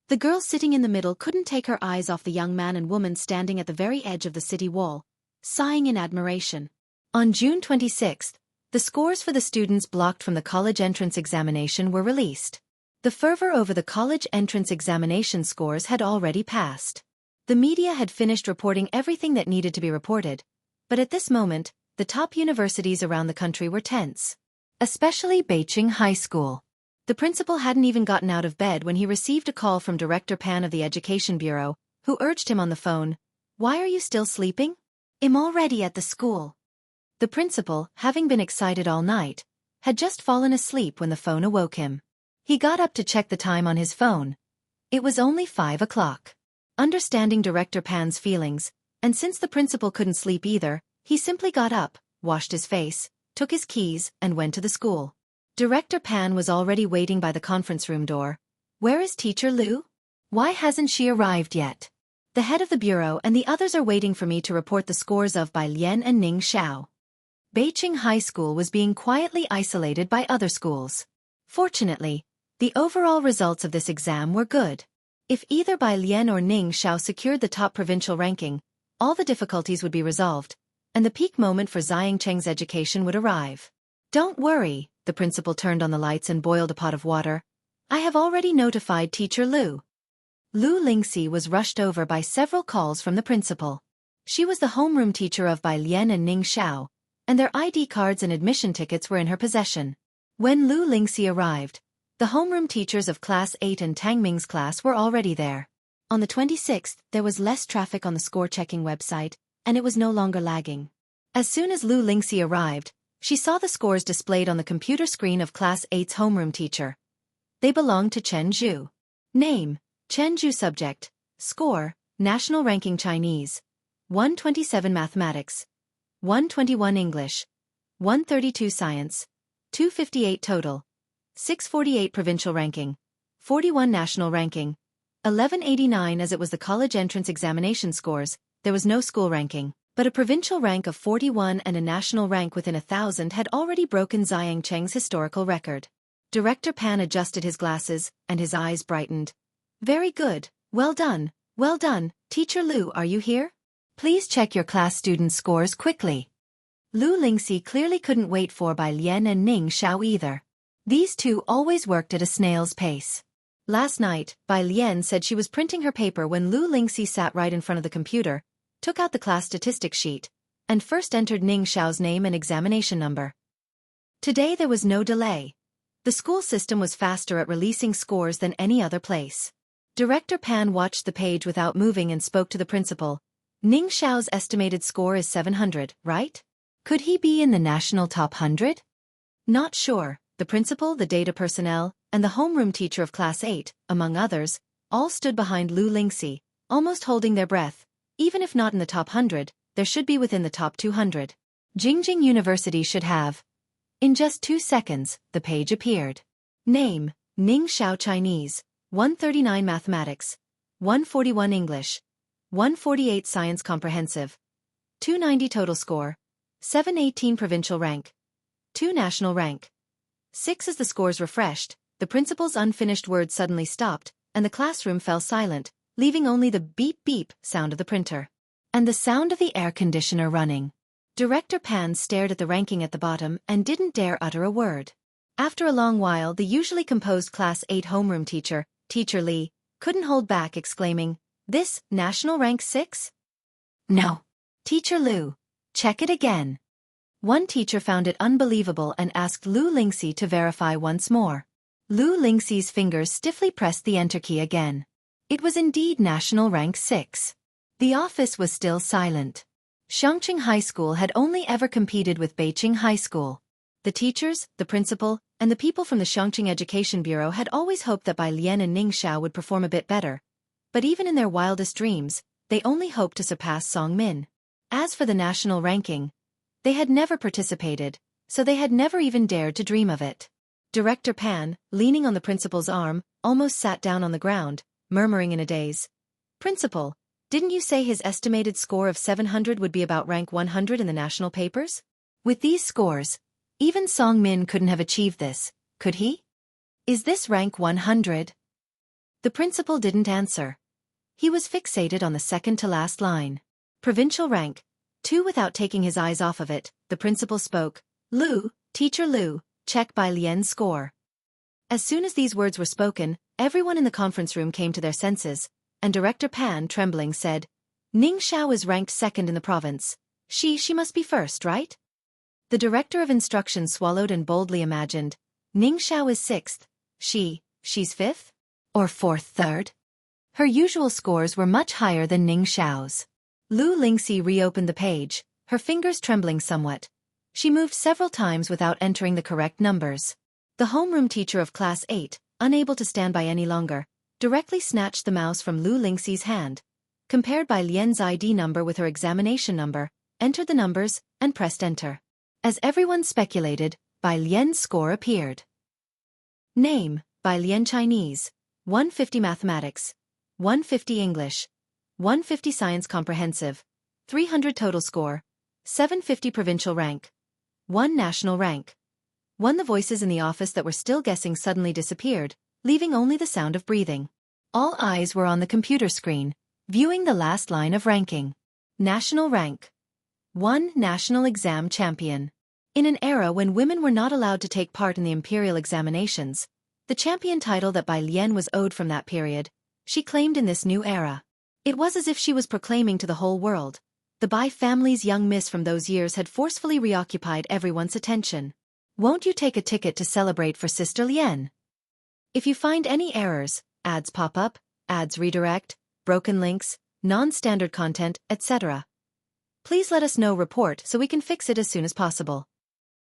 The girl sitting in the middle couldn't take her eyes off the young man and woman standing at the very edge of the city wall, sighing in admiration. On June 26, the scores for the students blocked from the college entrance examination were released. The fervor over the college entrance examination scores had already passed. The media had finished reporting everything that needed to be reported, but at this moment, the top universities around the country were tense. Especially Beijing High School. The principal hadn't even gotten out of bed when he received a call from Director Pan of the Education Bureau, who urged him on the phone, "Why are you still sleeping? I'm already at the school." The principal, having been excited all night, had just fallen asleep when the phone awoke him. He got up to check the time on his phone. It was only 5 o'clock. Understanding Director Pan's feelings, and since the principal couldn't sleep either, he simply got up, washed his face, took his keys, and went to the school. Director Pan was already waiting by the conference room door. "Where is Teacher Lu? Why hasn't she arrived yet? The head of the bureau and the others are waiting for me to report the scores of Bai Lian and Ning Xiao." Beijing High School was being quietly isolated by other schools. Fortunately, the overall results of this exam were good. If either Bai Lian or Ning Xiao secured the top provincial ranking, all the difficulties would be resolved, and the peak moment for Ziyang Cheng's education would arrive. "Don't worry," the principal turned on the lights and boiled a pot of water. "I have already notified Teacher Lu." Lu Lingxi was rushed over by several calls from the principal. She was the homeroom teacher of Bai Lian and Ning Xiao, and their ID cards and admission tickets were in her possession. When Lu Lingxi arrived, the homeroom teachers of Class 8 and Tang Ming's class were already there. On the 26th, there was less traffic on the score-checking website, and it was no longer lagging. As soon as Lu Lingxi arrived, she saw the scores displayed on the computer screen of Class 8's homeroom teacher. They belonged to Chen Zhu. Name: Chen Zhu. Subject: Score: National Ranking Chinese. 127 Mathematics. 121 English. 132 Science. 258 total. 648 Provincial Ranking. 41 National Ranking. 1189. As it was the college entrance examination scores, there was no school ranking. But a provincial rank of 41 and a national rank within 1,000 had already broken Ziyang Cheng's historical record. Director Pan adjusted his glasses, and his eyes brightened. "Very good. Well done. Well done. Teacher Lu, are you here? Please check your class student scores quickly." Lu Lingxi clearly couldn't wait for Bai Lian and Ning Xiao either. These two always worked at a snail's pace. Last night, Bai Lian said she was printing her paper when Lu Lingxi sat right in front of the computer, took out the class statistics sheet, and first entered Ning Xiao's name and examination number. Today there was no delay. The school system was faster at releasing scores than any other place. Director Pan watched the page without moving and spoke to the principal. Ning Xiao's estimated score is 700, right? Could he be in the national top 100? Not sure. The principal, the data personnel, and the homeroom teacher of class 8, among others, all stood behind Lu Lingxi, almost holding their breath. Even if not in the top 100, there should be within the top 200. Jingjing University should have. In just 2 seconds, the page appeared. Name, Ning Xiao Chinese, 139 Mathematics, 141 English, 148 Science Comprehensive, 290 total score, 718 provincial rank, 2 national rank. 6 As the scores refreshed, the principal's unfinished words suddenly stopped, and the classroom fell silent, leaving only the beep-beep sound of the printer. And the sound of the air conditioner running. Director Pan stared at the ranking at the bottom and didn't dare utter a word. After a long while, the usually composed class 8 homeroom teacher, Teacher Li, couldn't hold back, exclaiming, "This, national rank 6? No. Teacher Lu, check it again." One teacher found it unbelievable and asked Lu Lingxi to verify once more. Lu Lingxi's fingers stiffly pressed the enter key again. It was indeed national rank 6. The office was still silent. Xiangqing High School had only ever competed with Beijing High School. The teachers, the principal, and the people from the Xiangqing Education Bureau had always hoped that Bai Lian and Ning Xiao would perform a bit better. But even in their wildest dreams, they only hoped to surpass Song Min. As for the national ranking, they had never participated, so they had never even dared to dream of it. Director Pan, leaning on the principal's arm, almost sat down on the ground, murmuring in a daze. "Principal, didn't you say his estimated score of 700 would be about rank 100 in the national papers? With these scores, even Song Min couldn't have achieved this, could he? Is this rank 100? The principal didn't answer. He was fixated on the second-to-last line. Provincial rank 2. Without taking his eyes off of it, the principal spoke. "Lu, Teacher Lu, check Bai Lian's score." As soon as these words were spoken, everyone in the conference room came to their senses, and Director Pan, trembling, said, "Ning Xiao is ranked 2nd in the province. She must be 1st, right?" The director of instruction swallowed and boldly imagined, "Ning Xiao is 6th. She's 5th? Or 4th, 3rd?" Her usual scores were much higher than Ning Xiao's. Lu Lingxi reopened the page, her fingers trembling somewhat. She moved several times without entering the correct numbers. The homeroom teacher of class 8, unable to stand by any longer, directly snatched the mouse from Lu Lingxi's hand, compared Bai Lian's ID number with her examination number, entered the numbers, and pressed enter. As everyone speculated, Bai Lian's score appeared. Name, Bai Lian Chinese, 150 Mathematics, 150 English, 150 Science Comprehensive, 300 total score, 750 provincial rank, 1 national rank. The voices in the office that were still guessing suddenly disappeared, leaving only the sound of breathing. All eyes were on the computer screen, viewing the last line of ranking. National rank 1. National exam champion. In an era when women were not allowed to take part in the imperial examinations, the champion title that Bai Lian was owed from that period, she claimed in this new era. It was as if she was proclaiming to the whole world. The Bai family's young miss from those years had forcefully reoccupied everyone's attention. "Won't you take a ticket to celebrate for Sister Lian? If you find any errors, ads pop up, ads redirect, broken links, non-standard content, etc. Please let us know report so we can fix it as soon as possible."